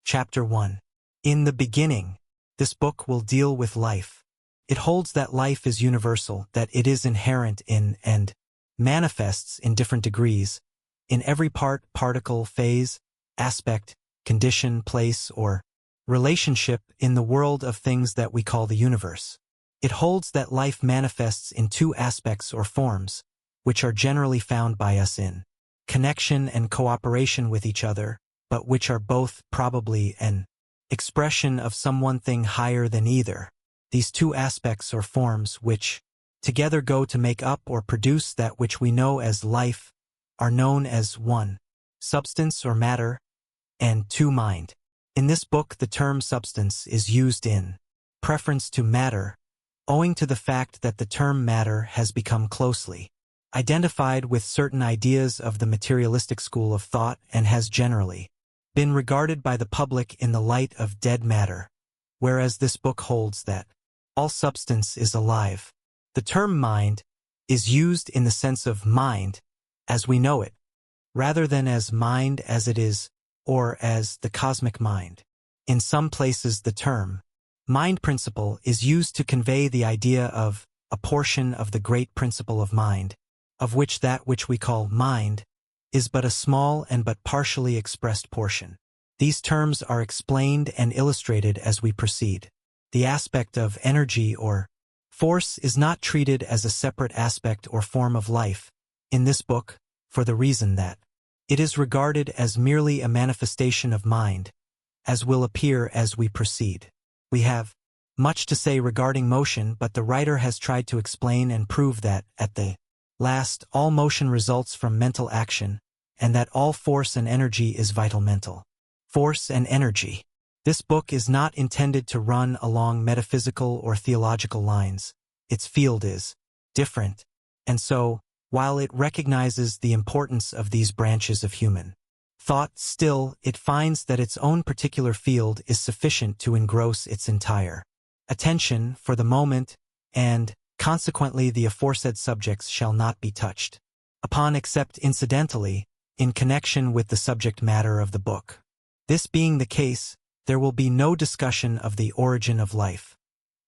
Chapter 1. In the beginning, this book will deal with life. It holds that life is universal, that it is inherent in and manifests in different degrees, in every part, particle, phase, aspect, condition, place, or relationship in the world of things that we call the universe. It holds that life manifests in two aspects or forms, which are generally found by us in connection and cooperation with each other, but which are both probably an expression of some one thing higher than either. These two aspects or forms which together go to make up or produce that which we know as life are known as 1. Substance or matter, and 2. Mind. In this book the term substance is used in preference to matter, owing to the fact that the term matter has become closely identified with certain ideas of the materialistic school of thought and has generally been regarded by the public in the light of dead matter, whereas this book holds that all substance is alive. The term mind is used in the sense of mind as we know it, rather than as mind as it is, or as the cosmic mind. In some places the term mind principle is used to convey the idea of a portion of the great principle of mind, of which that which we call mind is but a small and but partially expressed portion. These terms are explained and illustrated as we proceed. The aspect of energy or force is not treated as a separate aspect or form of life in this book, for the reason that it is regarded as merely a manifestation of mind, as will appear as we proceed. We have much to say regarding motion, but the writer has tried to explain and prove that, at the last, all motion results from mental action, and that all force and energy is vital mental. Force and energy. This book is not intended to run along metaphysical or theological lines. Its field is different, and so, while it recognizes the importance of these branches of human thought, still, it finds that its own particular field is sufficient to engross its entire attention for the moment, and, consequently, the aforesaid subjects shall not be touched upon except incidentally, in connection with the subject matter of the book. This being the case, there will be no discussion of the origin of life,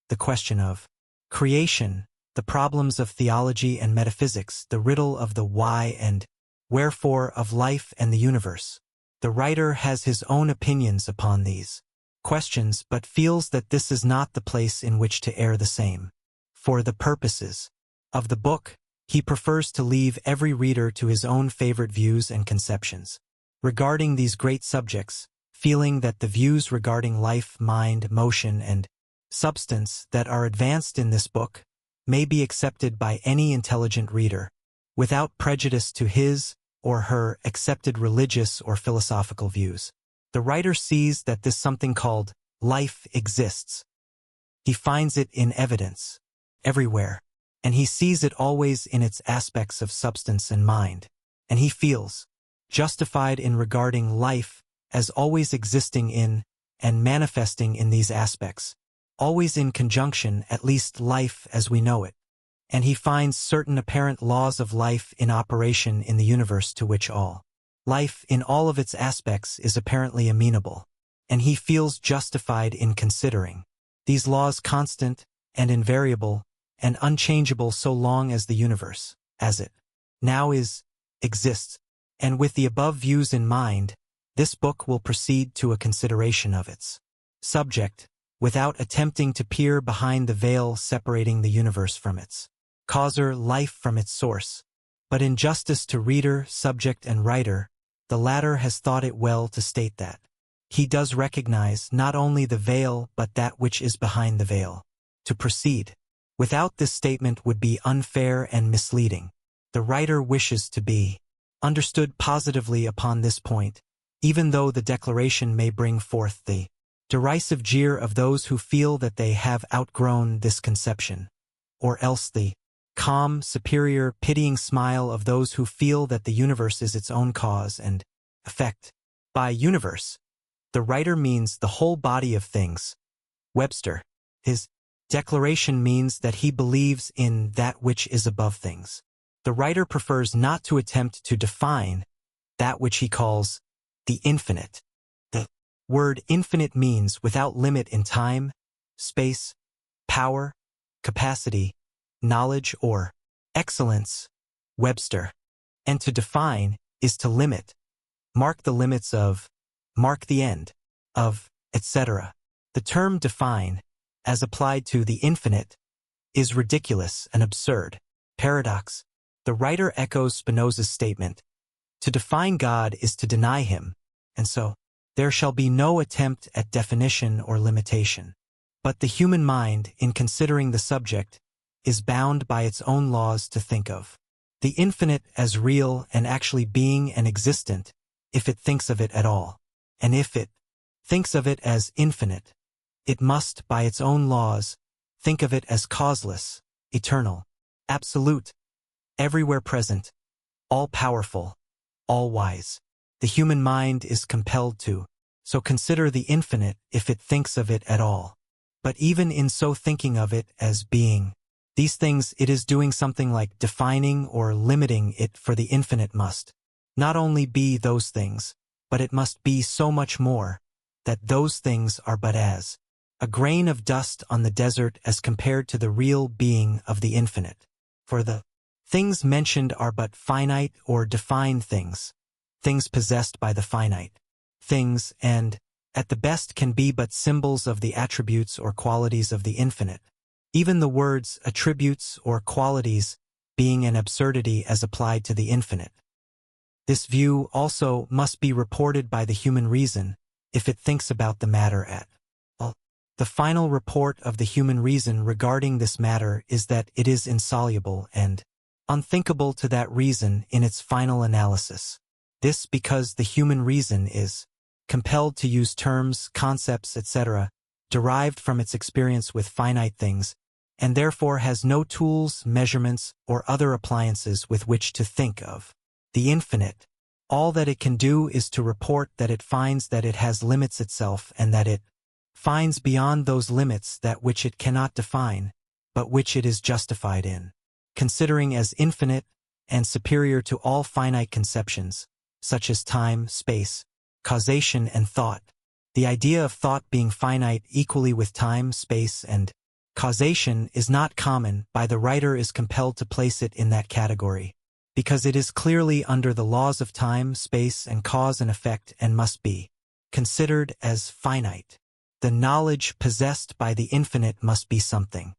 the question of creation, the problems of theology and metaphysics, the riddle of the why and wherefore of life and the universe. The writer has his own opinions upon these questions, but feels that this is not the place in which to air the same. For the purposes of the book, he prefers to leave every reader to his own favorite views and conceptions regarding these great subjects, feeling that the views regarding life, mind, motion, and substance that are advanced in this book may be accepted by any intelligent reader, without prejudice to his or her accepted religious or philosophical views. The writer sees that this something called life exists. He finds it in evidence, everywhere, and he sees it always in its aspects of substance and mind, and he feels justified in regarding life as always existing in and manifesting in these aspects, always in conjunction, at least life as we know it, and he finds certain apparent laws of life in operation in the universe to which all life in all of its aspects is apparently amenable, and he feels justified in considering these laws constant and invariable and unchangeable so long as the universe, as it now is, exists, and with the above views in mind, this book will proceed to a consideration of its subject, without attempting to peer behind the veil separating the universe from its causer, life from its source. But in justice to reader, subject, and writer, the latter has thought it well to state that he does recognize not only the veil but that which is behind the veil. To proceed without this statement would be unfair and misleading. The writer wishes to be understood positively upon this point, even though the declaration may bring forth the derisive jeer of those who feel that they have outgrown this conception, or else the calm, superior, pitying smile of those who feel that the universe is its own cause and effect. By universe, the writer means the whole body of things. Webster. His declaration means that he believes in that which is above things. The writer prefers not to attempt to define that which he calls the infinite, the Word infinite means without limit in time, space, power, capacity, knowledge, or excellence, Webster. And to define is to limit, mark the limits of, mark the end of, etc. The term define, as applied to the infinite, is ridiculous and absurd. Paradox. The writer echoes Spinoza's statement, to define God is to deny him, and so, there shall be no attempt at definition or limitation. But the human mind, in considering the subject, is bound by its own laws to think of the infinite as real and actually being and existent, if it thinks of it at all. And if it thinks of it as infinite, it must, by its own laws, think of it as causeless, eternal, absolute, everywhere present, all-powerful, all-wise. The human mind is compelled to so consider the infinite if it thinks of it at all. But even in so thinking of it as being these things, it is doing something like defining or limiting it, for the infinite must not only be those things, but it must be so much more, that those things are but as a grain of dust on the desert as compared to the real being of the infinite. For the things mentioned are but finite or defined things, things possessed by the finite things, and, at the best, can be but symbols of the attributes or qualities of the infinite. Even the words attributes or qualities being an absurdity as applied to the infinite. This view also must be reported by the human reason if it thinks about the matter at all. The final report of the human reason regarding this matter is that it is insoluble and unthinkable to that reason in its final analysis. This because the human reason is compelled to use terms, concepts, etc., derived from its experience with finite things, and therefore has no tools, measurements, or other appliances with which to think of the infinite. All that it can do is to report that it finds that it has limits itself, and that it finds beyond those limits that which it cannot define, but which it is justified in considering as infinite and superior to all finite conceptions, such as time, space, causation, and thought. The idea of thought being finite equally with time, space, and causation is not common, but the writer is compelled to place it in that category, because it is clearly under the laws of time, space, and cause and effect, and must be considered as finite. The knowledge possessed by the infinite must be something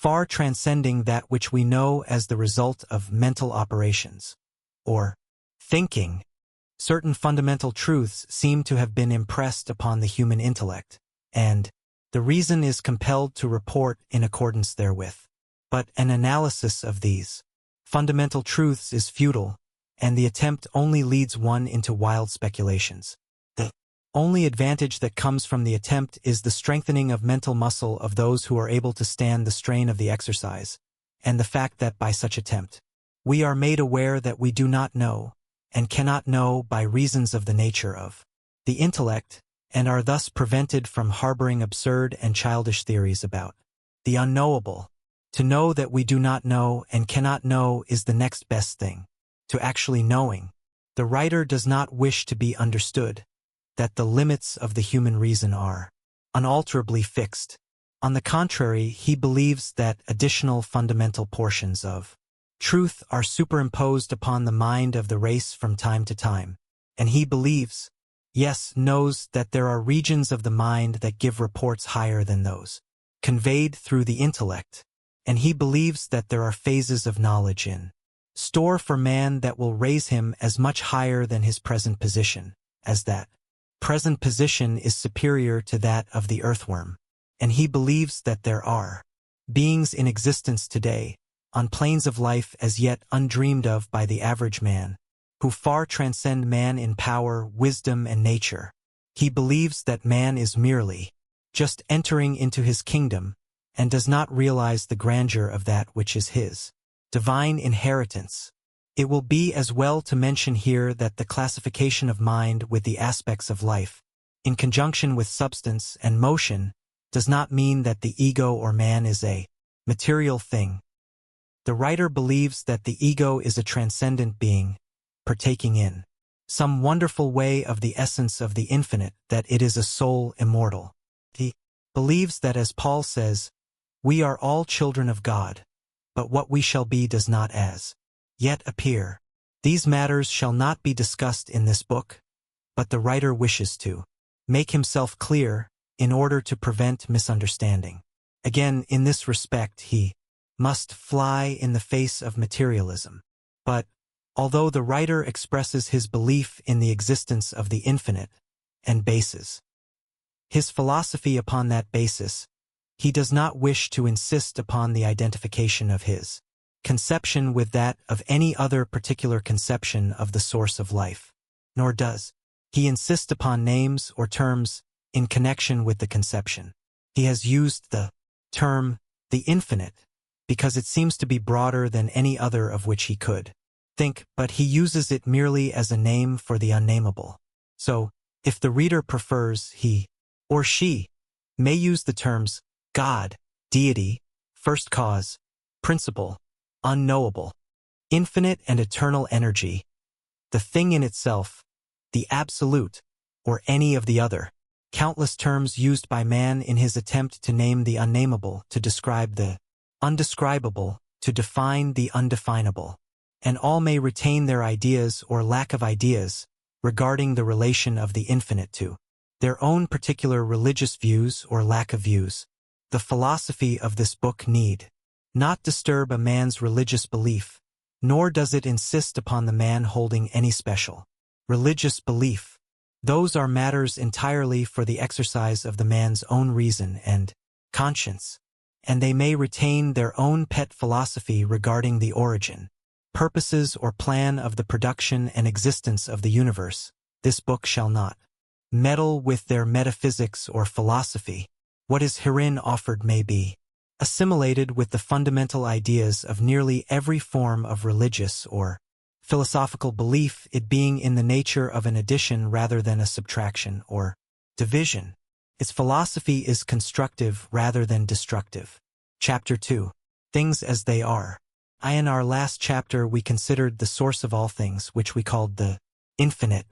far transcending that which we know as the result of mental operations, or thinking. Certain fundamental truths seem to have been impressed upon the human intellect, and the reason is compelled to report in accordance therewith. But an analysis of these fundamental truths is futile, and the attempt only leads one into wild speculations. The only advantage that comes from the attempt is the strengthening of mental muscle of those who are able to stand the strain of the exercise, and the fact that by such attempt we are made aware that we do not know, and cannot know by reasons of the nature of the intellect, and are thus prevented from harboring absurd and childish theories about the unknowable. To know that we do not know and cannot know is the next best thing to actually knowing. The writer does not wish to be understood that the limits of the human reason are unalterably fixed. On the contrary, he believes that additional fundamental portions of truth are superimposed upon the mind of the race from time to time, and he believes, yes, knows that there are regions of the mind that give reports higher than those conveyed through the intellect, and he believes that there are phases of knowledge in store for man that will raise him as much higher than his present position, as that present position is superior to that of the earthworm, and he believes that there are beings in existence today, on planes of life as yet undreamed of by the average man, who far transcend man in power, wisdom, and nature. He believes that man is merely just entering into his kingdom, and does not realize the grandeur of that which is his divine inheritance. It will be as well to mention here that the classification of mind with the aspects of life, in conjunction with substance and motion, does not mean that the ego or man is a material thing. The writer believes that the ego is a transcendent being, partaking in some wonderful way of the essence of the infinite, that it is a soul immortal. He believes that, as Paul says, we are all children of God, but what we shall be does not as yet appear. These matters shall not be discussed in this book, but the writer wishes to make himself clear in order to prevent misunderstanding. Again, in this respect, he must fly in the face of materialism. But, although the writer expresses his belief in the existence of the infinite and bases his philosophy upon that basis, he does not wish to insist upon the identification of his conception with that of any other particular conception of the source of life, nor does he insist upon names or terms in connection with the conception. He has used the term the infinite because it seems to be broader than any other of which he could think, but he uses it merely as a name for the unnameable. So, if the reader prefers, he or she may use the terms God, deity, first cause, principle, unknowable, infinite and eternal energy, the thing in itself, the absolute, or any of the other countless terms used by man in his attempt to name the unnameable, to describe the undescribable, to define the undefinable. And all may retain their ideas or lack of ideas regarding the relation of the infinite to their own particular religious views or lack of views. The philosophy of this book need not disturb a man's religious belief, nor does it insist upon the man holding any special religious belief. Those are matters entirely for the exercise of the man's own reason and conscience, and they may retain their own pet philosophy regarding the origin, purposes or plan of the production and existence of the universe. This book shall not meddle with their metaphysics or philosophy. What is herein offered may be assimilated with the fundamental ideas of nearly every form of religious or philosophical belief, it being in the nature of an addition rather than a subtraction or division. Its philosophy is constructive rather than destructive. Chapter 2. Things as they are. In our last chapter we considered the source of all things, which we called the infinite.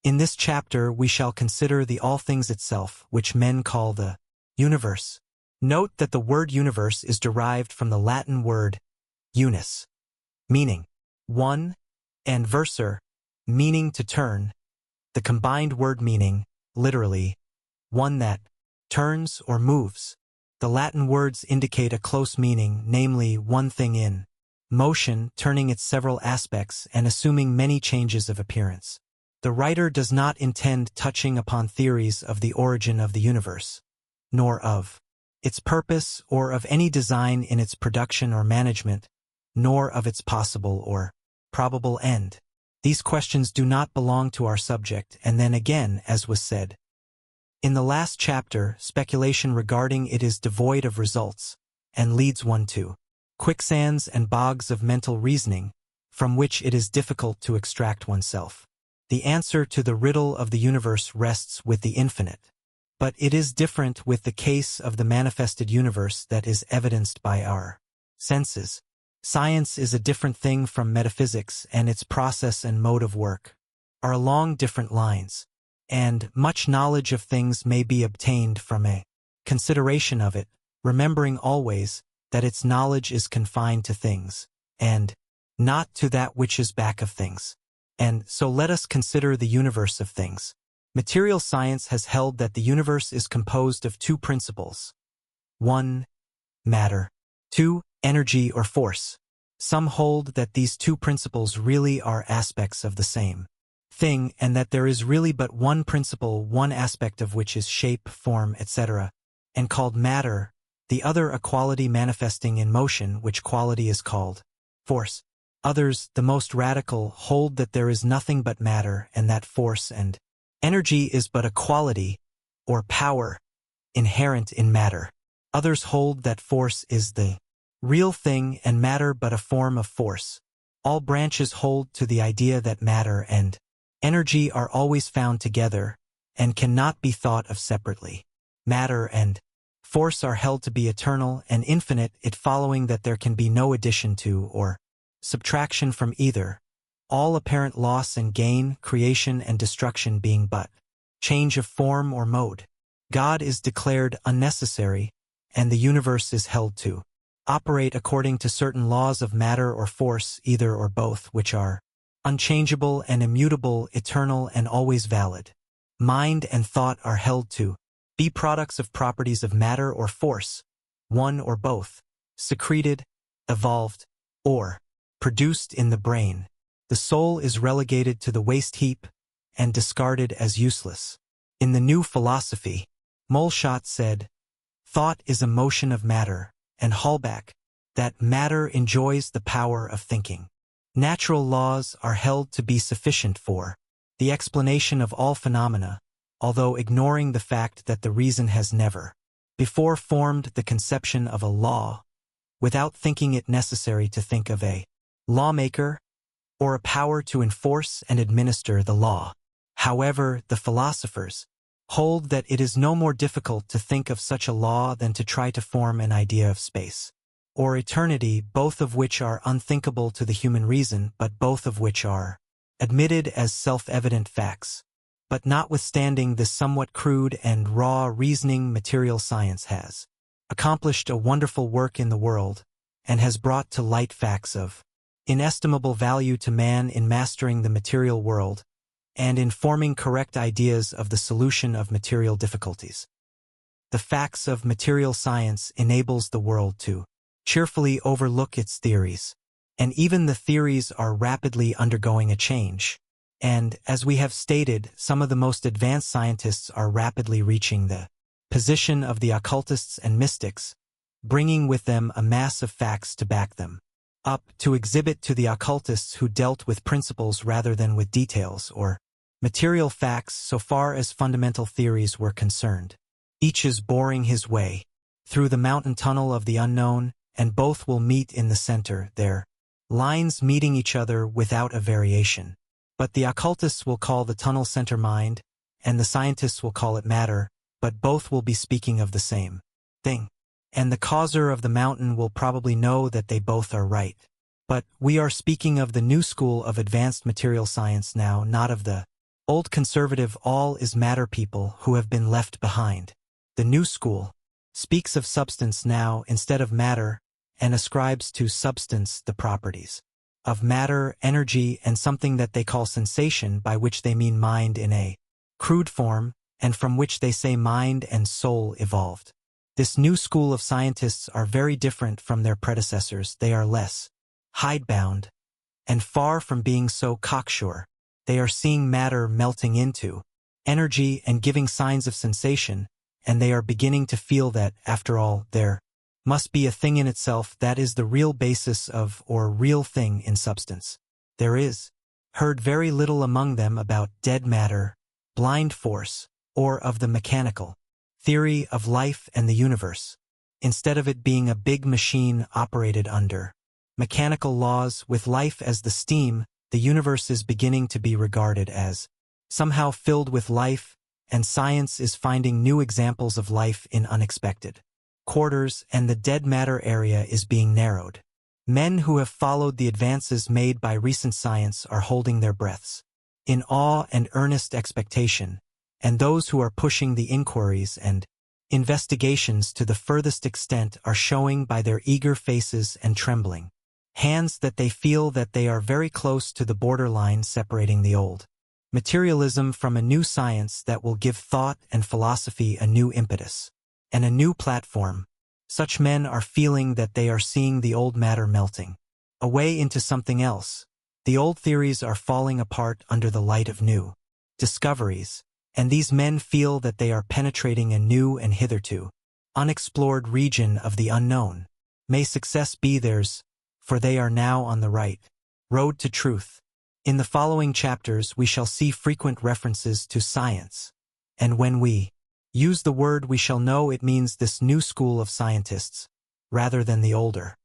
In this chapter we shall consider the all things itself, which men call the universe. Note that the word universe is derived from the Latin word unus, meaning one, and versor, meaning to turn, the combined word meaning, literally, one that turns or moves. The Latin words indicate a close meaning, namely one thing in motion, turning its several aspects and assuming many changes of appearance. The writer does not intend touching upon theories of the origin of the universe, nor of its purpose or of any design in its production or management, nor of its possible or probable end. These questions do not belong to our subject, and then again, as was said in the last chapter, speculation regarding it is devoid of results, and leads one to quicksands and bogs of mental reasoning, from which it is difficult to extract oneself. The answer to the riddle of the universe rests with the infinite. But it is different with the case of the manifested universe that is evidenced by our senses. Science is a different thing from metaphysics, and its process and mode of work are along different lines, and much knowledge of things may be obtained from a consideration of it, remembering always that its knowledge is confined to things, and not to that which is back of things. And so let us consider the universe of things. Material science has held that the universe is composed of two principles. 1. Matter. 2. Energy or force. Some hold that these two principles really are aspects of the same thing, and that there is really but one principle, one aspect of which is shape, form, etc., and called matter, the other a quality manifesting in motion, which quality is called force. Others, the most radical, hold that there is nothing but matter, and that force and energy is but a quality, or power, inherent in matter. Others hold that force is the real thing and matter but a form of force. All branches hold to the idea that matter and energy are always found together and cannot be thought of separately. Matter and force are held to be eternal and infinite, it following that there can be no addition to or subtraction from either, all apparent loss and gain, creation and destruction being but change of form or mode. God is declared unnecessary, and the universe is held to operate according to certain laws of matter or force, either or both, which are unchangeable and immutable, eternal and always valid. Mind and thought are held to be products of properties of matter or force, one or both, secreted, evolved, or produced in the brain. The soul is relegated to the waste heap and discarded as useless. In the new philosophy, Moleschott said, "Thought is a motion of matter," and Halbach, that matter enjoys the power of thinking. Natural laws are held to be sufficient for the explanation of all phenomena, although ignoring the fact that the reason has never before formed the conception of a law, without thinking it necessary to think of a lawmaker or a power to enforce and administer the law. However, the philosophers hold that it is no more difficult to think of such a law than to try to form an idea of space or eternity, both of which are unthinkable to the human reason, but both of which are admitted as self-evident facts. But notwithstanding this somewhat crude and raw reasoning, material science has accomplished a wonderful work in the world and has brought to light facts of inestimable value to man in mastering the material world and in forming correct ideas of the solution of material difficulties. The facts of material science enables the world to cheerfully overlook its theories, and even the theories are rapidly undergoing a change. And, as we have stated, some of the most advanced scientists are rapidly reaching the position of the occultists and mystics, bringing with them a mass of facts to back them up, to exhibit to the occultists who dealt with principles rather than with details or material facts so far as fundamental theories were concerned. Each is boring his way through the mountain tunnel of the unknown, and both will meet in the center, their lines meeting each other without a variation. But the occultists will call the tunnel center mind, and the scientists will call it matter, but both will be speaking of the same thing. And the causer of the mountain will probably know that they both are right. But we are speaking of the new school of advanced material science now, not of the old conservative all is matter people who have been left behind. The new school speaks of substance now instead of matter, and ascribes to substance the properties of matter, energy, and something that they call sensation, by which they mean mind in a crude form, and from which they say mind and soul evolved. This new school of scientists are very different from their predecessors. They are less hidebound, and far from being so cocksure. They are seeing matter melting into energy and giving signs of sensation, and they are beginning to feel that, after all, there must be a thing in itself that is the real basis of, or real thing in substance. There is heard very little among them about dead matter, blind force, or of the mechanical theory of life and the universe. Instead of it being a big machine operated under mechanical laws with life as the steam, the universe is beginning to be regarded as somehow filled with life, and science is finding new examples of life in unexpected quarters, and the dead matter area is being narrowed. Men who have followed the advances made by recent science are holding their breaths in awe and earnest expectation, and those who are pushing the inquiries and investigations to the furthest extent are showing by their eager faces and trembling hands that they feel that they are very close to the borderline separating the old materialism from a new science that will give thought and philosophy a new impetus and a new platform. Such men are feeling that they are seeing the old matter melting away into something else. The old theories are falling apart under the light of new discoveries, and these men feel that they are penetrating a new and hitherto unexplored region of the unknown. May success be theirs, for they are now on the right road to truth. In the following chapters we shall see frequent references to science, and when we use the word we shall know it means this new school of scientists, rather than the older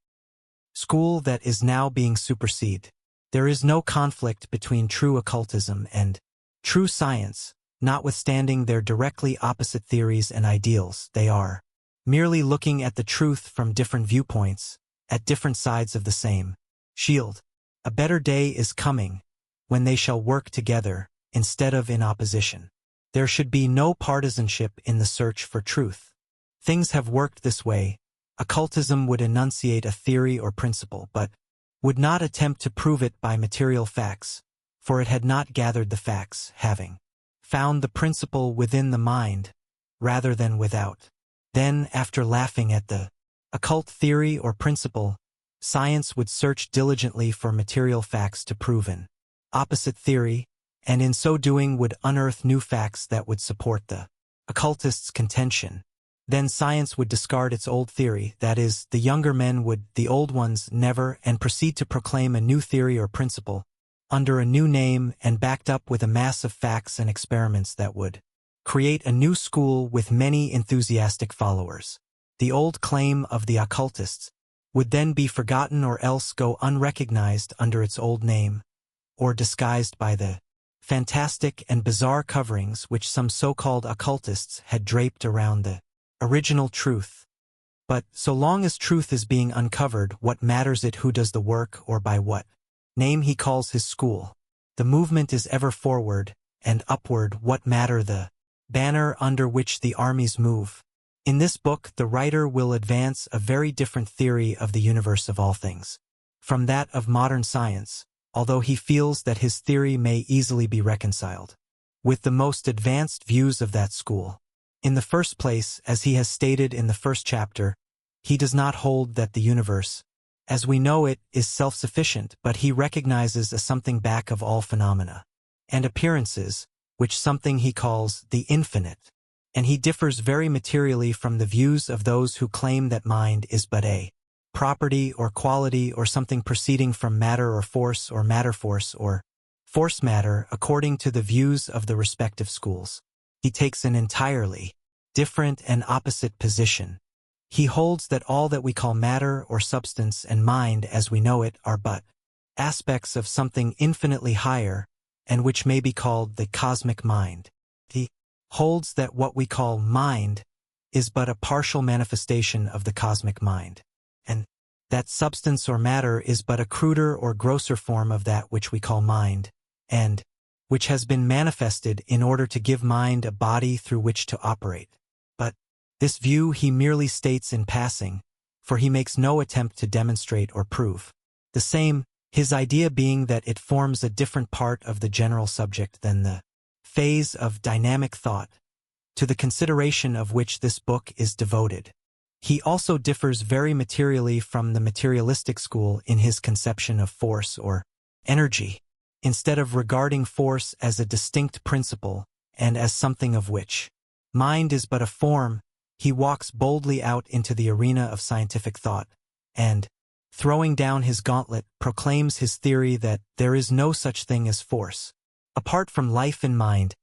school that is now being superseded. There is no conflict between true occultism and true science, notwithstanding their directly opposite theories and ideals. They are merely looking at the truth from different viewpoints, at different sides of the same shield. A better day is coming, when they shall work together, instead of in opposition. There should be no partisanship in the search for truth. Things have worked this way. Occultism would enunciate a theory or principle, but would not attempt to prove it by material facts, for it had not gathered the facts, having found the principle within the mind, rather than without. Then, after laughing at the occult theory or principle, science would search diligently for material facts to prove an opposite theory, and in so doing would unearth new facts that would support the occultist's contention. Then science would discard its old theory, that is, the younger men would, the old ones never, and proceed to proclaim a new theory or principle, under a new name and backed up with a mass of facts and experiments that would create a new school with many enthusiastic followers. The old claim of the occultists would then be forgotten or else go unrecognized under its old name, or disguised by the fantastic and bizarre coverings which some so-called occultists had draped around the original truth. But so long as truth is being uncovered, what matters it who does the work or by what name he calls his school? The movement is ever forward and upward. What matter the banner under which the armies move? In this book, the writer will advance a very different theory of the universe of all things from that of modern science, although he feels that his theory may easily be reconciled with the most advanced views of that school. In the first place, as he has stated in the first chapter, he does not hold that the universe, as we know it, is self-sufficient, but he recognizes a something back of all phenomena and appearances, which something he calls the infinite, and he differs very materially from the views of those who claim that mind is but a property or quality or something proceeding from matter or matter force or force matter. According to the views of the respective schools, he takes an entirely different and opposite position. He holds that all that we call matter or substance and mind as we know it are but aspects of something infinitely higher, and which may be called the cosmic mind. He holds that what we call mind is but a partial manifestation of the cosmic mind, and that substance or matter is but a cruder or grosser form of that which we call mind, and which has been manifested in order to give mind a body through which to operate. But this view he merely states in passing, for he makes no attempt to demonstrate or prove the same, his idea being that it forms a different part of the general subject than the phase of dynamic thought, to the consideration of which this book is devoted. He also differs very materially from the materialistic school in his conception of force or energy. Instead of regarding force as a distinct principle and as something of which mind is but a form, he walks boldly out into the arena of scientific thought and, throwing down his gauntlet, proclaims his theory that there is no such thing as force. Apart from life and mind,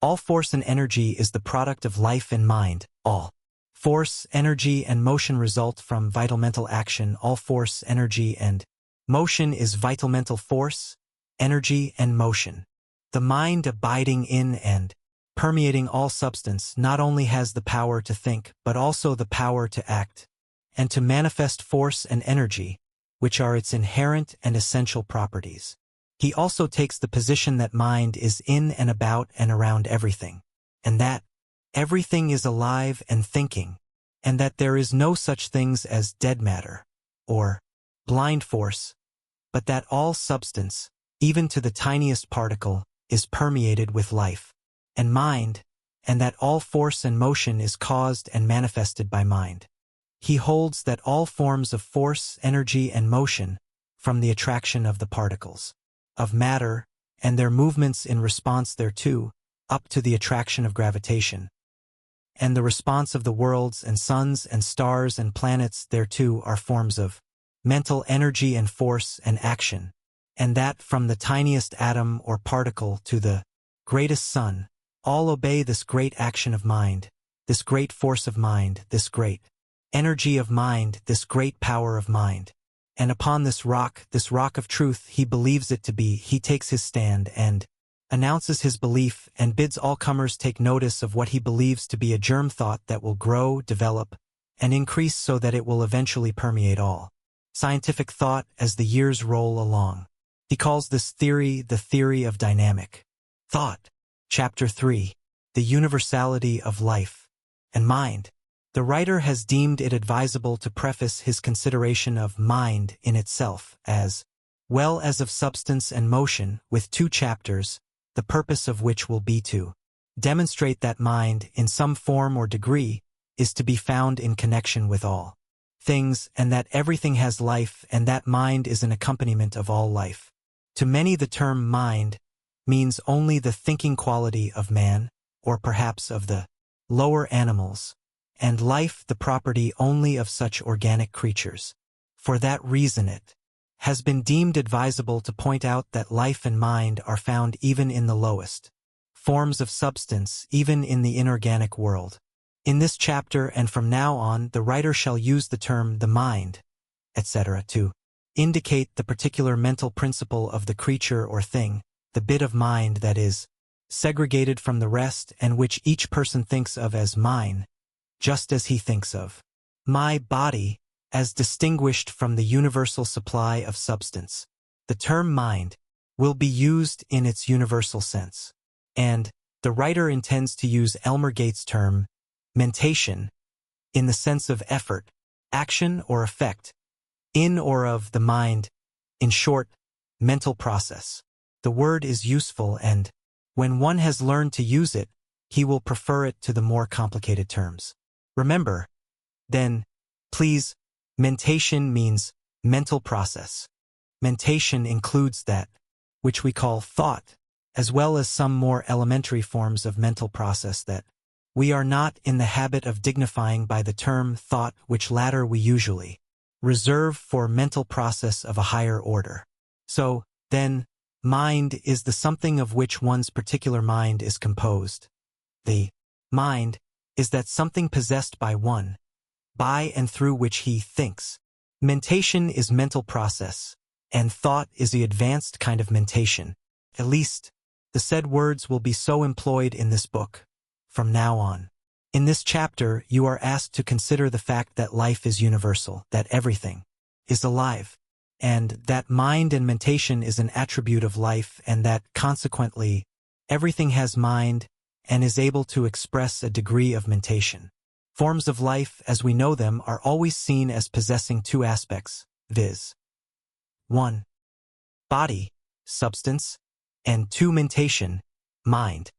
all force and energy is the product of life and mind. All force, energy, and motion result from vital mental action. All force, energy, and motion is vital mental force, energy, and motion. The mind, abiding in and permeating all substance, not only has the power to think, but also the power to act, and to manifest force and energy, which are its inherent and essential properties. He also takes the position that mind is in and about and around everything, and that everything is alive and thinking, and that there is no such things as dead matter, or blind force, but that all substance, even to the tiniest particle, is permeated with life and mind, and that all force and motion is caused and manifested by mind. He holds that all forms of force, energy, and motion, from the attraction of the particles of matter and their movements in response thereto, up to the attraction of gravitation, and the response of the worlds and suns and stars and planets thereto, are forms of mental energy and force and action, and that from the tiniest atom or particle to the greatest sun, all obey this great action of mind, this great force of mind, this great energy of mind, this great power of mind. And upon this rock of truth he believes it to be, he takes his stand and announces his belief and bids all comers take notice of what he believes to be a germ thought that will grow, develop, and increase so that it will eventually permeate all scientific thought as the years roll along. He calls this theory the theory of dynamic thought. Chapter 3. The universality of life and mind. The writer has deemed it advisable to preface his consideration of mind in itself as well as of substance and motion with 2 chapters, the purpose of which will be to demonstrate that mind, in some form or degree, is to be found in connection with all things, and that everything has life, and that mind is an accompaniment of all life. To many the term mind means only the thinking quality of man, or perhaps of the lower animals, and life the property only of such organic creatures. For that reason it has been deemed advisable to point out that life and mind are found even in the lowest forms of substance, even in the inorganic world. In this chapter and from now on, the writer shall use the term the mind, etc., to indicate the particular mental principle of the creature or thing, the bit of mind that is segregated from the rest and which each person thinks of as mine, just as he thinks of my body, as distinguished from the universal supply of substance. The term mind will be used in its universal sense, and the writer intends to use Elmer Gates' term mentation in the sense of effort, action or effect, in or of the mind, in short, mental process. The word is useful, and when one has learned to use it, he will prefer it to the more complicated terms. Remember, then, please, mentation means mental process. Mentation includes that which we call thought, as well as some more elementary forms of mental process that we are not in the habit of dignifying by the term thought, which latter we usually reserve for mental process of a higher order. So, then, mind is the something of which one's particular mind is composed. The mind is that something possessed by one, by and through which he thinks. Mentation is mental process, and thought is the advanced kind of mentation. At least, the said words will be so employed in this book from now on. In this chapter, you are asked to consider the fact that life is universal, that everything is alive, and that mind and mentation is an attribute of life, and that, consequently, everything has mind and is able to express a degree of mentation. Forms of life, as we know them, are always seen as possessing 2 aspects, viz. 1. Body, substance, and 2. Mentation, mind.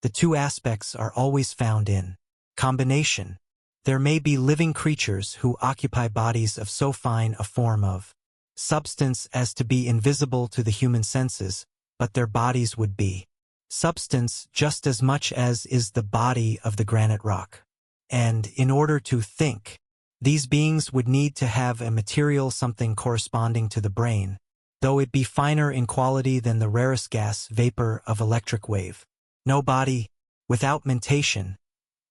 The 2 aspects are always found in combination. There may be living creatures who occupy bodies of so fine a form of substance as to be invisible to the human senses, but their bodies would be substance just as much as is the body of the granite rock. And in order to think, these beings would need to have a material something corresponding to the brain, though it be finer in quality than the rarest gas vapor of electric wave. No body without mentation,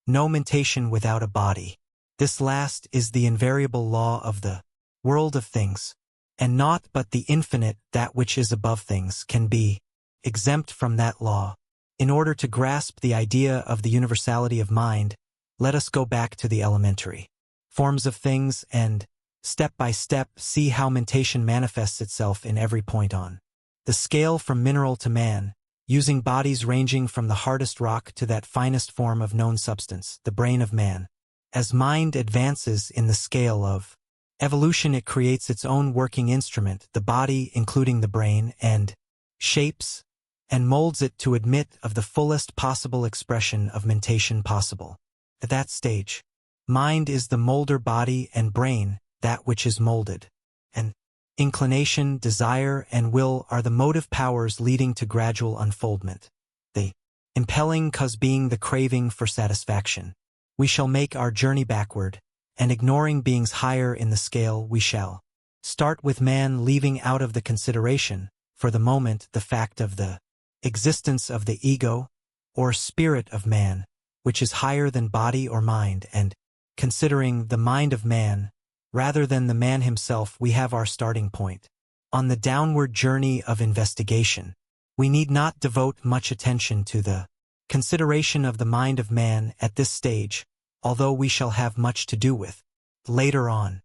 no mentation without a body. This last is the invariable law of the world of things, and naught but the infinite, that which is above things, can be exempt from that law. In order to grasp the idea of the universality of mind, let us go back to the elementary forms of things and, step by step, see how mentation manifests itself in every point on the scale from mineral to man, using bodies ranging from the hardest rock to that finest form of known substance, the brain of man. As mind advances in the scale of evolution, it creates its own working instrument, the body, including the brain, and shapes and molds it to admit of the fullest possible expression of mentation possible. At that stage, mind is the molder body, and brain that which is molded. And inclination, desire, and will are the motive powers leading to gradual unfoldment. The impelling cause being the craving for satisfaction. We shall make our journey backward, and ignoring beings higher in the scale, we shall start with man, leaving out of the consideration, for the moment, the fact of the existence of the ego, or spirit of man, which is higher than body or mind, and considering the mind of man, rather than the man himself, we have our starting point. On the downward journey of investigation, we need not devote much attention to the consideration of the mind of man at this stage, although we shall have much to do with later on.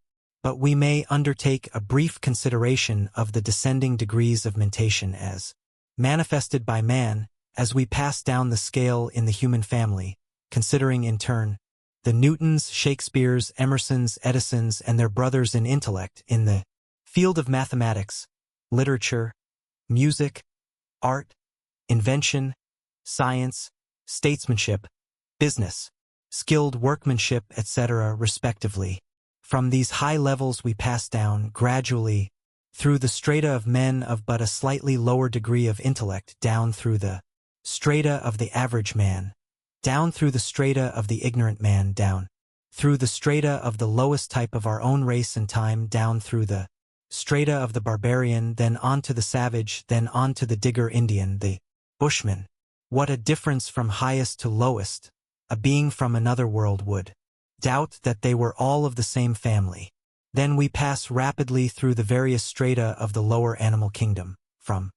but we may undertake a brief consideration of the descending degrees of mentation as manifested by man as we pass down the scale in the human family, considering in turn the Newtons, Shakespeares, Emersons, Edisons, and their brothers in intellect in the field of mathematics, literature, music, art, invention, science, statesmanship, business, skilled workmanship, etc., respectively. From these high levels we pass down, gradually, through the strata of men of but a slightly lower degree of intellect, down through the strata of the average man, down through the strata of the ignorant man, down through the strata of the lowest type of our own race and time, down through the strata of the barbarian, then on to the savage, then on to the digger Indian, the bushman. What a difference from highest to lowest! A being from another world would doubt that they were all of the same family. Then we pass rapidly through the various strata of the lower animal kingdom, from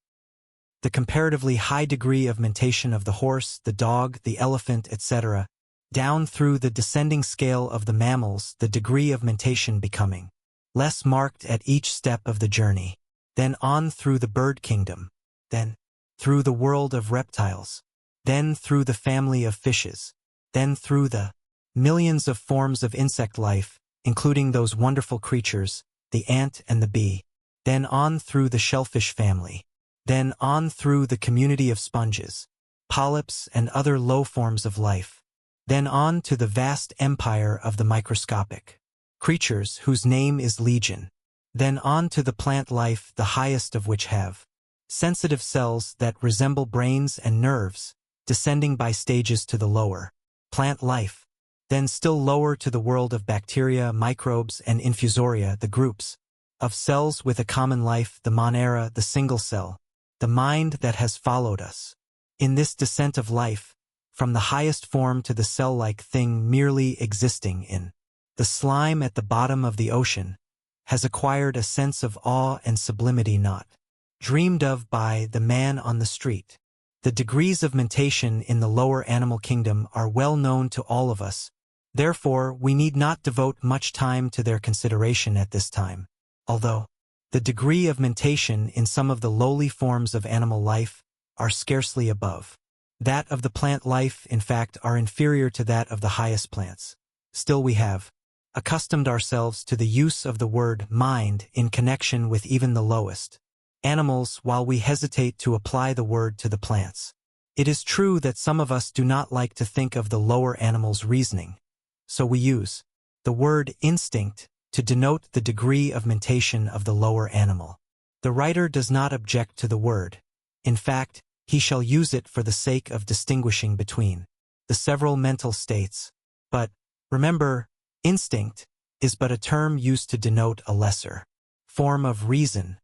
the comparatively high degree of mentation of the horse, the dog, the elephant, etc., down through the descending scale of the mammals, the degree of mentation becoming less marked at each step of the journey, then on through the bird kingdom, then through the world of reptiles, then through the family of fishes, then through the millions of forms of insect life, including those wonderful creatures, the ant and the bee, then on through the shellfish family, then on through the community of sponges, polyps and other low forms of life, then on to the vast empire of the microscopic creatures whose name is legion, then on to the plant life, the highest of which have sensitive cells that resemble brains and nerves, descending by stages to the lower plant life, then still lower to the world of bacteria, microbes, and infusoria, the groups of cells with a common life, the monera, the single cell, the mind that has followed us. In this descent of life, from the highest form to the cell-like thing merely existing in the slime at the bottom of the ocean, has acquired a sense of awe and sublimity not dreamed of by the man on the street. The degrees of mentation in the lower animal kingdom are well known to all of us, therefore we need not devote much time to their consideration at this time, although the degree of mentation in some of the lowly forms of animal life are scarcely above that of the plant life, in fact are inferior to that of the highest plants. Still we have accustomed ourselves to the use of the word mind in connection with even the lowest animals, while we hesitate to apply the word to the plants. It is true that some of us do not like to think of the lower animals' reasoning, so we use the word instinct to denote the degree of mentation of the lower animal. The writer does not object to the word. In fact, he shall use it for the sake of distinguishing between the several mental states. But, remember, instinct is but a term used to denote a lesser form of reason,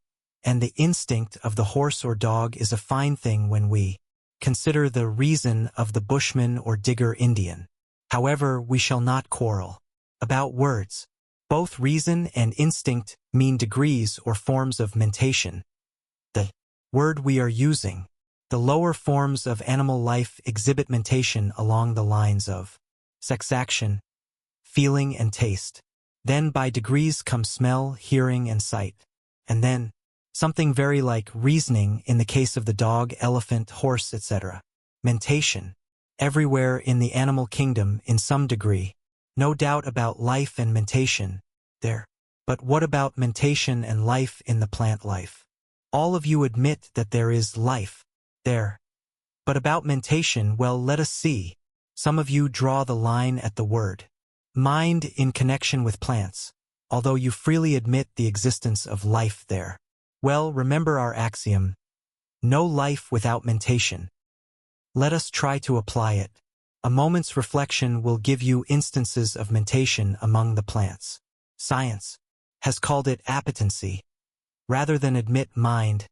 and the instinct of the horse or dog is a fine thing when we consider the reason of the bushman or digger Indian. However, we shall not quarrel about words. Both reason and instinct mean degrees or forms of mentation. The word we are using, the lower forms of animal life exhibit mentation along the lines of sex action, feeling and taste. Then by degrees come smell, hearing, and sight. And then something very like reasoning in the case of the dog, elephant, horse, etc. Mentation. Everywhere in the animal kingdom in some degree. No doubt about life and mentation there. But what about mentation and life in the plant life? All of you admit that there is life there. But about mentation, well, let us see. Some of you draw the line at the word mind in connection with plants, although you freely admit the existence of life there. Well, remember our axiom, no life without mentation. Let us try to apply it. A moment's reflection will give you instances of mentation among the plants. Science has called it appetency, rather than admit mind,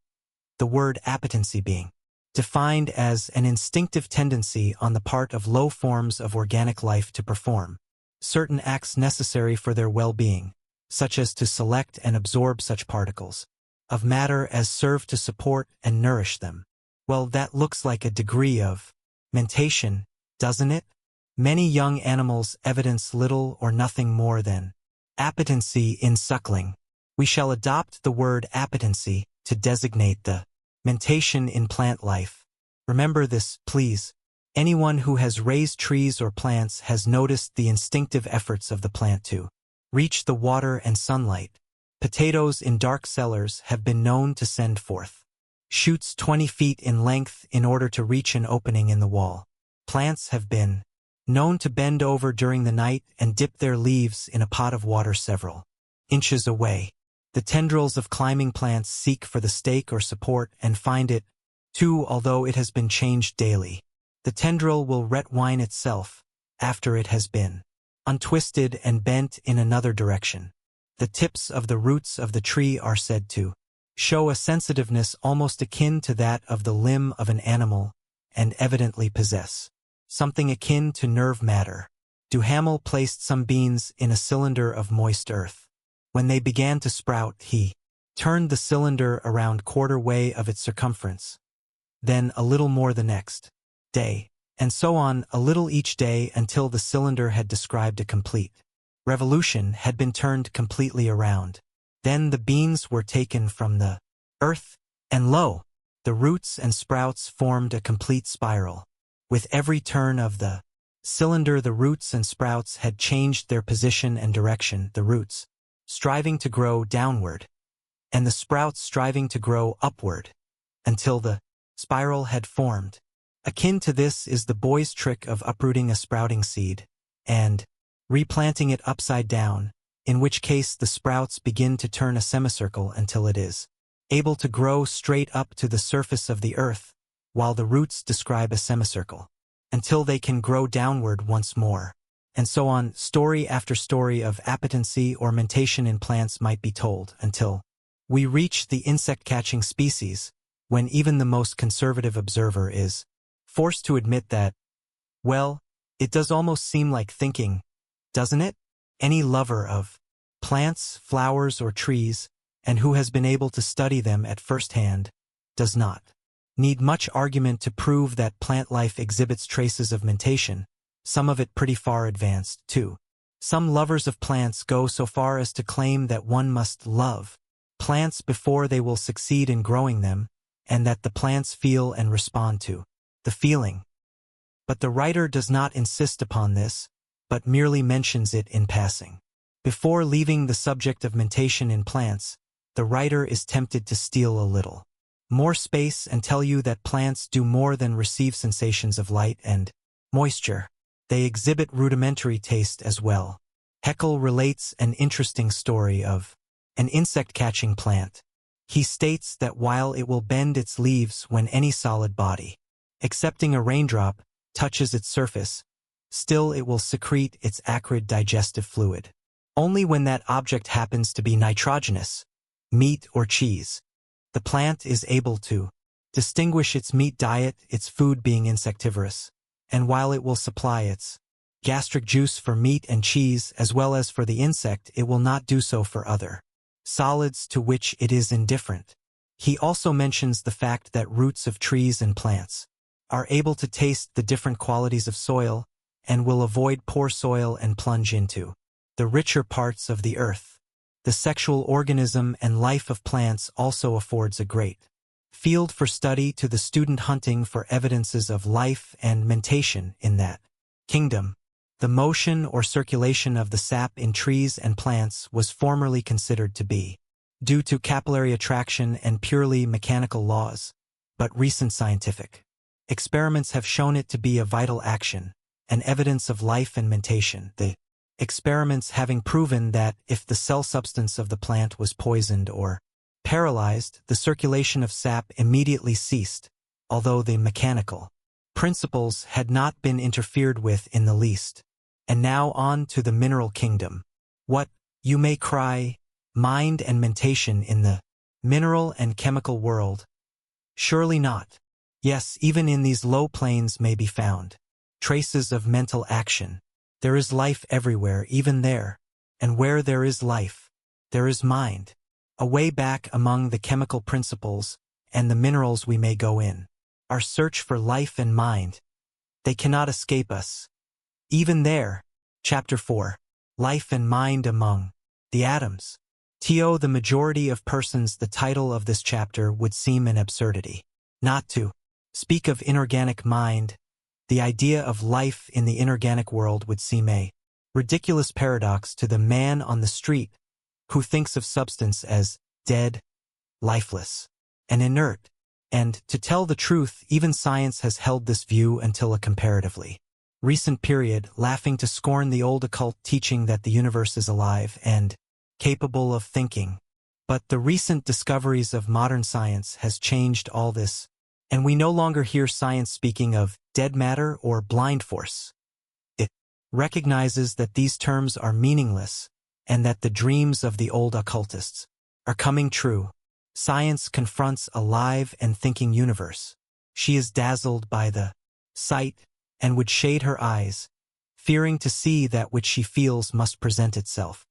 the word appetency being defined as an instinctive tendency on the part of low forms of organic life to perform certain acts necessary for their well-being, such as to select and absorb such particles of matter as serve to support and nourish them. Well, that looks like a degree of mentation, doesn't it? Many young animals evidence little or nothing more than Appetency in suckling. We shall adopt the word appetency to designate the mentation in plant life. Remember this, please. Anyone who has raised trees or plants has noticed the instinctive efforts of the plant to reach the water and sunlight. Potatoes in dark cellars have been known to send forth shoots 20 feet in length in order to reach an opening in the wall. Plants have been known to bend over during the night and dip their leaves in a pot of water several inches away. The tendrils of climbing plants seek for the stake or support and find it, too, although it has been changed daily. The tendril will retwine itself after it has been untwisted and bent in another direction. The tips of the roots of the tree are said to show a sensitiveness almost akin to that of the limb of an animal and evidently possess something akin to nerve matter. Duhamel placed some beans in a cylinder of moist earth. When they began to sprout, he turned the cylinder around quarter way of its circumference, then a little more the next day, and so on a little each day until the cylinder had described a complete revolution, had been turned completely around. Then the beans were taken from the earth, and lo, the roots and sprouts formed a complete spiral. With every turn of the cylinder, the roots and sprouts had changed their position and direction, the roots striving to grow downward, and the sprouts striving to grow upward, until the spiral had formed. Akin to this is the boy's trick of uprooting a sprouting seed and replanting it upside down, in which case the sprouts begin to turn a semicircle until it is able to grow straight up to the surface of the earth, while the roots describe a semicircle, until they can grow downward once more. And so on, story after story of appetency or mentation in plants might be told, until we reach the insect-catching species, when even the most conservative observer is forced to admit that, well, it does almost seem like thinking, doesn't it? Any lover of plants, flowers, or trees, and who has been able to study them at first hand, does not need much argument to prove that plant life exhibits traces of mentation, some of it pretty far advanced, too. Some lovers of plants go so far as to claim that one must love plants before they will succeed in growing them, and that the plants feel and respond to the feeling. But the writer does not insist upon this, but merely mentions it in passing. Before leaving the subject of mentation in plants, the writer is tempted to steal a little more space and tell you that plants do more than receive sensations of light and moisture. They exhibit rudimentary taste as well. Haeckel relates an interesting story of an insect-catching plant. He states that while it will bend its leaves when any solid body, excepting a raindrop, touches its surface, still it will secrete its acrid digestive fluid only when that object happens to be nitrogenous, meat or cheese. The plant is able to distinguish its meat diet, its food being insectivorous, and while it will supply its gastric juice for meat and cheese as well as for the insect, it will not do so for other solids to which it is indifferent. He also mentions the fact that roots of trees and plants are able to taste the different qualities of soil and will avoid poor soil and plunge into the richer parts of the earth. The sexual organism and life of plants also affords a great field for study to the student hunting for evidences of life and mentation in that kingdom. The motion or circulation of the sap in trees and plants was formerly considered to be due to capillary attraction and purely mechanical laws, but recent scientific experiments have shown it to be a vital action, an evidence of life and mentation. The experiments having proven that if the cell substance of the plant was poisoned or paralyzed, the circulation of sap immediately ceased, although the mechanical principles had not been interfered with in the least. And now on to the mineral kingdom. What, you may cry, mind and mentation in the mineral and chemical world? Surely not. Yes, even in these low planes may be found traces of mental action. There is life everywhere, even there. And where there is life, there is mind. Away back among the chemical principles and the minerals we may go in. Our search for life and mind. They cannot escape us. Even there, Chapter 4, Life and Mind among the atoms. To the majority of persons, the title of this chapter would seem an absurdity. Not to speak of inorganic mind, the idea of life in the inorganic world would seem a ridiculous paradox to the man on the street who thinks of substance as dead, lifeless, and inert. And, to tell the truth, even science has held this view until a comparatively recent period, laughing to scorn the old occult teaching that the universe is alive and capable of thinking. But the recent discoveries of modern science has changed all this, and we no longer hear science speaking of dead matter or blind force. It recognizes that these terms are meaningless and that the dreams of the old occultists are coming true. Science confronts a live and thinking universe. She is dazzled by the sight and would shade her eyes, fearing to see that which she feels must present itself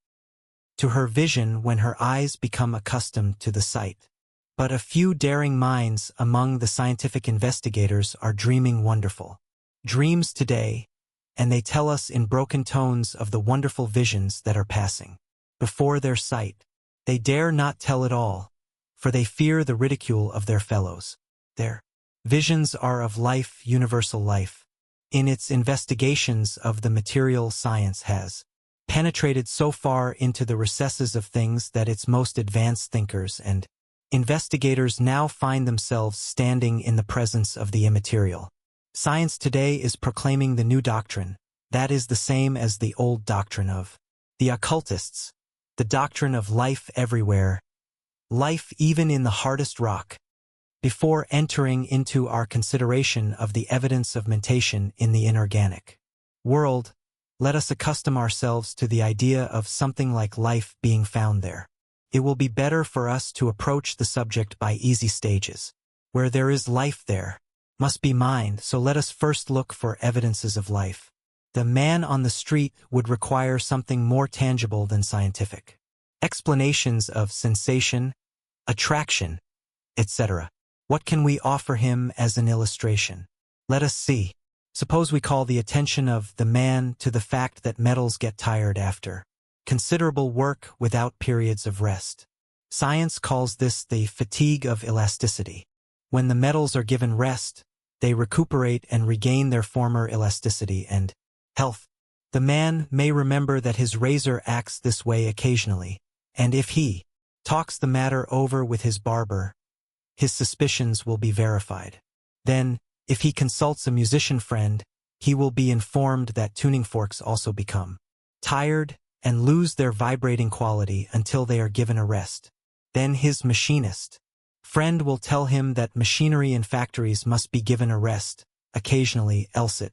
to her vision when her eyes become accustomed to the sight. But a few daring minds among the scientific investigators are dreaming wonderful dreams today, and they tell us in broken tones of the wonderful visions that are passing before their sight. They dare not tell it all, for they fear the ridicule of their fellows. Their visions are of life, universal life. In its investigations of the material, science has penetrated so far into the recesses of things that its most advanced thinkers and investigators now find themselves standing in the presence of the immaterial. Science today is proclaiming the new doctrine, that is the same as the old doctrine of the occultists, the doctrine of life everywhere, life even in the hardest rock. Before entering into our consideration of the evidence of mentation in the inorganic world, let us accustom ourselves to the idea of something like life being found there. It will be better for us to approach the subject by easy stages. Where there is life, there must be mind, so let us first look for evidences of life. The man on the street would require something more tangible than scientific explanations of sensation, attraction, etc. What can we offer him as an illustration? Let us see. Suppose we call the attention of the man to the fact that metals get tired after considerable work without periods of rest. Science calls this the fatigue of elasticity. When the metals are given rest, they recuperate and regain their former elasticity and health. The man may remember that his razor acts this way occasionally, and if he talks the matter over with his barber, his suspicions will be verified. Then, if he consults a musician friend, he will be informed that tuning forks also become tired and lose their vibrating quality until they are given a rest. Then his machinist friend will tell him that machinery in factories must be given a rest occasionally, else it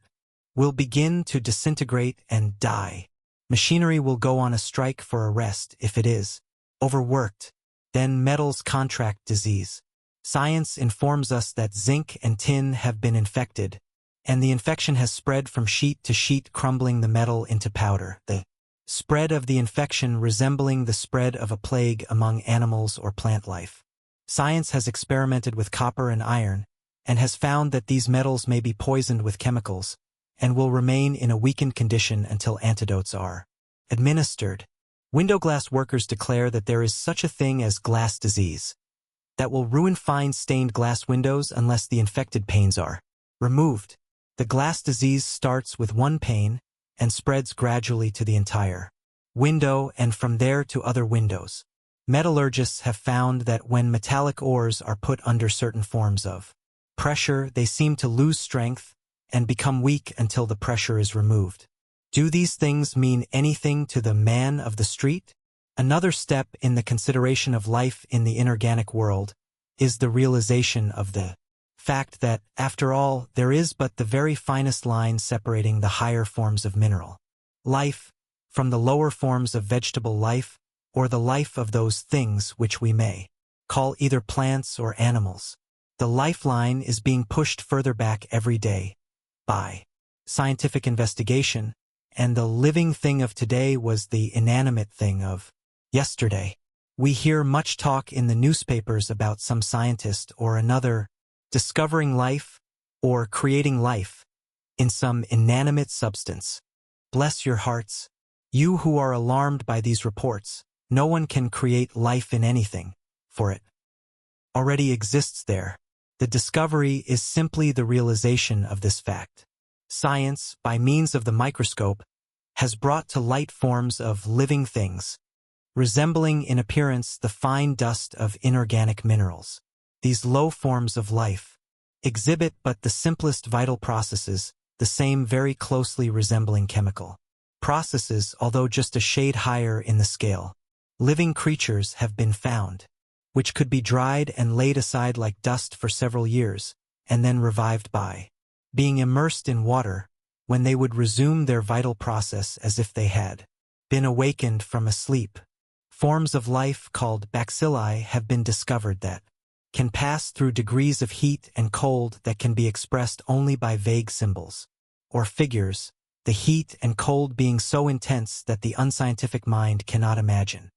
will begin to disintegrate and die. Machinery will go on a strike for a rest if it is overworked. Then metals contract disease. Science informs us that zinc and tin have been infected, and the infection has spread from sheet to sheet, crumbling the metal into powder, the spread of the infection resembling the spread of a plague among animals or plant life. Science has experimented with copper and iron, and has found that these metals may be poisoned with chemicals, and will remain in a weakened condition until antidotes are administered. Window glass workers declare that there is such a thing as glass disease that will ruin fine stained glass windows unless the infected panes are removed. The glass disease starts with one pane and spreads gradually to the entire window and from there to other windows. Metallurgists have found that when metallic ores are put under certain forms of pressure, they seem to lose strength and become weak until the pressure is removed. Do these things mean anything to the man of the street? Another step in the consideration of life in the inorganic world is the realization of the fact that, after all, there is but the very finest line separating the higher forms of mineral life from the lower forms of vegetable life, or the life of those things which we may call either plants or animals. The lifeline is being pushed further back every day by scientific investigation, and the living thing of today was the inanimate thing of yesterday. We hear much talk in the newspapers about some scientist or another discovering life or creating life in some inanimate substance. Bless your hearts, you who are alarmed by these reports. No one can create life in anything, for it already exists there. The discovery is simply the realization of this fact. Science, by means of the microscope, has brought to light forms of living things, resembling in appearance the fine dust of inorganic minerals. These low forms of life exhibit but the simplest vital processes, the same very closely resembling chemical processes, although just a shade higher in the scale. Living creatures have been found, which could be dried and laid aside like dust for several years, and then revived by being immersed in water, when they would resume their vital process as if they had been awakened from a sleep. Forms of life called bacilli have been discovered that can pass through degrees of heat and cold that can be expressed only by vague symbols or figures, the heat and cold being so intense that the unscientific mind cannot imagine.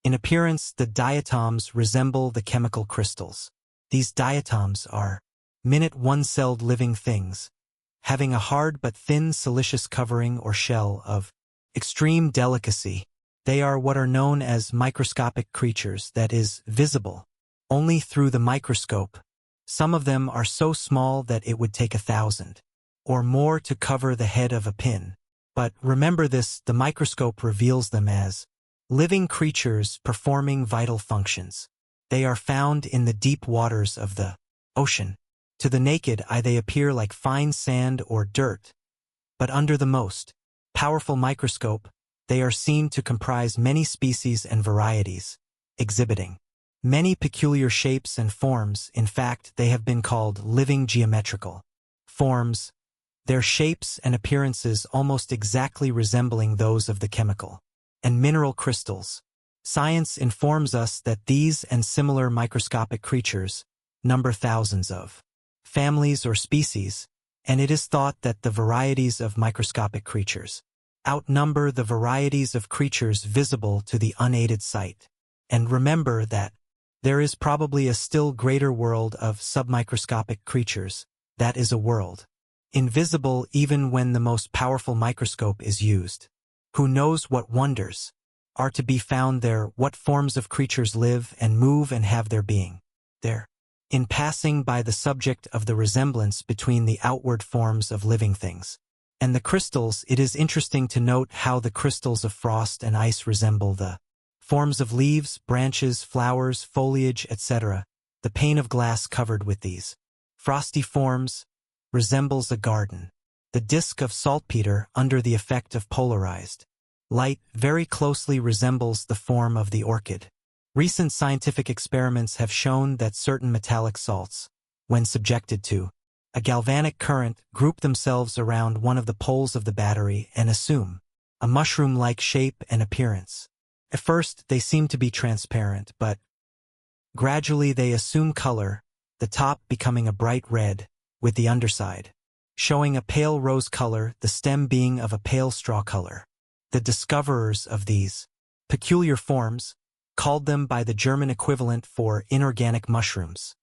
In appearance, the diatoms resemble the chemical crystals. These diatoms are minute one-celled living things, having a hard but thin siliceous covering or shell of extreme delicacy. They are what are known as microscopic creatures, that is, visible only through the microscope. Some of them are so small that it would take 1,000 or more to cover the head of a pin. But remember this, the microscope reveals them as living creatures performing vital functions. They are found in the deep waters of the ocean. To the naked eye they appear like fine sand or dirt, but under the most powerful microscope, they are seen to comprise many species and varieties, exhibiting many peculiar shapes and forms. In fact, they have been called living geometrical forms, their shapes and appearances almost exactly resembling those of the chemical and mineral crystals. Science informs us that these and similar microscopic creatures number thousands of families or species, and it is thought that the varieties of microscopic creatures outnumber the varieties of creatures visible to the unaided sight. And remember that there is probably a still greater world of submicroscopic creatures, that is a world invisible even when the most powerful microscope is used. Who knows what wonders are to be found there, what forms of creatures live and move and have their being there. In passing by the subject of the resemblance between the outward forms of living things and the crystals, it is interesting to note how the crystals of frost and ice resemble the forms of leaves, branches, flowers, foliage, etc. The pane of glass covered with these frosty forms resembles a garden. The disk of saltpeter under the effect of polarized light very closely resembles the form of the orchid. Recent scientific experiments have shown that certain metallic salts, when subjected to a galvanic current, group themselves around one of the poles of the battery and assume a mushroom-like shape and appearance. At first, they seem to be transparent, but gradually they assume color, the top becoming a bright red, with the underside showing a pale rose color, the stem being of a pale straw color. The discoverers of these peculiar forms called them by the German equivalent for inorganic mushrooms.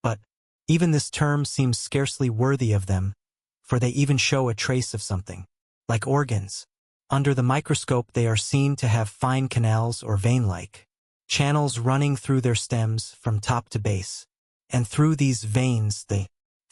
But even this term seems scarcely worthy of them, for they even show a trace of something like organs. Under the microscope they are seen to have fine canals or vein-like channels running through their stems from top to base, and through these veins the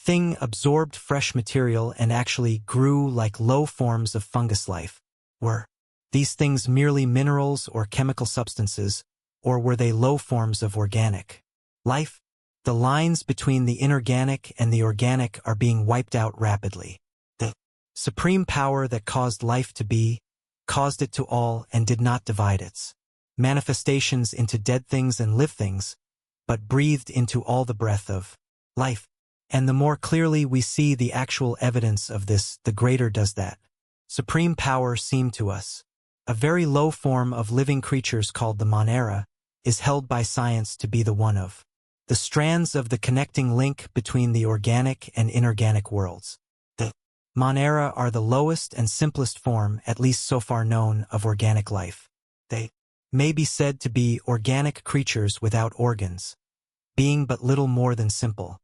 thing absorbed fresh material and actually grew like low forms of fungus life. Were these things merely minerals or chemical substances, or were they low forms of organic life? The lines between the inorganic and the organic are being wiped out rapidly. The supreme power that caused life to be, caused it to all and did not divide its manifestations into dead things and live things, but breathed into all the breath of life. And the more clearly we see the actual evidence of this, the greater does that supreme power seem to us. A very low form of living creatures called the Monera is held by science to be the one of the strands of the connecting link between the organic and inorganic worlds. The Monera are the lowest and simplest form, at least so far known, of organic life. They may be said to be organic creatures without organs, being but little more than simple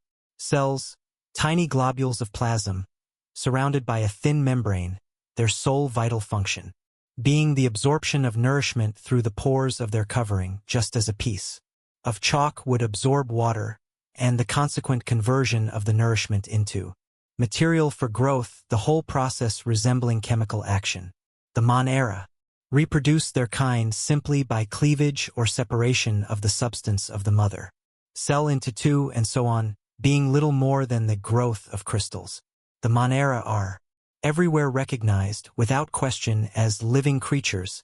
cells, tiny globules of plasm, surrounded by a thin membrane, their sole vital function being the absorption of nourishment through the pores of their covering, just as a piece of chalk would absorb water, and the consequent conversion of the nourishment into material for growth, the whole process resembling chemical action. The Monera reproduce their kind simply by cleavage or separation of the substance of the mother cell into two, and so on, being little more than the growth of crystals. The Monera are everywhere recognized, without question, as living creatures,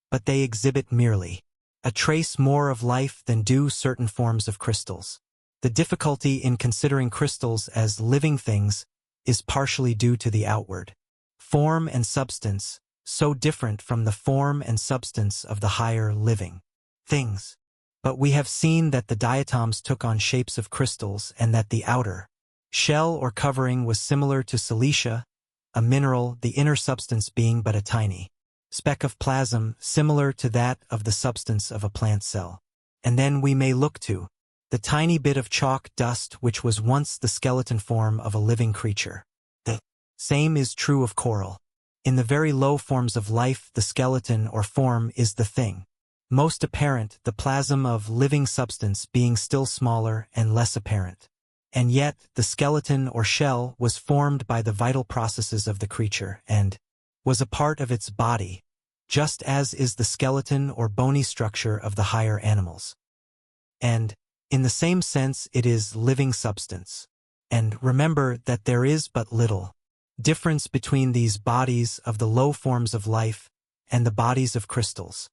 but they exhibit merely a trace more of life than do certain forms of crystals. The difficulty in considering crystals as living things is partially due to the outward form and substance, so different from the form and substance of the higher living things. But we have seen that the diatoms took on shapes of crystals and that the outer shell or covering was similar to silicia, a mineral, the inner substance being but a tiny speck of plasm similar to that of the substance of a plant cell. And then we may look to the tiny bit of chalk dust which was once the skeleton form of a living creature. The same is true of coral. In the very low forms of life, the skeleton or form is the thing most apparent, the plasm of living substance being still smaller and less apparent. And yet, the skeleton or shell was formed by the vital processes of the creature and was a part of its body, just as is the skeleton or bony structure of the higher animals. And, in the same sense, it is living substance. And remember that there is but little difference between these bodies of the low forms of life and the bodies of crystals.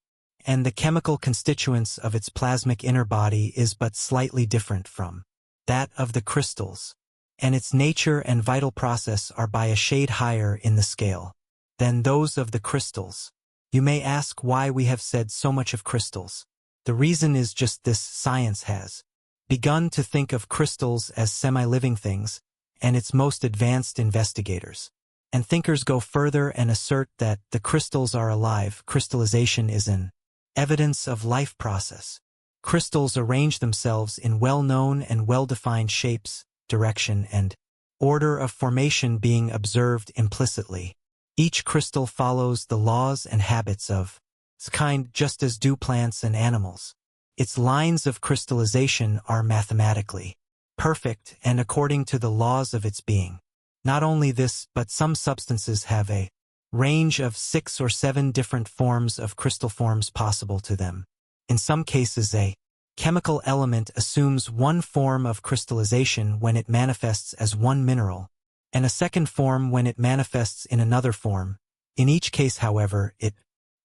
And the chemical constituents of its plasmic inner body is but slightly different from that of the crystals, and its nature and vital process are by a shade higher in the scale than those of the crystals. You may ask why we have said so much of crystals. The reason is just this: science has begun to think of crystals as semi-living things, and its most advanced investigators and thinkers go further and assert that the crystals are alive. Crystallization is an evidence of life process. Crystals arrange themselves in well-known and well-defined shapes, direction, and order of formation being observed implicitly. Each crystal follows the laws and habits of its kind just as do plants and animals. Its lines of crystallization are mathematically perfect and according to the laws of its being. Not only this, but some substances have a range of 6 or 7 different forms of crystal forms possible to them. In some cases, a chemical element assumes one form of crystallization when it manifests as one mineral, and a second form when it manifests in another form. In each case, however, it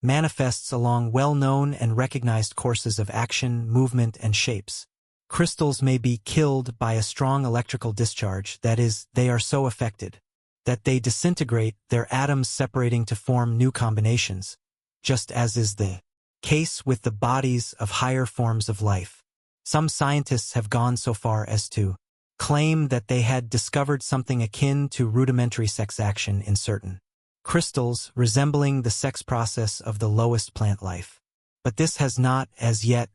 manifests along well-known and recognized courses of action, movement, and shapes. Crystals may be killed by a strong electrical discharge, that is, they are so affected that they disintegrate, their atoms separating to form new combinations, just as is the case with the bodies of higher forms of life. Some scientists have gone so far as to claim that they had discovered something akin to rudimentary sex action in certain crystals, resembling the sex process of the lowest plant life. But this has not, as yet,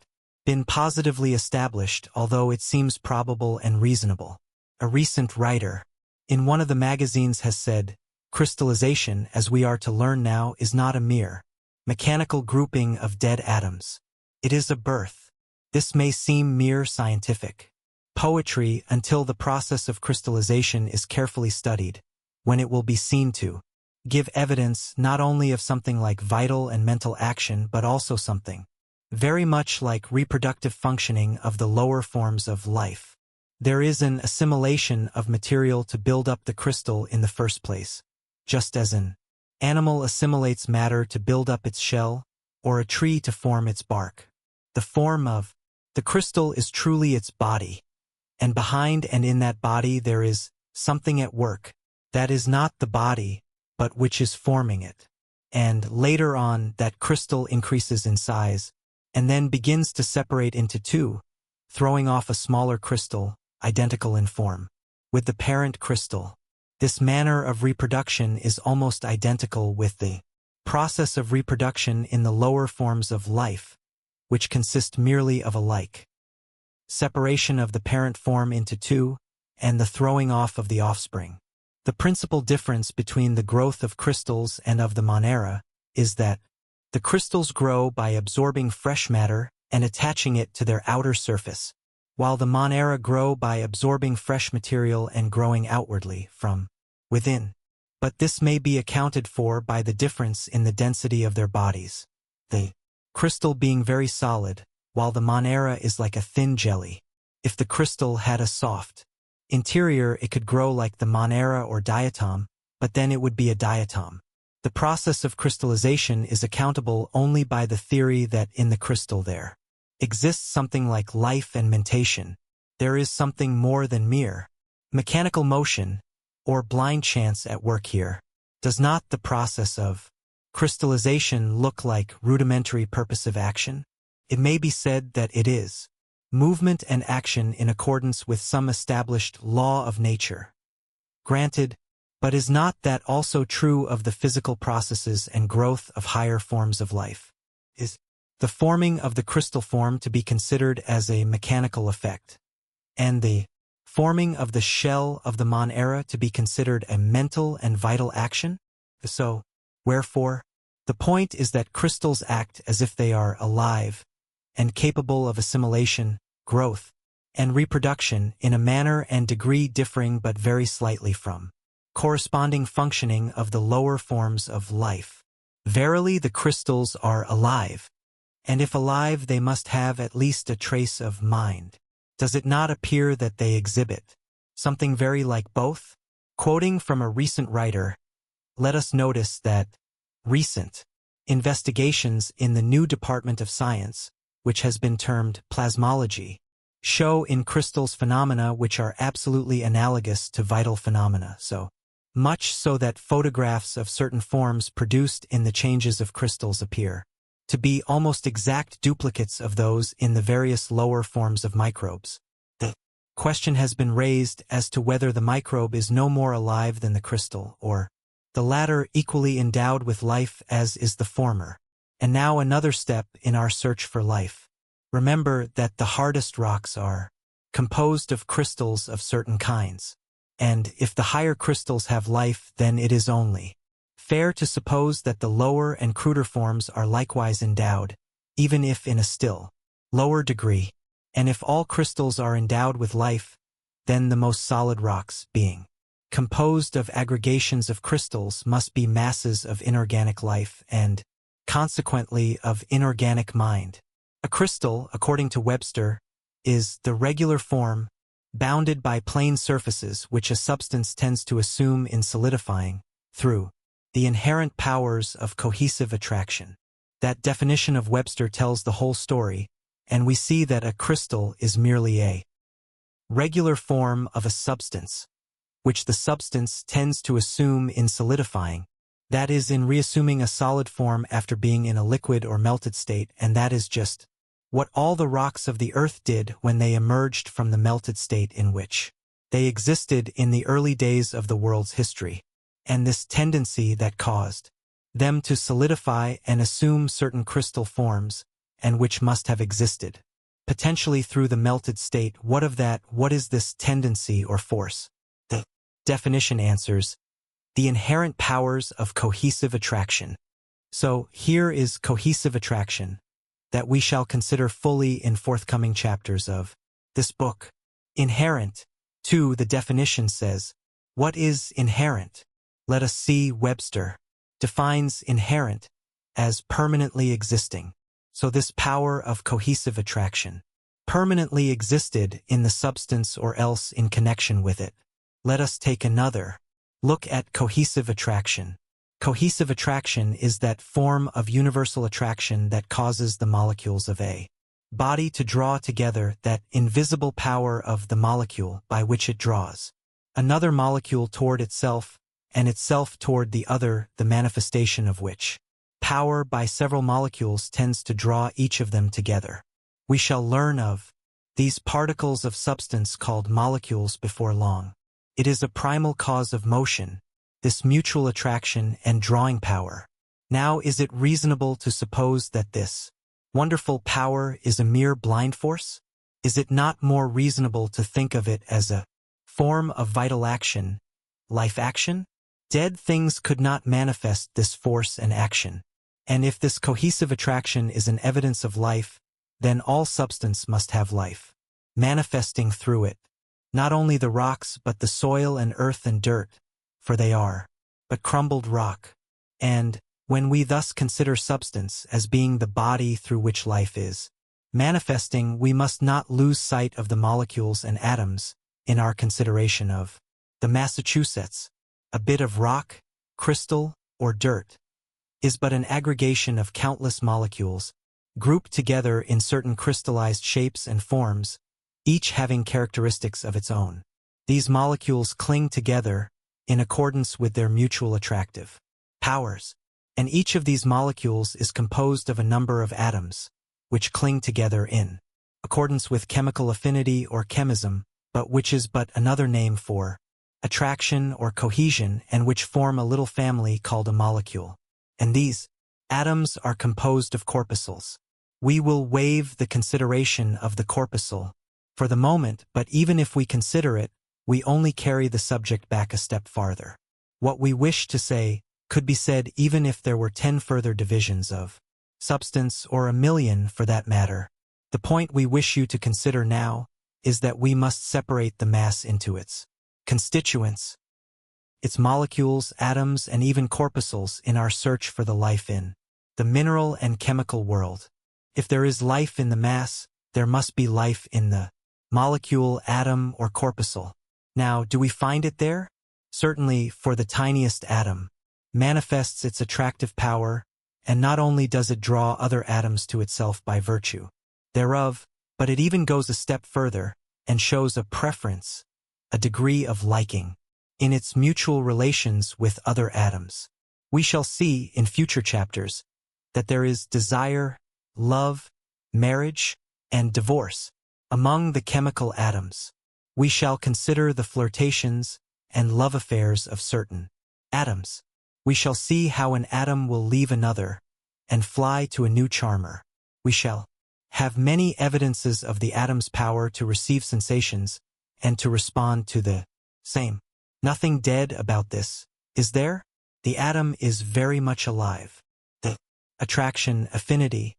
been positively established, although it seems probable and reasonable. A recent writer in one of the magazines has said, "Crystallization, as we are to learn now, is not a mere mechanical grouping of dead atoms. It is a birth." This may seem mere scientific poetry until the process of crystallization is carefully studied, when it will be seen to give evidence not only of something like vital and mental action but also something very much like reproductive functioning of the lower forms of life. There is an assimilation of material to build up the crystal in the first place, just as an animal assimilates matter to build up its shell, or a tree to form its bark. The form of the crystal is truly its body, and behind and in that body there is something at work that is not the body, but which is forming it. And later on, that crystal increases in size, and then begins to separate into two, throwing off a smaller crystal, identical in form, with the parent crystal. This manner of reproduction is almost identical with the process of reproduction in the lower forms of life, which consist merely of a like separation of the parent form into two, and the throwing off of the offspring. The principal difference between the growth of crystals and of the Monera is that the crystals grow by absorbing fresh matter and attaching it to their outer surface, while the Monera grow by absorbing fresh material and growing outwardly from within. But this may be accounted for by the difference in the density of their bodies, the crystal being very solid, while the Monera is like a thin jelly. If the crystal had a soft interior, it could grow like the Monera or diatom, but then it would be a diatom. The process of crystallization is accountable only by the theory that in the crystal there exists something like life and mentation. There is something more than mere mechanical motion or blind chance at work here. Does not the process of crystallization look like rudimentary purposive action? It may be said that it is movement and action in accordance with some established law of nature. Granted, but is not that also true of the physical processes and growth of higher forms of life? Is the forming of the crystal form to be considered as a mechanical effect, and the forming of the shell of the Monera to be considered a mental and vital action? So, wherefore, the point is that crystals act as if they are alive and capable of assimilation, growth, and reproduction in a manner and degree differing but very slightly from corresponding functioning of the lower forms of life. Verily, the crystals are alive, and if alive, they must have at least a trace of mind. Does it not appear that they exhibit something very like both? Quoting from a recent writer, let us notice that recent investigations in the new department of science, which has been termed plasmology, show in crystals phenomena which are absolutely analogous to vital phenomena, so much so that photographs of certain forms produced in the changes of crystals appear to be almost exact duplicates of those in the various lower forms of microbes. The question has been raised as to whether the microbe is no more alive than the crystal, or the latter equally endowed with life as is the former. And now another step in our search for life. Remember that the hardest rocks are composed of crystals of certain kinds, and if the higher crystals have life, then it is only fair to suppose that the lower and cruder forms are likewise endowed, even if in a still lower degree. And if all crystals are endowed with life, then the most solid rocks, being composed of aggregations of crystals, must be masses of inorganic life and, consequently, of inorganic mind. A crystal, according to Webster, is the regular form bounded by plane surfaces which a substance tends to assume in solidifying through the inherent powers of cohesive attraction. That definition of Webster tells the whole story, and we see that a crystal is merely a regular form of a substance, which the substance tends to assume in solidifying, that is, in reassuming a solid form after being in a liquid or melted state, and that is just what all the rocks of the earth did when they emerged from the melted state in which they existed in the early days of the world's history. And this tendency that caused them to solidify and assume certain crystal forms, and which must have existed potentially through the melted state. What of that? What is this tendency or force? The definition answers, the inherent powers of cohesive attraction. So here is cohesive attraction that we shall consider fully in forthcoming chapters of this book. Inherent, too, the definition says, what is inherent? Let us see. Webster defines inherent as permanently existing. So this power of cohesive attraction permanently existed in the substance or else in connection with it. Let us take another look at cohesive attraction. Cohesive attraction is that form of universal attraction that causes the molecules of a body to draw together, that invisible power of the molecule by which it draws another molecule toward itself, and itself toward the other, the manifestation of which power by several molecules tends to draw each of them together. We shall learn of these particles of substance called molecules before long. It is a primal cause of motion, this mutual attraction and drawing power. Now, is it reasonable to suppose that this wonderful power is a mere blind force? Is it not more reasonable to think of it as a form of vital action, life action? Dead things could not manifest this force and action. And if this cohesive attraction is an evidence of life, then all substance must have life, manifesting through it. Not only the rocks but the soil and earth and dirt, for they are but crumbled rock. And, when we thus consider substance as being the body through which life is manifesting, we must not lose sight of the molecules and atoms in our consideration of the Massachusetts. A bit of rock, crystal, or dirt is but an aggregation of countless molecules, grouped together in certain crystallized shapes and forms, each having characteristics of its own. These molecules cling together in accordance with their mutual attractive powers, and each of these molecules is composed of a number of atoms, which cling together in accordance with chemical affinity or chemism, but which is but another name for attraction or cohesion, and which form a little family called a molecule. And these atoms are composed of corpuscles. We will waive the consideration of the corpuscle for the moment, but even if we consider it, we only carry the subject back a step farther. What we wish to say could be said even if there were 10 further divisions of substance, or 1,000,000 for that matter. The point we wish you to consider now is that we must separate the mass into its constituents, its molecules, atoms, and even corpuscles in our search for the life in the mineral and chemical world. If there is life in the mass, there must be life in the molecule, atom, or corpuscle. Now, do we find it there? Certainly, for the tiniest atom manifests its attractive power, and not only does it draw other atoms to itself by virtue thereof, but it even goes a step further and shows a preference, a degree of liking, in its mutual relations with other atoms. We shall see in future chapters that there is desire, love, marriage, and divorce among the chemical atoms. We shall consider the flirtations and love affairs of certain atoms. We shall see how an atom will leave another and fly to a new charmer. We shall have many evidences of the atom's power to receive sensations and to respond to the same. Nothing dead about this, is there? The atom is very much alive. The attraction, affinity,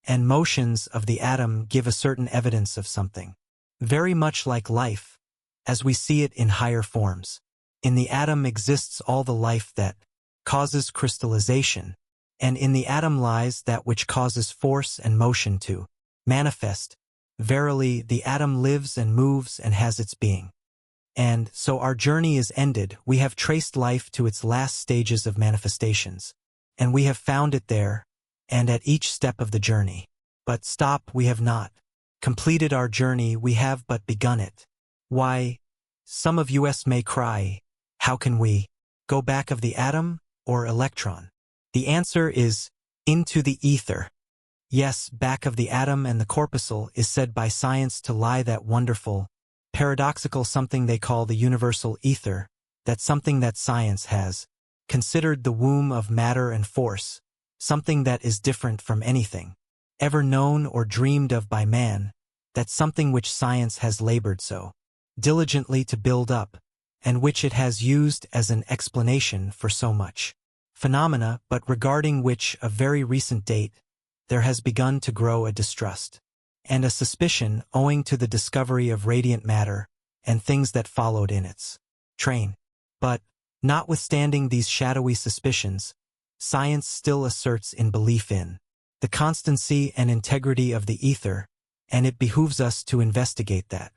and motions of the atom give a certain evidence of something very much like life, as we see it in higher forms. In the atom exists all the life that causes crystallization, and in the atom lies that which causes force and motion to manifest. Verily, the atom lives and moves and has its being. And so our journey is ended. We have traced life to its last stages of manifestations, and we have found it there, and at each step of the journey. But stop, we have not completed our journey, we have but begun it. Why, some of us may cry, how can we go back of the atom or electron? The answer is, into the ether. Yes, back of the atom and the corpuscle is said by science to lie that wonderful, paradoxical something they call the universal ether, that something that science has considered the womb of matter and force, something that is different from anything ever known or dreamed of by man, that something which science has labored so diligently to build up, and which it has used as an explanation for so much phenomena, but regarding which a very recent date there has begun to grow a distrust and a suspicion owing to the discovery of radiant matter and things that followed in its train. But, notwithstanding these shadowy suspicions, science still asserts in belief in the constancy and integrity of the ether, and it behooves us to investigate that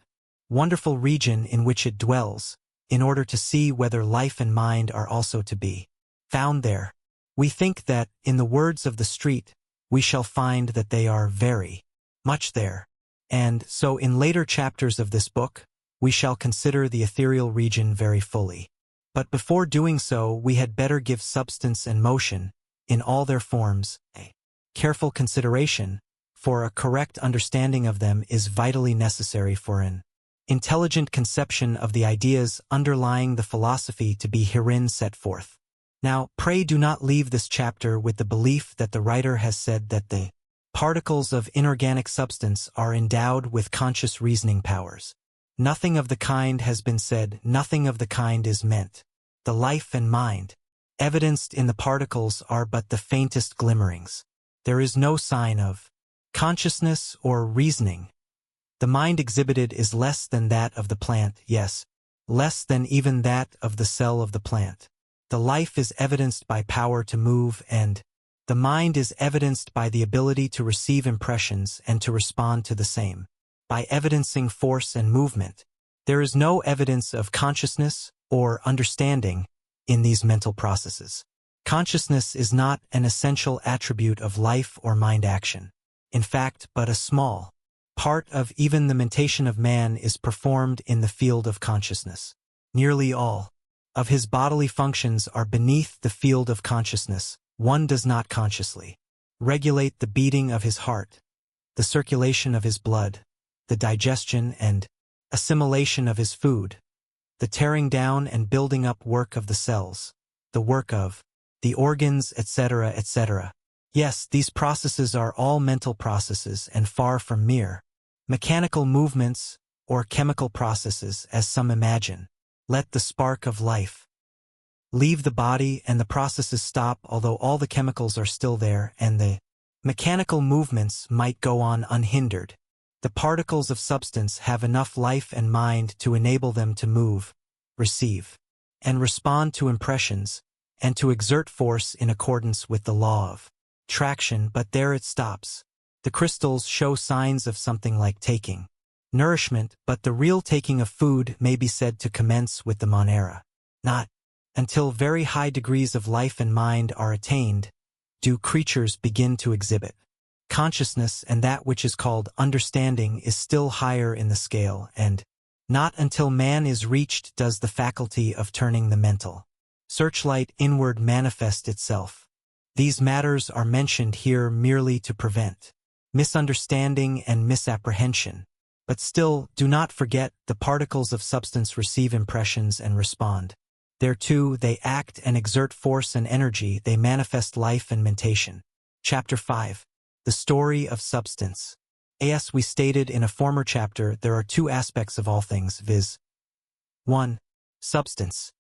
wonderful region in which it dwells, in order to see whether life and mind are also to be found there. We think that, in the words of the street, we shall find that they are very much there. And so in later chapters of this book, we shall consider the ethereal region very fully. But before doing so, we had better give substance and motion, in all their forms, a careful consideration, for a correct understanding of them is vitally necessary for an intelligent conception of the ideas underlying the philosophy to be herein set forth. Now, pray do not leave this chapter with the belief that the writer has said that the particles of inorganic substance are endowed with conscious reasoning powers. Nothing of the kind has been said, nothing of the kind is meant. The life and mind evidenced in the particles are but the faintest glimmerings. There is no sign of consciousness or reasoning. The mind exhibited is less than that of the plant, yes, less than even that of the cell of the plant. The life is evidenced by power to move, and the mind is evidenced by the ability to receive impressions and to respond to the same. By evidencing force and movement, there is no evidence of consciousness or understanding in these mental processes. Consciousness is not an essential attribute of life or mind action. In fact, but a small part of even the mentation of man is performed in the field of consciousness. Nearly all of his bodily functions are beneath the field of consciousness. One does not consciously regulate the beating of his heart, the circulation of his blood, the digestion and assimilation of his food, the tearing down and building up work of the cells, the work of the organs, etc., etc. Yes, these processes are all mental processes and far from mere mechanical movements or chemical processes as some imagine. Let the spark of life leave the body and the processes stop, although all the chemicals are still there and the mechanical movements might go on unhindered. The particles of substance have enough life and mind to enable them to move, receive, and respond to impressions, and to exert force in accordance with the law of traction, but there it stops. The crystals show signs of something like taking nourishment, but the real taking of food may be said to commence with the monera. Not until very high degrees of life and mind are attained do creatures begin to exhibit consciousness, and that which is called understanding is still higher in the scale, and not until man is reached does the faculty of turning the mental searchlight inward manifest itself. These matters are mentioned here merely to prevent misunderstanding and misapprehension, but still, do not forget, the particles of substance receive impressions and respond. Thereto they act and exert force and energy, they manifest life and mentation. Chapter 5. The Story of Substance. As we stated in a former chapter, there are two aspects of all things, viz. 1. Substance.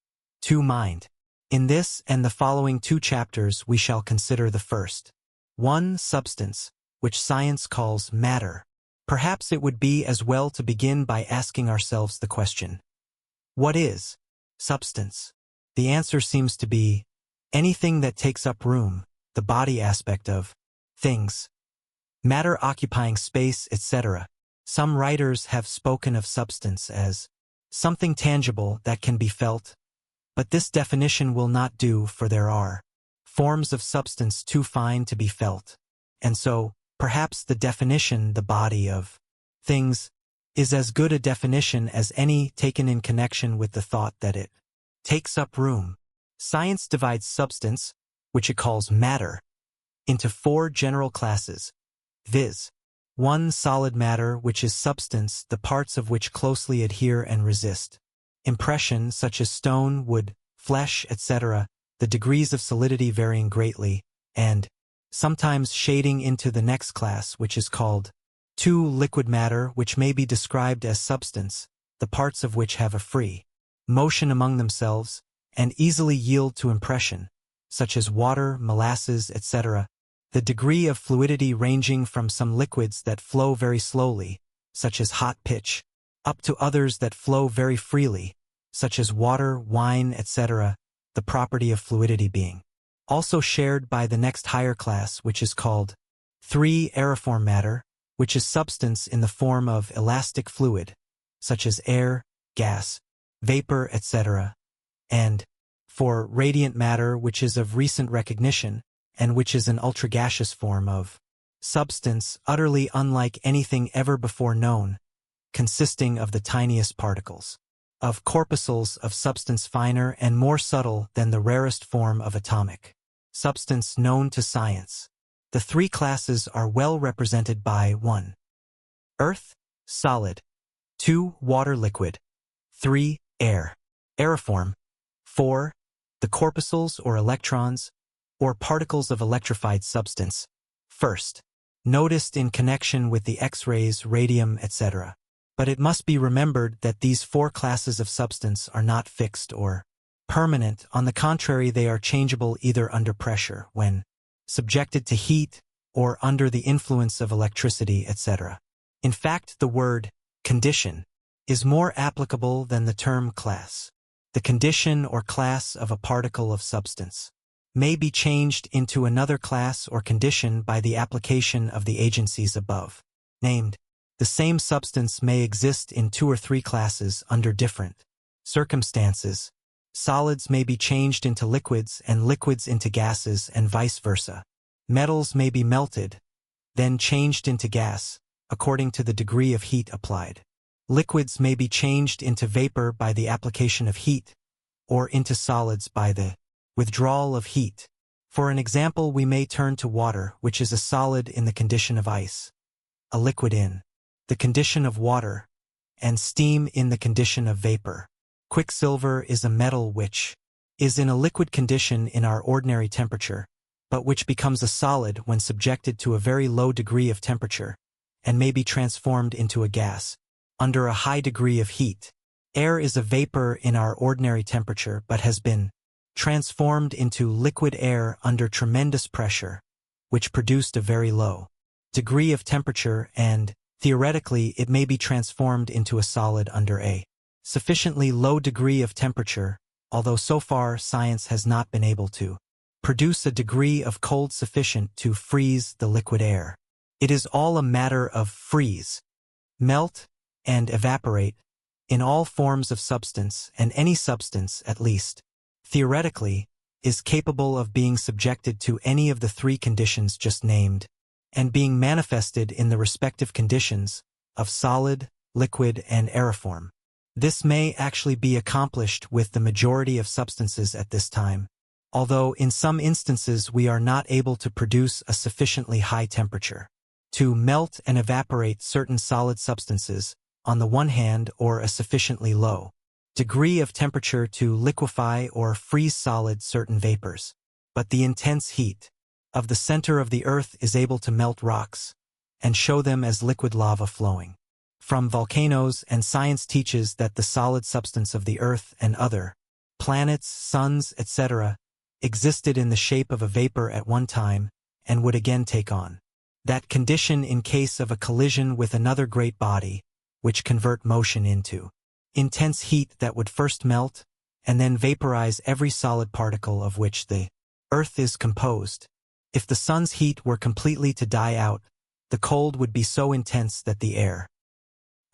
2. Mind. In this and the following two chapters we shall consider the first. 1. Substance, which science calls matter. Perhaps it would be as well to begin by asking ourselves the question, what is substance? The answer seems to be anything that takes up room, the body aspect of things, matter occupying space, etc. Some writers have spoken of substance as something tangible that can be felt, but this definition will not do, for there are forms of substance too fine to be felt, and so, perhaps the definition, the body of things, is as good a definition as any taken in connection with the thought that it takes up room. Science divides substance, which it calls matter, into 4 general classes, viz. 1. Solid matter, which is substance, the parts of which closely adhere and resist impression, such as stone, wood, flesh, etc., the degrees of solidity varying greatly, and sometimes shading into the next class, which is called 2. Liquid matter, which may be described as substance, the parts of which have a free motion among themselves, and easily yield to impression, such as water, molasses, etc., the degree of fluidity ranging from some liquids that flow very slowly, such as hot pitch, up to others that flow very freely, such as water, wine, etc., the property of fluidity being also shared by the next higher class, which is called 3. Aeriform matter, which is substance in the form of elastic fluid, such as air, gas, vapor, etc., and 4. Radiant matter, which is of recent recognition, and which is an ultragaseous form of substance utterly unlike anything ever before known, consisting of the tiniest particles of corpuscles of substance finer and more subtle than the rarest form of atomic substance known to science. The 3 classes are well represented by 1. Earth, solid. 2. Water, liquid. 3. Air, aeriform. 4. The corpuscles or electrons, or particles of electrified substance, first, noticed in connection with the X-rays, radium, etc. But it must be remembered that these 4 classes of substance are not fixed or permanent. On the contrary, they are changeable either under pressure, when subjected to heat, or under the influence of electricity, etc. In fact, the word condition is more applicable than the term class. The condition or class of a particle of substance may be changed into another class or condition by the application of the agencies above named. The same substance may exist in 2 or 3 classes under different circumstances. Solids may be changed into liquids and liquids into gases and vice versa. Metals may be melted, then changed into gas, according to the degree of heat applied. Liquids may be changed into vapor by the application of heat, or into solids by the withdrawal of heat. For an example, we may turn to water, which is a solid in the condition of ice, a liquid in the condition of water, and steam in the condition of vapor. Quicksilver is a metal which is in a liquid condition in our ordinary temperature, but which becomes a solid when subjected to a very low degree of temperature, and may be transformed into a gas under a high degree of heat. Air is a vapor in our ordinary temperature but has been transformed into liquid air under tremendous pressure, which produced a very low degree of temperature, and, theoretically, it may be transformed into a solid under a sufficiently low degree of temperature, although so far science has not been able to produce a degree of cold sufficient to freeze the liquid air. It is all a matter of freeze, melt, and evaporate in all forms of substance, and any substance, at least theoretically, is capable of being subjected to any of the 3 conditions just named, and being manifested in the respective conditions of solid, liquid, and aeriform. This may actually be accomplished with the majority of substances at this time, although in some instances we are not able to produce a sufficiently high temperature to melt and evaporate certain solid substances, on the one hand, or a sufficiently low degree of temperature to liquefy or freeze solid certain vapors. But the intense heat of the center of the Earth is able to melt rocks and show them as liquid lava flowing from volcanoes, and science teaches that the solid substance of the Earth and other planets, suns, etc., existed in the shape of a vapor at one time and would again take on that condition in case of a collision with another great body, which convert motion into intense heat that would first melt and then vaporize every solid particle of which the Earth is composed. If the sun's heat were completely to die out, the cold would be so intense that the air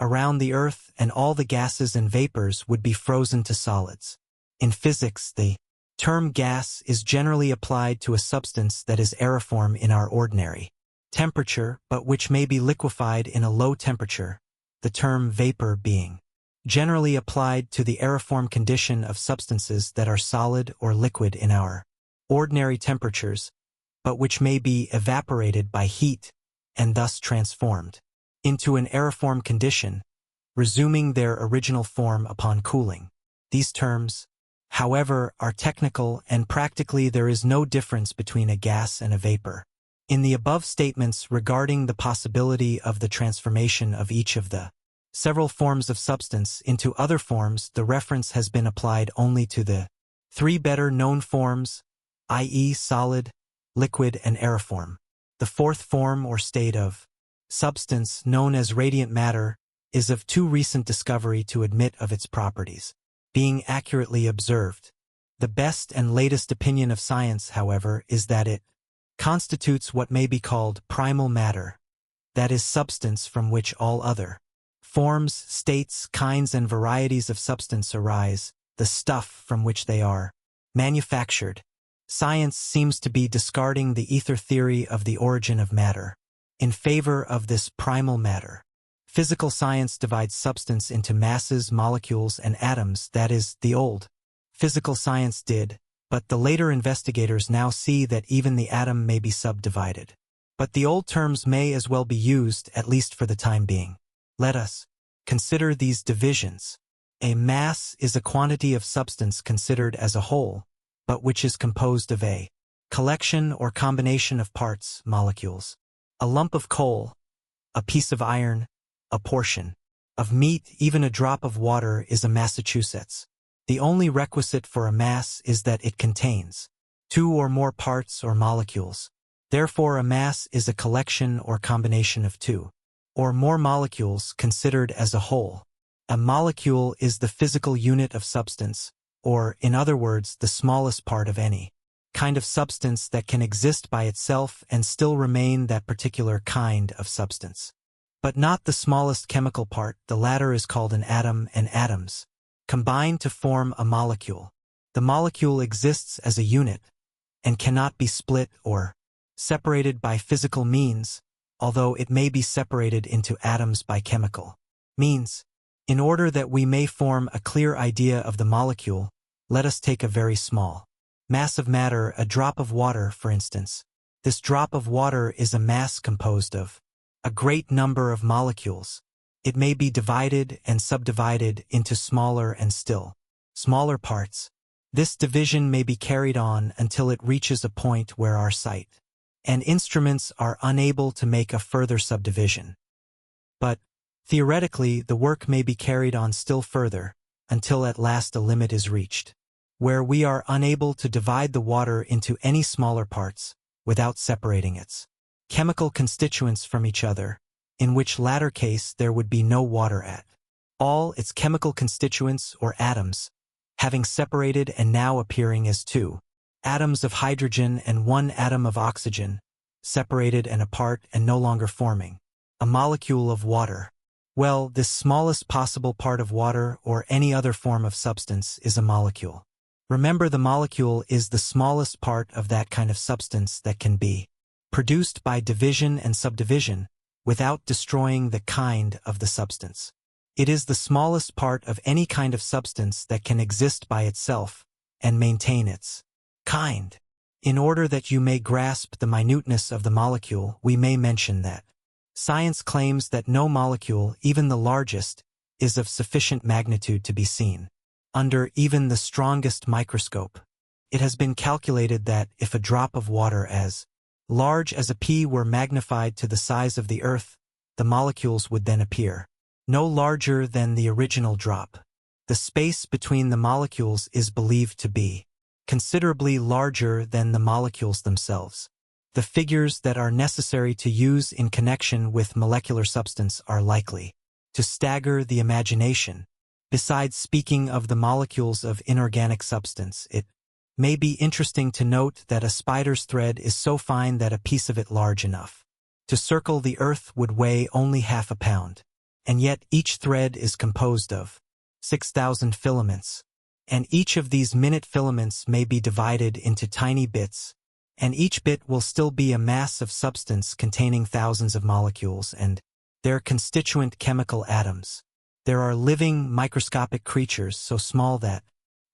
around the Earth and all the gases and vapors would be frozen to solids. In physics, the term gas is generally applied to a substance that is aeriform in our ordinary temperature, but which may be liquefied in a low temperature, the term vapor being generally applied to the aeriform condition of substances that are solid or liquid in our ordinary temperatures, but which may be evaporated by heat and thus transformed into an aeriform condition, resuming their original form upon cooling. These terms, however, are technical, and practically there is no difference between a gas and a vapor. In the above statements regarding the possibility of the transformation of each of the several forms of substance into other forms, the reference has been applied only to the 3 better-known forms, i.e. solid, liquid, and aeriform. The 4th form or state of substance, known as radiant matter, is of too recent discovery to admit of its properties being accurately observed. The best and latest opinion of science, however, is that it constitutes what may be called primal matter, that is, substance from which all other forms, states, kinds, and varieties of substance arise, the stuff from which they are manufactured. Science seems to be discarding the ether theory of the origin of matter in favor of this primal matter. Physical science divides substance into masses, molecules, and atoms, that is, the old physical science did, but the later investigators now see that even the atom may be subdivided. But the old terms may as well be used, at least for the time being. Let us consider these divisions. A mass is a quantity of substance considered as a whole, but which is composed of a collection or combination of parts, molecules. A lump of coal, a piece of iron, a portion of meat, even a drop of water is a Massachusetts The only requisite for a mass is that it contains two or more parts or molecules. Therefore, a mass is a collection or combination of two or more molecules considered as a whole. A molecule is the physical unit of substance, or, in other words, the smallest part of any kind of substance that can exist by itself and still remain that particular kind of substance. But not the smallest chemical part. The latter is called an atom, and atoms combine to form a molecule. The molecule exists as a unit and cannot be split or separated by physical means, although it may be separated into atoms by chemical means. In order that we may form a clear idea of the molecule, let us take a very small mass of matter, a drop of water, for instance. This drop of water is a mass composed of a great number of molecules. It may be divided and subdivided into smaller and still smaller parts. This division may be carried on until it reaches a point where our sight and instruments are unable to make a further subdivision. But, theoretically, the work may be carried on still further, until at last a limit is reached, where we are unable to divide the water into any smaller parts, without separating its chemical constituents from each other, in which latter case there would be no water at all, its chemical constituents, or atoms, having separated and now appearing as two atoms of hydrogen and one atom of oxygen, separated and apart and no longer forming a molecule of water. Well, this smallest possible part of water or any other form of substance is a molecule. Remember, the molecule is the smallest part of that kind of substance that can be produced by division and subdivision without destroying the kind of the substance. It is the smallest part of any kind of substance that can exist by itself and maintain its kind. In order that you may grasp the minuteness of the molecule, we may mention that science claims that no molecule, even the largest, is of sufficient magnitude to be seen under even the strongest microscope. It has been calculated that if a drop of water as large as a pea were magnified to the size of the earth, the molecules would then appear no larger than the original drop. The space between the molecules is believed to be considerably larger than the molecules themselves. The figures that are necessary to use in connection with molecular substance are likely to stagger the imagination. Besides speaking of the molecules of inorganic substance, it may be interesting to note that a spider's thread is so fine that a piece of it large enough to circle the earth would weigh only half a pound. And yet each thread is composed of 6,000 filaments, and each of these minute filaments may be divided into tiny bits, and each bit will still be a mass of substance containing thousands of molecules and their constituent chemical atoms. There are living microscopic creatures so small that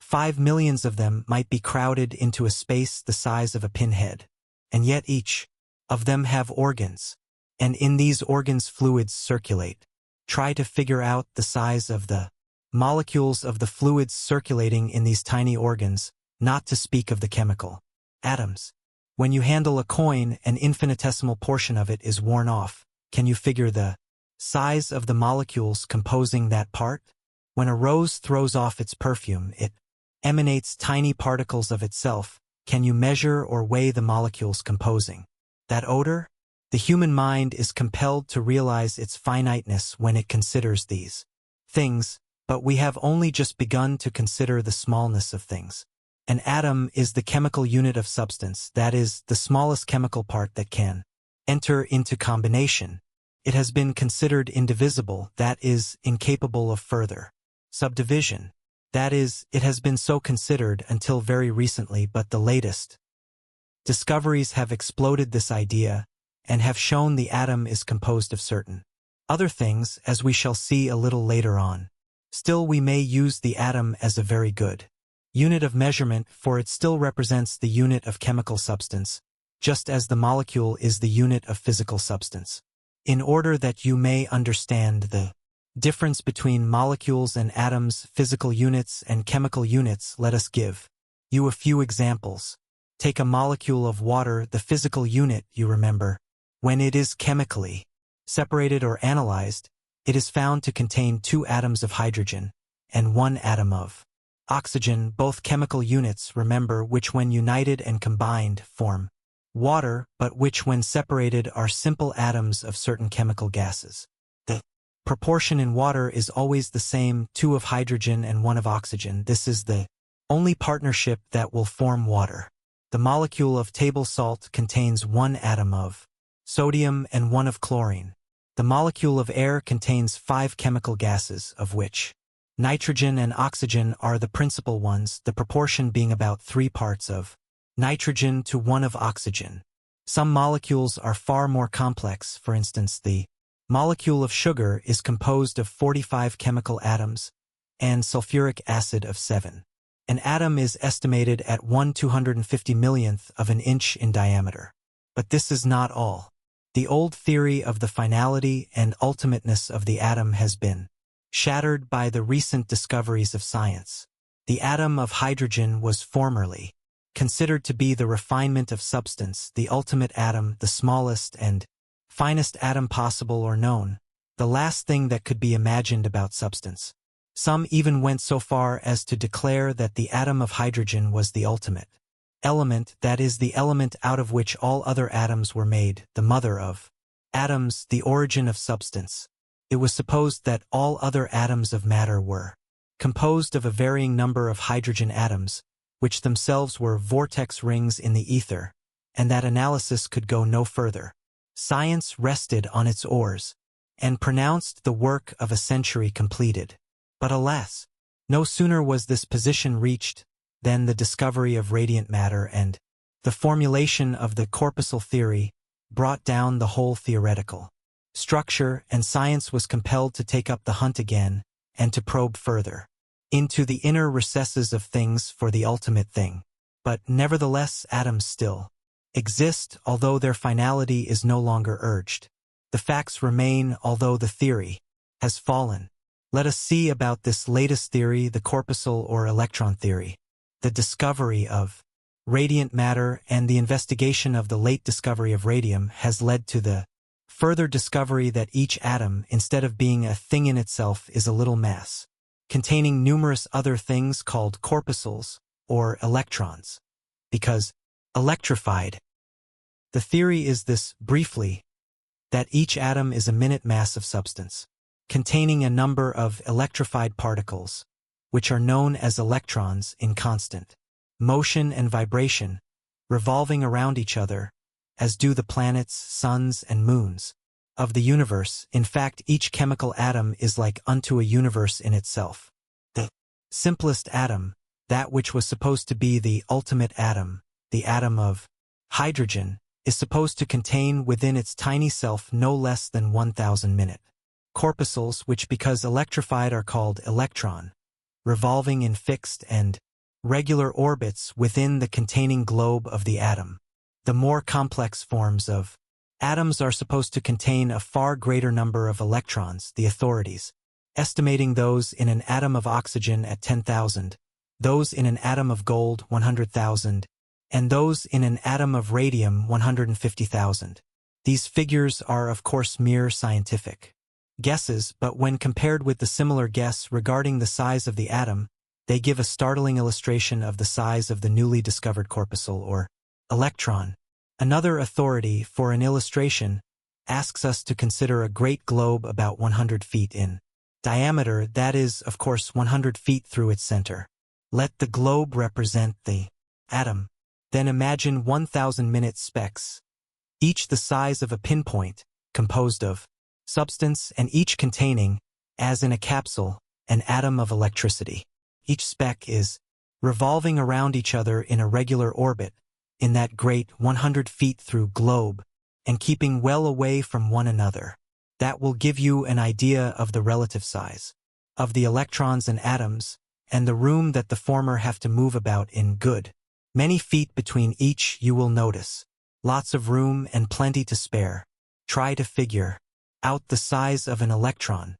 5 millions of them might be crowded into a space the size of a pinhead, and yet each of them have organs, and in these organs fluids circulate. Try to figure out the size of the molecules of the fluids circulating in these tiny organs, not to speak of the chemical atoms. When you handle a coin, an infinitesimal portion of it is worn off. Can you figure the size of the molecules composing that part? When a rose throws off its perfume, it emanates tiny particles of itself. Can you measure or weigh the molecules composing that odor? The human mind is compelled to realize its finiteness when it considers these things, but we have only just begun to consider the smallness of things. An atom is the chemical unit of substance, that is, the smallest chemical part that can enter into combination. It has been considered indivisible, that is, incapable of further subdivision. That is, it has been so considered until very recently, but the latest discoveries have exploded this idea and have shown the atom is composed of certain other things, as we shall see a little later on. Still, we may use the atom as a very good unit of measurement, for it still represents the unit of chemical substance, just as the molecule is the unit of physical substance. In order that you may understand the difference between molecules and atoms, physical units and chemical units, let us give you a few examples. Take a molecule of water, the physical unit, you remember. When it is chemically separated or analyzed, it is found to contain 2 atoms of hydrogen and 1 atom of oxygen, both chemical units, remember, which when united and combined form water, but which when separated are simple atoms of certain chemical gases. The proportion in water is always the same, 2 of hydrogen and 1 of oxygen. This is the only partnership that will form water. The molecule of table salt contains 1 atom of sodium and 1 of chlorine. The molecule of air contains 5 chemical gases, of which nitrogen and oxygen are the principal ones, the proportion being about 3 parts of nitrogen to 1 of oxygen. Some molecules are far more complex. For instance, the molecule of sugar is composed of 45 chemical atoms and sulfuric acid of 7. An atom is estimated at 1/250 millionth of an inch in diameter. But this is not all. The old theory of the finality and ultimateness of the atom has been shattered by the recent discoveries of science. The atom of hydrogen was formerly considered to be the refinement of substance, the ultimate atom, the smallest and finest atom possible or known, the last thing that could be imagined about substance. Some even went so far as to declare that the atom of hydrogen was the ultimate element, that is, the element out of which all other atoms were made, the mother of atoms, the origin of substance. It was supposed that all other atoms of matter were composed of a varying number of hydrogen atoms, which themselves were vortex rings in the ether, and that analysis could go no further. Science rested on its oars, and pronounced the work of a century completed. But alas, no sooner was this position reached than the discovery of radiant matter and the formulation of the corpuscle theory brought down the whole theoretical structure, and science was compelled to take up the hunt again and to probe further into the inner recesses of things for the ultimate thing. But nevertheless, atoms still exist, although their finality is no longer urged. The facts remain, although the theory has fallen. Let us see about this latest theory, the corpuscle or electron theory. The discovery of radiant matter and the investigation of the late discovery of radium has led to the further discovery that each atom, instead of being a thing in itself, is a little mass containing numerous other things called corpuscles or electrons, because electrified. The theory is this, briefly, that each atom is a minute mass of substance, containing a number of electrified particles, which are known as electrons, in constant motion and vibration, revolving around each other, as do the planets, suns, and moons of the universe. In fact, each chemical atom is like unto a universe in itself. The simplest atom, that which was supposed to be the ultimate atom, the atom of hydrogen, is supposed to contain within its tiny self no less than 1,000 minute corpuscles, which because electrified are called electron, revolving in fixed and regular orbits within the containing globe of the atom. The more complex forms of atoms are supposed to contain a far greater number of electrons, the authorities estimating those in an atom of oxygen at 10,000, those in an atom of gold 100,000, and those in an atom of radium 150,000. These figures are of course mere scientific guesses, but when compared with the similar guess regarding the size of the atom, they give a startling illustration of the size of the newly discovered corpuscle or electron. Another authority, for an illustration, asks us to consider a great globe about 100 feet in diameter, that is, of course, 100 feet through its center. Let the globe represent the atom. Then imagine 1,000 minute specks, each the size of a pinpoint, composed of substance and each containing, as in a capsule, an atom of electricity. Each speck is revolving around each other in a regular orbit in that great 100 feet through globe and keeping well away from one another. That will give you an idea of the relative size of the electrons and atoms and the room that the former have to move about in. Good many feet between each, you will notice. Lots of room and plenty to spare. Try to figure out the size of an electron.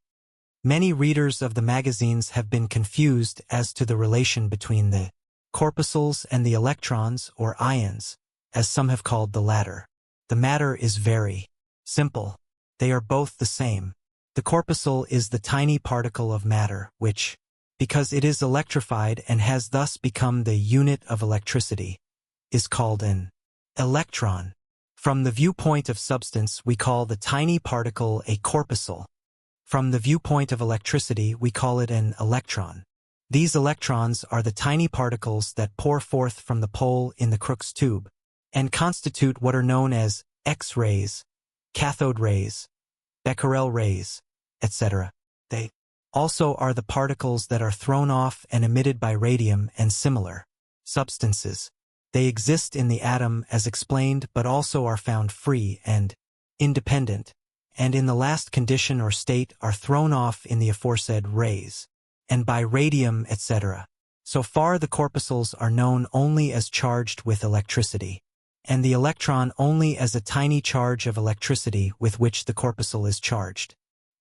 Many readers of the magazines have been confused as to the relation between the corpuscles and the electrons, or ions, as some have called the latter. The matter is very simple. They are both the same. The corpuscle is the tiny particle of matter, which because it is electrified and has thus become the unit of electricity, is called an electron. From the viewpoint of substance, we call the tiny particle a corpuscle. From the viewpoint of electricity, we call it an electron. These electrons are the tiny particles that pour forth from the pole in the Crookes tube, and constitute what are known as X-rays, cathode rays, Becquerel rays, etc. They also are the particles that are thrown off and emitted by radium and similar substances. They exist in the atom as explained, but also are found free and independent, and in the last condition or state are thrown off in the aforesaid rays, and by radium, etc. So far the corpuscles are known only as charged with electricity, and the electron only as a tiny charge of electricity with which the corpuscle is charged.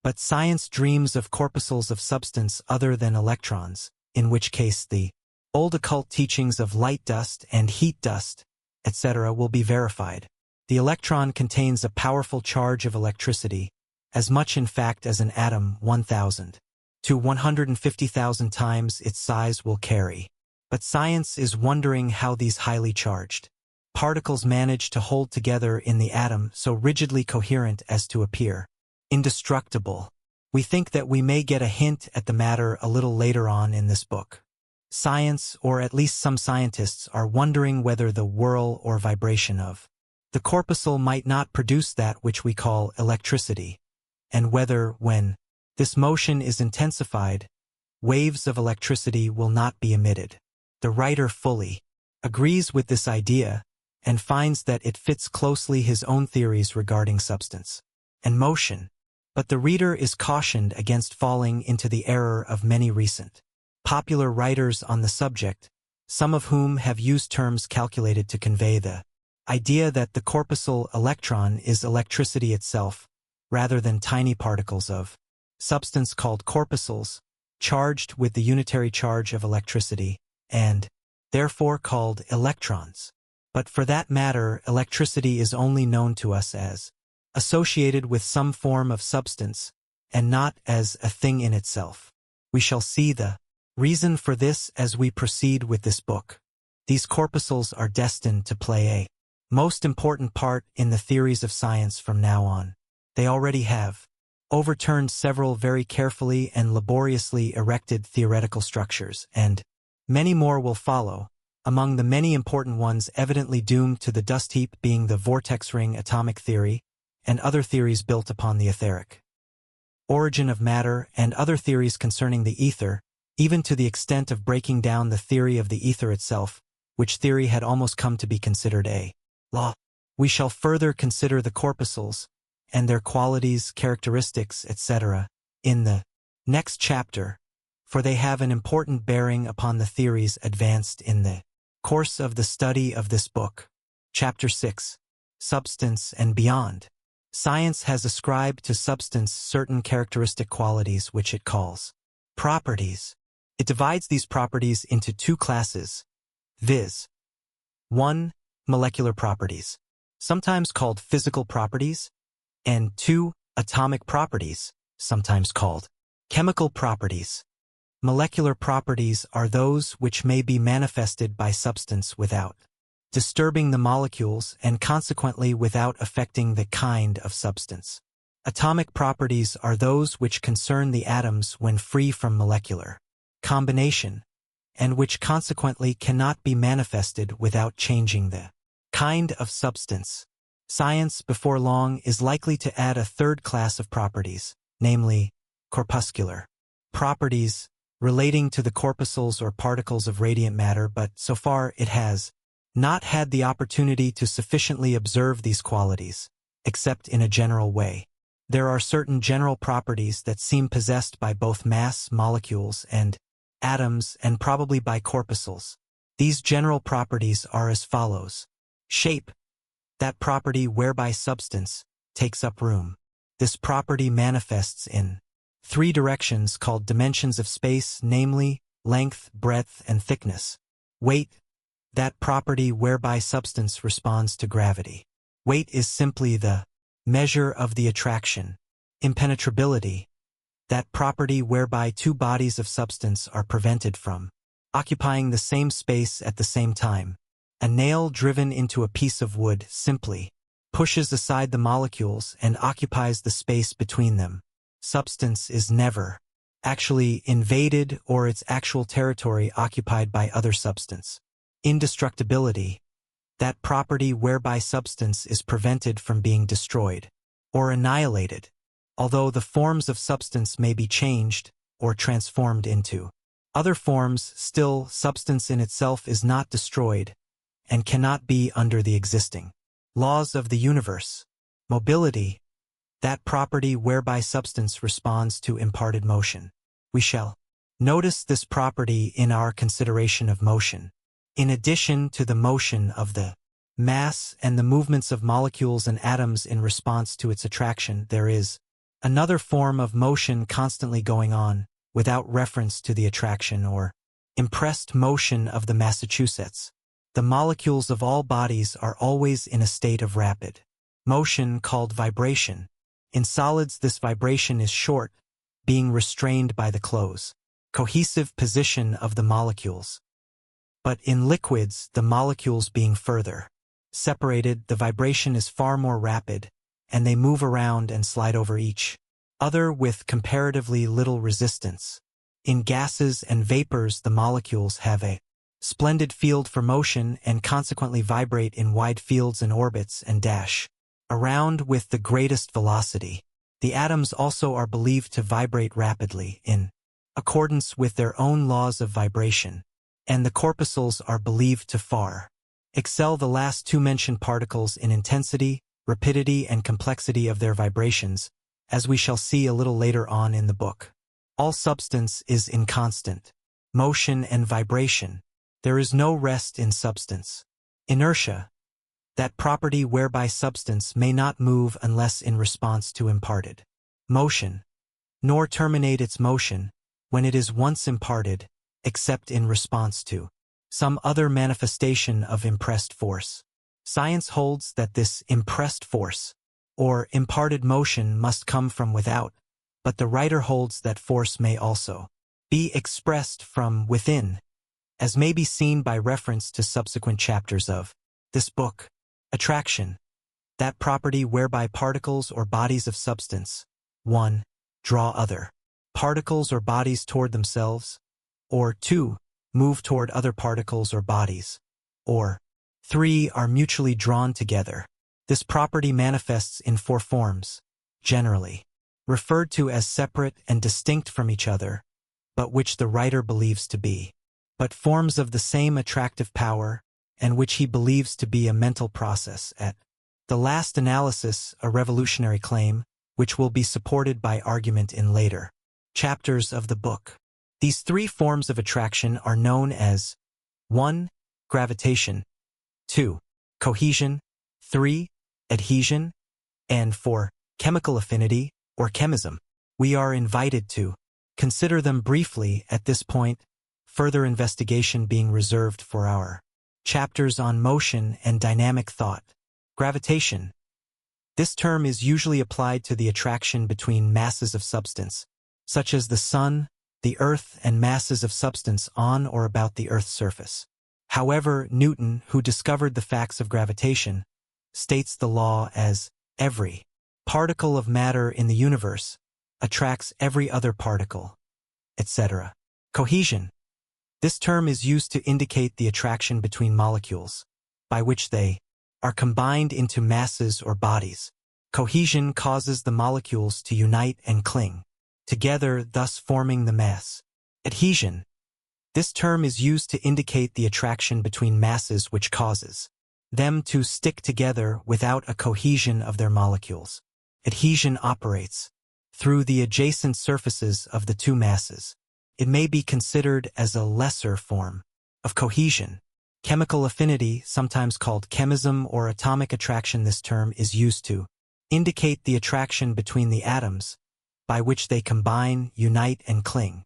But science dreams of corpuscles of substance other than electrons, in which case the old occult teachings of light dust and heat dust, etc. will be verified. The electron contains a powerful charge of electricity, as much in fact as an atom 1,000 to 150,000 times its size will carry. But science is wondering how these highly charged particles manage to hold together in the atom so rigidly coherent as to appear indestructible. We think that we may get a hint at the matter a little later on in this book. Science, or at least some scientists, are wondering whether the whirl or vibration of the corpuscle might not produce that which we call electricity, and whether, when this motion is intensified, waves of electricity will not be emitted. The writer fully agrees with this idea and finds that it fits closely his own theories regarding substance and motion, but the reader is cautioned against falling into the error of many recent popular writers on the subject, some of whom have used terms calculated to convey the idea that the corpuscle electron is electricity itself, rather than tiny particles of substance called corpuscles, charged with the unitary charge of electricity, and therefore called electrons. But for that matter, electricity is only known to us as associated with some form of substance, and not as a thing in itself. We shall see the reason for this as we proceed with this book. These corpuscles are destined to play a most important part in the theories of science from now on. They already have overturned several very carefully and laboriously erected theoretical structures, and many more will follow, among the many important ones evidently doomed to the dust heap being the vortex ring atomic theory, and other theories built upon the etheric origin of matter, and other theories concerning the ether, even to the extent of breaking down the theory of the ether itself, which theory had almost come to be considered a law. We shall further consider the corpuscles, and their qualities, characteristics, etc., in the next chapter, for they have an important bearing upon the theories advanced in the course of the study of this book. Chapter 6. Substance and Beyond. Science has ascribed to substance certain characteristic qualities which it calls properties. It divides these properties into two classes, viz. 1. Molecular properties, sometimes called physical properties, and 2. Atomic properties, sometimes called chemical properties. Molecular properties are those which may be manifested by substance without disturbing the molecules and consequently without affecting the kind of substance. Atomic properties are those which concern the atoms when free from molecular combination, and which consequently cannot be manifested without changing the kind of substance. Science, before long, is likely to add a third class of properties, namely, corpuscular properties, relating to the corpuscles or particles of radiant matter, but so far it has not had the opportunity to sufficiently observe these qualities, except in a general way. There are certain general properties that seem possessed by both mass molecules and atoms, and probably by corpuscles. These general properties are as follows. Shape, that property whereby substance takes up room. This property manifests in 3 directions called dimensions of space, namely, length, breadth, and thickness. Weight, that property whereby substance responds to gravity. Weight is simply the measure of the attraction. Impenetrability, that property whereby two bodies of substance are prevented from occupying the same space at the same time. A nail driven into a piece of wood simply pushes aside the molecules and occupies the space between them. Substance is never actually invaded or its actual territory occupied by other substance. Indestructibility, that property whereby substance is prevented from being destroyed or annihilated, although the forms of substance may be changed or transformed into other forms, still substance in itself is not destroyed and cannot be under the existing laws of the universe. Mobility, that property whereby substance responds to imparted motion. We shall notice this property in our consideration of motion. In addition to the motion of the mass and the movements of molecules and atoms in response to its attraction, there is another form of motion constantly going on, without reference to the attraction or impressed motion of the Massachusetts. The molecules of all bodies are always in a state of rapid motion called vibration. In solids, this vibration is short, being restrained by the close, cohesive position of the molecules. But in liquids, the molecules being further separated, the vibration is far more rapid, and they move around and slide over each other with comparatively little resistance. In gases and vapors, the molecules have a splendid field for motion and consequently vibrate in wide fields and orbits and dash around with the greatest velocity. The atoms also are believed to vibrate rapidly in accordance with their own laws of vibration, and the corpuscles are believed to far excel the last two mentioned particles in intensity, rapidity, and complexity of their vibrations, as we shall see a little later on in the book. All substance is in constant motion and vibration. There is no rest in substance. Inertia, that property whereby substance may not move unless in response to imparted motion, nor terminate its motion when it is once imparted, except in response to some other manifestation of impressed force. Science holds that this impressed force, or imparted motion, must come from without, but the writer holds that force may also be expressed from within, as may be seen by reference to subsequent chapters of this book. Attraction, that property whereby particles or bodies of substance, 1. Draw other particles or bodies toward themselves, or 2. Move toward other particles or bodies, or 3. Are mutually drawn together. This property manifests in 4 forms, generally referred to as separate and distinct from each other, but which the writer believes to be but forms of the same attractive power, and which he believes to be a mental process. At the last analysis, a revolutionary claim, which will be supported by argument in later chapters of the book. These 3 forms of attraction are known as 1. Gravitation, 2. Cohesion, 3. Adhesion, and 4. Chemical affinity, or chemism. We are invited to consider them briefly at this point, further investigation being reserved for our chapters on motion and dynamic thought. Gravitation. This term is usually applied to the attraction between masses of substance, such as the sun, the earth, and masses of substance on or about the earth's surface. However, Newton, who discovered the facts of gravitation, states the law as every particle of matter in the universe attracts every other particle, etc. Cohesion. This term is used to indicate the attraction between molecules, by which they are combined into masses or bodies. Cohesion causes the molecules to unite and cling together, thus forming the mass. Adhesion. This term is used to indicate the attraction between masses which causes them to stick together without a cohesion of their molecules. Adhesion operates through the adjacent surfaces of the two masses. It may be considered as a lesser form of cohesion. Chemical affinity, sometimes called chemism or atomic attraction, this term is used to indicate the attraction between the atoms, by which they combine, unite, and cling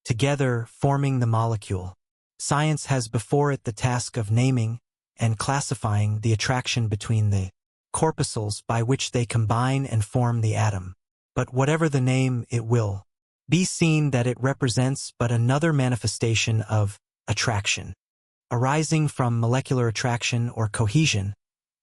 together, forming the molecule. Science has before it the task of naming and classifying the attraction between the corpuscles by which they combine and form the atom. but whatever the name, it will be seen that it represents but another manifestation of attraction. Arising from molecular attraction or cohesion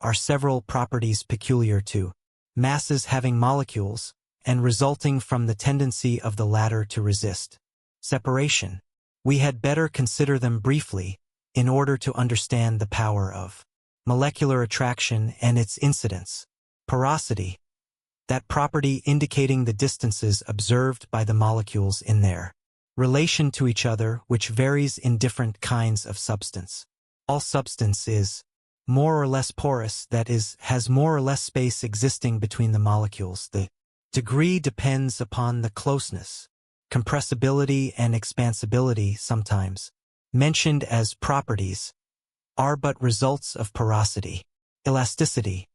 are several properties peculiar to masses having molecules and resulting from the tendency of the latter to resist separation. We had better consider them briefly in order to understand the power of molecular attraction and its incidence. Porosity, that property indicating the distances observed by the molecules in their relation to each other, which varies in different kinds of substance. All substance is more or less porous, that is, has more or less space existing between the molecules. The degree depends upon the closeness. Compressibility and expansibility, sometimes mentioned as properties, are but results of porosity. Elasticity,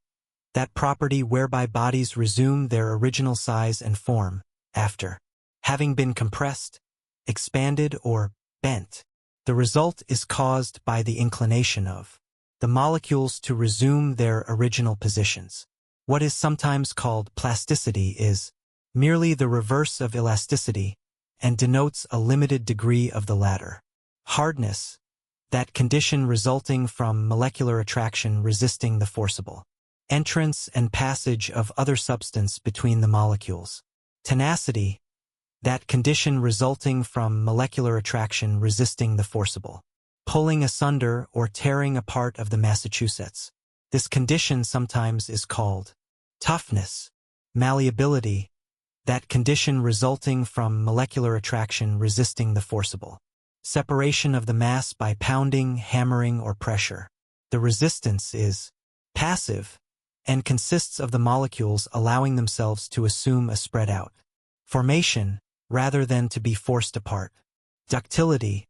that property whereby bodies resume their original size and form after having been compressed, expanded, or bent. The result is caused by the inclination of the molecules to resume their original positions. What is sometimes called plasticity is merely the reverse of elasticity and denotes a limited degree of the latter. Hardness, that condition resulting from molecular attraction resisting the forcible entrance and passage of other substance between the molecules. Tenacity, that condition resulting from molecular attraction resisting the forcible pulling asunder or tearing apart of the Massachusetts. This condition sometimes is called toughness. Malleability, that condition resulting from molecular attraction resisting the forcible separation of the mass by pounding, hammering, or pressure. The resistance is passive and consists of the molecules allowing themselves to assume a spread out formation rather than to be forced apart. Ductility,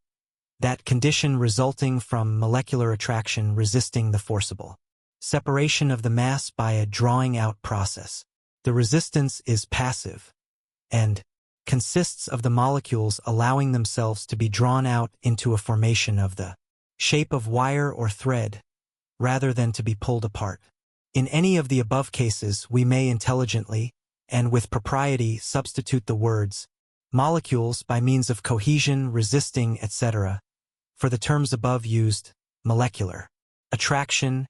that condition resulting from molecular attraction resisting the forcible separation of the mass by a drawing out process. The resistance is passive and consists of the molecules allowing themselves to be drawn out into a formation of the shape of wire or thread rather than to be pulled apart. In any of the above cases, we may intelligently and with propriety substitute the words molecules by means of cohesion, resisting, etc. for the terms above used, molecular attraction,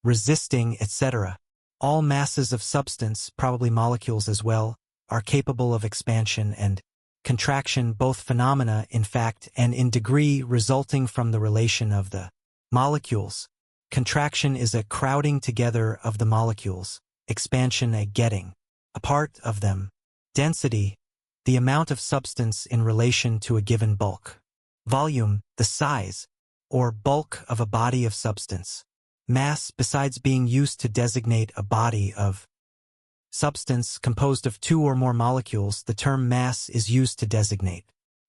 resisting, etc. All masses of substance, probably molecules as well, are capable of expansion and contraction, both phenomena in fact and in degree resulting from the relation of the molecules. Contraction is a crowding together of the molecules, expansion a getting apart of them. Density, the amount of substance in relation to a given bulk. Volume, the size or bulk of a body of substance. Mass, besides being used to designate a body of substance composed of two or more molecules, the term mass is used to designate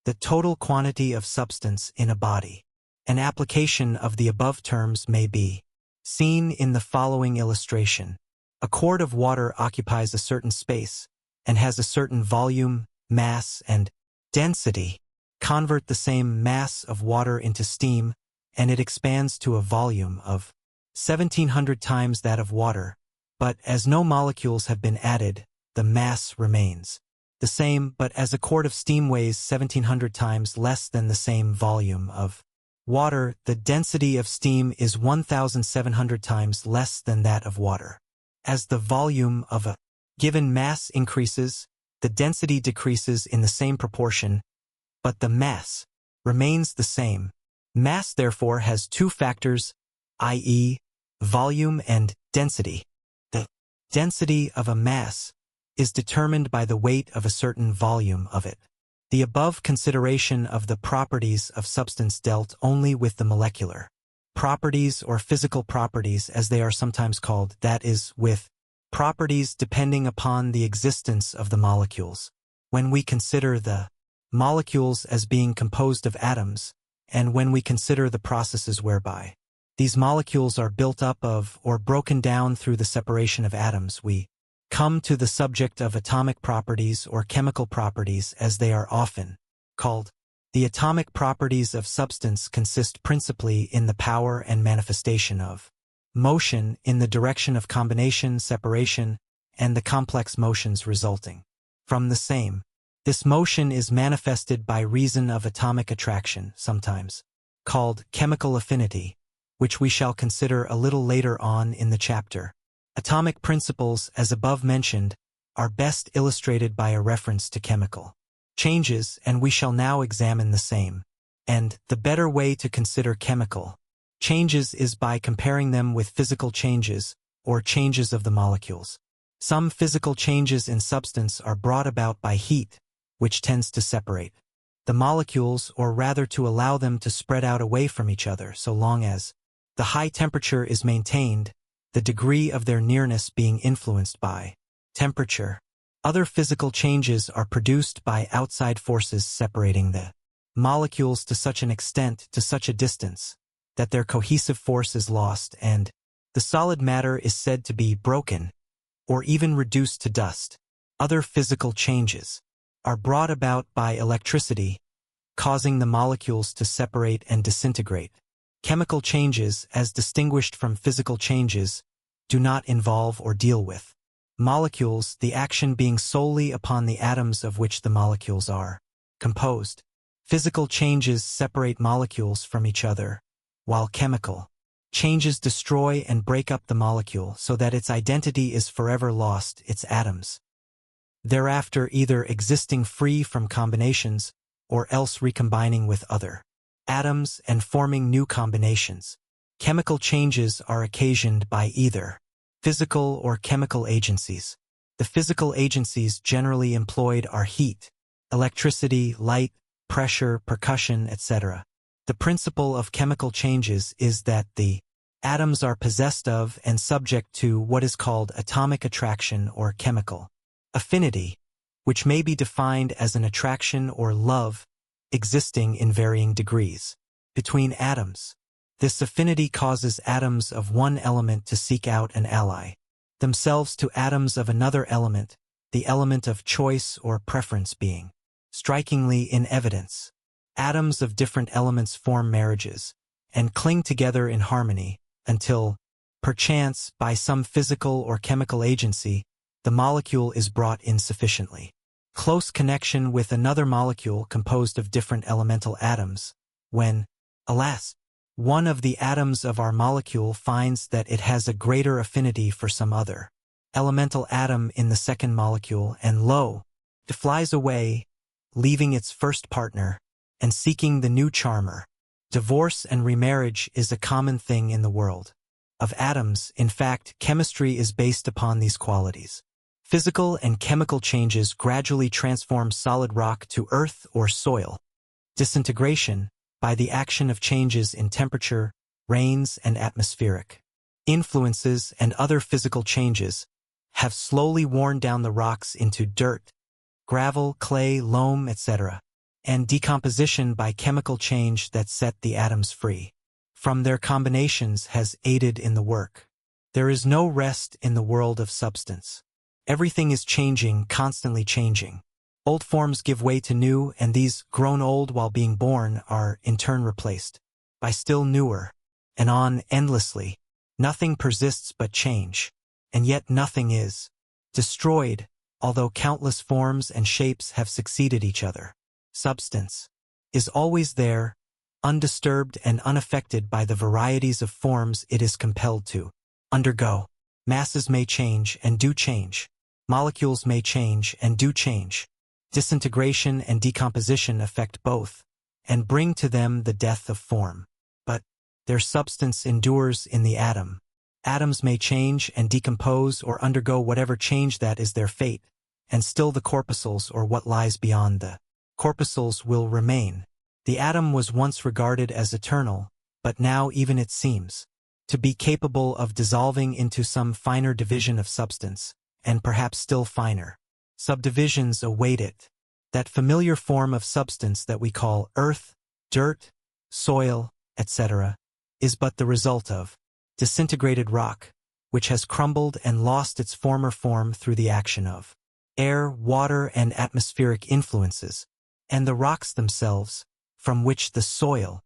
the total quantity of substance in a body. An application of the above terms may be seen in the following illustration. A quart of water occupies a certain space and has a certain volume, mass, and density. Convert the same mass of water into steam, and it expands to a volume of 1,700 times that of water, but as no molecules have been added, the mass remains the same, but as a quart of steam weighs 1,700 times less than the same volume of water, the density of steam is 1,700 times less than that of water. As the volume of a given mass increases, the density decreases in the same proportion, but the mass remains the same. Mass, therefore, has two factors, i.e., volume and density. The density of a mass is determined by the weight of a certain volume of it. The above consideration of the properties of substance dealt only with the molecular properties or physical properties as they are sometimes called, that is, with properties depending upon the existence of the molecules. When we consider the molecules as being composed of atoms, and when we consider the processes whereby these molecules are built up of or broken down through the separation of atoms, we come to the subject of atomic properties or chemical properties as they are often called. The atomic properties of substance consist principally in the power and manifestation of motion in the direction of combination, separation, and the complex motions resulting from the same. This motion is manifested by reason of atomic attraction, sometimes called chemical affinity, which we shall consider a little later on in the chapter. Atomic principles, as above mentioned, are best illustrated by a reference to chemical changes, and we shall now examine the same. And the better way to consider chemical changes is by comparing them with physical changes, or changes of the molecules. Some physical changes in substance are brought about by heat, which tends to separate the molecules, or rather to allow them to spread out away from each other so long as the high temperature is maintained, the degree of their nearness being influenced by temperature. Other physical changes are produced by outside forces separating the molecules to such an extent, to such a distance, that their cohesive force is lost and the solid matter is said to be broken or even reduced to dust. Other physical changes are brought about by electricity, causing the molecules to separate and disintegrate. Chemical changes, as distinguished from physical changes, do not involve or deal with molecules, the action being solely upon the atoms of which the molecules are composed. Physical changes separate molecules from each other, while chemical changes destroy and break up the molecule so that its identity is forever lost, its atoms thereafter either existing free from combinations or else recombining with other atoms and forming new combinations. Chemical changes are occasioned by either physical or chemical agencies. The physical agencies generally employed are heat, electricity, light, pressure, percussion, etc. The principle of chemical changes is that the atoms are possessed of and subject to what is called atomic attraction or chemical affinity, which may be defined as an attraction or love existing in varying degrees between atoms. This affinity causes atoms of one element to seek out and ally themselves to atoms of another element, the element of choice or preference being strikingly in evidence. Atoms of different elements form marriages and cling together in harmony until, perchance, by some physical or chemical agency, the molecule is brought in sufficiently close connection with another molecule composed of different elemental atoms, when, alas, one of the atoms of our molecule finds that it has a greater affinity for some other elemental atom in the second molecule, and lo, it flies away, leaving its first partner, and seeking the new charmer. Divorce and remarriage is a common thing in the world of atoms. In fact, chemistry is based upon these qualities. Physical and chemical changes gradually transform solid rock to earth or soil. Disintegration, by the action of changes in temperature, rains, and atmospheric influences and other physical changes, have slowly worn down the rocks into dirt, gravel, clay, loam, etc., and decomposition by chemical change that set the atoms free from their combinations has aided in the work. There is no rest in the world of substance. Everything is changing, constantly changing. Old forms give way to new, and these, grown old while being born, are in turn replaced by still newer, and on endlessly. Nothing persists but change, and yet nothing is destroyed, although countless forms and shapes have succeeded each other. Substance is always there, undisturbed and unaffected by the varieties of forms it is compelled to undergo. Masses may change and do change. Molecules may change and do change. Disintegration and decomposition affect both, and bring to them the death of form. But their substance endures in the atom. Atoms may change and decompose or undergo whatever change that is their fate, and still the corpuscles, or what lies beyond the corpuscles, will remain. The atom was once regarded as eternal, but now even it seems to be capable of dissolving into some finer division of substance, and perhaps still finer subdivisions await it. That familiar form of substance that we call earth, dirt, soil, etc., is but the result of disintegrated rock, which has crumbled and lost its former form through the action of air, water, and atmospheric influences, and the rocks themselves, from which the soil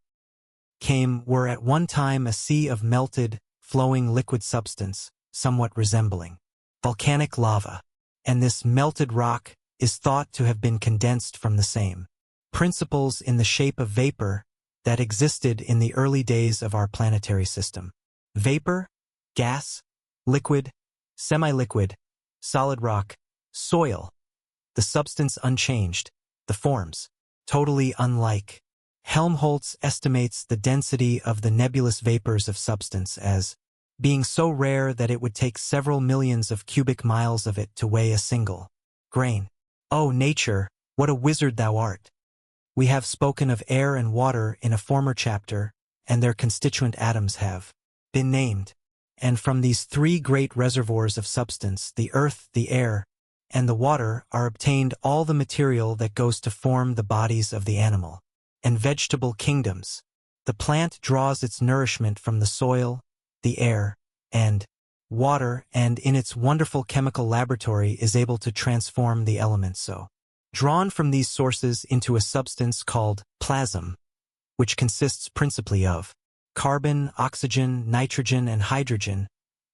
came, were at one time a sea of melted, flowing liquid substance, somewhat resembling volcanic lava, and this melted rock, is thought to have been condensed from the same principles in the shape of vapor that existed in the early days of our planetary system. Vapor, gas, liquid, semi-liquid, solid rock, soil, the substance unchanged, the forms totally unlike. Helmholtz estimates the density of the nebulous vapors of substance as being so rare that it would take several millions of cubic miles of it to weigh a single grain. O nature, what a wizard thou art! We have spoken of air and water in a former chapter, and their constituent atoms have been named. And from these three great reservoirs of substance, the earth, the air, and the water, are obtained all the material that goes to form the bodies of the animal and vegetable kingdoms. The plant draws its nourishment from the soil, the air, and water, and in its wonderful chemical laboratory is able to transform the elements so drawn from these sources into a substance called plasm, which consists principally of carbon, oxygen, nitrogen, and hydrogen,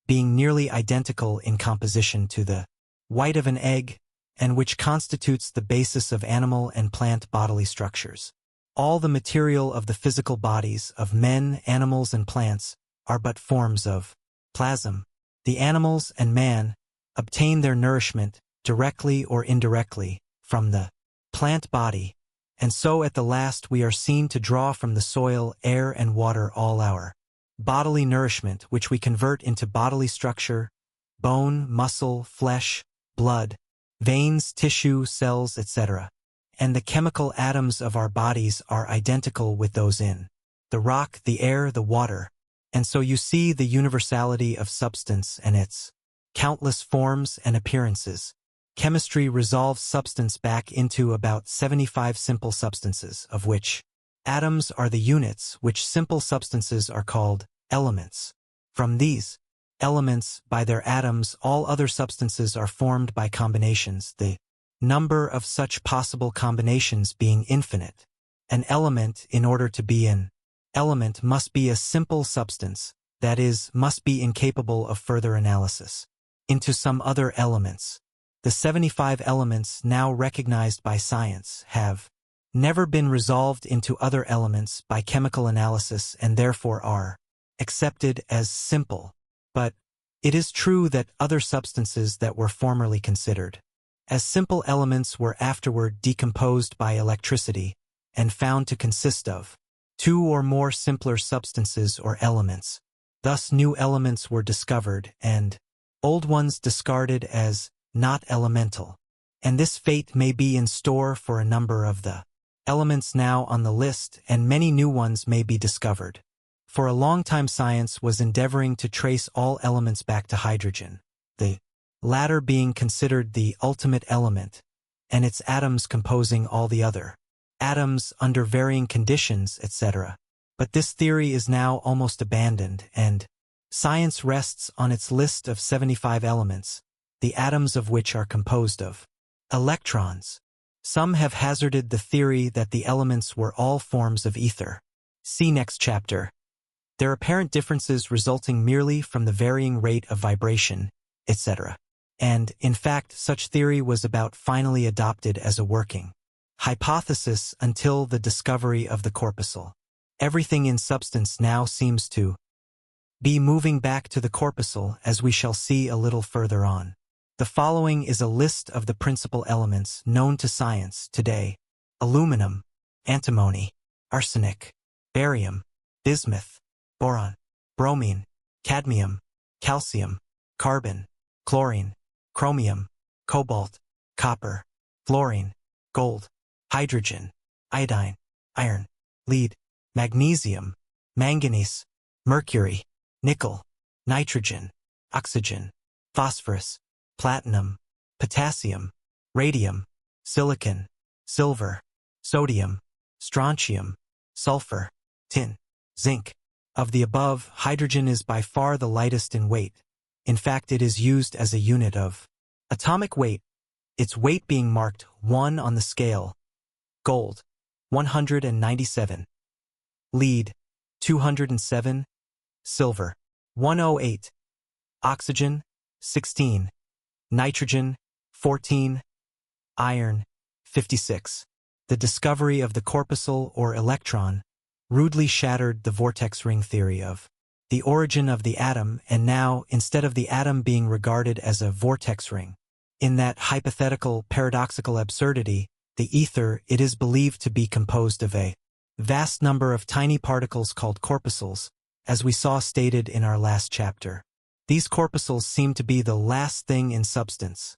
being nearly identical in composition to the white of an egg, and which constitutes the basis of animal and plant bodily structures. All the material of the physical bodies of men, animals, and plants are but forms of plasm. The animals and man obtain their nourishment, directly or indirectly, from the plant body, and so at the last we are seen to draw from the soil, air, and water all our bodily nourishment, which we convert into bodily structure, bone, muscle, flesh, blood, veins, tissue, cells, etc. And the chemical atoms of our bodies are identical with those in the rock, the air, the water. And so you see the universality of substance and its countless forms and appearances. Chemistry resolves substance back into about 75 simple substances, of which atoms are the units, which simple substances are called elements. From these elements, by their atoms, all other substances are formed by combinations, the number of such possible combinations being infinite. An element, in order to be an element, must be a simple substance, that is, must be incapable of further analysis into some other elements. The 75 elements now recognized by science have never been resolved into other elements by chemical analysis and therefore are accepted as simple. But it is true that other substances that were formerly considered as simple elements were afterward decomposed by electricity and found to consist of two or more simpler substances or elements. Thus new elements were discovered and old ones discarded as not elemental. And this fate may be in store for a number of the elements now on the list, and many new ones may be discovered. For a long time science was endeavoring to trace all elements back to hydrogen, the latter being considered the ultimate element, and its atoms composing all the other atoms under varying conditions, etc. But this theory is now almost abandoned, and science rests on its list of 75 elements, the atoms of which are composed of electrons. Some have hazarded the theory that the elements were all forms of ether. See next chapter. Their apparent differences resulting merely from the varying rate of vibration, etc. And, in fact, such theory was about finally adopted as a working hypothesis until the discovery of the corpuscle. Everything in substance now seems to be moving back to the corpuscle, as we shall see a little further on. The following is a list of the principal elements known to science today: aluminum, antimony, arsenic, barium, bismuth, boron, bromine, cadmium, calcium, carbon, chlorine, chromium, cobalt, copper, fluorine, gold, hydrogen, iodine, iron, lead, magnesium, manganese, mercury, nickel, nitrogen, oxygen, phosphorus, platinum, potassium, radium, silicon, silver, sodium, strontium, sulfur, tin, zinc. Of the above, hydrogen is by far the lightest in weight. In fact, it is used as a unit of atomic weight, its weight being marked 1 on the scale. Gold, 197. Lead, 207. Silver, 108. Oxygen, 16. Nitrogen, 14. Iron. 56. The discovery of the corpuscle or electron rudely shattered the vortex ring theory of the origin of the atom, and now, instead of the atom being regarded as a vortex ring, in that hypothetical paradoxical absurdity, the ether, it is believed to be composed of a vast number of tiny particles called corpuscles, as we saw stated in our last chapter. These corpuscles seem to be the last thing in substance,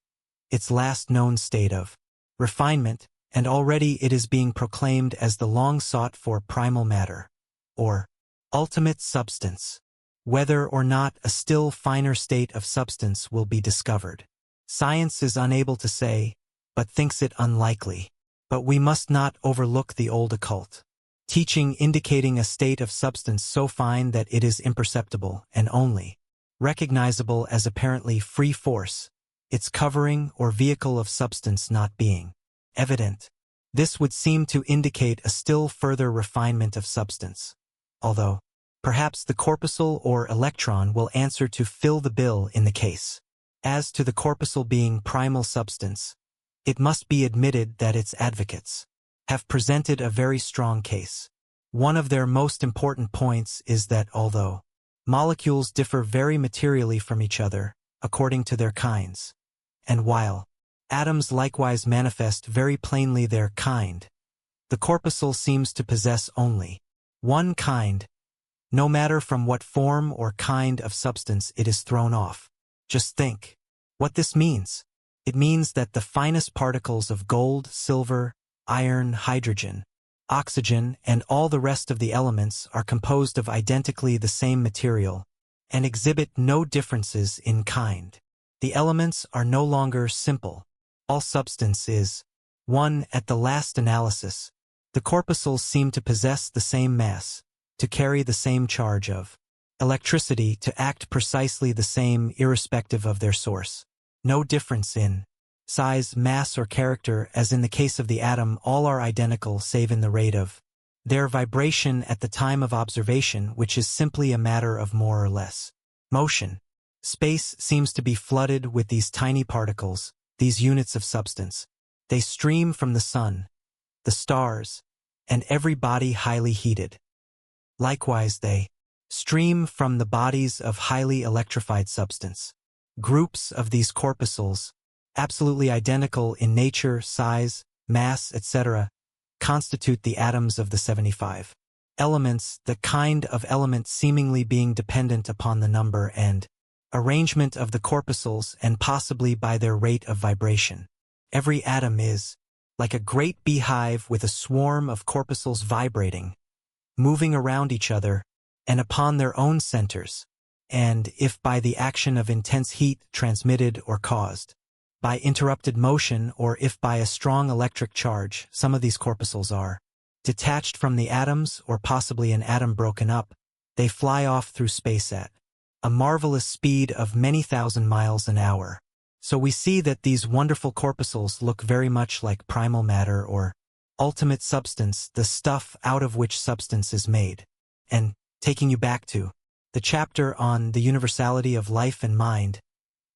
its last known state of refinement, and already it is being proclaimed as the long-sought-for primal matter, or ultimate substance. Whether or not a still finer state of substance will be discovered, science is unable to say, but thinks it unlikely. But we must not overlook the old occult teaching indicating a state of substance so fine that it is imperceptible and only recognizable as apparently free force, its covering or vehicle of substance not being evident. This would seem to indicate a still further refinement of substance, although perhaps the corpuscle or electron will answer to fill the bill in the case. As to the corpuscle being primal substance, it must be admitted that its advocates have presented a very strong case. One of their most important points is that although molecules differ very materially from each other according to their kinds, and while atoms likewise manifest very plainly their kind, the corpuscle seems to possess only one kind, no matter from what form or kind of substance it is thrown off. Just think what this means. It means that the finest particles of gold, silver, iron, hydrogen, oxygen, and all the rest of the elements are composed of identically the same material and exhibit no differences in kind. The elements are no longer simple. All substance is one at the last analysis. The corpuscles seem to possess the same mass, to carry the same charge of electricity, to act precisely the same irrespective of their source. No difference in size, mass, or character, as in the case of the atom. All are identical save in the rate of their vibration at the time of observation, which is simply a matter of more or less motion. Space seems to be flooded with these tiny particles, these units of substance. They stream from the sun, the stars, and every body highly heated. Likewise, they stream from the bodies of highly electrified substance. Groups of these corpuscles, absolutely identical in nature, size, mass, etc., constitute the atoms of the 75 elements, the kind of element seemingly being dependent upon the number and arrangement of the corpuscles and possibly by their rate of vibration. Every atom is like a great beehive with a swarm of corpuscles vibrating, moving around each other and upon their own centers, and if by the action of intense heat transmitted or caused by interrupted motion, or if by a strong electric charge, some of these corpuscles are detached from the atoms, or possibly an atom broken up, they fly off through space at a marvelous speed of many thousand miles an hour. So we see that these wonderful corpuscles look very much like primal matter or ultimate substance, the stuff out of which substance is made. And taking you back to the chapter on the universality of life and mind,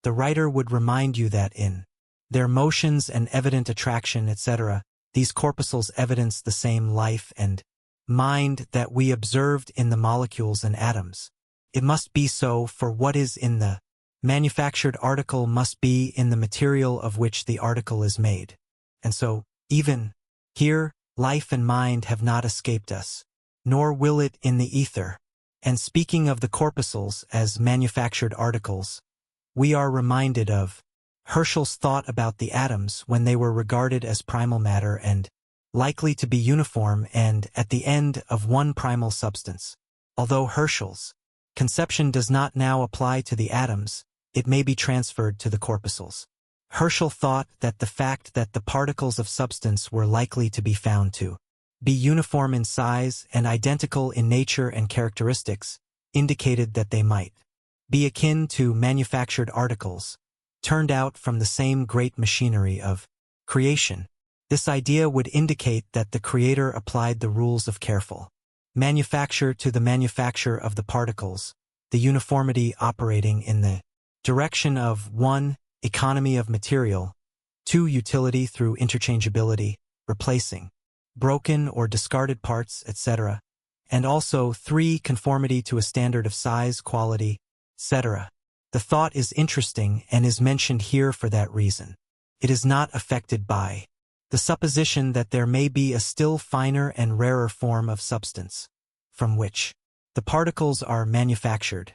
the writer would remind you that in their motions and evident attraction, etc., these corpuscles evidence the same life and mind that we observed in the molecules and atoms. It must be so, for what is in the manufactured article must be in the material of which the article is made. And so, even here, life and mind have not escaped us, nor will it in the ether. And speaking of the corpuscles as manufactured articles, we are reminded of Herschel's thought about the atoms when they were regarded as primal matter and likely to be uniform and at the end of one primal substance. Although Herschel's conception does not now apply to the atoms, it may be transferred to the corpuscles. Herschel thought that the fact that the particles of substance were likely to be found to be uniform in size and identical in nature and characteristics indicated that they might be akin to manufactured articles, turned out from the same great machinery of creation. This idea would indicate that the Creator applied the rules of careful manufacture to the manufacture of the particles, the uniformity operating in the direction of 1. Economy of material, 2. Utility through interchangeability, replacing broken or discarded parts, etc. And also 3. Conformity to a standard of size, quality, etc. The thought is interesting and is mentioned here for that reason. It is not affected by the supposition that there may be a still finer and rarer form of substance, from which the particles are manufactured.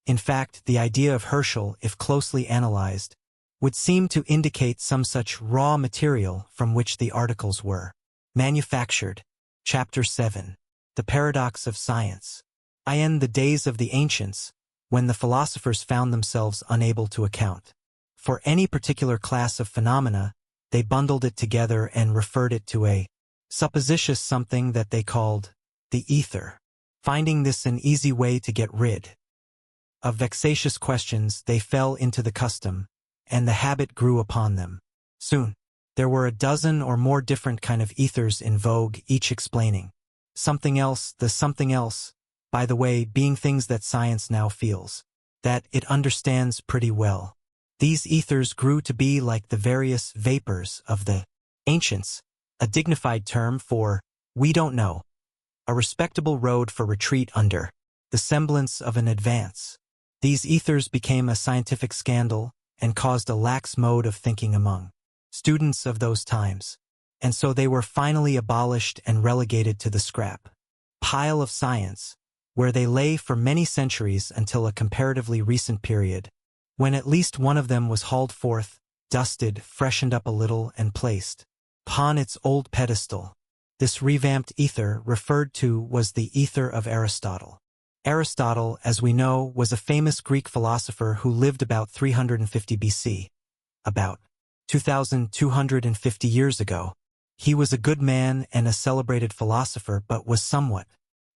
In fact, the idea of Herschel, if closely analyzed, would seem to indicate some such raw material from which the articles were manufactured. Chapter 7. The Paradox of Science. In the days of the ancients, when the philosophers found themselves unable to account for any particular class of phenomena, they bundled it together and referred it to a supposititious something that they called the ether. Finding this an easy way to get rid of vexatious questions, they fell into the custom, and the habit grew upon them. Soon, there were a dozen or more different kind of ethers in vogue, each explaining something else, the something else, by the way, being things that science now feels that it understands pretty well. These ethers grew to be like the various vapors of the ancients, a dignified term for we don't know, a respectable road for retreat under the semblance of an advance. These ethers became a scientific scandal and caused a lax mode of thinking among students of those times, and so they were finally abolished and relegated to the scrap pile of science, where they lay for many centuries until a comparatively recent period, when at least one of them was hauled forth, dusted, freshened up a little, and placed upon its old pedestal. This revamped ether referred to was the ether of Aristotle. Aristotle, as we know, was a famous Greek philosopher who lived about 350 BC, about 2,250 years ago. He was a good man and a celebrated philosopher, but was somewhat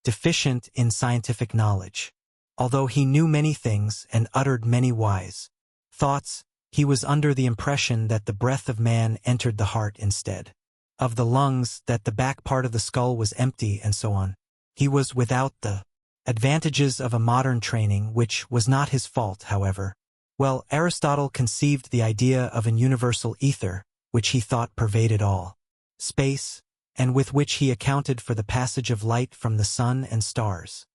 deficient in scientific knowledge. Although he knew many things and uttered many wise thoughts, he was under the impression that the breath of man entered the heart instead of the lungs, that the back part of the skull was empty, and so on. He was without the advantages of a modern training, which was not his fault, however. Well, Aristotle conceived the idea of an universal ether, which he thought pervaded all space, and with which he accounted for the passage of light from the sun and stars,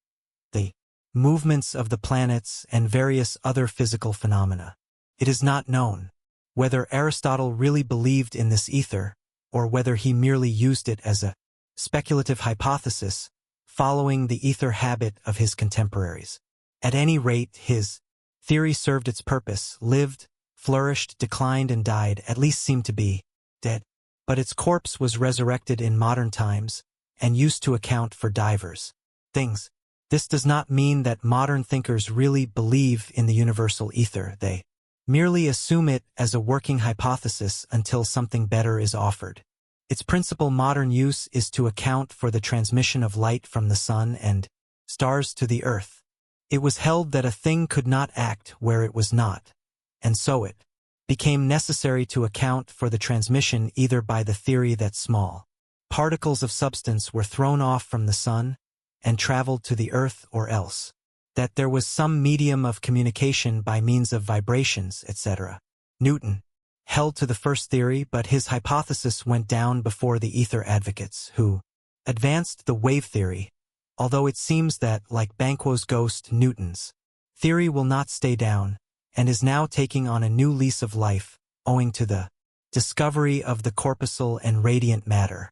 the movements of the planets, and various other physical phenomena. It is not known whether Aristotle really believed in this ether, or whether he merely used it as a speculative hypothesis, following the ether habit of his contemporaries. At any rate, his theory served its purpose, lived, flourished, declined, and died, at least seemed to be dead. But its corpse was resurrected in modern times, and used to account for divers things. This does not mean that modern thinkers really believe in the universal ether. They merely assume it as a working hypothesis until something better is offered. Its principal modern use is to account for the transmission of light from the sun and stars to the earth. It was held that a thing could not act where it was not, and so it became necessary to account for the transmission either by the theory that small particles of substance were thrown off from the sun and traveled to the earth, or else that there was some medium of communication by means of vibrations, etc. Newton held to the first theory, but his hypothesis went down before the ether advocates, who advanced the wave theory, although it seems that, like Banquo's ghost, Newton's theory will not stay down, and is now taking on a new lease of life, owing to the discovery of the corpuscle and radiant matter.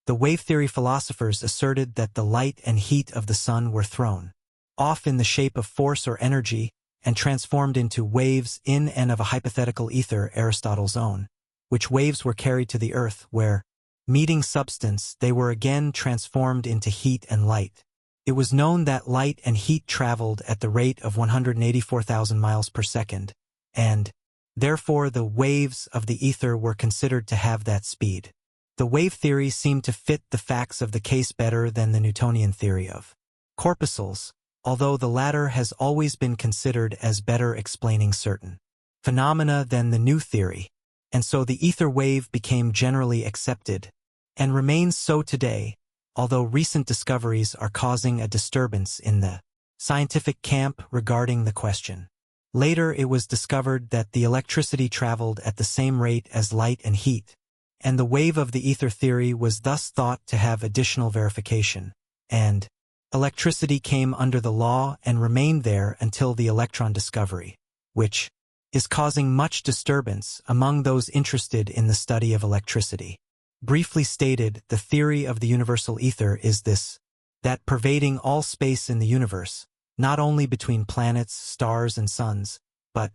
The wave theory philosophers asserted that the light and heat of the sun were thrown off in the shape of force or energy, and transformed into waves in and of a hypothetical ether, Aristotle's own, which waves were carried to the earth, where, meeting substance, they were again transformed into heat and light. It was known that light and heat traveled at the rate of 184,000 miles per second, and, therefore, the waves of the ether were considered to have that speed. The wave theory seemed to fit the facts of the case better than the Newtonian theory of corpuscles, although the latter has always been considered as better explaining certain phenomena than the new theory, and so the ether wave became generally accepted, and remains so today, although recent discoveries are causing a disturbance in the scientific camp regarding the question. Later it was discovered that the electricity traveled at the same rate as light and heat, and the wave of the ether theory was thus thought to have additional verification, and electricity came under the law and remained there until the electron discovery, which is causing much disturbance among those interested in the study of electricity. Briefly stated, the theory of the universal ether is this: that pervading all space in the universe, not only between planets, stars, and suns, but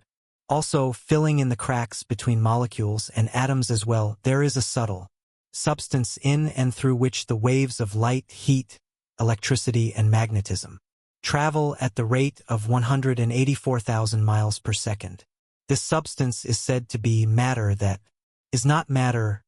also filling in the cracks between molecules and atoms as well, there is a subtle substance in and through which the waves of light, heat, electricity, and magnetism travel at the rate of 184,000 miles per second. This substance is said to be matter that is not matter.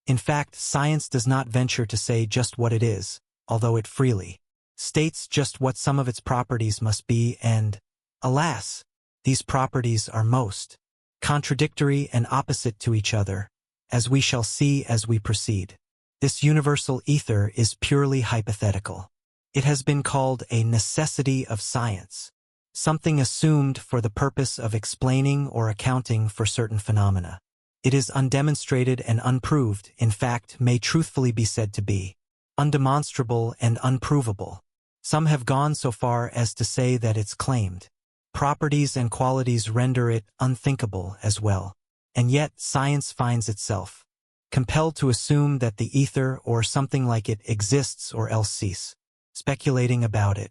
In fact, science does not venture to say just what it is, although it freely states just what some of its properties must be, and, alas, these properties are most contradictory and opposite to each other, as we shall see as we proceed. This universal ether is purely hypothetical. It has been called a necessity of science, something assumed for the purpose of explaining or accounting for certain phenomena. It is undemonstrated and unproved, in fact, may truthfully be said to be undemonstrable and unprovable. Some have gone so far as to say that its claimed properties and qualities render it unthinkable as well. And yet science finds itself compelled to assume that the ether or something like it exists, or else cease speculating about it.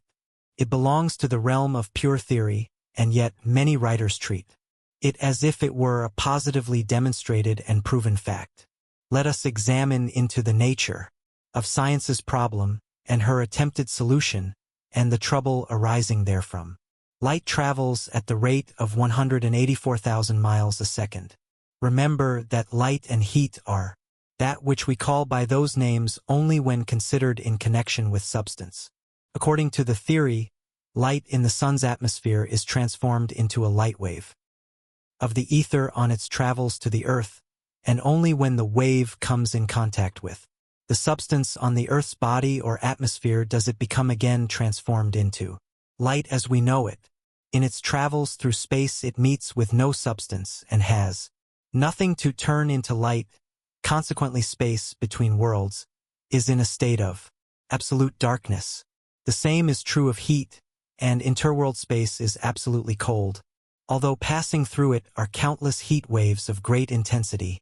It belongs to the realm of pure theory, and yet many writers treat it as if it were a positively demonstrated and proven fact. Let us examine into the nature of science's problem and her attempted solution, and the trouble arising therefrom. Light travels at the rate of 184,000 miles a second. Remember that light and heat are that which we call by those names only when considered in connection with substance. According to the theory, light in the sun's atmosphere is transformed into a light wave of the ether on its travels to the earth, and only when the wave comes in contact with the substance on the earth's body or atmosphere does it become again transformed into light as we know it. In its travels through space it meets with no substance and has nothing to turn into light. Consequently, space between worlds is in a state of absolute darkness. The same is true of heat, and interworld space is absolutely cold, although passing through it are countless heat waves of great intensity,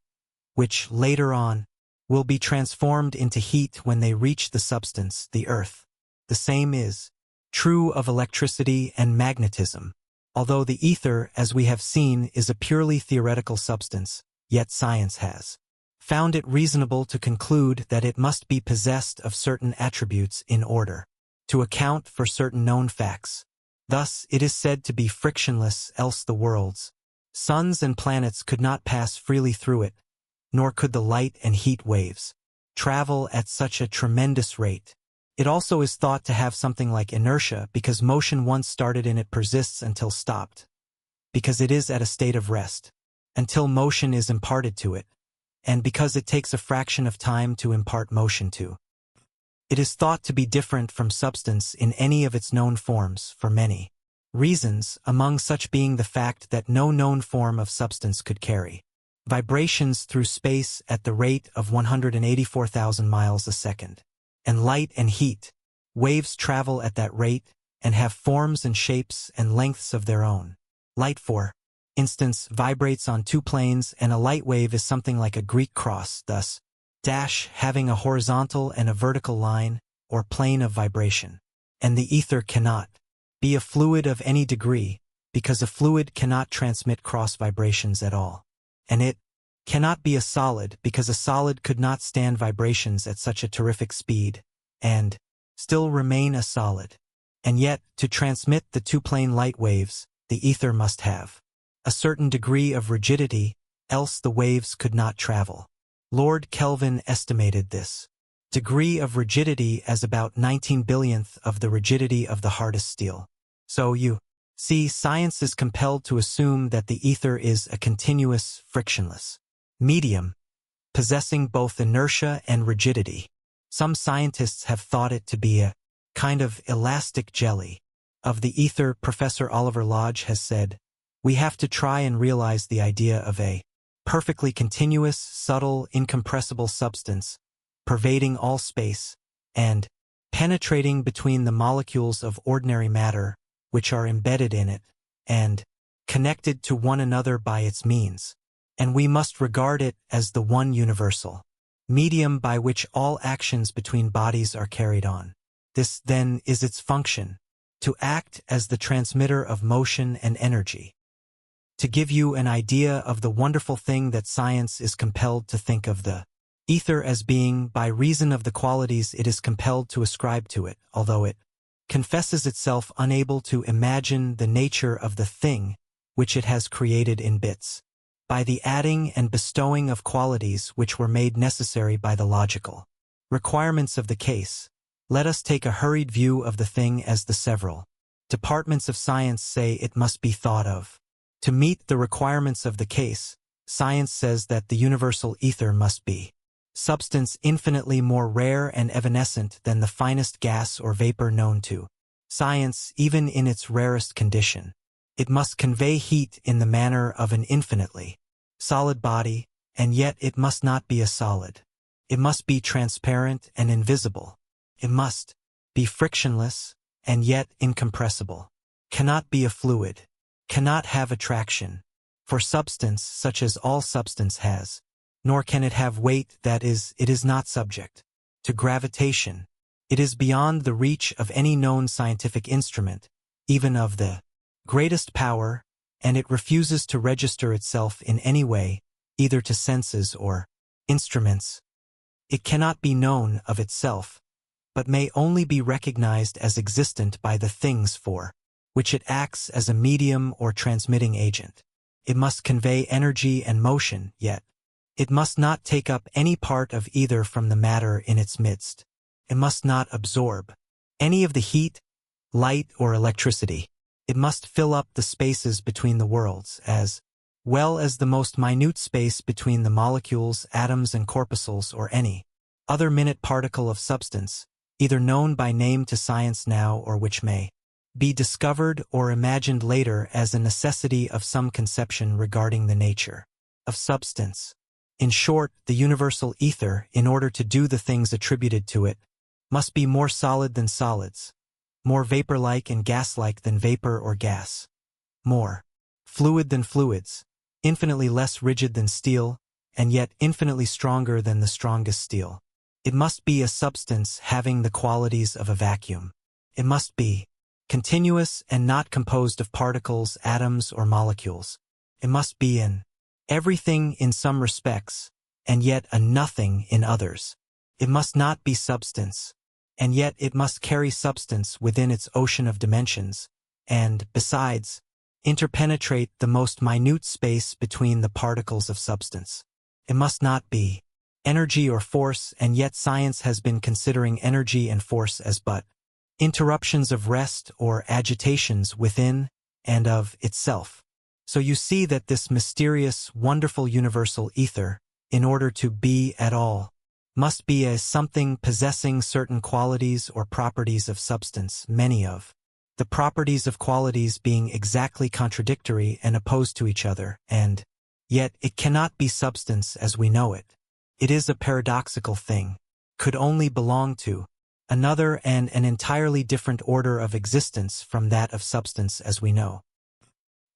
which, later on, will be transformed into heat when they reach the substance, the earth. The same is true of electricity and magnetism. Although the ether, as we have seen, is a purely theoretical substance, yet science has found it reasonable to conclude that it must be possessed of certain attributes in order to account for certain known facts. Thus, it is said to be frictionless, else the worlds, suns and planets could not pass freely through it, nor could the light and heat waves travel at such a tremendous rate. It also is thought to have something like inertia, because motion once started in it persists until stopped, because it is at a state of rest, until motion is imparted to it, and because it takes a fraction of time to impart motion to. It is thought to be different from substance in any of its known forms for many reasons, among such being the fact that no known form of substance could carry vibrations through space at the rate of 184,000 miles a second. And light and heat waves travel at that rate and have forms and shapes and lengths of their own. Light, for instance, vibrates on two planes, and a light wave is something like a Greek cross, thus, having a horizontal and a vertical line, or plane of vibration. And the ether cannot be a fluid of any degree, because a fluid cannot transmit cross vibrations at all. And it cannot be a solid, because a solid could not stand vibrations at such a terrific speed, and still remain a solid. And yet, to transmit the two-plane light waves, the ether must have a certain degree of rigidity, else the waves could not travel. Lord Kelvin estimated this degree of rigidity as about 19 billionth of the rigidity of the hardest steel. So you see, science is compelled to assume that the ether is a continuous, frictionless medium, possessing both inertia and rigidity. Some scientists have thought it to be a kind of elastic jelly of the ether. Professor Oliver Lodge has said, We have to try and realize the idea of a perfectly continuous, subtle, incompressible substance, pervading all space, and penetrating between the molecules of ordinary matter, which are embedded in it, and connected to one another by its means. And we must regard it as the one universal medium by which all actions between bodies are carried on. This, then, is its function, to act as the transmitter of motion and energy. To give you an idea of the wonderful thing that science is compelled to think of the ether as being, by reason of the qualities it is compelled to ascribe to it, although it confesses itself unable to imagine the nature of the thing which it has created in bits, by the adding and bestowing of qualities which were made necessary by the logical requirements of the case. Let us take a hurried view of the thing as the several departments of science say it must be thought of. To meet the requirements of the case, science says that the universal ether must be substance infinitely more rare and evanescent than the finest gas or vapor known to science, even in its rarest condition. It must convey heat in the manner of an infinitely solid body, and yet it must not be a solid. It must be transparent and invisible. It must be frictionless, and yet incompressible. Cannot be a fluid. Cannot have attraction. For substance, such as all substance has, nor can it have weight, that is, it is not subject to gravitation. It is beyond the reach of any known scientific instrument, even of the greatest power, and it refuses to register itself in any way, either to senses or instruments. It cannot be known of itself, but may only be recognized as existent by the things for which it acts as a medium or transmitting agent. It must convey energy and motion, yet it must not take up any part of either from the matter in its midst. It must not absorb any of the heat, light, or electricity. It must fill up the spaces between the worlds, as well as the most minute space between the molecules, atoms, and corpuscles, or any other minute particle of substance, either known by name to science now or which may be discovered or imagined later as a necessity of some conception regarding the nature of substance. In short, the universal ether, in order to do the things attributed to it, must be more solid than solids, more vapor-like and gas-like than vapor or gas, more fluid than fluids, infinitely less rigid than steel, and yet infinitely stronger than the strongest steel. It must be a substance having the qualities of a vacuum. It must be continuous and not composed of particles, atoms, or molecules. It must be an everything in some respects, and yet a nothing in others. It must not be substance, and yet it must carry substance within its ocean of dimensions, and, besides, interpenetrate the most minute space between the particles of substance. It must not be energy or force, and yet science has been considering energy and force as but interruptions of rest or agitations within and of itself. So you see that this mysterious, wonderful universal ether, in order to be at all, must be as something possessing certain qualities or properties of substance, many of the properties of qualities being exactly contradictory and opposed to each other, and yet it cannot be substance as we know it. It is a paradoxical thing, could only belong to another and an entirely different order of existence from that of substance as we know.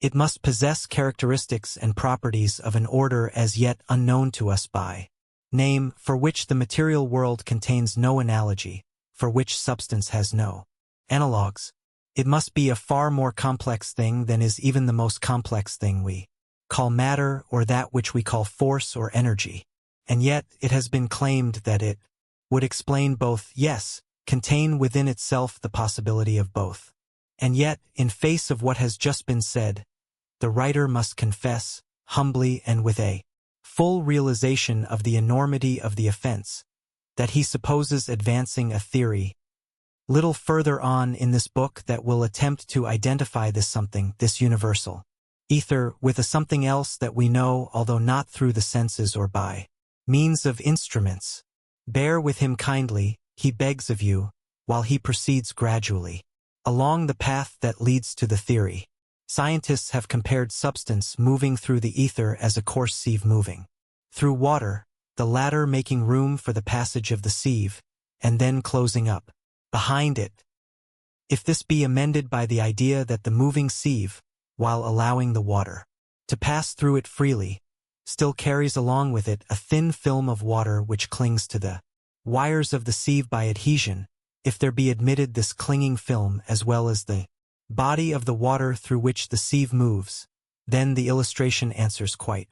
It must possess characteristics and properties of an order as yet unknown to us by name, for which the material world contains no analogy, for which substance has no analogues. It must be a far more complex thing than is even the most complex thing we call matter or that which we call force or energy. And yet it has been claimed that it would explain both, yes, contain within itself the possibility of both. And yet, in face of what has just been said, the writer must confess, humbly and with a full realization of the enormity of the offense, that he supposes advancing a theory little further on in this book that will attempt to identify this something, this universal ether, with a something else that we know, although not through the senses or by means of instruments. Bear with him kindly, he begs of you, while he proceeds gradually along the path that leads to the theory. Scientists have compared substance moving through the ether as a coarse sieve moving through water, the latter making room for the passage of the sieve, and then closing up behind it. If this be amended by the idea that the moving sieve, while allowing the water to pass through it freely, still carries along with it a thin film of water which clings to the wires of the sieve by adhesion, if there be admitted this clinging film as well as the body of the water through which the sieve moves, then the illustration answers quite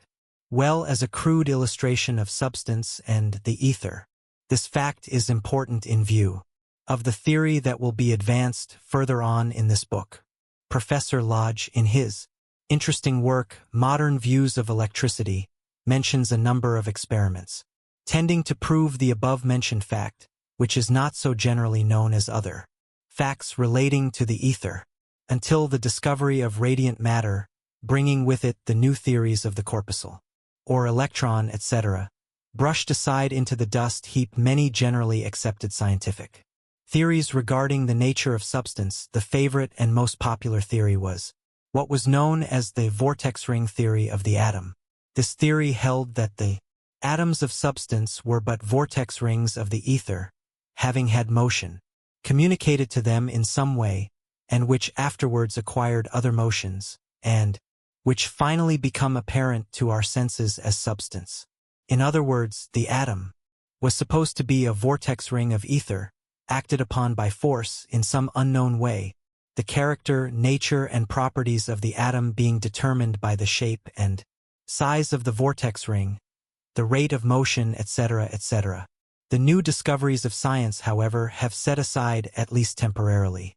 well as a crude illustration of substance and the ether. This fact is important in view of the theory that will be advanced further on in this book. Professor Lodge, in his interesting work, Modern Views of Electricity, mentions a number of experiments tending to prove the above-mentioned fact, which is not so generally known as other facts relating to the ether, until the discovery of radiant matter, bringing with it the new theories of the corpuscle, or electron, etc., brushed aside into the dust heap many generally accepted scientific theories regarding the nature of substance. The favorite and most popular theory was what was known as the vortex ring theory of the atom. This theory held that the atoms of substance were but vortex rings of the ether, having had motion communicated to them in some way, and which afterwards acquired other motions, and which finally become apparent to our senses as substance. In other words, the atom was supposed to be a vortex ring of ether, acted upon by force in some unknown way, the character, nature, and properties of the atom being determined by the shape and size of the vortex ring, the rate of motion, etc., etc. The new discoveries of science, however, have set aside, at least temporarily,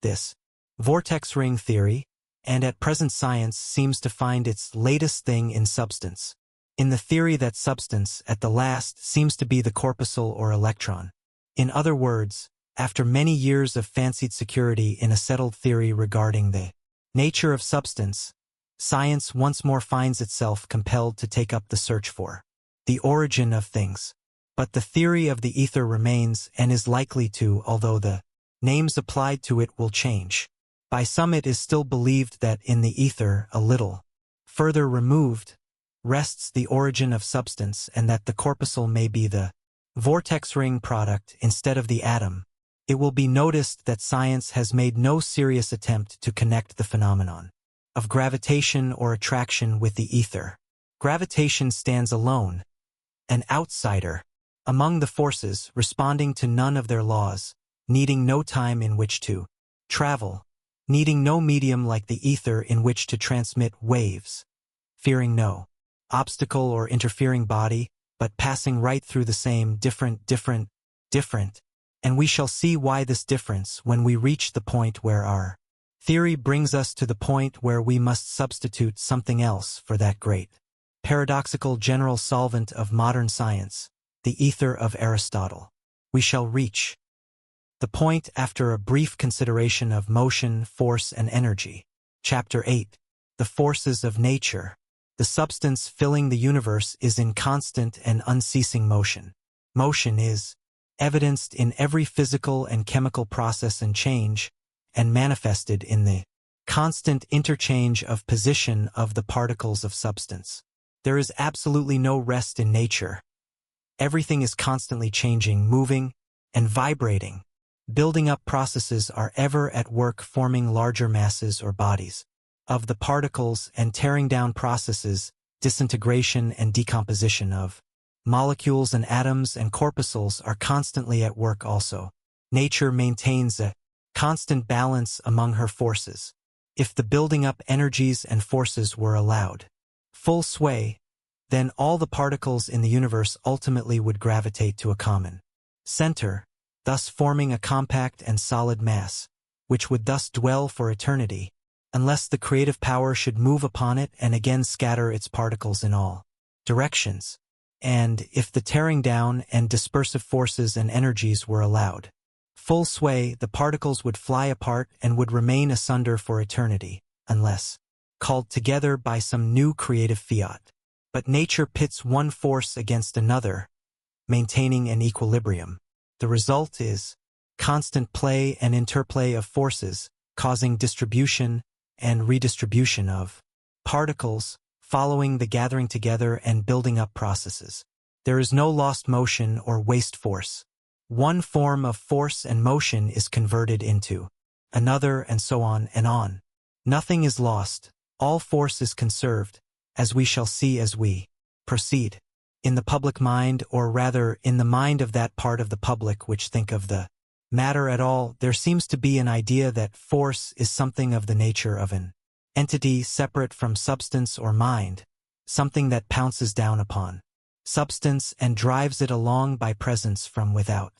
this vortex ring theory, and at present science seems to find its latest thing in substance, in the theory that substance, at the last, seems to be the corpuscle or electron. In other words, after many years of fancied security in a settled theory regarding the nature of substance, science once more finds itself compelled to take up the search for the origin of things. But the theory of the ether remains and is likely to, although the names applied to it will change. By some it is still believed that in the ether, a little further removed, rests the origin of substance, and that the corpuscle may be the vortex ring product instead of the atom. It will be noticed that science has made no serious attempt to connect the phenomenon of gravitation or attraction with the ether. Gravitation stands alone, an outsider, among the forces, responding to none of their laws, needing no time in which to travel, needing no medium like the ether in which to transmit waves, fearing no obstacle or interfering body, but passing right through the same different, and we shall see why this difference when we reach the point where our theory brings us to the point where we must substitute something else for that great, paradoxical general solvent of modern science, the ether of Aristotle. We shall reach the point after a brief consideration of motion, force, and energy. Chapter 8. The Forces of Nature. The substance filling the universe is in constant and unceasing motion. Motion is evidenced in every physical and chemical process and change, and manifested in the constant interchange of position of the particles of substance. There is absolutely no rest in nature. Everything is constantly changing, moving, and vibrating. Building up processes are ever at work forming larger masses or bodies of the particles, and tearing down processes, disintegration and decomposition of molecules and atoms and corpuscles are constantly at work also. Nature maintains a constant balance among her forces. If the building up energies and forces were allowed full sway, then all the particles in the universe ultimately would gravitate to a common center, thus forming a compact and solid mass, which would thus dwell for eternity, unless the creative power should move upon it and again scatter its particles in all directions. And, if the tearing down and dispersive forces and energies were allowed full sway, the particles would fly apart and would remain asunder for eternity, unless called together by some new creative fiat. But nature pits one force against another, maintaining an equilibrium. The result is constant play and interplay of forces, causing distribution, and redistribution of particles, following the gathering together and building up processes. There is no lost motion or waste force. One form of force and motion is converted into another, and so on and on. Nothing is lost, all force is conserved, as we shall see as we proceed. In the public mind, or rather in the mind of that part of the public which think of the matter at all, there seems to be an idea that force is something of the nature of an entity separate from substance or mind, something that pounces down upon substance and drives it along by presence from without.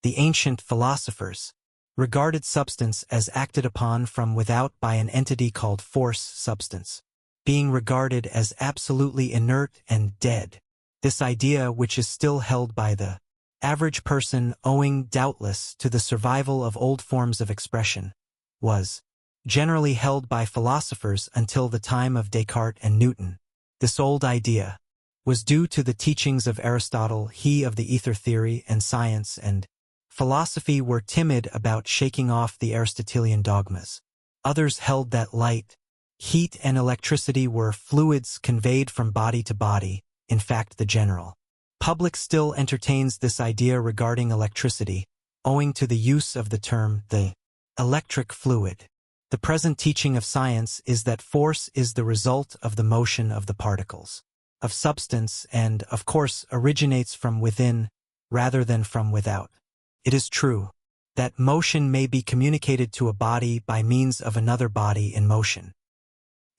The ancient philosophers regarded substance as acted upon from without by an entity called force, substance being regarded as absolutely inert and dead. This idea, which is still held by the average person owing doubtless to the survival of old forms of expression, was generally held by philosophers until the time of Descartes and Newton. This old idea was due to the teachings of Aristotle. He of the ether theory and science and philosophy were timid about shaking off the Aristotelian dogmas. Others held that light, heat and electricity were fluids conveyed from body to body. In fact, the general public still entertains this idea regarding electricity, owing to the use of the term the electric fluid. The present teaching of science is that force is the result of the motion of the particles of substance and, of course, originates from within rather than from without. It is true that motion may be communicated to a body by means of another body in motion,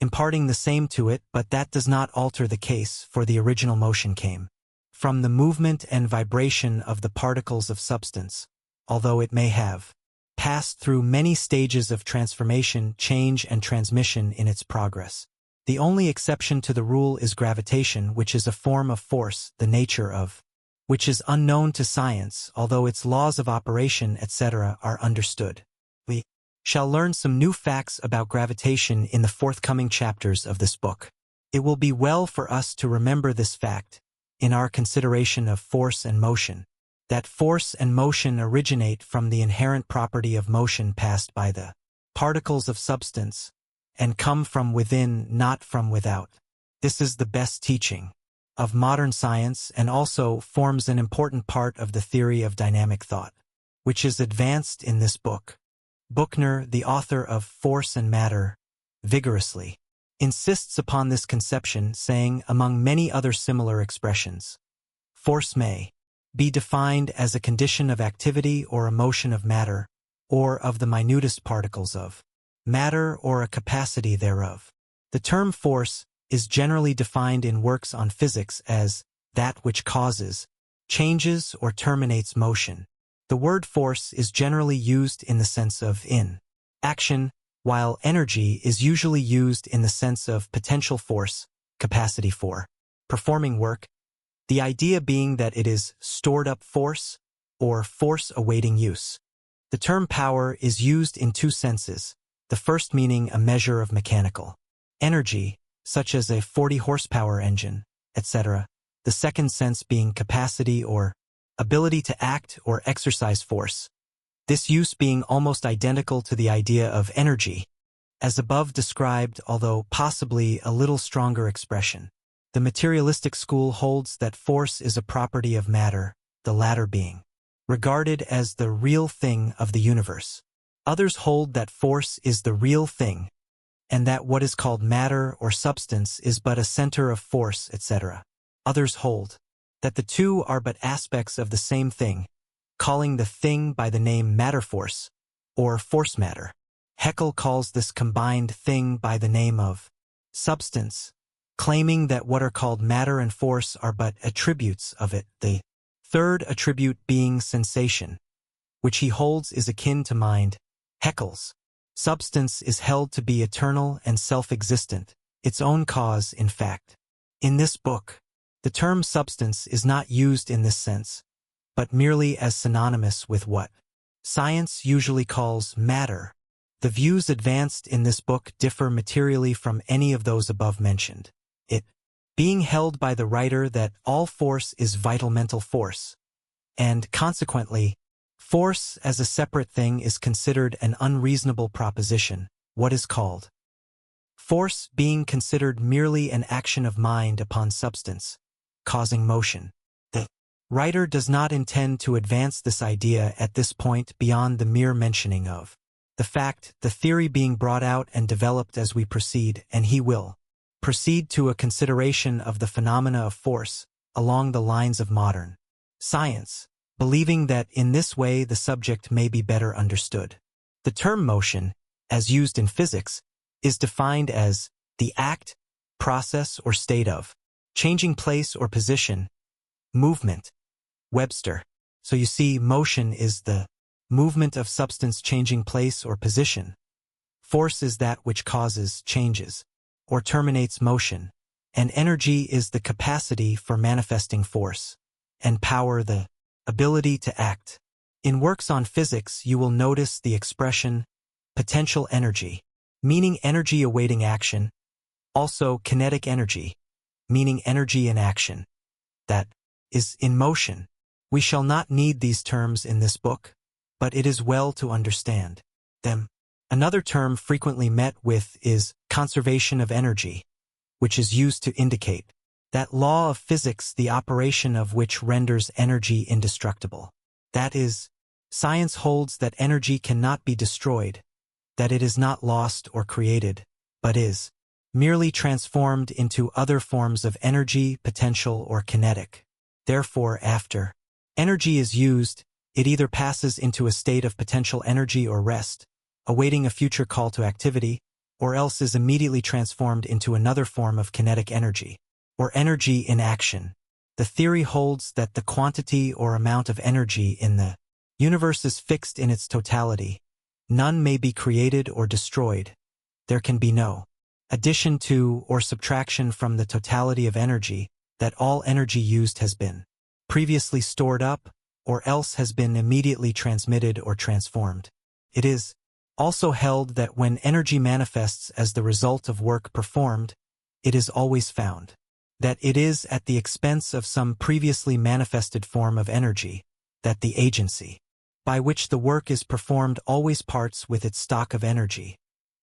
imparting the same to it, but that does not alter the case, for the original motion came from the movement and vibration of the particles of substance, although it may have passed through many stages of transformation, change, and transmission in its progress. The only exception to the rule is gravitation, which is a form of force, the nature of which is unknown to science, although its laws of operation, etc., are understood. We shall learn some new facts about gravitation in the forthcoming chapters of this book. It will be well for us to remember this fact in our consideration of force and motion, that force and motion originate from the inherent property of motion passed by the particles of substance, and come from within, not from without. This is the best teaching of modern science and also forms an important part of the theory of dynamic thought, which is advanced in this book. Buchner, the author of Force and Matter, vigorously insists upon this conception, saying, among many other similar expressions, force may be defined as a condition of activity or a motion of matter, or of the minutest particles of matter or a capacity thereof. The term force is generally defined in works on physics as that which causes, changes, or terminates motion. The word force is generally used in the sense of in action, while energy is usually used in the sense of potential force, capacity for performing work, the idea being that it is stored up force or force awaiting use. The term power is used in two senses, the first meaning a measure of mechanical energy, such as a 40-horsepower engine, etc., the second sense being capacity or ability to act or exercise force, this use being almost identical to the idea of energy, as above described, although possibly a little stronger expression. The materialistic school holds that force is a property of matter, the latter being regarded as the real thing of the universe. Others hold that force is the real thing, and that what is called matter or substance is but a center of force, etc. Others hold that the two are but aspects of the same thing, calling the thing by the name matter force, or force matter. Haeckel calls this combined thing by the name of substance, claiming that what are called matter and force are but attributes of it, the third attribute being sensation, which he holds is akin to mind. Haeckel's substance is held to be eternal and self-existent, its own cause, in fact. In this book, the term substance is not used in this sense, but merely as synonymous with what science usually calls matter. The views advanced in this book differ materially from any of those above mentioned, it being held by the writer that all force is vital mental force, and consequently, force as a separate thing is considered an unreasonable proposition, what is called Force being considered merely an action of mind upon substance, causing motion. The writer does not intend to advance this idea at this point beyond the mere mentioning of the fact, the theory being brought out and developed as we proceed, and he will proceed to a consideration of the phenomena of force along the lines of modern science, believing that in this way the subject may be better understood. The term motion, as used in physics, is defined as the act, process, or state of changing place or position, movement. Webster. So you see, motion is the movement of substance changing place or position. Force is that which causes changes or terminates motion, and energy is the capacity for manifesting force, and power the ability to act. In works on physics you will notice the expression potential energy, meaning energy awaiting action, also kinetic energy, meaning energy in action, that is in motion. We shall not need these terms in this book, but it is well to understand them. Another term frequently met with is conservation of energy, which is used to indicate that law of physics the operation of which renders energy indestructible. That is, science holds that energy cannot be destroyed, that it is not lost or created, but is merely transformed into other forms of energy, potential, or kinetic. Therefore, after energy is used, it either passes into a state of potential energy or rest, awaiting a future call to activity, or else is immediately transformed into another form of kinetic energy, or energy in action. The theory holds that the quantity or amount of energy in the universe is fixed in its totality. None may be created or destroyed. There can be no addition to or subtraction from the totality of energy, that all energy used has been previously stored up, or else has been immediately transmitted or transformed. It is also held that when energy manifests as the result of work performed, it is always found that it is at the expense of some previously manifested form of energy, that the agency by which the work is performed always parts with its stock of energy,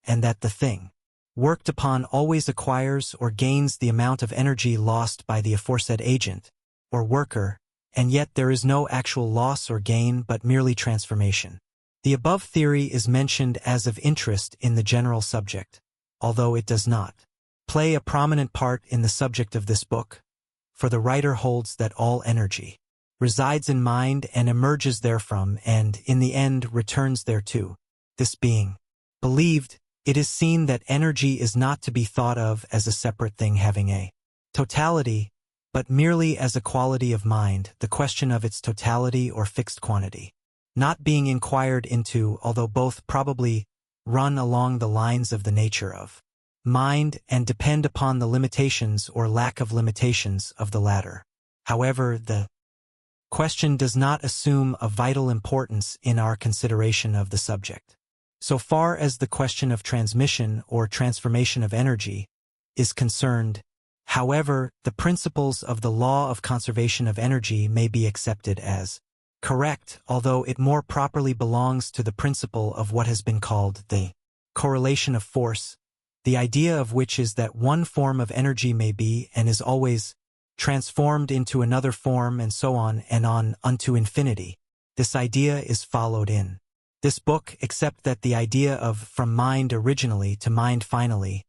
and that the thing worked upon always acquires or gains the amount of energy lost by the aforesaid agent, or worker, and yet there is no actual loss or gain but merely transformation. The above theory is mentioned as of interest in the general subject, although it does not play a prominent part in the subject of this book, for the writer holds that all energy resides in mind and emerges therefrom and, in the end, returns thereto. This being believed, it is seen that energy is not to be thought of as a separate thing having a totality, but merely as a quality of mind, the question of its totality or fixed quantity not being inquired into, although both probably run along the lines of the nature of mind and depend upon the limitations or lack of limitations of the latter. However, the question does not assume a vital importance in our consideration of the subject. So far as the question of transmission or transformation of energy is concerned, however, the principles of the law of conservation of energy may be accepted as correct, although it more properly belongs to the principle of what has been called the correlation of force, the idea of which is that one form of energy may be and is always transformed into another form and so on unto infinity. This idea is followed in this book, except that the idea of from mind originally to mind finally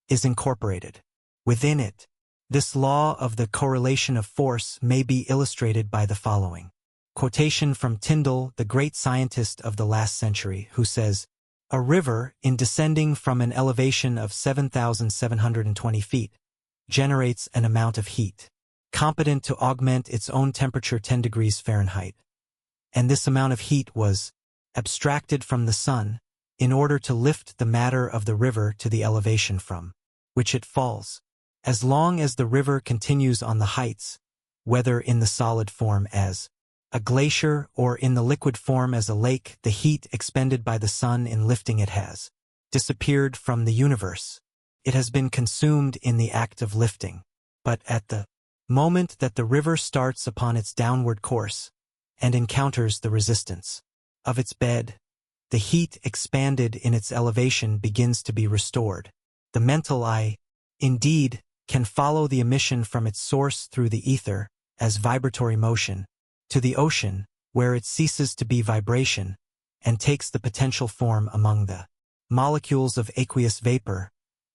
is incorporated within it. This law of the correlation of force may be illustrated by the following quotation from Tyndall, the great scientist of the last century, who says, "A river, in descending from an elevation of 7,720 feet, generates an amount of heat competent to augment its own temperature 10 degrees Fahrenheit. And this amount of heat was abstracted from the sun in order to lift the matter of the river to the elevation from which it falls. As long as the river continues on the heights, whether in the solid form as a glacier or in the liquid form as a lake, the heat expended by the sun in lifting it has disappeared from the universe. It has been consumed in the act of lifting. But at the moment that the river starts upon its downward course and encounters the resistance of its bed, the heat expanded in its elevation begins to be restored. The mental eye, indeed, can follow the emission from its source through the ether, as vibratory motion, to the ocean, where it ceases to be vibration, and takes the potential form among the molecules of aqueous vapor,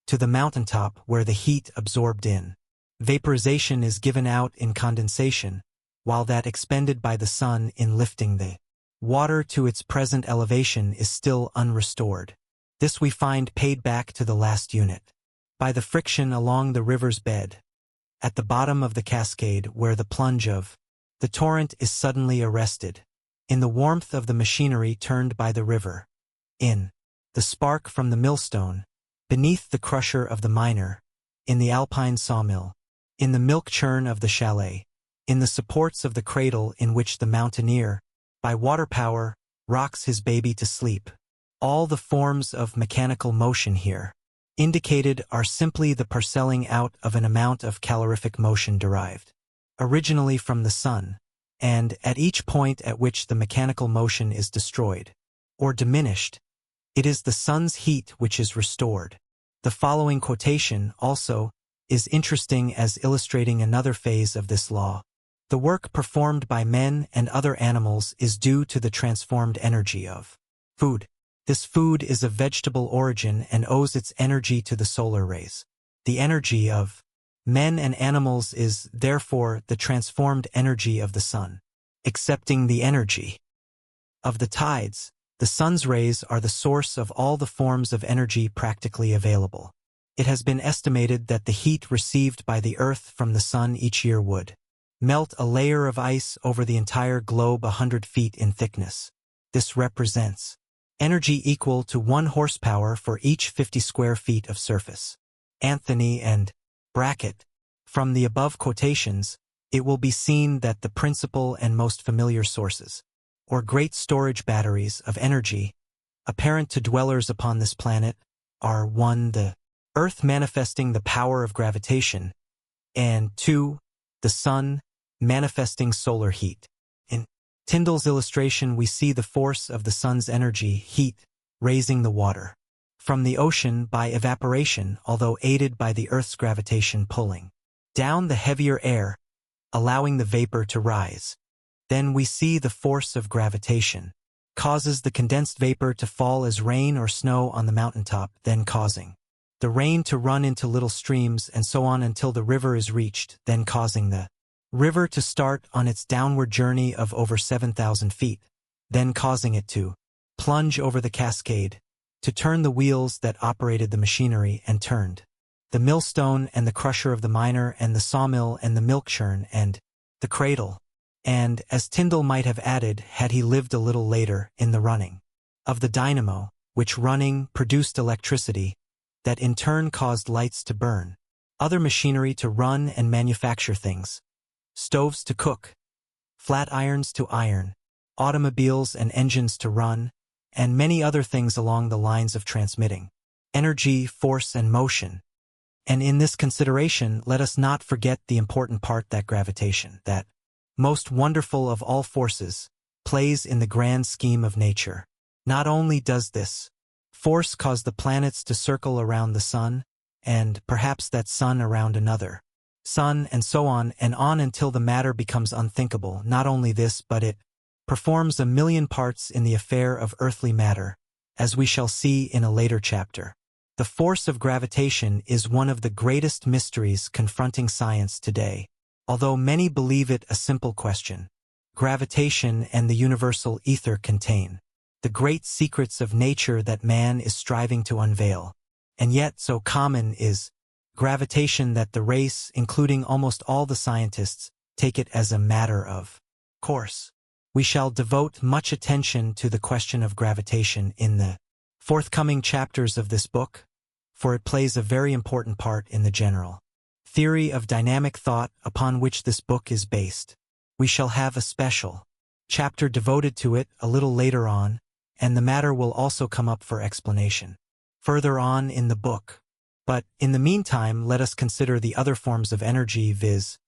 to the mountaintop where the heat absorbed in vaporization is given out in condensation, while that expended by the sun in lifting the water to its present elevation is still unrestored. This we find paid back to the last unit by the friction along the river's bed, at the bottom of the cascade where the plunge of the torrent is suddenly arrested, in the warmth of the machinery turned by the river, in the spark from the millstone, beneath the crusher of the miner, in the alpine sawmill, in the milk churn of the chalet, in the supports of the cradle in which the mountaineer, by water power, rocks his baby to sleep. All the forms of mechanical motion here indicated are simply the parcelling out of an amount of calorific motion derived originally from the sun, and at each point at which the mechanical motion is destroyed or diminished, it is the sun's heat which is restored. The following quotation, also, is interesting as illustrating another phase of this law. The work performed by men and other animals is due to the transformed energy of food. This food is of vegetable origin and owes its energy to the solar rays. The energy of men and animals is, therefore, the transformed energy of the sun. Excepting the energy of the tides, the sun's rays are the source of all the forms of energy practically available. It has been estimated that the heat received by the Earth from the sun each year would melt a layer of ice over the entire globe 100 feet in thickness. This represents energy equal to 1 horsepower for each 50 square feet of surface. Anthony and Brackett. From the above quotations, it will be seen that the principal and most familiar sources, or great storage batteries of energy, apparent to dwellers upon this planet, are 1. The Earth manifesting the power of gravitation, and 2. The Sun manifesting solar heat. In Tyndall's illustration we see the force of the sun's energy, heat, raising the water from the ocean by evaporation, although aided by the Earth's gravitation pulling down the heavier air, allowing the vapor to rise. Then we see the force of gravitation causes the condensed vapor to fall as rain or snow on the mountaintop, then causing the rain to run into little streams and so on until the river is reached, then causing the river to start on its downward journey of over 7,000 feet, then causing it to plunge over the cascade, to turn the wheels that operated the machinery and turned the millstone and the crusher of the miner and the sawmill and the milk churn and the cradle, and, as Tyndall might have added had he lived a little later, in the running of the dynamo, which running produced electricity, that in turn caused lights to burn, other machinery to run and manufacture things, stoves to cook, flat irons to iron, automobiles and engines to run, and many other things along the lines of transmitting energy, force, and motion. And in this consideration, let us not forget the important part that gravitation, that most wonderful of all forces, plays in the grand scheme of nature. Not only does this force cause the planets to circle around the sun, and perhaps that sun around another sun, and so on until the matter becomes unthinkable. Not only this, but it performs 1,000,000 parts in the affair of earthly matter, as we shall see in a later chapter. The force of gravitation is one of the greatest mysteries confronting science today. Although many believe it a simple question, gravitation and the universal ether contain the great secrets of nature that man is striving to unveil. And yet so common is gravitation that the race, including almost all the scientists, take it as a matter of course. We shall devote much attention to the question of gravitation in the forthcoming chapters of this book, for it plays a very important part in the general theory of dynamic thought upon which this book is based. We shall have a special chapter devoted to it a little later on, and the matter will also come up for explanation further on in the book. But, in the meantime, let us consider the other forms of energy, viz.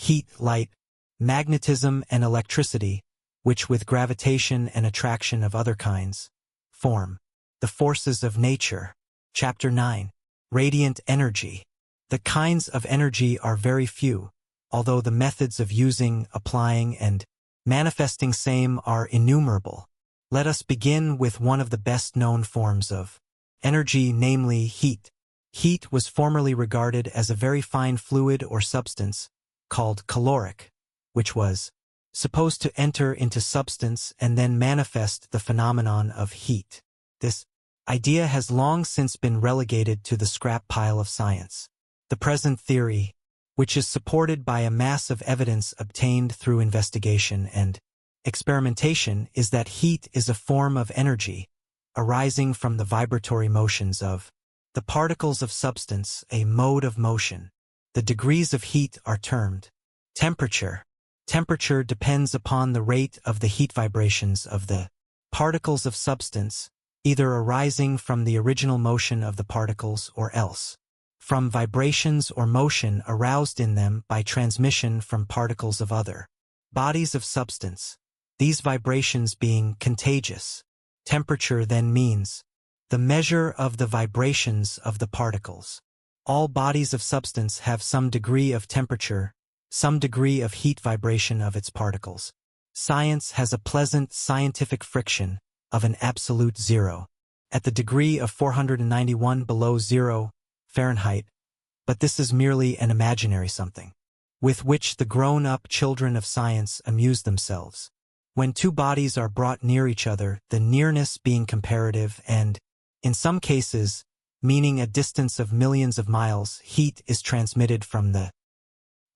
heat, light, magnetism, and electricity, which with gravitation and attraction of other kinds, form the forces of nature. Chapter 9. Radiant energy. The kinds of energy are very few, although the methods of using, applying, and manifesting same are innumerable. Let us begin with one of the best-known forms of energy, namely heat. Heat was formerly regarded as a very fine fluid or substance, called caloric, which was supposed to enter into substance and then manifest the phenomenon of heat. This idea has long since been relegated to the scrap pile of science. The present theory, which is supported by a mass of evidence obtained through investigation and experimentation, is that heat is a form of energy arising from the vibratory motions of the particles of substance, a mode of motion. The degrees of heat are termed temperature. Temperature depends upon the rate of the heat vibrations of the particles of substance, either arising from the original motion of the particles or else from vibrations or motion aroused in them by transmission from particles of other bodies of substance, these vibrations being contagious. Temperature then means the measure of the vibrations of the particles. All bodies of substance have some degree of temperature, some degree of heat vibration of its particles. Science has a pleasant scientific friction of an absolute zero, at the degree of 491 below zero Fahrenheit, but this is merely an imaginary something, with which the grown-up children of science amuse themselves. When two bodies are brought near each other, the nearness being comparative and, in some cases, meaning a distance of millions of miles, heat is transmitted from the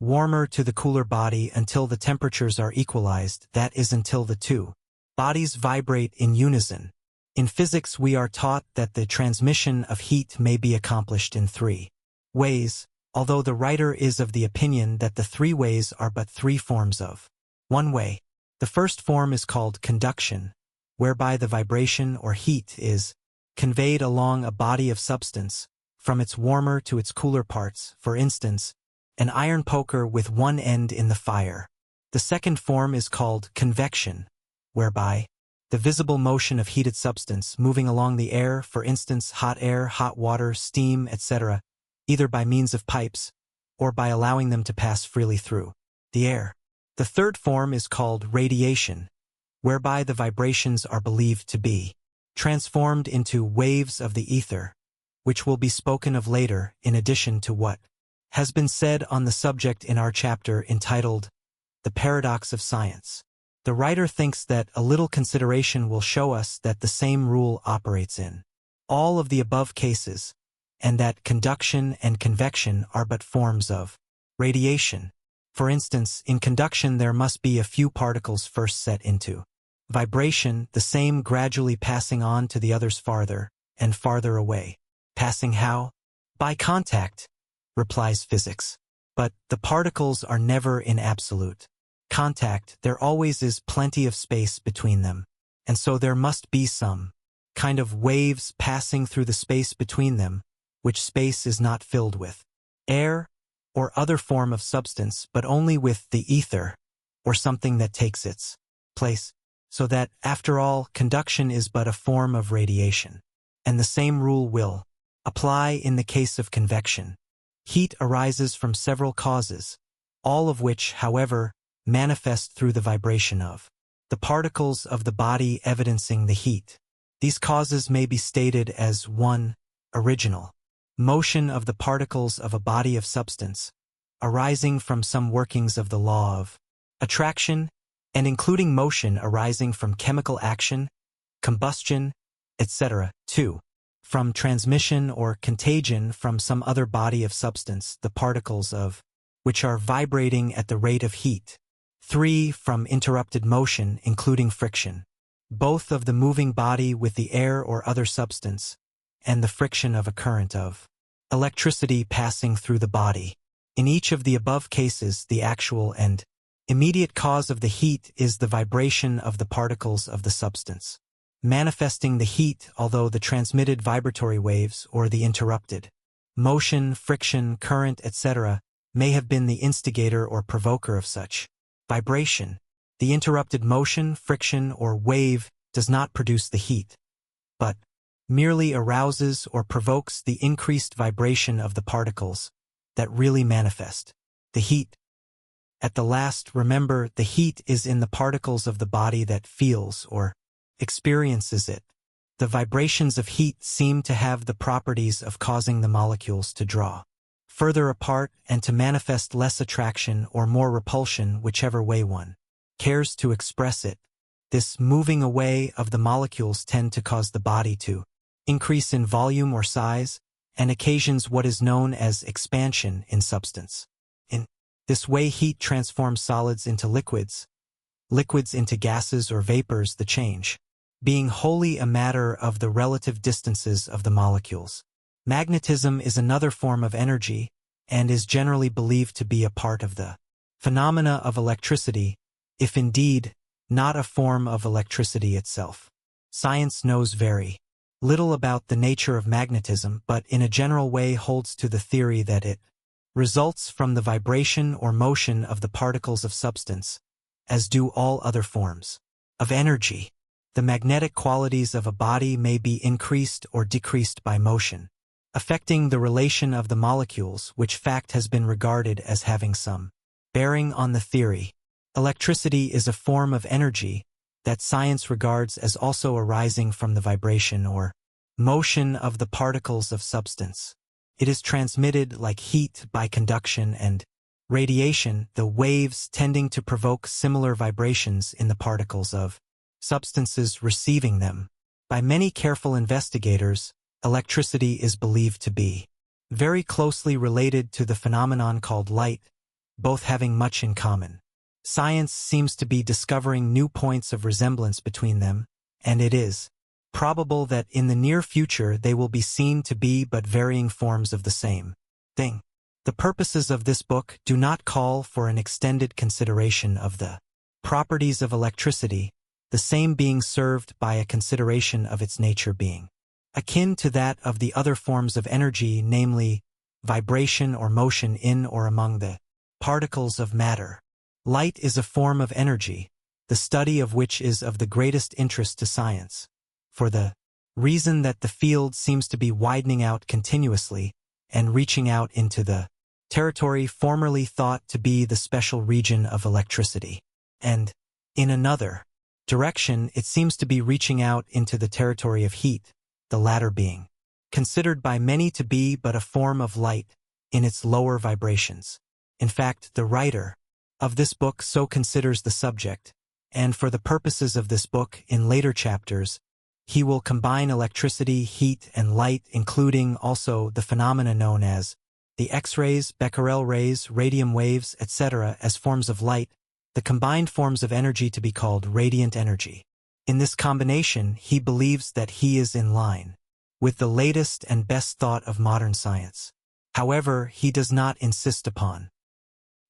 warmer to the cooler body until the temperatures are equalized, that is until the two bodies vibrate in unison. In physics we are taught that the transmission of heat may be accomplished in three ways, although the writer is of the opinion that the three ways are but three forms of one way. The first form is called conduction, whereby the vibration or heat is conveyed along a body of substance, from its warmer to its cooler parts, for instance, an iron poker with one end in the fire. The second form is called convection, whereby the visible motion of heated substance moving along the air, for instance hot air, hot water, steam, etc., either by means of pipes, or by allowing them to pass freely through the air. The third form is called radiation, whereby the vibrations are believed to be transformed into waves of the ether, which will be spoken of later in addition to what has been said on the subject in our chapter entitled The Paradox of Science. The writer thinks that a little consideration will show us that the same rule operates in all of the above cases, and that conduction and convection are but forms of radiation. For instance, in conduction there must be a few particles first set into vibration, the same gradually passing on to the others farther and farther away. Passing how? By contact, replies physics. But the particles are never in absolute contact, there always is plenty of space between them, and so there must be some kind of waves passing through the space between them, which space is not filled with air or other form of substance, but only with the ether, or something that takes its place, so that, after all, conduction is but a form of radiation. And the same rule will apply in the case of convection. Heat arises from several causes, all of which, however, manifest through the vibration of the particles of the body evidencing the heat. These causes may be stated as 1. Original motion of the particles of a body of substance, arising from some workings of the law of attraction, and including motion arising from chemical action, combustion, etc. 2. From transmission or contagion from some other body of substance, the particles of which are vibrating at the rate of heat. 3. From interrupted motion, including friction, both of the moving body with the air or other substance, and the friction of a current of electricity passing through the body. In each of the above cases, the actual and immediate cause of the heat is the vibration of the particles of the substance, manifesting the heat, although the transmitted vibratory waves or the interrupted motion, friction, current, etc., may have been the instigator or provoker of such vibration. The interrupted motion, friction, or wave does not produce the heat, but merely arouses or provokes the increased vibration of the particles that really manifest. The heat. At the last, remember, the heat is in the particles of the body that feels or experiences it. The vibrations of heat seem to have the properties of causing the molecules to draw further apart and to manifest less attraction or more repulsion, whichever way one cares to express it. This moving away of the molecules tend to cause the body to increase in volume or size, and occasions what is known as expansion in substance. In this way, heat transforms solids into liquids, liquids into gases or vapors, the change being wholly a matter of the relative distances of the molecules. Magnetism is another form of energy, and is generally believed to be a part of the phenomena of electricity, if indeed not a form of electricity itself. Science knows very little about the nature of magnetism, but in a general way holds to the theory that it results from the vibration or motion of the particles of substance, as do all other forms of energy. The magnetic qualities of a body may be increased or decreased by motion, affecting the relation of the molecules, which fact has been regarded as having some bearing on the theory. Electricity is a form of energy that science regards as also arising from the vibration or motion of the particles of substance. It is transmitted like heat by conduction and radiation, the waves tending to provoke similar vibrations in the particles of substances receiving them. By many careful investigators, electricity is believed to be very closely related to the phenomenon called light, both having much in common. Science seems to be discovering new points of resemblance between them, and it is probable that in the near future they will be seen to be but varying forms of the same thing. The purposes of this book do not call for an extended consideration of the properties of electricity, the same being served by a consideration of its nature being akin to that of the other forms of energy, namely, vibration or motion in or among the particles of matter. Light is a form of energy, the study of which is of the greatest interest to science, for the reason that the field seems to be widening out continuously and reaching out into the territory formerly thought to be the special region of electricity. And, in another direction, it seems to be reaching out into the territory of heat, the latter being considered by many to be but a form of light in its lower vibrations. In fact, the writer of this book so considers the subject, and for the purposes of this book, in later chapters, he will combine electricity, heat, and light, including also the phenomena known as the X-rays, Becquerel rays, radium waves, etc., as forms of light, the combined forms of energy to be called radiant energy. In this combination, he believes that he is in line with the latest and best thought of modern science. However, he does not insist upon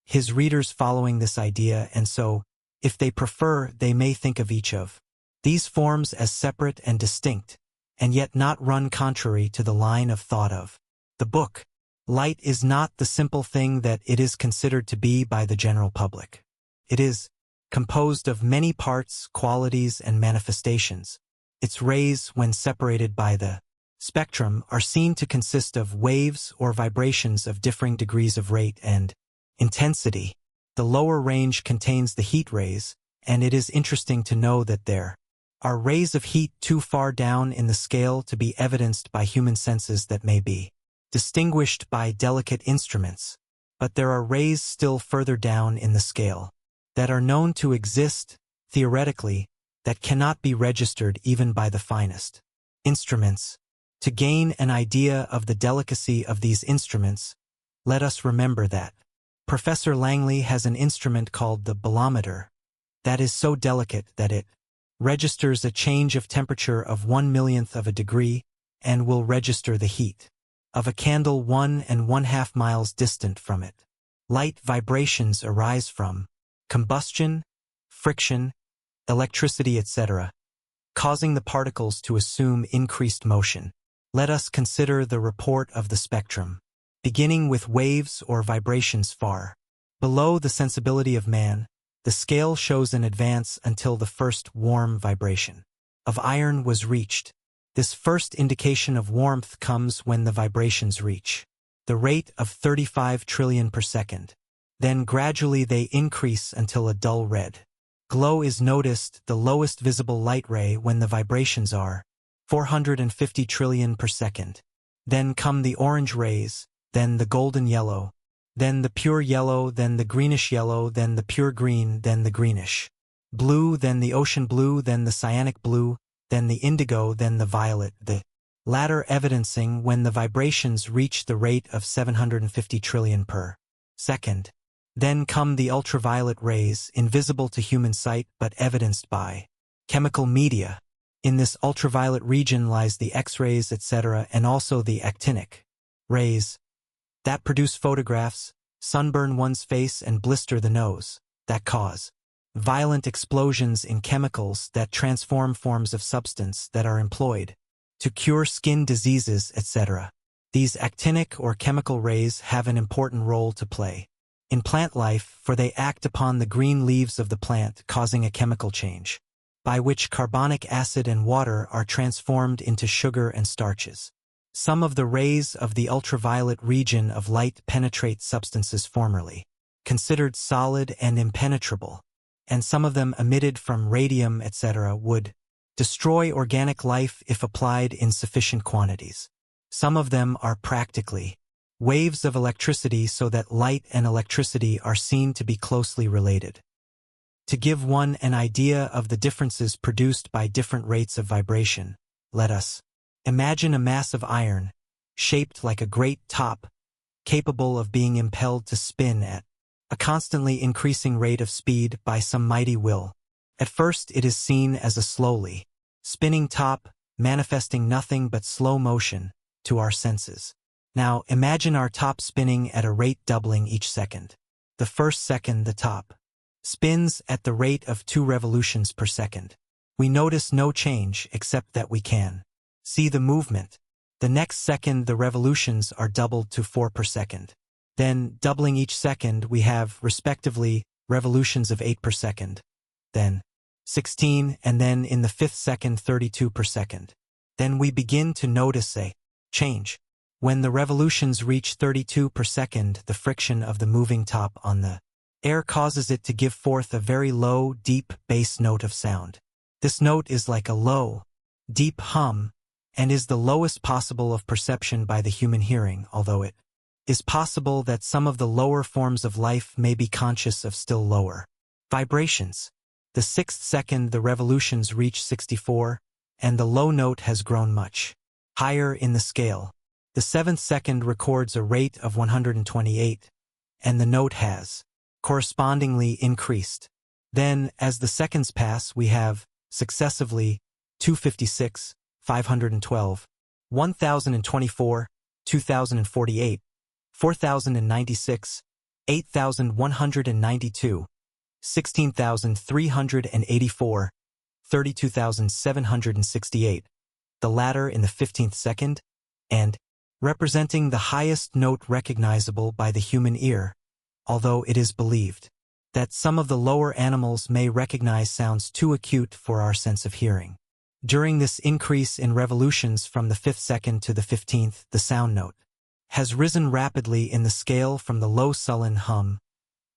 his readers following this idea, and so, if they prefer, they may think of each of these forms as separate and distinct, and yet not run contrary to the line of thought of the book. Light is not the simple thing that it is considered to be by the general public. It is composed of many parts, qualities, and manifestations. Its rays, when separated by the spectrum, are seen to consist of waves or vibrations of differing degrees of rate and intensity. The lower range contains the heat rays, and it is interesting to know that there are rays of heat too far down in the scale to be evidenced by human senses that may be distinguished by delicate instruments, but there are rays still further down in the scale that are known to exist, theoretically, that cannot be registered even by the finest instruments. To gain an idea of the delicacy of these instruments, let us remember that Professor Langley has an instrument called the bolometer that is so delicate that it registers a change of temperature of 1/1,000,000th of a degree and will register the heat of a candle 1½ miles distant from it. Light vibrations arise from combustion, friction, electricity, etc., causing the particles to assume increased motion. Let us consider the report of the spectrum, beginning with waves or vibrations far below the sensibility of man. The scale shows an advance until the first warm vibration of iron was reached. This first indication of warmth comes when the vibrations reach the rate of 35 trillion per second. Then gradually they increase until a dull red glow is noticed, the lowest visible light ray, when the vibrations are 450 trillion per second. Then come the orange rays, then the golden yellow, then the pure yellow, then the greenish yellow, then the pure green, then the greenish blue, then the ocean blue, then the cyanic blue, then the indigo, then the violet, the latter evidencing when the vibrations reach the rate of 750 trillion per second. Then come the ultraviolet rays, invisible to human sight but evidenced by chemical media. In this ultraviolet region lies the X-rays, etc., and also the actinic rays that produce photographs, sunburn one's face and blister the nose, that cause violent explosions in chemicals that transform forms of substance that are employed to cure skin diseases, etc. These actinic or chemical rays have an important role to play in plant life, for they act upon the green leaves of the plant, causing a chemical change, by which carbonic acid and water are transformed into sugar and starches. Some of the rays of the ultraviolet region of light penetrate substances formerly considered solid and impenetrable, and some of them emitted from radium, etc., would destroy organic life if applied in sufficient quantities. Some of them are practically waves of electricity, so that light and electricity are seen to be closely related. To give one an idea of the differences produced by different rates of vibration, let us imagine a mass of iron, shaped like a great top, capable of being impelled to spin at a constantly increasing rate of speed by some mighty will. At first it is seen as a slowly spinning top, manifesting nothing but slow motion to our senses. Now imagine our top spinning at a rate doubling each second. The first second the top spins at the rate of 2 revolutions per second. We notice no change except that we can see the movement. The next second the revolutions are doubled to 4 per second. Then, doubling each second, we have, respectively, revolutions of 8 per second. Then 16, and then in the 5th second 32 per second. Then we begin to notice a change. When the revolutions reach 32 per second, the friction of the moving top on the air causes it to give forth a very low, deep bass note of sound. This note is like a low, deep hum, and is the lowest possible of perception by the human hearing, although it is possible that some of the lower forms of life may be conscious of still lower vibrations. The 6th second the revolutions reach 64, and the low note has grown much higher in the scale. The 7th second records a rate of 128, and the note has correspondingly increased. Then, as the seconds pass, we have, successively, 256, 512, 1024, 2048, 4096, 8192, 16,384, 32,768, the latter in the 15th second, and representing the highest note recognizable by the human ear, although it is believed that some of the lower animals may recognize sounds too acute for our sense of hearing. During this increase in revolutions from the 5th second to the 15th, the sound note has risen rapidly in the scale from the low sullen hum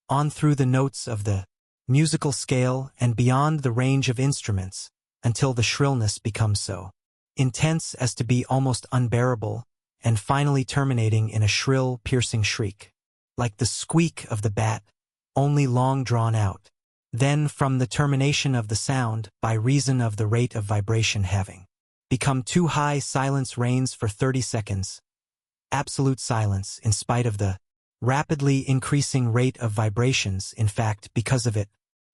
on through the notes of the musical scale and beyond the range of instruments until the shrillness becomes so intense as to be almost unbearable, and finally terminating in a shrill, piercing shriek, like the squeak of the bat, only long drawn out. Then from the termination of the sound, by reason of the rate of vibration having become too high, silence reigns for 30 seconds. Absolute silence, in spite of the rapidly increasing rate of vibrations, in fact, because of it.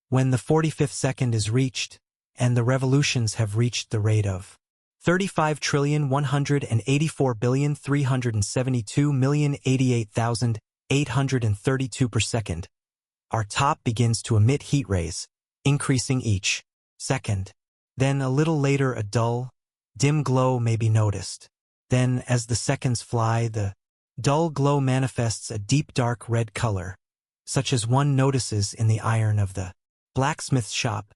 When the 45th second is reached, and the revolutions have reached the rate of 35,184,372,088,832 per second, our top begins to emit heat rays, increasing each second. Then a little later a dull, dim glow may be noticed. Then, as the seconds fly, the dull glow manifests a deep dark red color, such as one notices in the iron of the blacksmith's shop.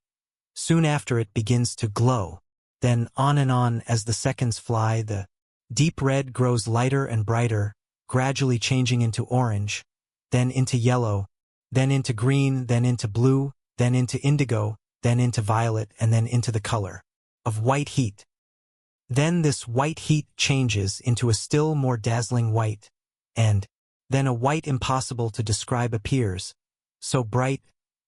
Soon after it begins to glow Then on and on as the seconds fly, the deep red grows lighter and brighter, gradually changing into orange, then into yellow, then into green, then into blue, then into indigo, then into violet, and then into the color of white heat. Then this white heat changes into a still more dazzling white, and then a white impossible to describe appears, so bright,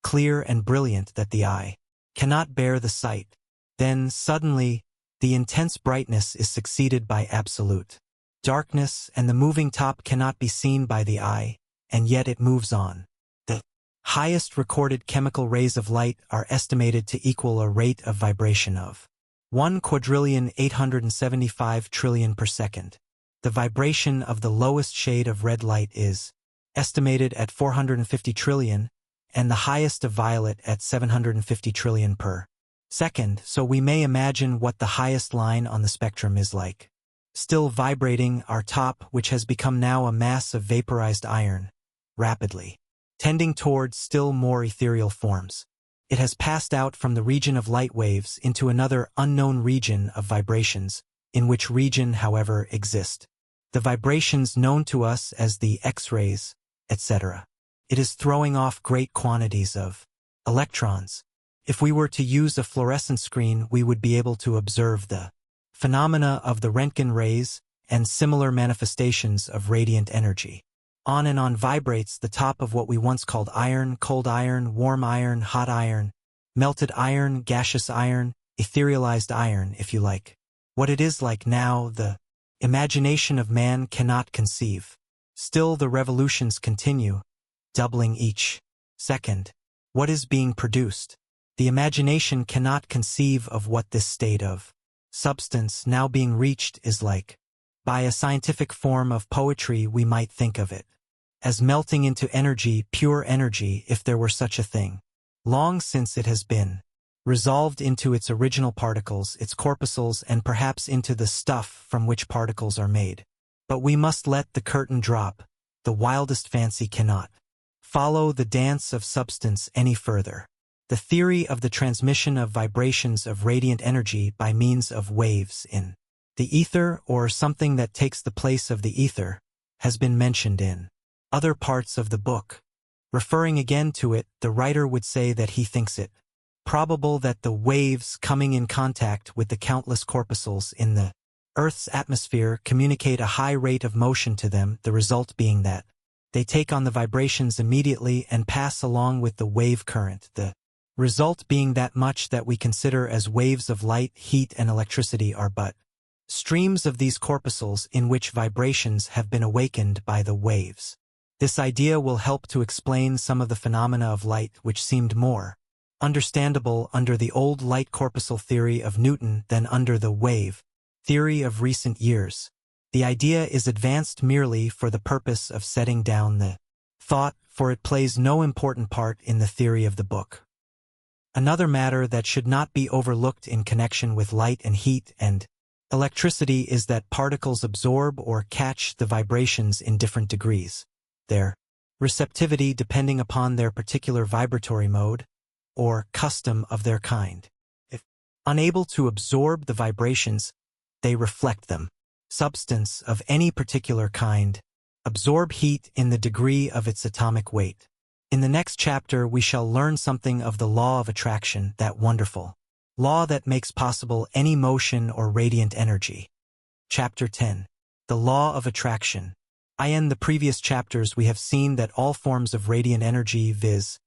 clear, and brilliant that the eye cannot bear the sight. Then, suddenly, the intense brightness is succeeded by absolute darkness, and the moving top cannot be seen by the eye, and yet it moves on. The highest recorded chemical rays of light are estimated to equal a rate of vibration of 1,875 trillion per second. The vibration of the lowest shade of red light is estimated at 450 trillion, and the highest of violet at 750 trillion per second, so we may imagine what the highest line on the spectrum is like. Still vibrating, our top, which has become now a mass of vaporized iron, rapidly tending towards still more ethereal forms. It has passed out from the region of light waves into another unknown region of vibrations, in which region, however, exist the vibrations known to us as the X-rays, etc. It is throwing off great quantities of electrons. If we were to use a fluorescent screen, we would be able to observe the phenomena of the Röntgen rays and similar manifestations of radiant energy. On and on vibrates the top of what we once called iron, cold iron, warm iron, hot iron, melted iron, gaseous iron, etherealized iron, if you like. What it is like now, the imagination of man cannot conceive. Still the revolutions continue, doubling each second. What is being produced? The imagination cannot conceive of what this state of substance now being reached is like. By a scientific form of poetry we might think of it as melting into energy, pure energy, if there were such a thing. Long since it has been resolved into its original particles, its corpuscles, and perhaps into the stuff from which particles are made. But we must let the curtain drop. The wildest fancy cannot follow the dance of substance any further. The theory of the transmission of vibrations of radiant energy by means of waves in the ether, or something that takes the place of the ether, has been mentioned in other parts of the book. Referring again to it, the writer would say that he thinks it probable that the waves coming in contact with the countless corpuscles in the Earth's atmosphere communicate a high rate of motion to them, the result being that they take on the vibrations immediately and pass along with the wave current, the result being that much that we consider as waves of light, heat, and electricity are but streams of these corpuscles in which vibrations have been awakened by the waves. This idea will help to explain some of the phenomena of light which seemed more understandable under the old light corpuscle theory of Newton than under the wave theory of recent years. The idea is advanced merely for the purpose of setting down the thought, for it plays no important part in the theory of the book. Another matter that should not be overlooked in connection with light and heat and electricity is that particles absorb or catch the vibrations in different degrees. Their receptivity depending upon their particular vibratory mode or custom of their kind. If unable to absorb the vibrations, they reflect them. Substance of any particular kind absorb heat in the degree of its atomic weight. In the next chapter we shall learn something of the law of attraction, that wonderful law that makes possible any motion or radiant energy. Chapter 10. The Law of Attraction. In the previous chapters we have seen that all forms of radiant energy, viz.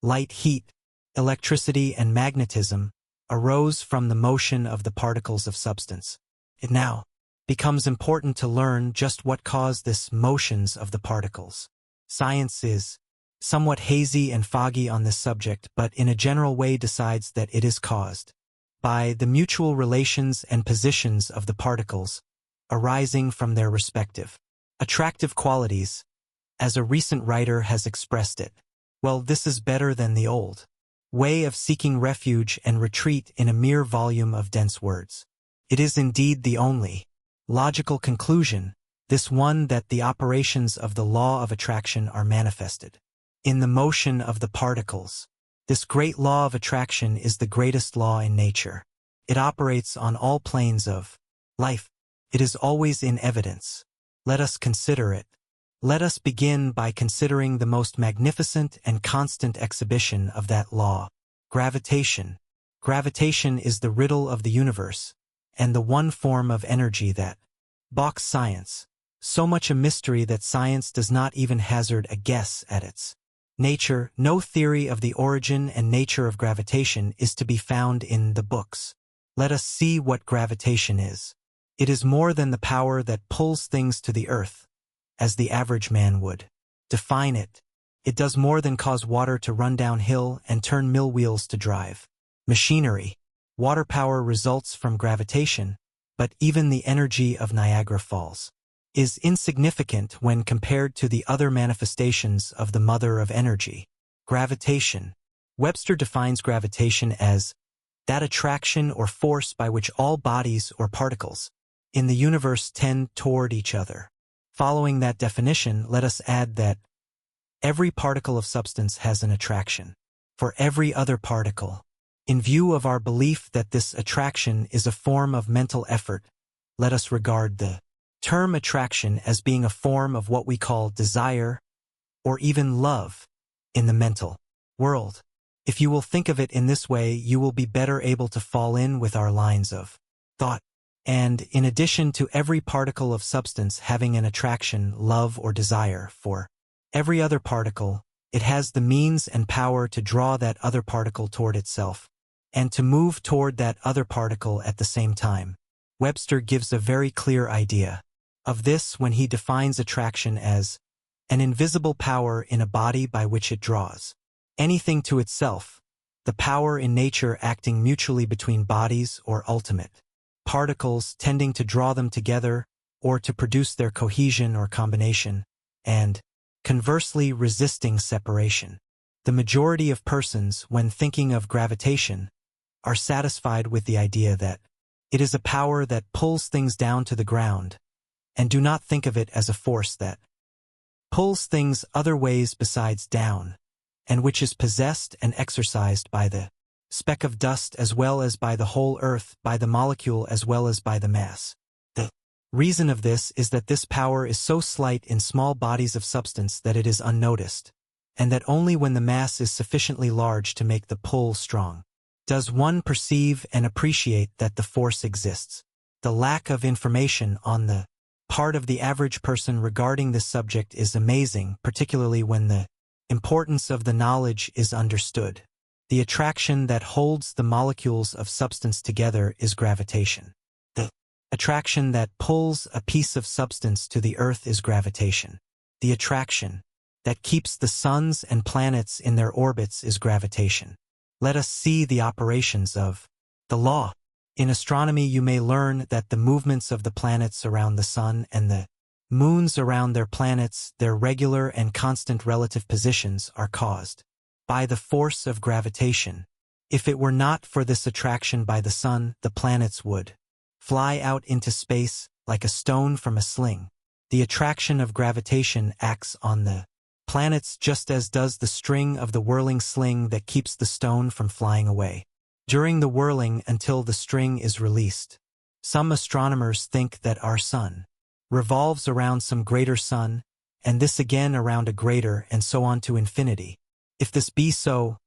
light, heat, electricity, and magnetism, arose from the motion of the particles of substance. It now becomes important to learn just what caused this motions of the particles. Science is somewhat hazy and foggy on this subject, but in a general way decides that it is caused by the mutual relations and positions of the particles arising from their respective attractive qualities, as a recent writer has expressed it. Well, this is better than the old way of seeking refuge and retreat in a mere volume of dense words. It is indeed the only logical conclusion, this one, that the operations of the law of attraction are manifested in the motion of the particles. This great law of attraction is the greatest law in nature. It operates on all planes of life. It is always in evidence. Let us consider it. Let us begin by considering the most magnificent and constant exhibition of that law, gravitation. Gravitation is the riddle of the universe, and the one form of energy that balks science. So much a mystery that science does not even hazard a guess at its nature. No theory of the origin and nature of gravitation is to be found in the books. Let us see what gravitation is. It is more than the power that pulls things to the earth, as the average man would define it. It does more than cause water to run downhill and turn mill wheels to drive machinery. Water power results from gravitation, but even the energy of Niagara Falls is insignificant when compared to the other manifestations of the mother of energy, gravitation. Webster defines gravitation as that attraction or force by which all bodies or particles in the universe tend toward each other. Following that definition, let us add that every particle of substance has an attraction for every other particle. In view of our belief that this attraction is a form of mental effort, let us regard the term attraction as being a form of what we call desire or even love in the mental world. If you will think of it in this way, you will be better able to fall in with our lines of thought. And in addition to every particle of substance having an attraction, love, or desire for every other particle, it has the means and power to draw that other particle toward itself, and to move toward that other particle at the same time. Webster gives a very clear idea of this when he defines attraction as an invisible power in a body by which it draws anything to itself, the power in nature acting mutually between bodies or ultimate particles tending to draw them together or to produce their cohesion or combination, and conversely resisting separation. The majority of persons, when thinking of gravitation, are satisfied with the idea that it is a power that pulls things down to the ground, and do not think of it as a force that pulls things other ways besides down, and which is possessed and exercised by the speck of dust as well as by the whole earth, by the molecule as well as by the mass. The reason of this is that this power is so slight in small bodies of substance that it is unnoticed, and that only when the mass is sufficiently large to make the pull strong does one perceive and appreciate that the force exists. The lack of information on the part of the average person regarding this subject is amazing, particularly when the importance of the knowledge is understood. The attraction that holds the molecules of substance together is gravitation. The attraction that pulls a piece of substance to the earth is gravitation. The attraction that keeps the suns and planets in their orbits is gravitation. Let us see the operations of the law. In astronomy, you may learn that the movements of the planets around the sun and the moons around their planets, their regular and constant relative positions, are caused by the force of gravitation. If it were not for this attraction by the sun, the planets would fly out into space like a stone from a sling. The attraction of gravitation acts on the planets just as does the string of the whirling sling that keeps the stone from flying away during the whirling until the string is released. Some astronomers think that our sun revolves around some greater sun, and this again around a greater, and so on to infinity. If this be so,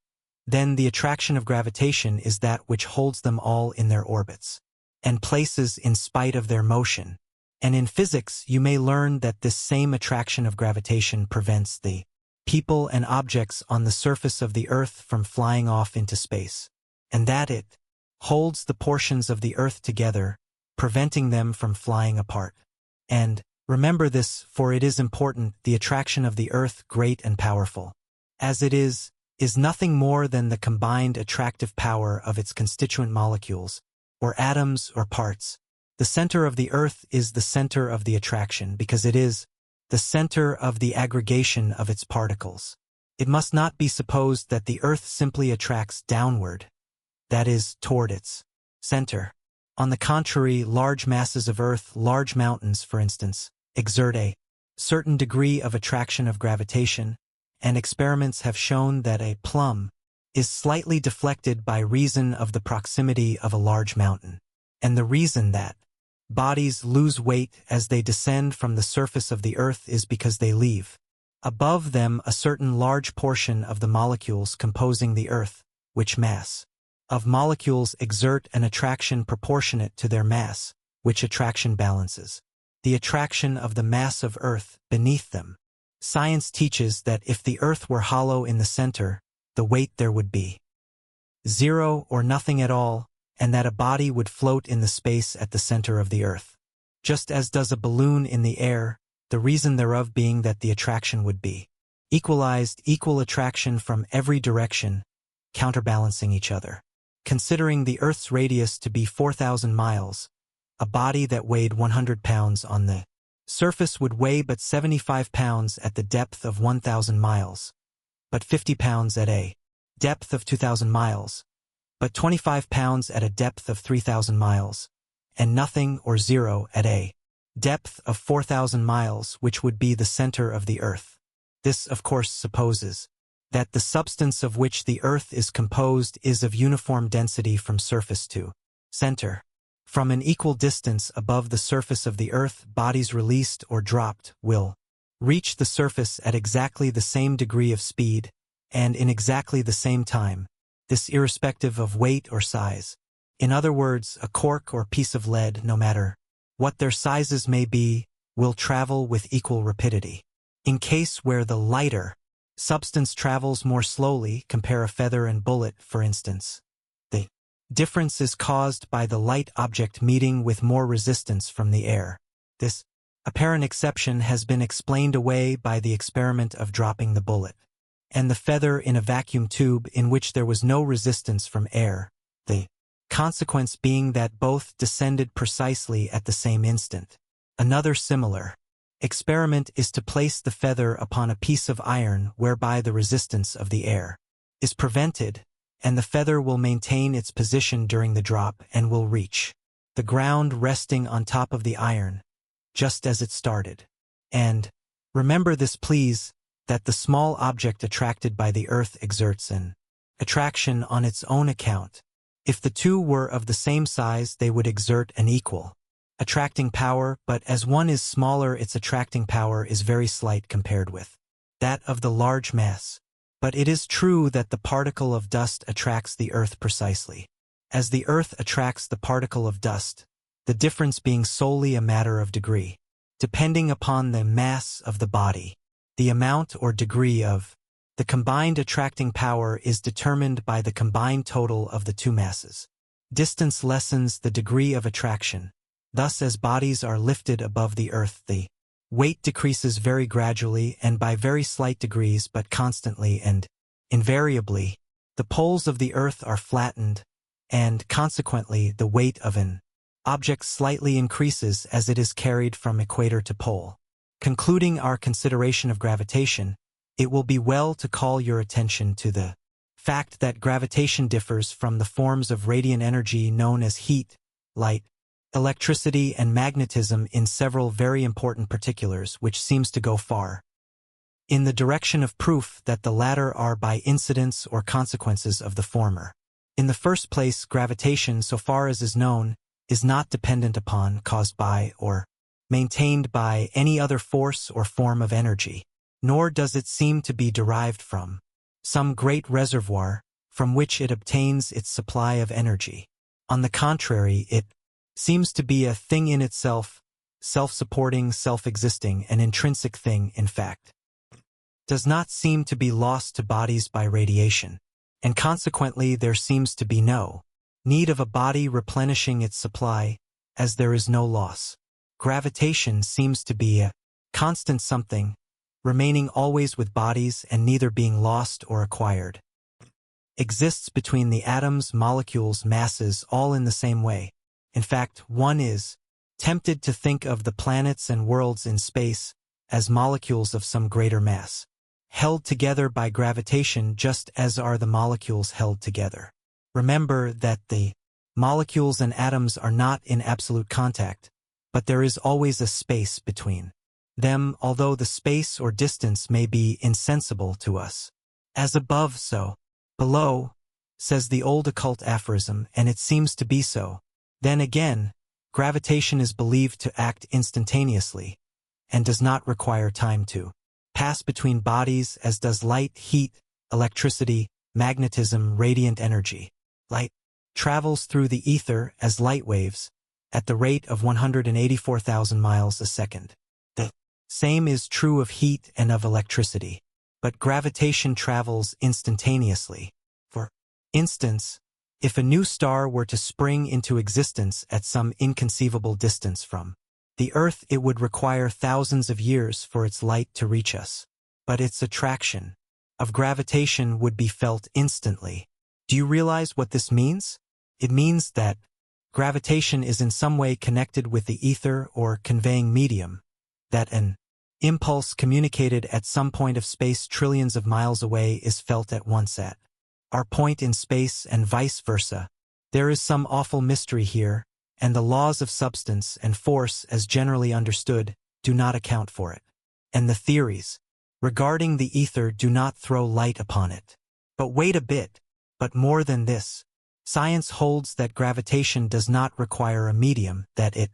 then the attraction of gravitation is that which holds them all in their orbits and places in spite of their motion. And in physics, you may learn that this same attraction of gravitation prevents the people and objects on the surface of the earth from flying off into space, and that it holds the portions of the earth together, preventing them from flying apart. And remember this, for it is important, the attraction of the earth, great and powerful as it is nothing more than the combined attractive power of its constituent molecules, or atoms or parts. The center of the earth is the center of the attraction because it is the center of the aggregation of its particles. It must not be supposed that the earth simply attracts downward, that is, toward its center. On the contrary, large masses of earth, large mountains, for instance, exert a certain degree of attraction of gravitation, and experiments have shown that a plumb is slightly deflected by reason of the proximity of a large mountain, and the reason that bodies lose weight as they descend from the surface of the earth is because they leave above them a certain large portion of the molecules composing the earth, which mass of molecules exert an attraction proportionate to their mass, which attraction balances the attraction of the mass of earth beneath them. Science teaches that if the earth were hollow in the center, the weight there would be zero or nothing at all, and that a body would float in the space at the center of the earth, just as does a balloon in the air, the reason thereof being that the attraction would be equal attraction from every direction, counterbalancing each other. Considering the Earth's radius to be 4,000 miles, a body that weighed 100 pounds on the surface would weigh but 75 pounds at the depth of 1,000 miles, but 50 pounds at a depth of 2,000 miles, but 25 pounds at a depth of 3,000 miles, and nothing or zero at a depth of 4,000 miles, which would be the center of the earth. This, of course, supposes that the substance of which the earth is composed is of uniform density from surface to center. From an equal distance above the surface of the earth, bodies released or dropped will reach the surface at exactly the same degree of speed and in exactly the same time, this irrespective of weight or size. In other words, a cork or piece of lead, no matter what their sizes may be, will travel with equal rapidity. In case where the lighter substance travels more slowly, compare a feather and bullet, for instance. The difference is caused by the light object meeting with more resistance from the air. This apparent exception has been explained away by the experiment of dropping the bullet and the feather in a vacuum tube in which there was no resistance from air, the consequence being that both descended precisely at the same instant. Another similar experiment is to place the feather upon a piece of iron whereby the resistance of the air is prevented, and the feather will maintain its position during the drop and will reach the ground resting on top of the iron, just as it started. And remember this, please, that the small object attracted by the earth exerts an attraction on its own account. If the two were of the same size, they would exert an equal attracting power, but as one is smaller, its attracting power is very slight compared with that of the large mass. But it is true that the particle of dust attracts the earth precisely as the earth attracts the particle of dust, the difference being solely a matter of degree. Depending upon the mass of the body, the amount or degree of the combined attracting power is determined by the combined total of the two masses. Distance lessens the degree of attraction. Thus, as bodies are lifted above the earth, the weight decreases very gradually and by very slight degrees, but constantly and invariably. The poles of the earth are flattened, and consequently the weight of an object slightly increases as it is carried from equator to pole. Concluding our consideration of gravitation, it will be well to call your attention to the fact that gravitation differs from the forms of radiant energy known as heat, light, electricity, and magnetism in several very important particulars, which seems to go far in the direction of proof that the latter are by incidents or consequences of the former. In the first place, gravitation, so far as is known, is not dependent upon, caused by, or maintained by any other force or form of energy, nor does it seem to be derived from some great reservoir from which it obtains its supply of energy. On the contrary, it seems to be a thing in itself, self-supporting, self-existing, an intrinsic thing, in fact. Does not seem to be lost to bodies by radiation, and consequently there seems to be no need of a body replenishing its supply, as there is no loss. Gravitation seems to be a constant something, remaining always with bodies and neither being lost or acquired. Exists between the atoms, molecules, masses, all in the same way. In fact, one is tempted to think of the planets and worlds in space as molecules of some greater mass, held together by gravitation just as are the molecules held together. Remember that the molecules and atoms are not in absolute contact, but there is always a space between them, although the space or distance may be insensible to us. As above, so below, says the old occult aphorism, and it seems to be so. Then again, gravitation is believed to act instantaneously, and does not require time to pass between bodies as does light, heat, electricity, magnetism, radiant energy. Light travels through the ether as light waves, at the rate of 184,000 miles a second. The same is true of heat and of electricity. But gravitation travels instantaneously. For instance, if a new star were to spring into existence at some inconceivable distance from the Earth, it would require thousands of years for its light to reach us. But its attraction of gravitation would be felt instantly. Do you realize what this means? It means that gravitation is in some way connected with the ether or conveying medium, that an impulse communicated at some point of space trillions of miles away is felt at once at our point in space and vice versa. There is some awful mystery here, and the laws of substance and force as generally understood do not account for it. And the theories regarding the ether do not throw light upon it. But wait a bit, but more than this. Science holds that gravitation does not require a medium, that it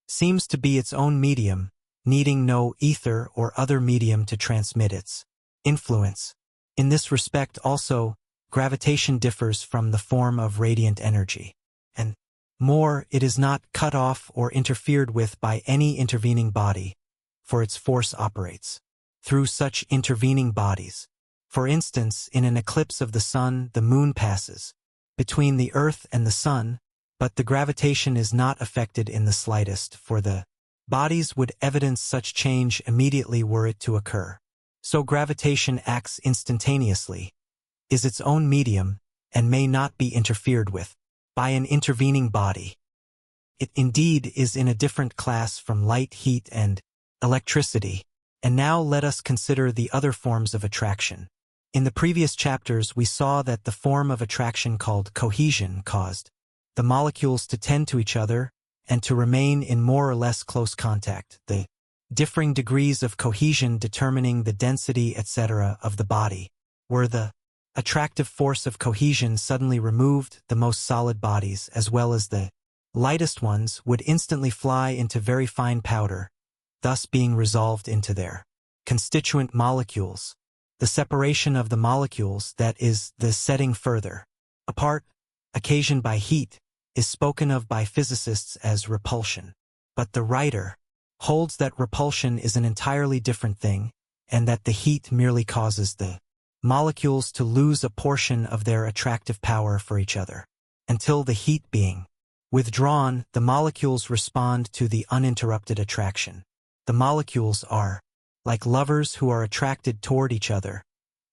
seems to be its own medium, needing no ether or other medium to transmit its influence. In this respect also, gravitation differs from the form of radiant energy. And more, it is not cut off or interfered with by any intervening body, for its force operates through such intervening bodies. For instance, in an eclipse of the sun, the moon passes between the Earth and the sun, but the gravitation is not affected in the slightest, for the bodies would evidence such change immediately were it to occur. So gravitation acts instantaneously, is its own medium, and may not be interfered with by an intervening body. It indeed is in a different class from light, heat, and electricity. And now let us consider the other forms of attraction. In the previous chapters we saw that the form of attraction called cohesion caused the molecules to tend to each other and to remain in more or less close contact, the differing degrees of cohesion determining the density, etc. of the body. Were the attractive force of cohesion suddenly removed, the most solid bodies, as well as the lightest ones, would instantly fly into very fine powder, thus being resolved into their constituent molecules. The separation of the molecules, that is, the setting further apart, occasioned by heat, is spoken of by physicists as repulsion. But the writer holds that repulsion is an entirely different thing, and that the heat merely causes the molecules to lose a portion of their attractive power for each other. Until the heat being withdrawn, the molecules respond to the uninterrupted attraction. The molecules are like lovers who are attracted toward each other,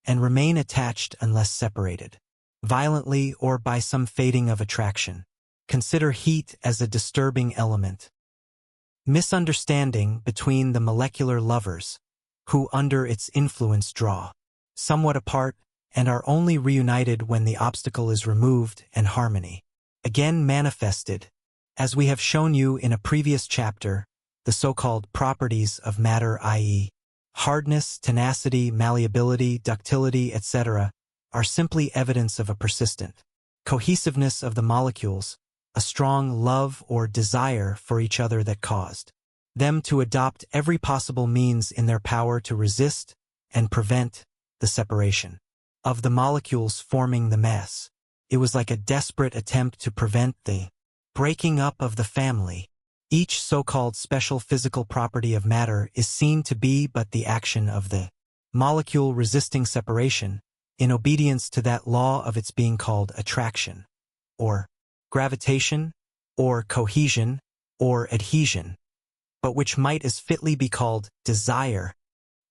and remain attached unless separated violently or by some fading of attraction. Consider heat as a disturbing element. Misunderstanding between the molecular lovers, who under its influence draw somewhat apart and are only reunited when the obstacle is removed, and harmony again manifested, as we have shown you in a previous chapter, the so-called properties of matter, i.e., hardness, tenacity, malleability, ductility, etc., are simply evidence of a persistent cohesiveness of the molecules, a strong love or desire for each other that caused them to adopt every possible means in their power to resist and prevent the separation of the molecules forming the mass. It was like a desperate attempt to prevent the breaking up of the family. Each so-called special physical property of matter is seen to be but the action of the molecule resisting separation, in obedience to that law of its being called attraction, or gravitation, or cohesion, or adhesion, but which might as fitly be called desire,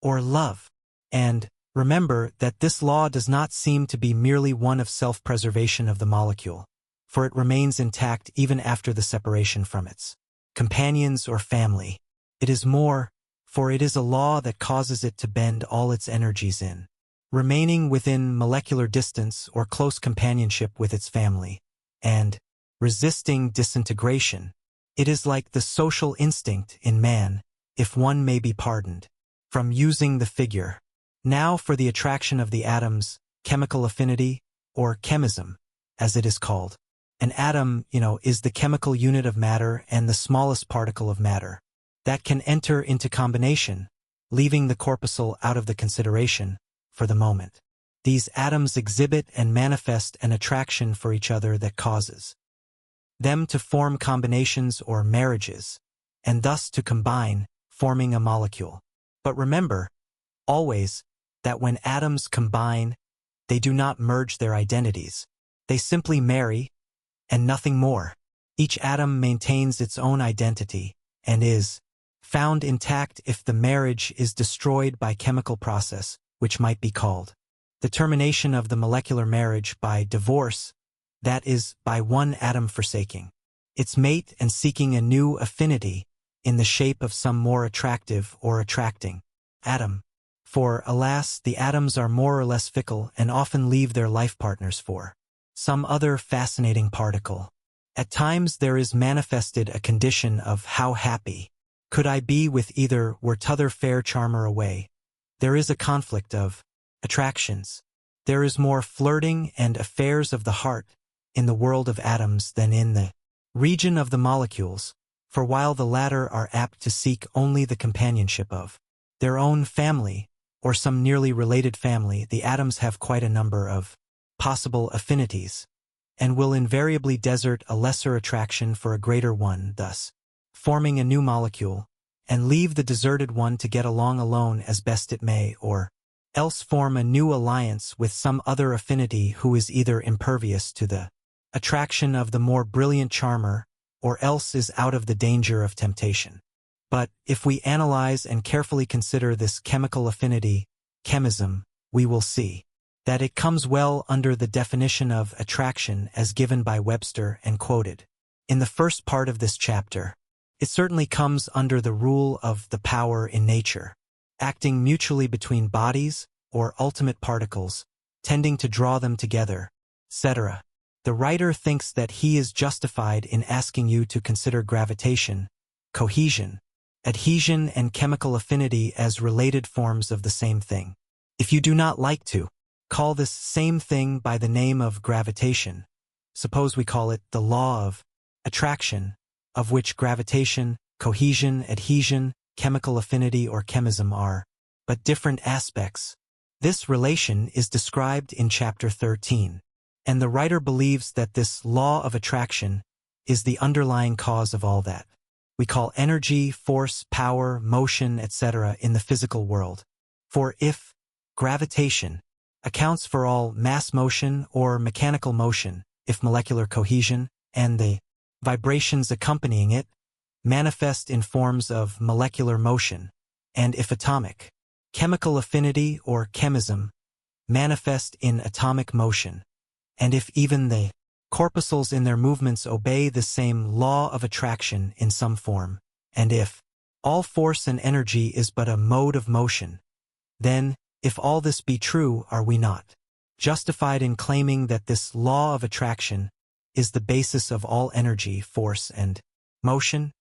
or love. And remember that this law does not seem to be merely one of self-preservation of the molecule, for it remains intact even after the separation from its companions or family. It is more, for it is a law that causes it to bend all its energies in remaining within molecular distance or close companionship with its family, and resisting disintegration. It is like the social instinct in man, if one may be pardoned from using the figure. Now for the attraction of the atoms, chemical affinity, or chemism, as it is called. An atom, is the chemical unit of matter and the smallest particle of matter that can enter into combination, leaving the corpuscle out of the consideration for the moment. These atoms exhibit and manifest an attraction for each other that causes them to form combinations or marriages, and thus to combine, forming a molecule. But remember, always, that when atoms combine, they do not merge their identities. They simply marry, and nothing more. Each atom maintains its own identity, and is found intact if the marriage is destroyed by chemical process, which might be called the termination of the molecular marriage by divorce, that is, by one atom forsaking its mate and seeking a new affinity in the shape of some more attractive or attracting atom. For, alas, the atoms are more or less fickle and often leave their life partners for some other fascinating particle. At times there is manifested a condition of how happy could I be with either were t'other fair charmer away. There is a conflict of attractions. There is more flirting and affairs of the heart in the world of atoms than in the region of the molecules, for while the latter are apt to seek only the companionship of their own family, or some nearly related family, the atoms have quite a number of possible affinities, and will invariably desert a lesser attraction for a greater one, thus forming a new molecule, and leave the deserted one to get along alone as best it may, or else form a new alliance with some other affinity who is either impervious to the attraction of the more brilliant charmer, or else is out of the danger of temptation. But, if we analyze and carefully consider this chemical affinity, chemism, we will see that it comes well under the definition of attraction as given by Webster and quoted in the first part of this chapter. It certainly comes under the rule of the power in nature, acting mutually between bodies, or ultimate particles, tending to draw them together, etc. The writer thinks that he is justified in asking you to consider gravitation, cohesion, adhesion and chemical affinity as related forms of the same thing. If you do not like to call this same thing by the name of gravitation, suppose we call it the law of attraction, of which gravitation, cohesion, adhesion, chemical affinity or chemism are but different aspects. This relation is described in chapter 13, and the writer believes that this law of attraction is the underlying cause of all that we call energy, force, power, motion, etc. in the physical world. For if gravitation accounts for all mass motion or mechanical motion, if molecular cohesion and the vibrations accompanying it manifest in forms of molecular motion, and if atomic chemical affinity or chemism manifest in atomic motion, and if even the corpuscles in their movements obey the same law of attraction in some form, and if all force and energy is but a mode of motion, then, if all this be true, are we not justified in claiming that this law of attraction is the basis of all energy, force, and motion?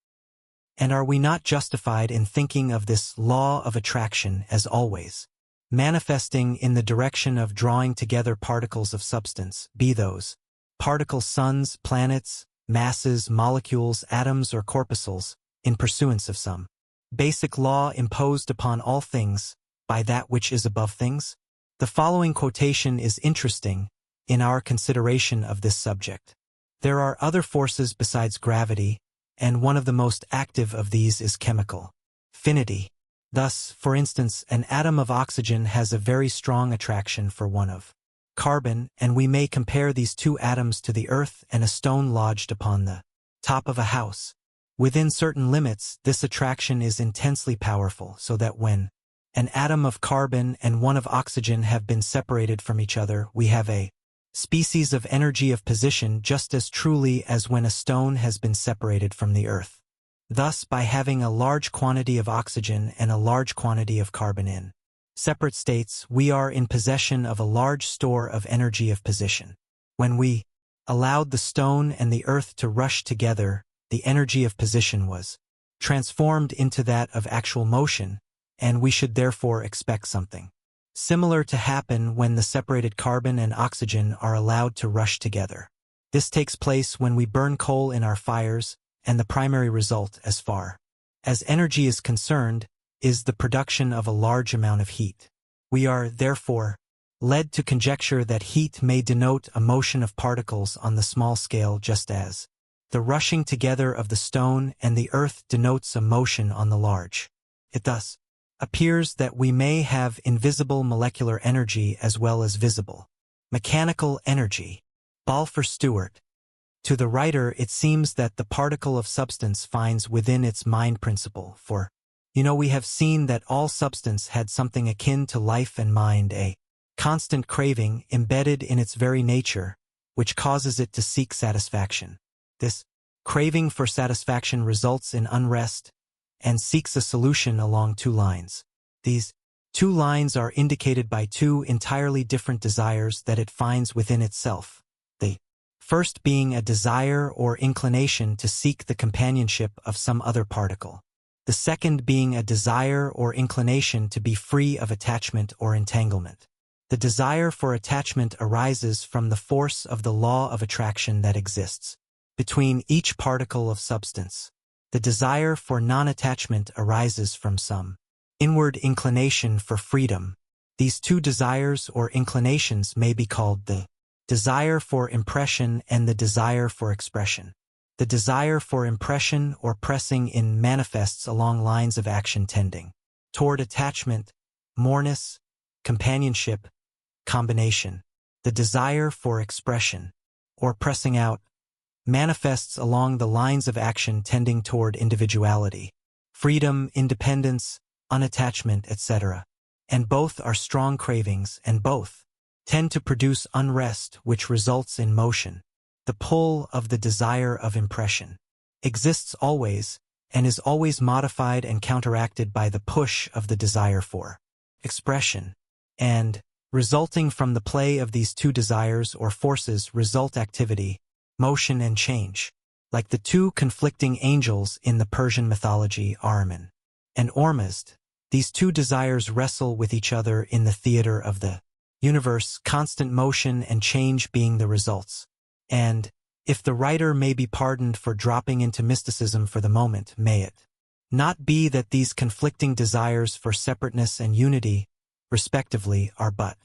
And are we not justified in thinking of this law of attraction as always manifesting in the direction of drawing together particles of substance, be those particle suns, planets, masses, molecules, atoms, or corpuscles, in pursuance of some basic law imposed upon all things by that which is above things? The following quotation is interesting in our consideration of this subject. There are other forces besides gravity, and one of the most active of these is chemical affinity. Thus, for instance, an atom of oxygen has a very strong attraction for one of carbon, and we may compare these two atoms to the earth and a stone lodged upon the top of a house. Within certain limits, this attraction is intensely powerful, so that when an atom of carbon and one of oxygen have been separated from each other, we have a species of energy of position just as truly as when a stone has been separated from the earth. Thus, by having a large quantity of oxygen and a large quantity of carbon in separate states, we are in possession of a large store of energy of position. When we allowed the stone and the earth to rush together, the energy of position was transformed into that of actual motion, and we should therefore expect something similar to happen when the separated carbon and oxygen are allowed to rush together. This takes place when we burn coal in our fires, and the primary result, as far as energy is concerned, is the production of a large amount of heat. We are, therefore, led to conjecture that heat may denote a motion of particles on the small scale, just as the rushing together of the stone and the earth denotes a motion on the large. It thus appears that we may have invisible molecular energy as well as visible mechanical energy. Balfour Stewart. To the writer, it seems that the particle of substance finds within its mind principle, for, we have seen that all substance had something akin to life and mind, a constant craving embedded in its very nature, which causes it to seek satisfaction. This craving for satisfaction results in unrest and seeks a solution along two lines. These two lines are indicated by two entirely different desires that it finds within itself. The first being a desire or inclination to seek the companionship of some other particle. The second being a desire or inclination to be free of attachment or entanglement. The desire for attachment arises from the force of the law of attraction that exists between each particle of substance. The desire for non-attachment arises from some inward inclination for freedom. These two desires or inclinations may be called the desire for impression and the desire for expression. The desire for impression or pressing in manifests along lines of action tending toward attachment, moreness, companionship, combination. The desire for expression or pressing out manifests along the lines of action tending toward individuality, freedom, independence, unattachment, etc. And both are strong cravings, and both tend to produce unrest, which results in motion. The pull of the desire of impression exists always and is always modified and counteracted by the push of the desire for expression, and resulting from the play of these two desires or forces result activity, motion and change. Like the two conflicting angels in the Persian mythology Ahriman and Ormuzd, these two desires wrestle with each other in the theater of the universe, constant motion and change being the results. And, if the writer may be pardoned for dropping into mysticism for the moment, may it not be that these conflicting desires for separateness and unity, respectively, are but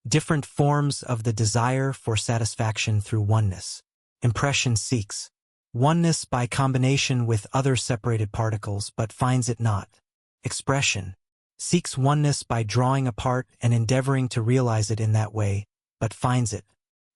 different forms of the desire for satisfaction through oneness. Impression seeks oneness by combination with other separated particles but finds it not. Expression seeks oneness by drawing apart and endeavoring to realize it in that way, but finds it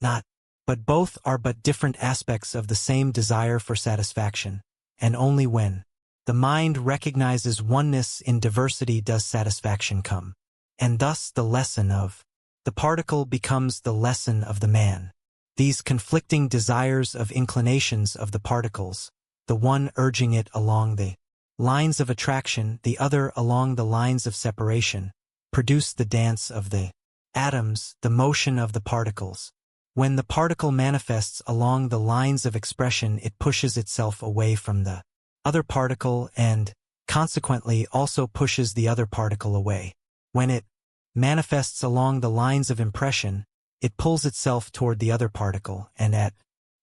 not. But both are but different aspects of the same desire for satisfaction, and only when the mind recognizes oneness in diversity does satisfaction come. And thus the lesson of the particle becomes the lesson of the man. These conflicting desires of inclinations of the particles, the one urging it along the lines of attraction, the other along the lines of separation, produce the dance of the atoms, the motion of the particles. When the particle manifests along the lines of expression, it pushes itself away from the other particle and, consequently, also pushes the other particle away. When it manifests along the lines of impression, it pulls itself toward the other particle and at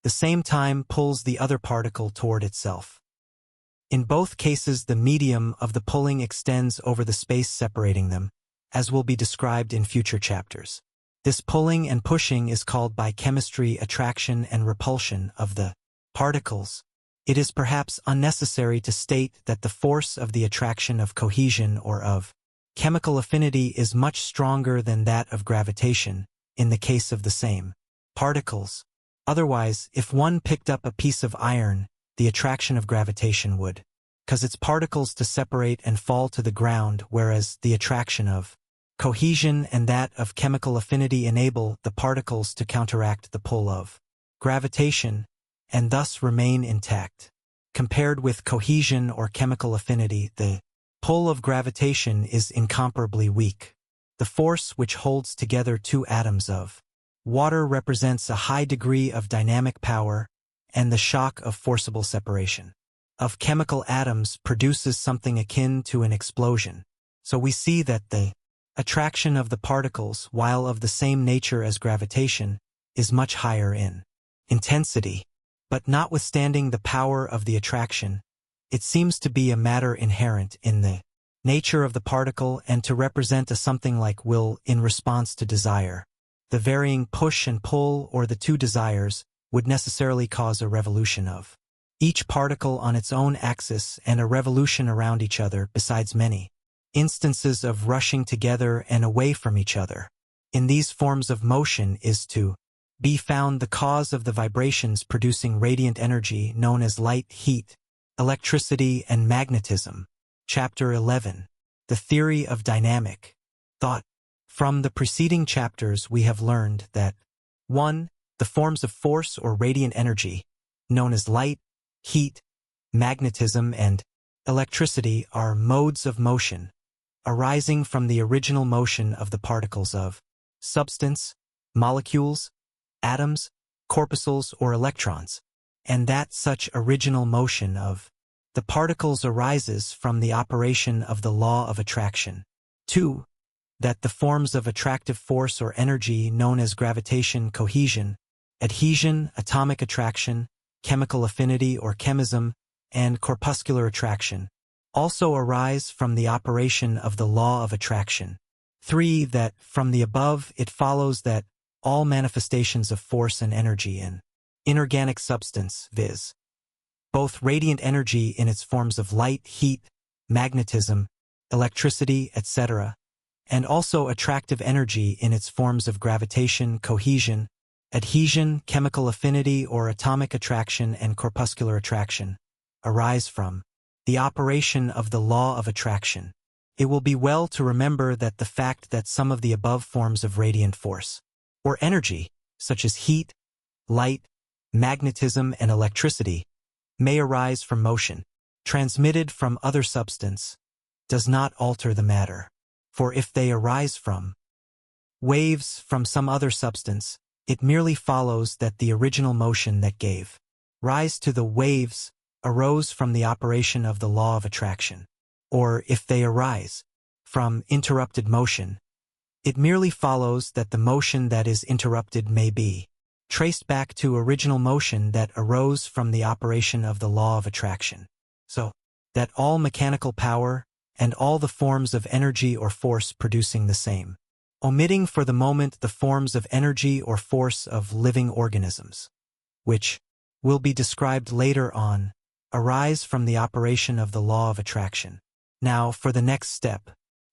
the same time pulls the other particle toward itself. In both cases, the medium of the pulling extends over the space separating them, as will be described in future chapters. This pulling and pushing is called by chemistry attraction and repulsion of the particles. It is perhaps unnecessary to state that the force of the attraction of cohesion or of chemical affinity is much stronger than that of gravitation in the case of the same particles. Otherwise, if one picked up a piece of iron, the attraction of gravitation would cause its particles to separate and fall to the ground, whereas the attraction of cohesion and that of chemical affinity enable the particles to counteract the pull of gravitation and thus remain intact. Compared with cohesion or chemical affinity, the pull of gravitation is incomparably weak. The force which holds together two atoms of water represents a high degree of dynamic power, and the shock of forcible separation of chemical atoms produces something akin to an explosion. So we see that the attraction of the particles, while of the same nature as gravitation, is much higher in intensity. But notwithstanding the power of the attraction, it seems to be a matter inherent in the nature of the particle and to represent a something like will in response to desire. The varying push and pull, or the two desires, would necessarily cause a revolution of each particle on its own axis and a revolution around each other, besides many instances of rushing together and away from each other. In these forms of motion is to be found the cause of the vibrations producing radiant energy known as light, heat, electricity, and magnetism. Chapter 11. The Theory of Dynamic Thought. From the preceding chapters we have learned that 1. The forms of force or radiant energy, known as light, heat, magnetism, and electricity, are modes of motion, arising from the original motion of the particles of substance, molecules, atoms, corpuscles, or electrons, and that such original motion of the particles arises from the operation of the law of attraction. 2. That the forms of attractive force or energy known as gravitation, cohesion, adhesion, atomic attraction, chemical affinity or chemism, and corpuscular attraction also arise from the operation of the law of attraction. 3. That from the above it follows that all manifestations of force and energy in inorganic substance, viz. both radiant energy in its forms of light, heat, magnetism, electricity, etc., and also attractive energy in its forms of gravitation, cohesion, adhesion, chemical affinity or atomic attraction, and corpuscular attraction, arise from the operation of the law of attraction. It will be well to remember that the fact that some of the above forms of radiant force or energy, such as heat, light, magnetism, and electricity, may arise from motion, transmitted from other substance, does not alter the matter. For if they arise from waves from some other substance, it merely follows that the original motion that gave rise to the waves arose from the operation of the law of attraction. Or if they arise from interrupted motion, it merely follows that the motion that is interrupted may be traced back to original motion that arose from the operation of the law of attraction. So, that all mechanical power and all the forms of energy or force producing the same, omitting for the moment the forms of energy or force of living organisms, which will be described later on, arise from the operation of the law of attraction. Now, for the next step,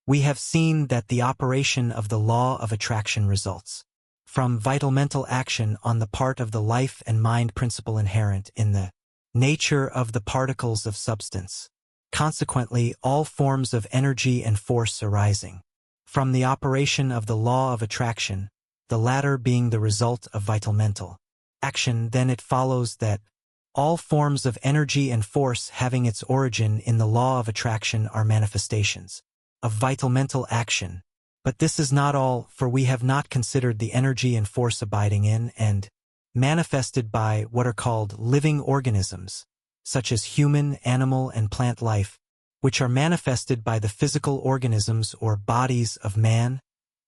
we have seen that the operation of the law of attraction results from vital mental action on the part of the life and mind principle inherent in the nature of the particles of substance. Consequently, all forms of energy and force arising from the operation of the law of attraction, the latter being the result of vital mental action, then it follows that all forms of energy and force having its origin in the law of attraction are manifestations of vital mental action. But this is not all, for we have not considered the energy and force abiding in and manifested by what are called living organisms, such as human, animal, and plant life, which are manifested by the physical organisms or bodies of man,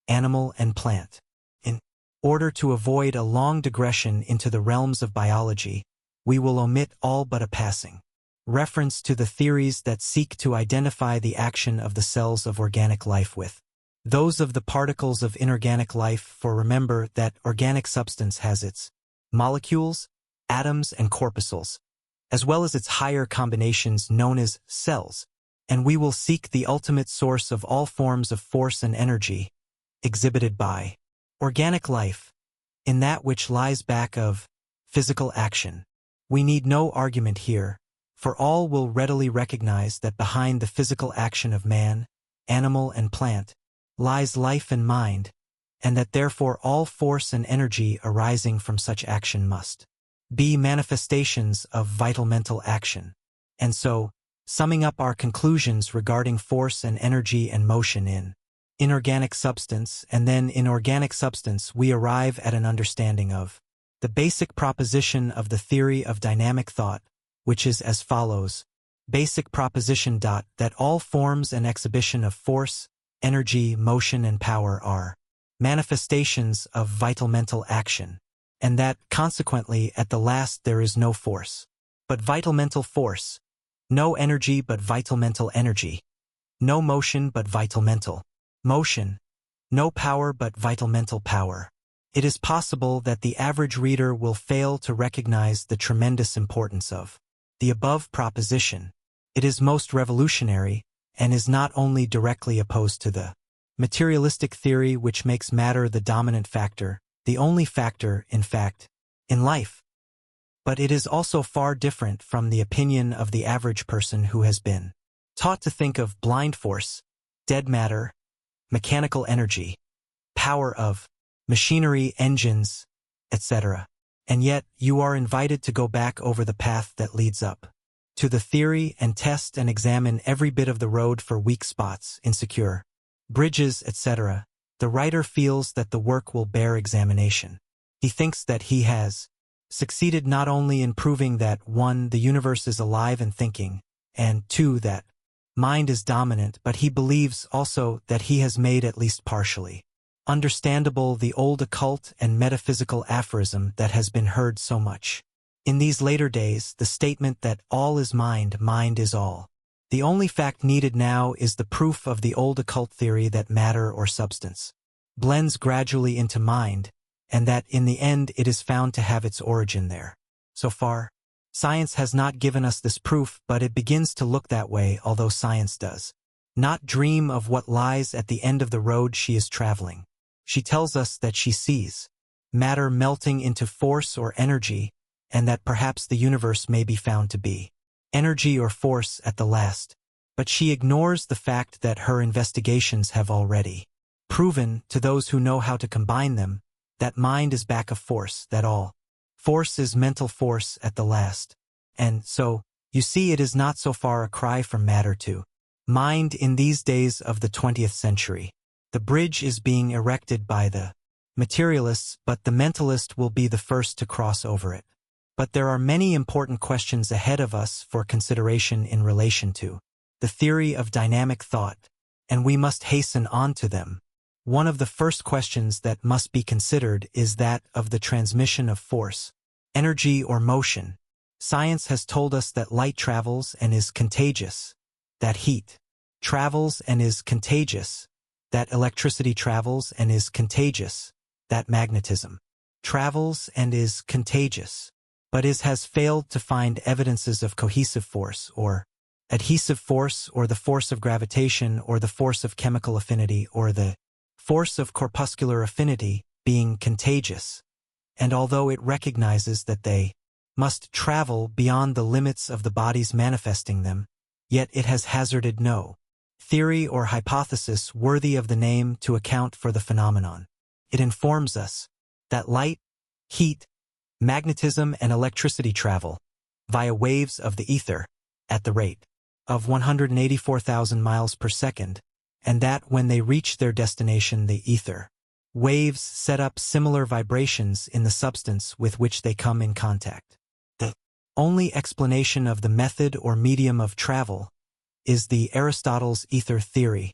animal, and plant. In order to avoid a long digression into the realms of biology, we will omit all but a passing reference to the theories that seek to identify the action of the cells of organic life with those of the particles of inorganic life, for remember that organic substance has its molecules, atoms, and corpuscles, as well as its higher combinations known as cells, and we will seek the ultimate source of all forms of force and energy, exhibited by organic life, in that which lies back of physical action. We need no argument here, for all will readily recognize that behind the physical action of man, animal, and plant lies life and mind, and that therefore all force and energy arising from such action must be manifestations of vital mental action. And so, summing up our conclusions regarding force and energy and motion in inorganic substance, and then in organic substance, we arrive at an understanding of the basic proposition of the theory of dynamic thought, which is as follows. Basic proposition. That all forms and exhibition of force, energy, motion, and power are manifestations of vital mental action, and that, consequently, at the last there is no force, but vital mental force, no energy but vital mental energy, no motion but vital mental motion, no power but vital mental power. It is possible that the average reader will fail to recognize the tremendous importance of the above proposition. It is most revolutionary, and is not only directly opposed to the materialistic theory which makes matter the dominant factor, the only factor, in fact, in life, but it is also far different from the opinion of the average person who has been taught to think of blind force, dead matter, mechanical energy, power of machinery, engines, etc. And yet, you are invited to go back over the path that leads up to the theory and test and examine every bit of the road for weak spots, insecure bridges, etc. The writer feels that the work will bear examination. He thinks that he has succeeded not only in proving that 1. The universe is alive and thinking, and 2. That mind is dominant, but he believes also that he has made at least partially understandable the old occult and metaphysical aphorism that has been heard so much in these later days, the statement that all is mind, mind is all. The only fact needed now is the proof of the old occult theory that matter or substance blends gradually into mind, and that in the end it is found to have its origin there. So far, science has not given us this proof, but it begins to look that way, although science does not dream of what lies at the end of the road she is traveling. She tells us that she sees matter melting into force or energy, and that perhaps the universe may be found to be energy or force at the last. But she ignores the fact that her investigations have already proven, to those who know how to combine them, that mind is back of force, that all force is mental force at the last. And so, you see, it is not so far a cry from matter to mind in these days of the 20th century. The bridge is being erected by the materialists, but the mentalist will be the first to cross over it. But there are many important questions ahead of us for consideration in relation to the theory of dynamic thought, and we must hasten on to them. One of the first questions that must be considered is that of the transmission of force, energy or motion. Science has told us that light travels and is contagious, that heat travels and is contagious, that electricity travels and is contagious, that magnetism travels and is contagious. But has failed to find evidences of cohesive force, or adhesive force, or the force of gravitation, or the force of chemical affinity, or the force of corpuscular affinity being contagious. And although it recognizes that they must travel beyond the limits of the bodies manifesting them, yet it has hazarded no theory or hypothesis worthy of the name to account for the phenomenon. It informs us that light, heat, magnetism, and electricity travel via waves of the ether at the rate of 184,000 miles per second, and that when they reach their destination, the ether waves set up similar vibrations in the substance with which they come in contact. The only explanation of the method or medium of travel is the Aristotle's ether theory,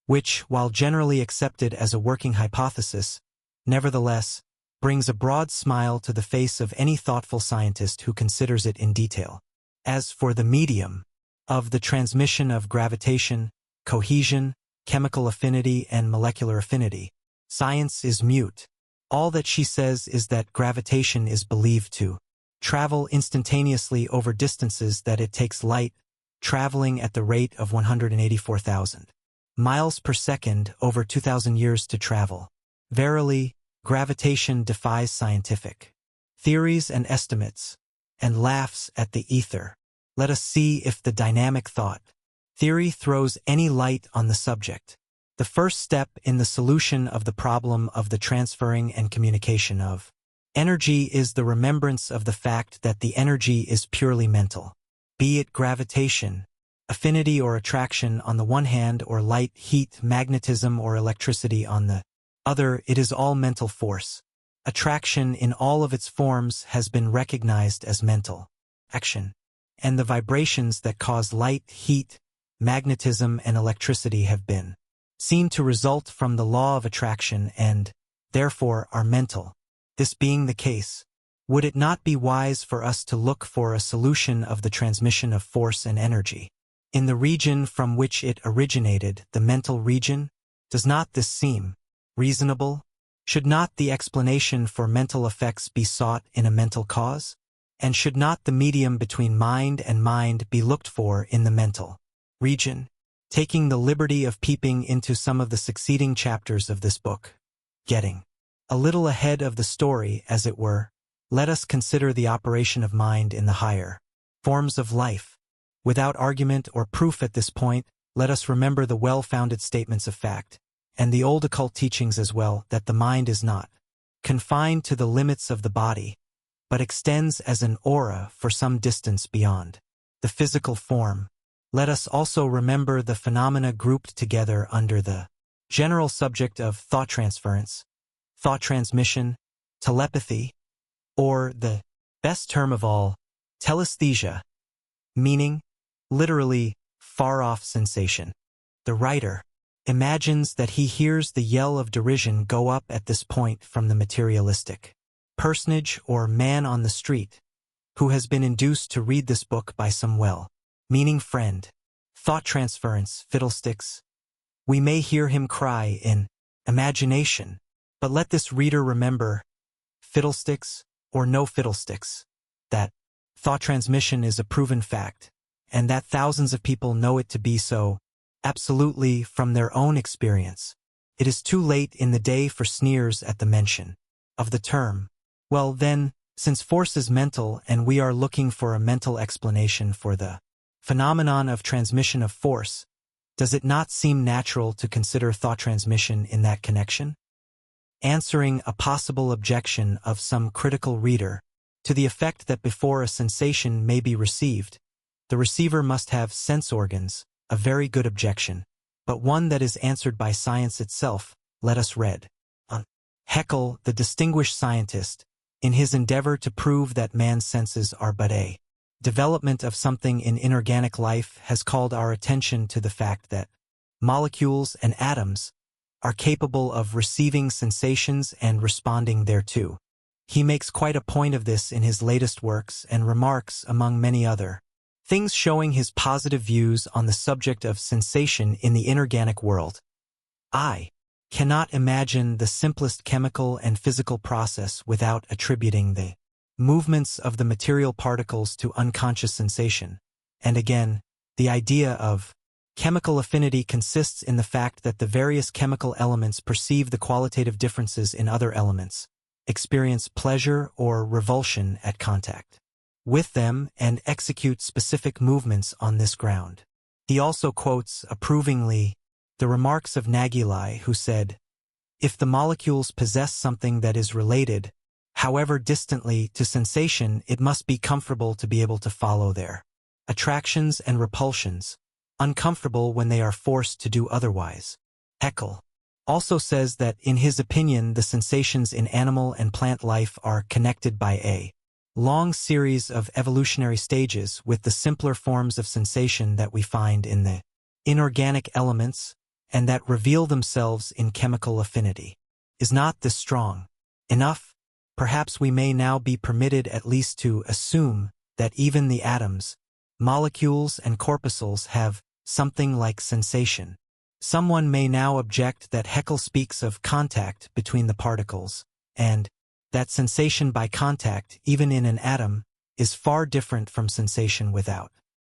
which, while generally accepted as a working hypothesis, nevertheless brings a broad smile to the face of any thoughtful scientist who considers it in detail. As for the medium of the transmission of gravitation, cohesion, chemical affinity, and molecular affinity, science is mute. All that she says is that gravitation is believed to travel instantaneously over distances that it takes light traveling at the rate of 184,000 miles per second over 2,000 years to travel. Verily, gravitation defies scientific theories and estimates, and laughs at the ether. Let us see if the dynamic thought theory throws any light on the subject. The first step in the solution of the problem of the transferring and communication of energy is the remembrance of the fact that the energy is purely mental. Be it gravitation, affinity or attraction on the one hand, or light, heat, magnetism, or electricity on the other, it is all mental force. Attraction in all of its forms has been recognized as mental action, and the vibrations that cause light, heat, magnetism, and electricity have been seem to result from the law of attraction and, therefore, are mental. This being the case, would it not be wise for us to look for a solution of the transmission of force and energy in the region from which it originated, the mental region? Does not this seem reasonable? Should not the explanation for mental effects be sought in a mental cause? And should not the medium between mind and mind be looked for in the mental region? Taking the liberty of peeping into some of the succeeding chapters of this book, getting a little ahead of the story, as it were, let us consider the operation of mind in the higher forms of life. Without argument or proof at this point, let us remember the well-founded statements of fact, and the old occult teachings as well, that the mind is not confined to the limits of the body, but extends as an aura for some distance beyond the physical form. Let us also remember the phenomena grouped together under the general subject of thought transference, thought transmission, telepathy, or the best term of all, telesthesia, meaning, literally, far-off sensation. The writer imagines that he hears the yell of derision go up at this point from the materialistic personage or man on the street, who has been induced to read this book by some well-meaning friend. Thought transference, fiddlesticks. We may hear him cry in imagination, but let this reader remember, fiddlesticks or no fiddlesticks, that thought transmission is a proven fact, and that thousands of people know it to be so, absolutely from their own experience. It is too late in the day for sneers at the mention of the term. Well then, since force is mental and we are looking for a mental explanation for the phenomenon of transmission of force, does it not seem natural to consider thought transmission in that connection? Answering a possible objection of some critical reader, to the effect that before a sensation may be received, the receiver must have sense organs, a very good objection, but one that is answered by science itself, let us read on Haeckel, the distinguished scientist, in his endeavor to prove that man's senses are but a development of something in inorganic life, has called our attention to the fact that molecules and atoms are capable of receiving sensations and responding thereto. He makes quite a point of this in his latest works and remarks, among many other things, showing his positive views on the subject of sensation in the inorganic world. I cannot imagine the simplest chemical and physical process without attributing the movements of the material particles to unconscious sensation. And again, the idea of chemical affinity consists in the fact that the various chemical elements perceive the qualitative differences in other elements, experience pleasure or revulsion at contact with them, and execute specific movements on this ground. He also quotes approvingly the remarks of Nageli, who said, "If the molecules possess something that is related, however distantly, to sensation, it must be comfortable to be able to follow their attractions and repulsions, uncomfortable when they are forced to do otherwise." Haeckel also says that, in his opinion, the sensations in animal and plant life are connected by a long series of evolutionary stages with the simpler forms of sensation that we find in the inorganic elements and that reveal themselves in chemical affinity. Is not this strong enough? Perhaps we may now be permitted at least to assume that even the atoms, molecules and corpuscles have something like sensation. Someone may now object that Haeckel speaks of contact between the particles, and that sensation by contact, even in an atom, is far different from sensation without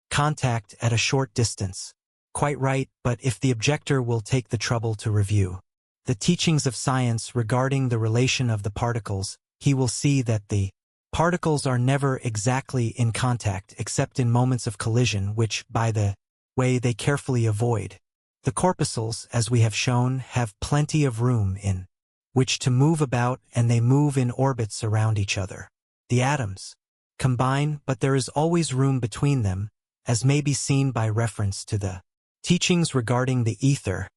contact at a short distance. Quite right, but if the objector will take the trouble to review the teachings of science regarding the relation of the particles, he will see that the particles are never exactly in contact except in moments of collision, which, by the way, they carefully avoid. The corpuscles, as we have shown, have plenty of room in which to move about, and they move in orbits around each other. The atoms combine, but there is always room between them, as may be seen by reference to the teachings regarding the ether,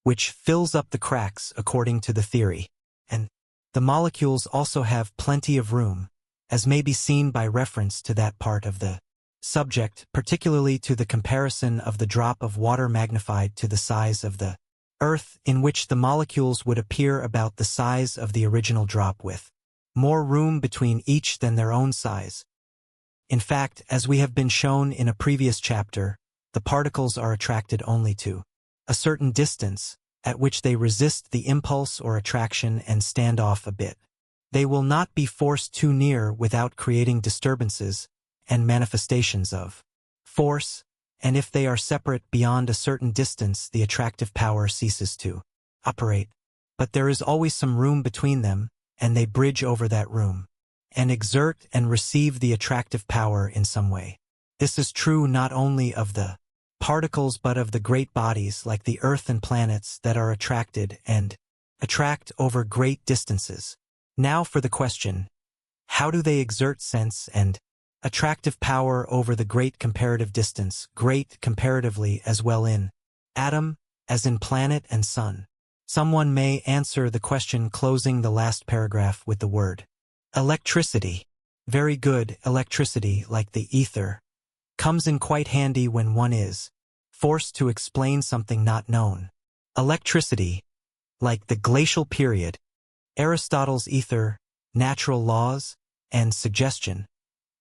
which fills up the cracks according to the theory, and the molecules also have plenty of room, as may be seen by reference to that part of the subject, particularly to the comparison of the drop of water magnified to the size of the Earth, in which the molecules would appear about the size of the original drop with more room between each than their own size. In fact, as we have been shown in a previous chapter, the particles are attracted only to a certain distance, at which they resist the impulse or attraction and stand off a bit. They will not be forced too near without creating disturbances and manifestations of force, and if they are separate beyond a certain distance, the attractive power ceases to operate. But there is always some room between them, and they bridge over that room and exert and receive the attractive power in some way. This is true not only of the particles but of the great bodies like the Earth and planets that are attracted and attract over great distances. Now for the question, how do they exert sense and attractive power over the great comparative distance, great comparatively as well in atom as in planet and sun? Someone may answer the question closing the last paragraph with the word electricity. Very good. Electricity, like the ether, comes in quite handy when one is forced to explain something not known. Electricity, like the glacial period, Aristotle's ether, natural laws, and suggestion,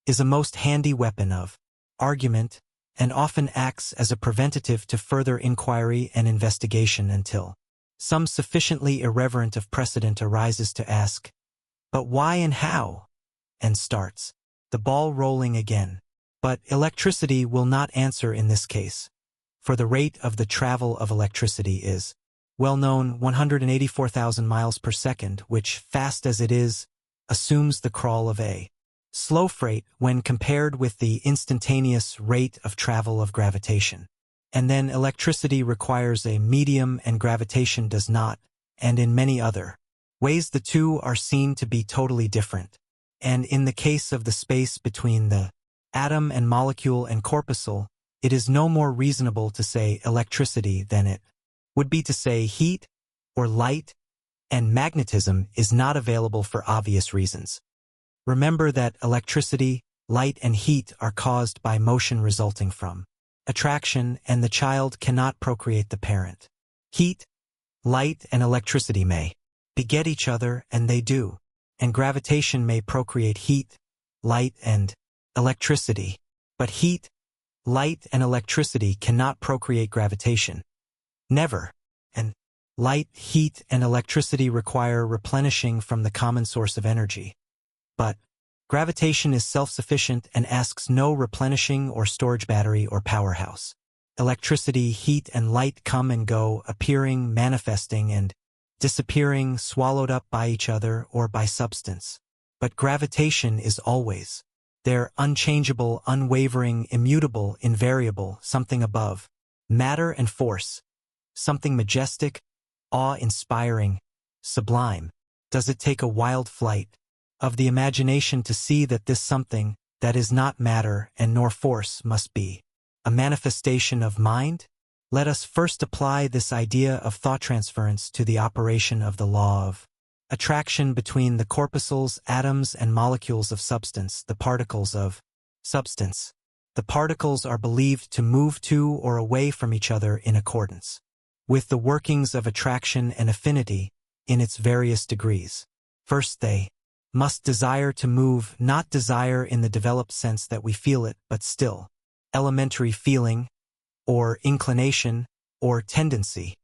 is a most handy weapon of argument and often acts as a preventative to further inquiry and investigation until some sufficiently irreverent of precedent arises to ask, but why and how? And starts the ball rolling again. But electricity will not answer in this case, for the rate of the travel of electricity is well known, 184,000 miles per second, which, fast as it is, assumes the crawl of a slow freight when compared with the instantaneous rate of travel of gravitation. And then electricity requires a medium and gravitation does not, and in many other ways the two are seen to be totally different. And in the case of the space between the atom and molecule and corpuscle, it is no more reasonable to say electricity than it would be to say heat or light, and magnetism is not available for obvious reasons. Remember that electricity, light, and heat are caused by motion resulting from attraction, and the child cannot procreate the parent. Heat, light, and electricity may beget each other, and they do, and gravitation may procreate heat, light, and electricity. But heat, light, and electricity cannot procreate gravitation. Never. And light, heat, and electricity require replenishing from the common source of energy. But gravitation is self-sufficient and asks no replenishing or storage battery or powerhouse. Electricity, heat, and light come and go, appearing, manifesting, and disappearing, swallowed up by each other or by substance. But gravitation is always there, unchangeable, unwavering, immutable, invariable, something above matter and force, something majestic, awe-inspiring, sublime. Does it take a wild flight of the imagination to see that this something that is not matter and nor force must be a manifestation of mind? Let us first apply this idea of thought transference to the operation of the law of attraction between the corpuscles, atoms, and molecules of substance, the particles of substance. The particles are believed to move to or away from each other in accordance with the workings of attraction and affinity in its various degrees. First, they must desire to move, not desire in the developed sense that we feel it, but still elementary feeling, or inclination, or tendency.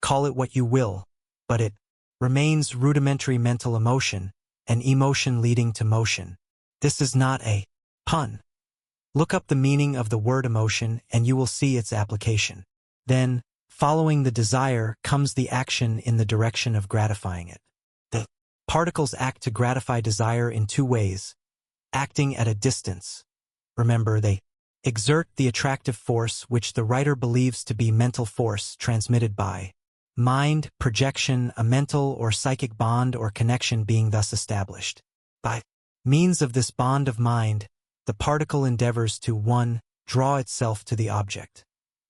Call it what you will, but it remains rudimentary mental emotion, an emotion leading to motion. This is not a pun. Look up the meaning of the word emotion and you will see its application. Then, following the desire comes the action in the direction of gratifying it. The particles act to gratify desire in two ways, acting at a distance. Remember, they exert the attractive force which the writer believes to be mental force transmitted by mind, projection, a mental or psychic bond or connection being thus established. By means of this bond of mind, the particle endeavors to 1. Draw itself to the object,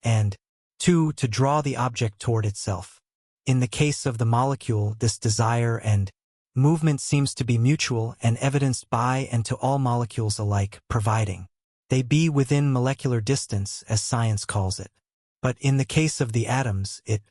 and 2. To draw the object toward itself. In the case of the molecule, this desire and movement seems to be mutual and evidenced by and to all molecules alike, providing they be within molecular distance, as science calls it. But in the case of the atoms, it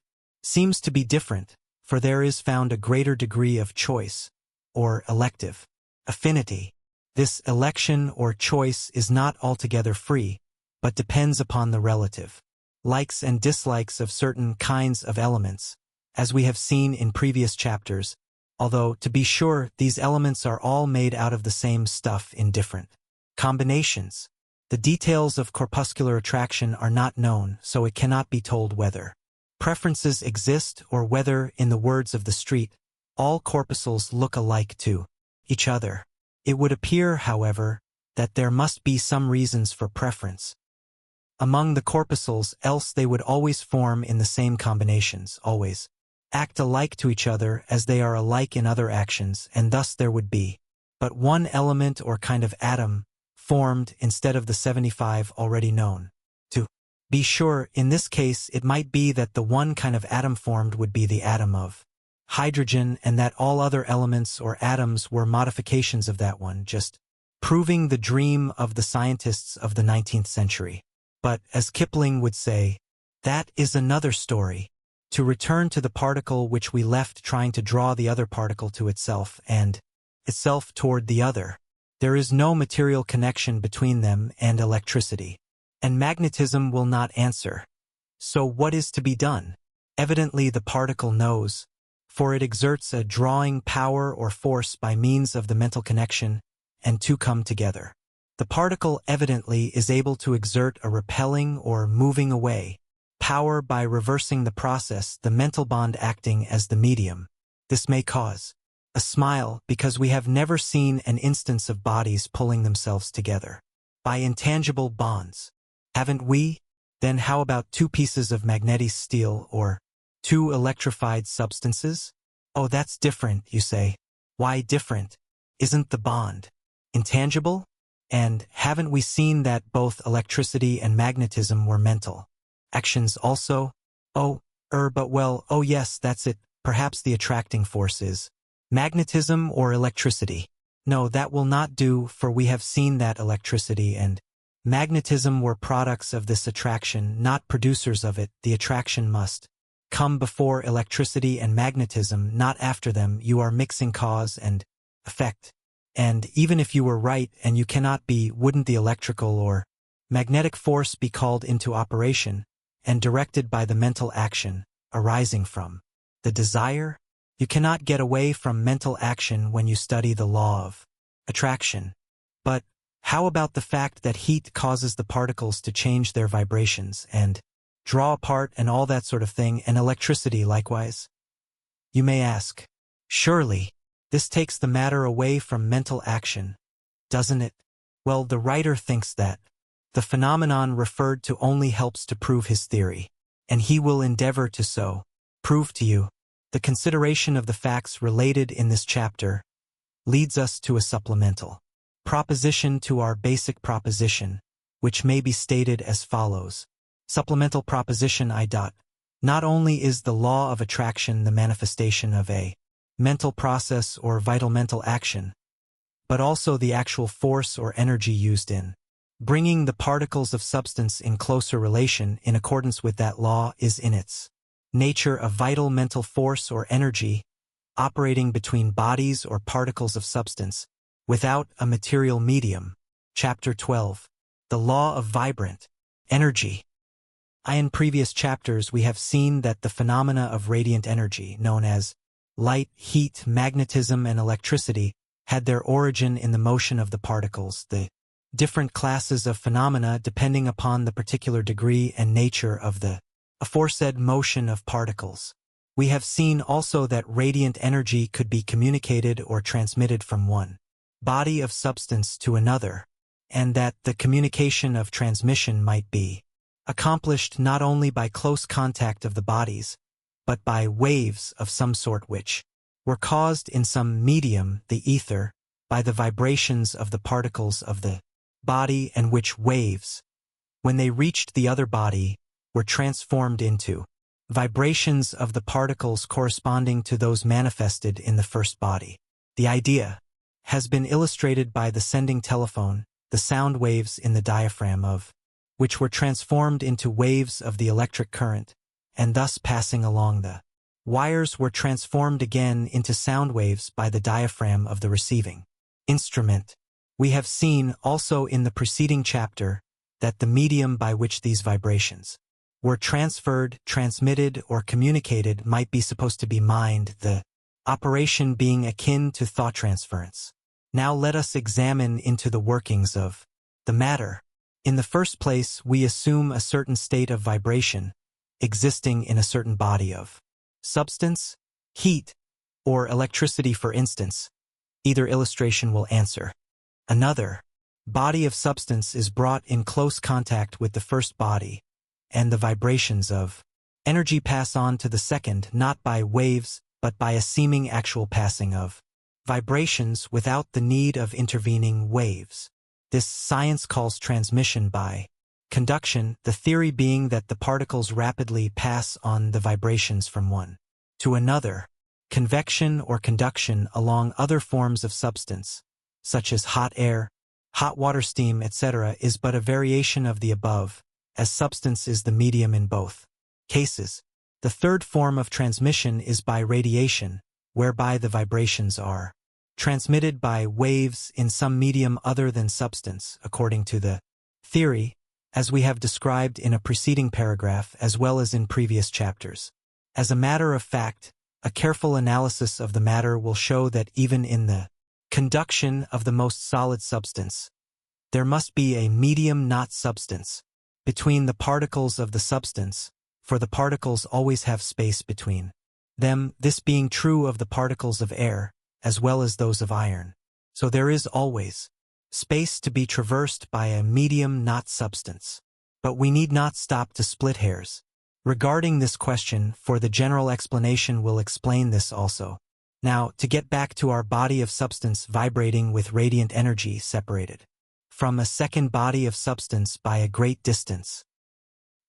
seems to be different, for there is found a greater degree of choice, or elective affinity. This election or choice is not altogether free, but depends upon the relative likes and dislikes of certain kinds of elements, as we have seen in previous chapters, although, to be sure, these elements are all made out of the same stuff in different combinations. The details of corpuscular attraction are not known, so it cannot be told whether preferences exist or whether, in the words of the street, all corpuscles look alike to each other. It would appear, however, that there must be some reasons for preference among the corpuscles, else they would always form in the same combinations, always act alike to each other as they are alike in other actions, and thus there would be but one element or kind of atom formed instead of the 75 already known. To be sure, in this case it might be that the one kind of atom formed would be the atom of hydrogen, and that all other elements or atoms were modifications of that one, just proving the dream of the scientists of the 19th century. But, as Kipling would say, that is another story. To return to the particle which we left trying to draw the other particle to itself and itself toward the other, there is no material connection between them and electricity. And magnetism will not answer. So what is to be done? Evidently the particle knows, for it exerts a drawing power or force by means of the mental connection, and two come together. The particle evidently is able to exert a repelling or moving away power by reversing the process, the mental bond acting as the medium. This may cause a smile because we have never seen an instance of bodies pulling themselves together by intangible bonds. Haven't we? Then how about two pieces of magnetic steel or two electrified substances? Oh, that's different, you say. Why different? Isn't the bond intangible? And haven't we seen that both electricity and magnetism were mental actions also? Oh yes, that's it. Perhaps the attracting force is magnetism or electricity. No, that will not do, for we have seen that electricity and magnetism were products of this attraction, not producers of it. The attraction must come before electricity and magnetism, not after them. You are mixing cause and effect. And even if you were right, and you cannot be, wouldn't the electrical or magnetic force be called into operation and directed by the mental action arising from the desire? You cannot get away from mental action when you study the law of attraction. But how about the fact that heat causes the particles to change their vibrations and draw apart and all that sort of thing, and electricity likewise? You may ask, surely this takes the matter away from mental action, doesn't it? Well, the writer thinks that the phenomenon referred to only helps to prove his theory, and he will endeavor to so prove to you. The consideration of the facts related in this chapter leads us to a supplemental proposition to our basic proposition, which may be stated as follows. Supplemental proposition I. Not only is the law of attraction the manifestation of a mental process or vital mental action, but also the actual force or energy used in bringing the particles of substance in closer relation in accordance with that law is in its nature a vital mental force or energy operating between bodies or particles of substance without a material medium. Chapter 12. The law of vibrant energy. In previous chapters we have seen that the phenomena of radiant energy, known as light, heat, magnetism, and electricity, had their origin in the motion of the particles, the different classes of phenomena depending upon the particular degree and nature of the aforesaid motion of particles. We have seen also that radiant energy could be communicated or transmitted from one body of substance to another, and that the communication of transmission might be accomplished not only by close contact of the bodies, but by waves of some sort which were caused in some medium, the ether, by the vibrations of the particles of the body, and which waves, when they reached the other body, were transformed into vibrations of the particles corresponding to those manifested in the first body. The idea has been illustrated by the sending telephone, the sound waves in the diaphragm of which were transformed into waves of the electric current, and thus passing along the wires were transformed again into sound waves by the diaphragm of the receiving instrument. We have seen also in the preceding chapter that the medium by which these vibrations were transferred, transmitted, or communicated might be supposed to be mind, the operation being akin to thought transference. Now let us examine into the workings of the matter. In the first place, we assume a certain state of vibration existing in a certain body of substance, heat, or electricity, for instance. Either illustration will answer. Another body of substance is brought in close contact with the first body, and the vibrations of energy pass on to the second, not by waves, but by a seeming actual passing of vibrations without the need of intervening waves. This science calls transmission by conduction, the theory being that the particles rapidly pass on the vibrations from one to another. Convection or conduction along other forms of substance, such as hot air, hot water, steam, etc., is but a variation of the above, as substance is the medium in both cases. The third form of transmission is by radiation, whereby the vibrations are transmitted by waves in some medium other than substance, according to the theory, as we have described in a preceding paragraph as well as in previous chapters. As a matter of fact, a careful analysis of the matter will show that even in the conduction of the most solid substance, there must be a medium, not substance, between the particles of the substance, for the particles always have space between them, this being true of the particles of air, as well as those of iron. So there is always space to be traversed by a medium, not substance. But we need not stop to split hairs regarding this question, for the general explanation will explain this also. Now, to get back to our body of substance vibrating with radiant energy separated from a second body of substance by a great distance.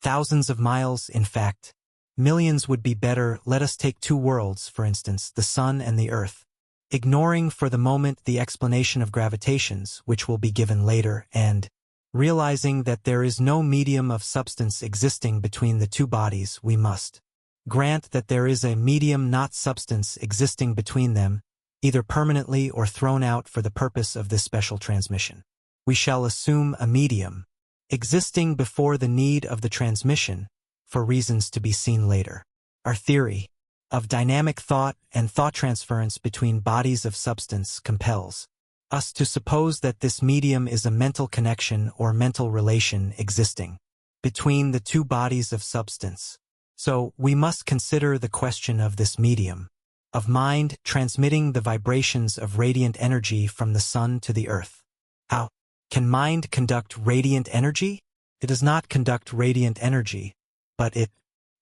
Thousands of miles, in fact. Millions would be better. Let us take two worlds, for instance, the sun and the earth. Ignoring for the moment the explanation of gravitations, which will be given later, and realizing that there is no medium of substance existing between the two bodies, we must grant that there is a medium, not substance, existing between them, either permanently or thrown out for the purpose of this special transmission. We shall assume a medium existing before the need of the transmission, for reasons to be seen later. Our theory of dynamic thought and thought transference between bodies of substance compels us to suppose that this medium is a mental connection or mental relation existing between the two bodies of substance. So, we must consider the question of this medium of mind transmitting the vibrations of radiant energy from the sun to the earth. How can mind conduct radiant energy? It does not conduct radiant energy, but it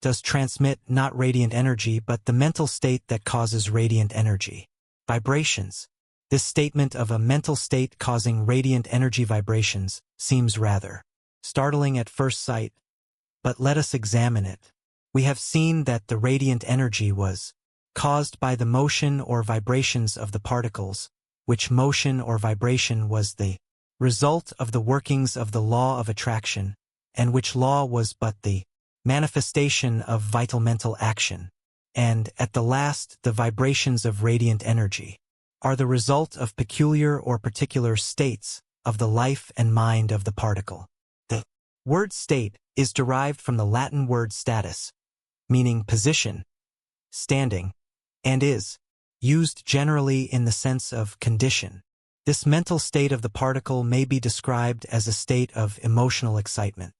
does transmit not radiant energy but the mental state that causes radiant energy. Vibrations. This statement of a mental state causing radiant energy vibrations seems rather startling at first sight, but let us examine it. We have seen that the radiant energy was caused by the motion or vibrations of the particles, which motion or vibration was the result of the workings of the law of attraction, and which law was but the manifestation of vital mental action, and, at the last, the vibrations of radiant energy are the result of peculiar or particular states of the life and mind of the particle. The word state is derived from the Latin word status, meaning position, standing, and is used generally in the sense of condition. This mental state of the particle may be described as a state of emotional excitement.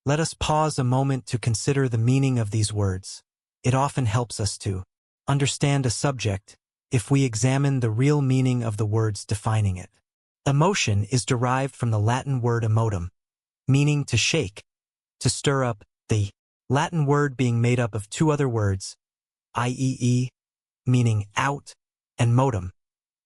Let us pause a moment to consider the meaning of these words. It often helps us to understand a subject if we examine the real meaning of the words defining it. Emotion is derived from the Latin word emotum, meaning to shake, to stir up, the Latin word being made up of two other words, iee, meaning out, and motum,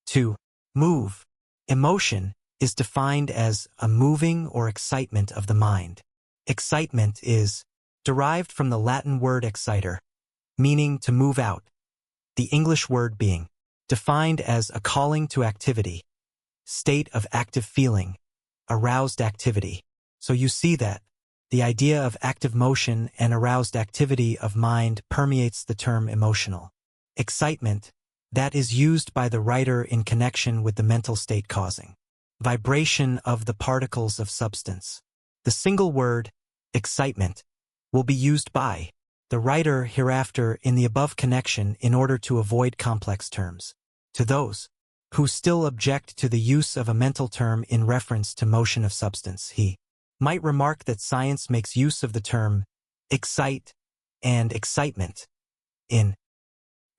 to move. Emotion is defined as a moving or excitement of the mind. Excitement is derived from the Latin word exciter, meaning to move out, the English word being defined as a calling to activity, state of active feeling, aroused activity. So you see that The idea of active motion and aroused activity of mind permeates the term emotional excitement that is used by the writer in connection with the mental state causing vibration of the particles of substance. The single word, excitement, will be used by the writer hereafter in the above connection in order to avoid complex terms. To those who still object to the use of a mental term in reference to motion of substance, he might remark that science makes use of the term excite and excitement in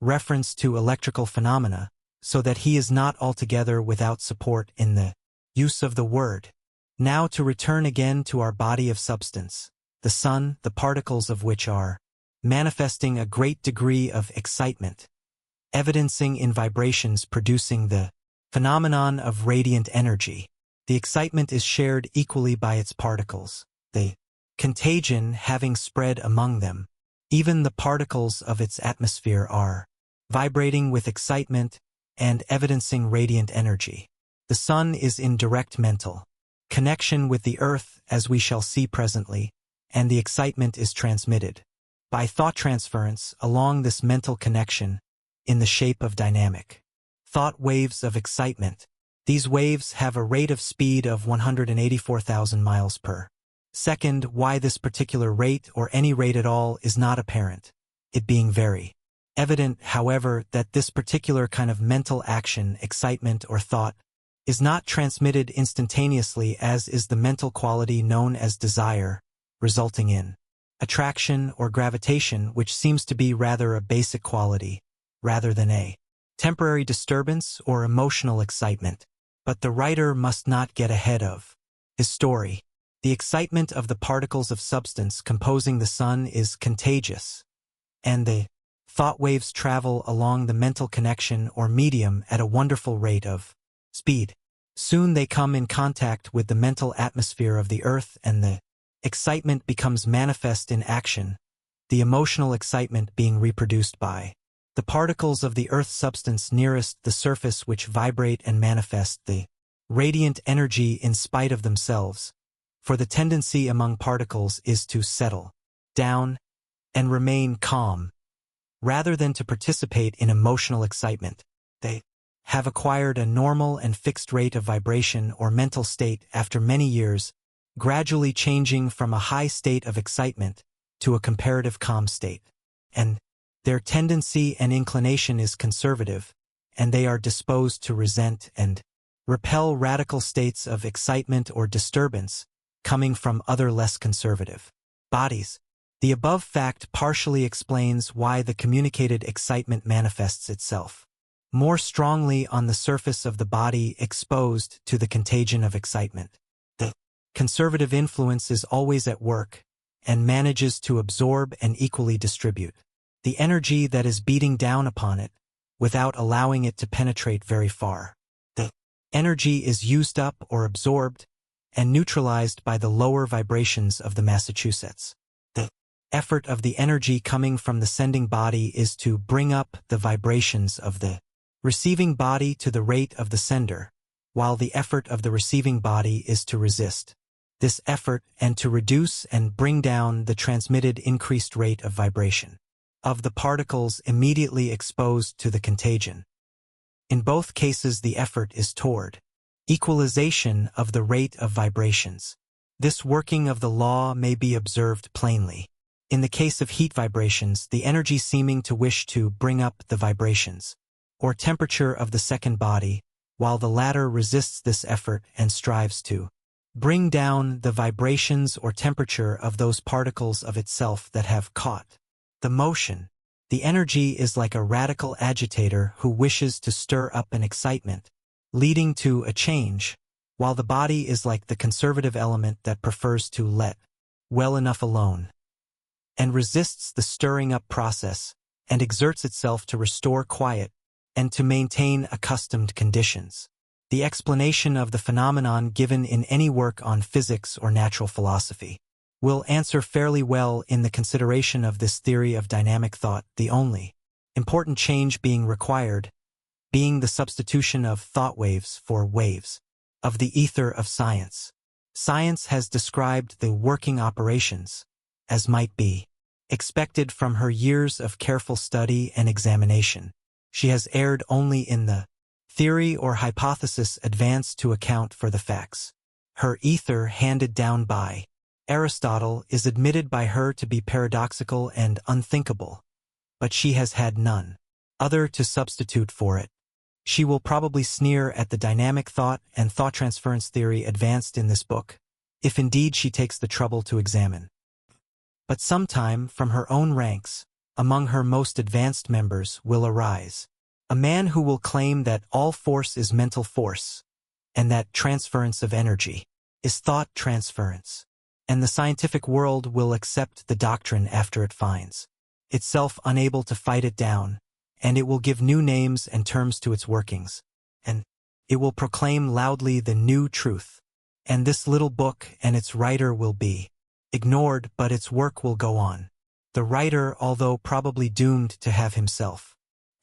reference to electrical phenomena, so that he is not altogether without support in the use of the word. Now to return again to our body of substance, the sun, the particles of which are manifesting a great degree of excitement, evidencing in vibrations producing the phenomenon of radiant energy. The excitement is shared equally by its particles, the contagion having spread among them. Even the particles of its atmosphere are vibrating with excitement and evidencing radiant energy. The sun is in direct mental connection with the earth, as we shall see presently, and the excitement is transmitted by thought transference along this mental connection in the shape of dynamic thought waves of excitement. These waves have a rate of speed of 184,000 miles per second. Why this particular rate or any rate at all is not apparent, it being very evident, however, that this particular kind of mental action, excitement or thought, is not transmitted instantaneously, as is the mental quality known as desire, resulting in attraction or gravitation, which seems to be rather a basic quality, rather than a temporary disturbance or emotional excitement. But the writer must not get ahead of his story. The excitement of the particles of substance composing the sun is contagious, and the thought waves travel along the mental connection or medium at a wonderful rate of speed. Soon they come in contact with the mental atmosphere of the earth, and the excitement becomes manifest in action, the emotional excitement being reproduced by the particles of the earth's substance nearest the surface, which vibrate and manifest the radiant energy in spite of themselves, for the tendency among particles is to settle down and remain calm, rather than to participate in emotional excitement. They have acquired a normal and fixed rate of vibration or mental state after many years, gradually changing from a high state of excitement to a comparative calm state. And their tendency and inclination is conservative, and they are disposed to resent and repel radical states of excitement or disturbance coming from other less conservative bodies. The above fact partially explains why the communicated excitement manifests itself more strongly on the surface of the body exposed to the contagion of excitement. The conservative influence is always at work and manages to absorb and equally distribute the energy that is beating down upon it without allowing it to penetrate very far. The energy is used up or absorbed and neutralized by the lower vibrations of the Massachusetts. The effort of the energy coming from the sending body is to bring up the vibrations of the receiving body to the rate of the sender, while the effort of the receiving body is to resist this effort and to reduce and bring down the transmitted increased rate of vibration of the particles immediately exposed to the contagion. In both cases, the effort is toward equalization of the rate of vibrations. This working of the law may be observed plainly in the case of heat vibrations, the energy seeming to wish to bring up the vibrations or temperature of the second body, while the latter resists this effort and strives to bring down the vibrations or temperature of those particles of itself that have caught the motion. The energy is like a radical agitator who wishes to stir up an excitement, leading to a change, while the body is like the conservative element that prefers to let well enough alone, and resists the stirring up process, and exerts itself to restore quiet and to maintain accustomed conditions. The explanation of the phenomenon given in any work on physics or natural philosophy will answer fairly well in the consideration of this theory of dynamic thought, the only important change being required being the substitution of thought waves for waves of the ether of science. Science has described the working operations, as might be expected from her years of careful study and examination. She has erred only in the theory or hypothesis advanced to account for the facts. Her ether handed down by Aristotle is admitted by her to be paradoxical and unthinkable, but she has had none other to substitute for it. She will probably sneer at the dynamic thought and thought transference theory advanced in this book, if indeed she takes the trouble to examine. But sometime from her own ranks, among her most advanced members, will arise a man who will claim that all force is mental force, and that transference of energy is thought transference, and the scientific world will accept the doctrine after it finds itself unable to fight it down, and it will give new names and terms to its workings, and it will proclaim loudly the new truth. And this little book and its writer will be ignored, but its work will go on. The writer, although probably doomed to have himself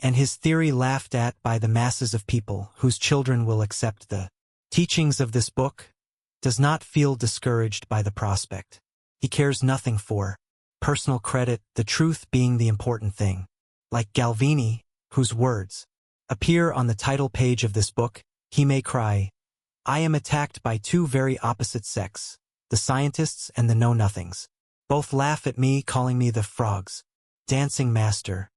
and his theory laughed at by the masses of people whose children will accept the teachings of this book, does not feel discouraged by the prospect. He cares nothing for personal credit, the truth being the important thing. Like Galvini, whose words appear on the title page of this book, he may cry, "I am attacked by two very opposite sects, the scientists and the know-nothings. Both laugh at me, calling me the frog's dancing master.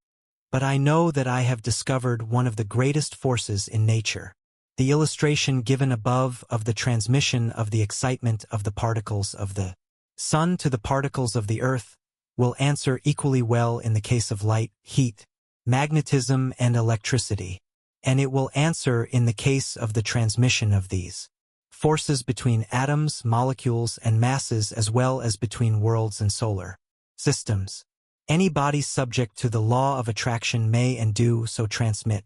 But I know that I have discovered one of the greatest forces in nature. The illustration given above of the transmission of the excitement of the particles of the sun to the particles of the earth will answer equally well in the case of light, heat, magnetism, and electricity, and it will answer in the case of the transmission of these forces between atoms, molecules, and masses, as well as between worlds and solar systems. Any body subject to the law of attraction may and do so transmit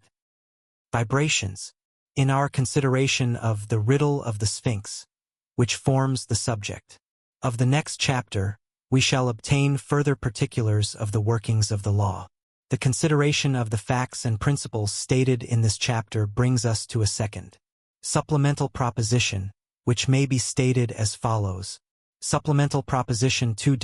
vibrations. In our consideration of the riddle of the Sphinx, which forms the subject of the next chapter, we shall obtain further particulars of the workings of the law. The consideration of the facts and principles stated in this chapter brings us to a second supplemental proposition, which may be stated as follows. Supplemental proposition 2.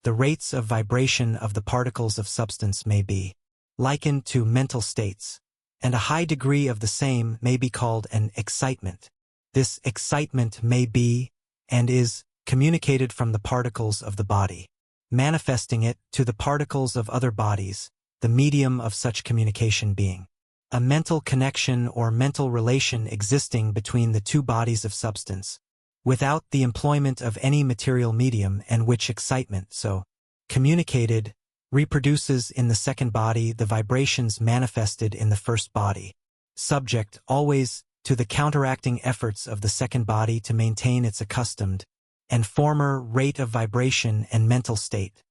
The rates of vibration of the particles of substance may be likened to mental states, and a high degree of the same may be called an excitement. This excitement may be, and is, communicated from the particles of the body, manifesting it to the particles of other bodies, the medium of such communication being a mental connection or mental relation existing between the two bodies of substance, without the employment of any material medium, and which excitement, so communicated, reproduces in the second body the vibrations manifested in the first body, subject always to the counteracting efforts of the second body to maintain its accustomed and former rate of vibration and mental state.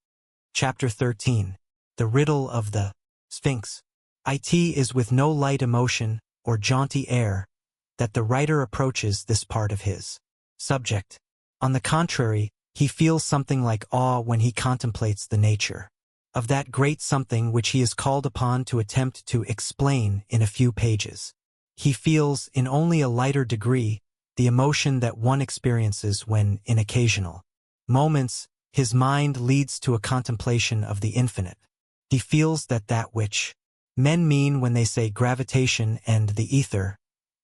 Chapter 13. The Riddle of the Sphinx. It is with no light emotion or jaunty air that the writer approaches this part of his subject. On the contrary, he feels something like awe when he contemplates the nature of that great something which he is called upon to attempt to explain in a few pages. He feels, in only a lighter degree, the emotion that one experiences when, in occasional moments, his mind leads to a contemplation of the infinite. He feels that which men mean when they say gravitation and the ether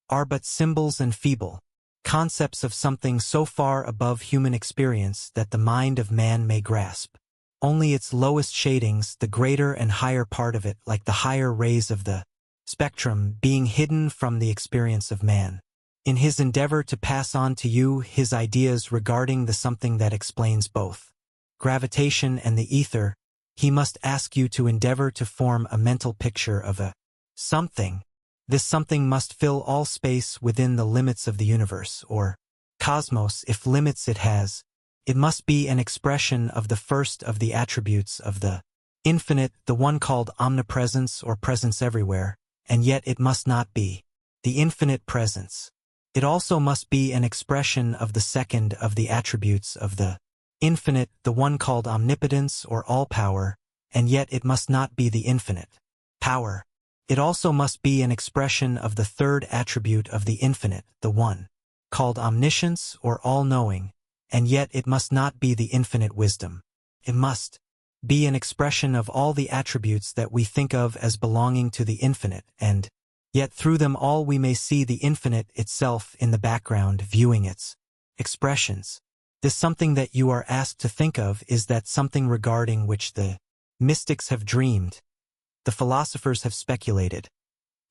are but symbols and feeble concepts of something so far above human experience that the mind of man may grasp only its lowest shadings, the greater and higher part of it, like the higher rays of the spectrum, being hidden from the experience of man. In his endeavor to pass on to you his ideas regarding the something that explains both gravitation and the ether, he must ask you to endeavor to form a mental picture of a something. This something must fill all space within the limits of the universe, or cosmos, if limits it has. It must be an expression of the first of the attributes of the infinite, the one called omnipresence or presence everywhere, and yet it must not be the infinite presence. It also must be an expression of the second of the attributes of the infinite, the one called omnipotence or all-power, and yet it must not be the infinite power. It also must be an expression of the third attribute of the infinite, the one called omniscience or all-knowing, and yet it must not be the infinite wisdom. It must be an expression of all the attributes that we think of as belonging to the infinite, and yet through them all we may see the infinite itself in the background viewing its expressions. This something that you are asked to think of is that something regarding which the mystics have dreamed, the philosophers have speculated,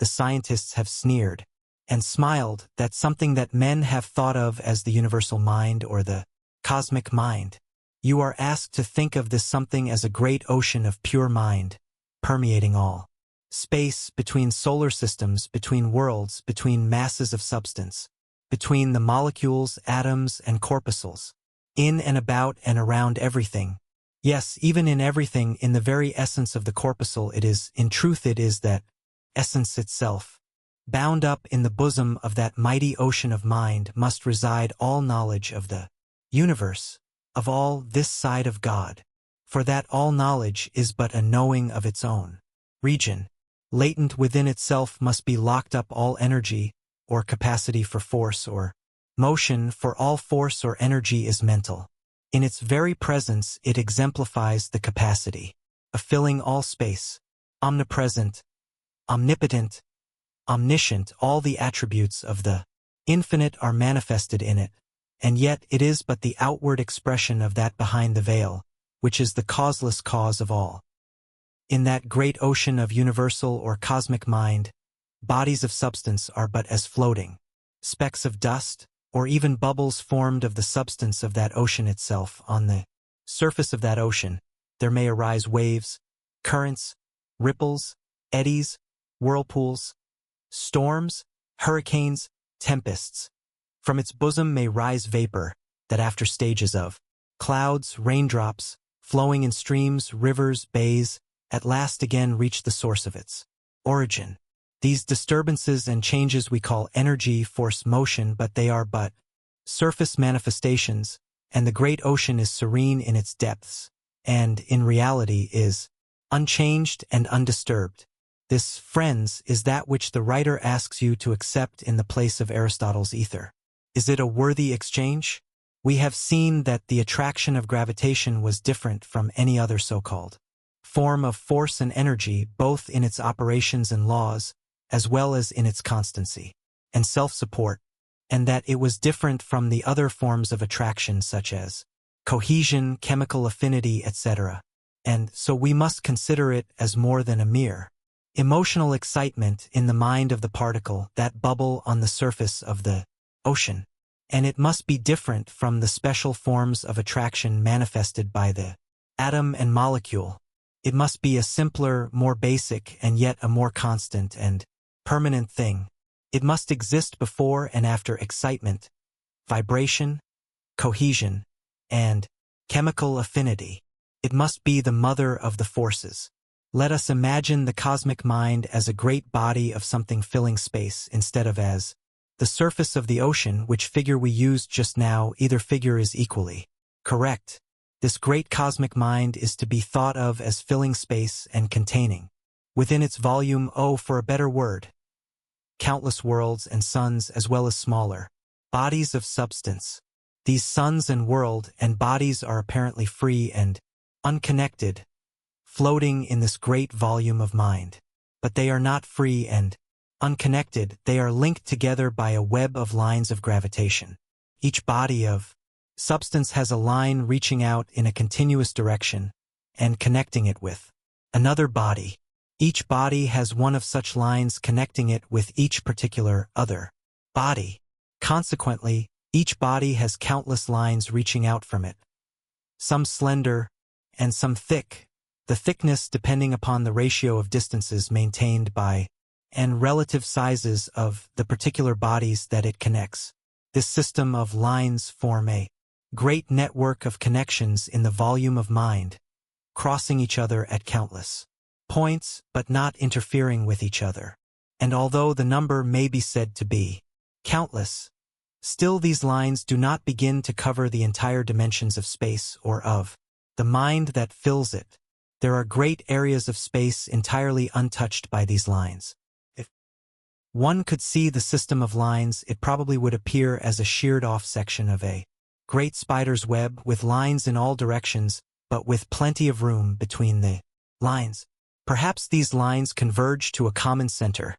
the scientists have sneered and smiled, that something that men have thought of as the universal mind or the cosmic mind. You are asked to think of this something as a great ocean of pure mind, permeating all space, between solar systems, between worlds, between masses of substance, between the molecules, atoms, and corpuscles, in and about and around everything. Yes, even in everything, in the very essence of the corpuscle it is, in truth it is that essence itself. Bound up in the bosom of that mighty ocean of mind must reside all knowledge of the universe, of all this side of God, for that all knowledge is but a knowing of its own region. Latent within itself must be locked up all energy, or capacity for force or motion, for all force or energy is mental. In its very presence it exemplifies the capacity of filling all space, omnipresent, omnipotent, omniscient. All the attributes of the infinite are manifested in it, and yet it is but the outward expression of that behind the veil, which is the causeless cause of all. In that great ocean of universal or cosmic mind, bodies of substance are but as floating specks of dust, or even bubbles formed of the substance of that ocean itself. On the surface of that ocean, there may arise waves, currents, ripples, eddies, whirlpools, storms, hurricanes, tempests. From its bosom may rise vapor, that after stages of clouds, raindrops, flowing in streams, rivers, bays, at last again reach the source of its origin. These disturbances and changes we call energy, force, motion, but they are but surface manifestations, and the great ocean is serene in its depths, and, in reality, is unchanged and undisturbed. This, friends, is that which the writer asks you to accept in the place of Aristotle's ether. Is it a worthy exchange? We have seen that the attraction of gravitation was different from any other so-called form of force and energy, both in its operations and laws, as well as in its constancy and self-support, and that it was different from the other forms of attraction such as cohesion, chemical affinity, etc. And so we must consider it as more than a mere emotional excitement in the mind of the particle, that bubble on the surface of the ocean. And it must be different from the special forms of attraction manifested by the atom and molecule. It must be a simpler, more basic, and yet a more constant and permanent thing. It must exist before and after excitement, vibration, cohesion, and chemical affinity. It must be the mother of the forces. Let us imagine the cosmic mind as a great body of something filling space instead of as the surface of the ocean, which figure we used just now. Either figure is equally correct. This great cosmic mind is to be thought of as filling space and containing, within its volume, for a better word, countless worlds and suns as well as smaller bodies of substance. These suns and world and bodies are apparently free and unconnected, floating in this great volume of mind. But they are not free and unconnected, they are linked together by a web of lines of gravitation. Each body of substance has a line reaching out in a continuous direction and connecting it with another body. Each body has one of such lines connecting it with each particular other body. Consequently, each body has countless lines reaching out from it, some slender and some thick, the thickness depending upon the ratio of distances maintained by and relative sizes of the particular bodies that it connects. This system of lines form a great network of connections in the volume of mind, crossing each other at countless points, but not interfering with each other. And although the number may be said to be countless, still these lines do not begin to cover the entire dimensions of space or of the mind that fills it. There are great areas of space entirely untouched by these lines. one could see the system of lines, it probably would appear as a sheared-off section of a great spider's web with lines in all directions, but with plenty of room between the lines. Perhaps these lines converge to a common center,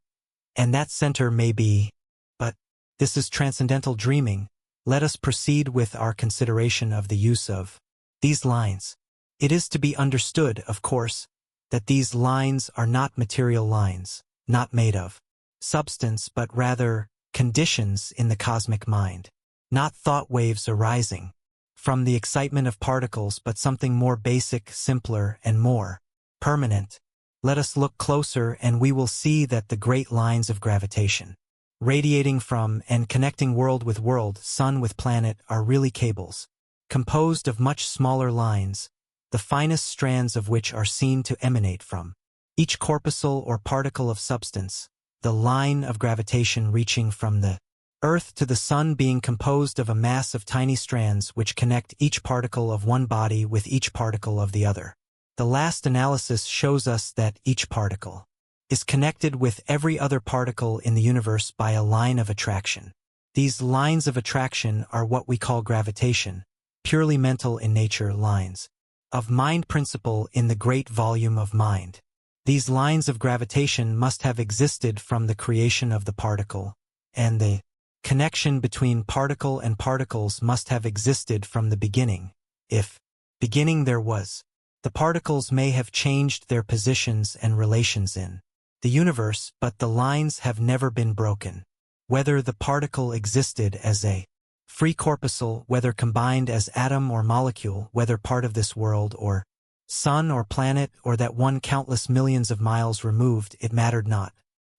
and that center may be, but this is transcendental dreaming. Let us proceed with our consideration of the use of these lines. It is to be understood, of course, that these lines are not material lines, not made of substance, but rather conditions in the cosmic mind, not thought waves arising from the excitement of particles, but something more basic, simpler, and more permanent. Let us look closer and we will see that the great lines of gravitation, radiating from and connecting world with world, sun with planet, are really cables, composed of much smaller lines, the finest strands of which are seen to emanate from each corpuscle or particle of substance, the line of gravitation reaching from the Earth to the Sun being composed of a mass of tiny strands which connect each particle of one body with each particle of the other. The last analysis shows us that each particle is connected with every other particle in the universe by a line of attraction. These lines of attraction are what we call gravitation, purely mental in nature lines of mind principle in the great volume of mind. These lines of gravitation must have existed from the creation of the particle, and the connection between particle and particles must have existed from the beginning. If beginning there was, the particles may have changed their positions and relations in the universe, but the lines have never been broken. Whether the particle existed as a free corpuscle, whether combined as atom or molecule, whether part of this world or sun or planet, or that one countless millions of miles removed, it mattered not.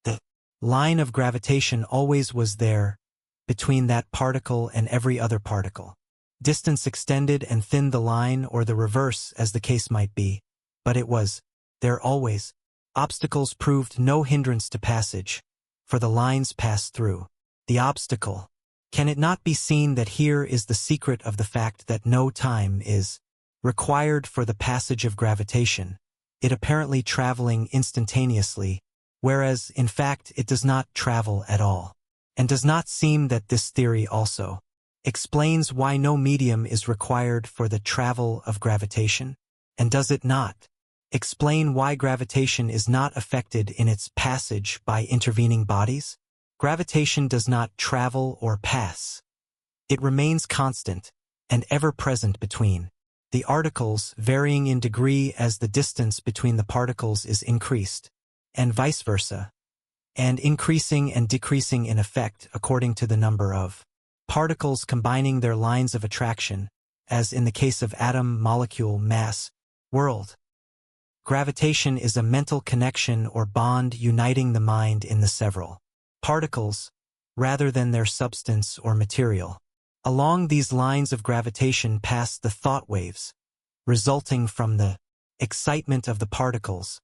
The line of gravitation always was there between that particle and every other particle. Distance extended and thinned the line, or the reverse, as the case might be, but it was there always. Obstacles proved no hindrance to passage, for the lines passed through the obstacle. Can it not be seen that here is the secret of the fact that no time is required for the passage of gravitation, it apparently traveling instantaneously, whereas in fact it does not travel at all? And does not seem that this theory also explains why no medium is required for the travel of gravitation? And does it not explain why gravitation is not affected in its passage by intervening bodies? Gravitation does not travel or pass. It remains constant and ever present between the articles, varying in degree as the distance between the particles is increased, and vice versa, and increasing and decreasing in effect according to the number of particles combining their lines of attraction, as in the case of atom, molecule, mass, world. Gravitation is a mental connection or bond uniting the mind in the several particles, rather than their substance or material. Along these lines of gravitation pass the thought waves, resulting from the excitement of the particles,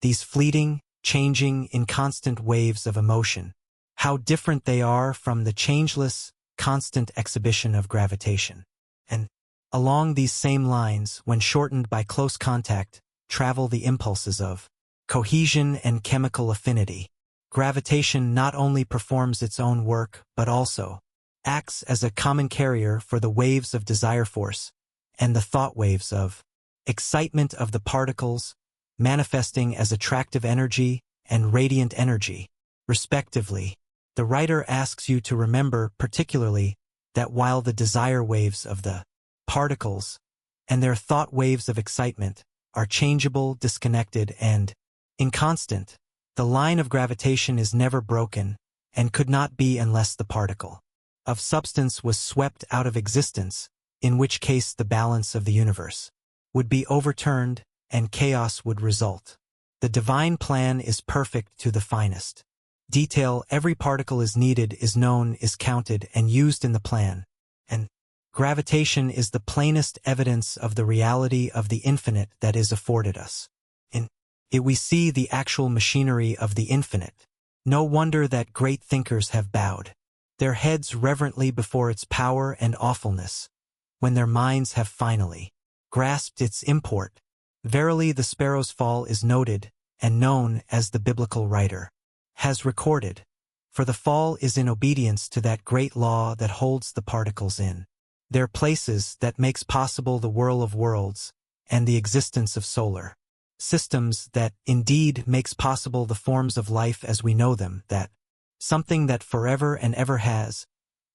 these fleeting, changing, inconstant waves of emotion. How different they are from the changeless, constant exhibition of gravitation. And along these same lines, when shortened by close contact, travel the impulses of cohesion and chemical affinity. Gravitation not only performs its own work, but also acts as a common carrier for the waves of desire force and the thought waves of excitement of the particles, manifesting as attractive energy and radiant energy, respectively. The writer asks you to remember particularly that while the desire waves of the particles and their thought waves of excitement are changeable, disconnected, and inconstant, the line of gravitation is never broken and could not be unless the particle of substance was swept out of existence, in which case the balance of the universe would be overturned and chaos would result. The divine plan is perfect to the finest detail. Every particle is needed, is known, is counted, and used in the plan, and gravitation is the plainest evidence of the reality of the infinite that is afforded us. In it we see the actual machinery of the infinite. No wonder that great thinkers have bowed their heads reverently before its power and awfulness, when their minds have finally grasped its import. Verily the sparrow's fall is noted and known, as the biblical writer has recorded. for the fall is in obedience to that great law that holds the particles in their places, that makes possible the whirl of worlds and the existence of solar systems, that indeed makes possible the forms of life as we know them, that something that forever and ever has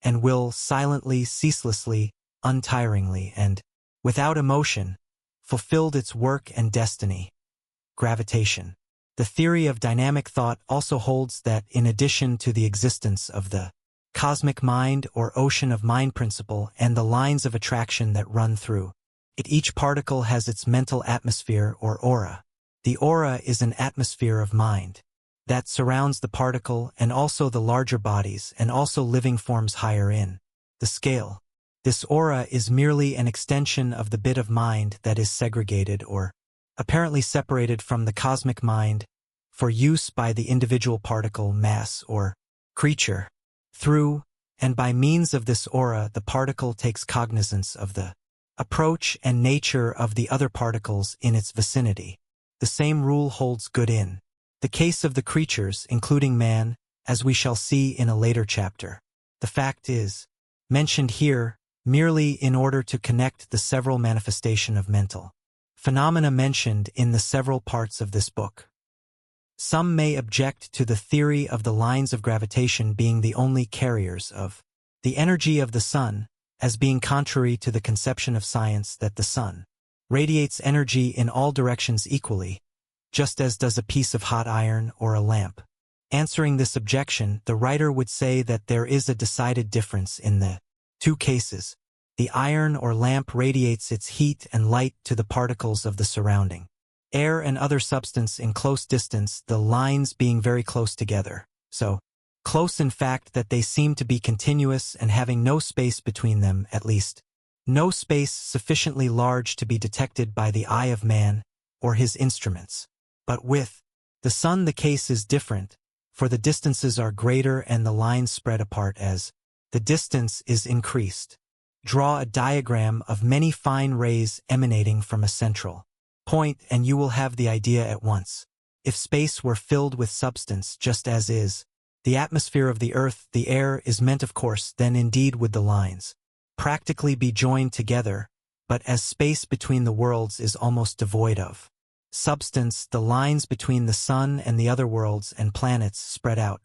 and will silently, ceaselessly, untiringly, and without emotion, fulfilled its work and destiny. Gravitation. The theory of dynamic thought also holds that in addition to the existence of the cosmic mind or ocean of mind principle and the lines of attraction that run through it, each particle has its mental atmosphere or aura. The aura is an atmosphere of mind that surrounds the particle and also the larger bodies and also living forms higher in the scale. This aura is merely an extension of the bit of mind that is segregated or apparently separated from the cosmic mind for use by the individual particle, mass, or creature. Through and by means of this aura, the particle takes cognizance of the approach and nature of the other particles in its vicinity. The same rule holds good in the case of the creatures, including man, as we shall see in a later chapter. The fact is mentioned here merely in order to connect the several manifestation of mental phenomena mentioned in the several parts of this book. Some may object to the theory of the lines of gravitation being the only carriers of the energy of the sun, as being contrary to the conception of science that the sun radiates energy in all directions equally, just as does a piece of hot iron or a lamp. Answering this objection, the writer would say that there is a decided difference in the two cases. The iron or lamp radiates its heat and light to the particles of the surrounding air and other substance in close distance, the lines being very close together. So close in fact that they seem to be continuous and having no space between them, at least no space sufficiently large to be detected by the eye of man or his instruments. But with the sun the case is different, for the distances are greater and the lines spread apart as the distance is increased. Draw a diagram of many fine rays emanating from a central point and you will have the idea at once. If space were filled with substance just as is the atmosphere of the earth, the air is meant of course, then indeed would the lines practically be joined together, but as space between the worlds is almost devoid of substance, the lines between the sun and the other worlds and planets spread out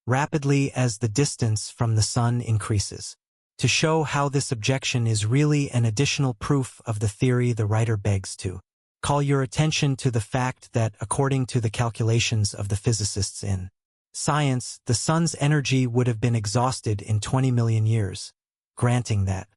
rapidly as the distance from the sun increases. To show how this objection is really an additional proof of the theory, the writer begs to call your attention to the fact that according to the calculations of the physicists in science, the sun's energy would have been exhausted in 20 million years, granting that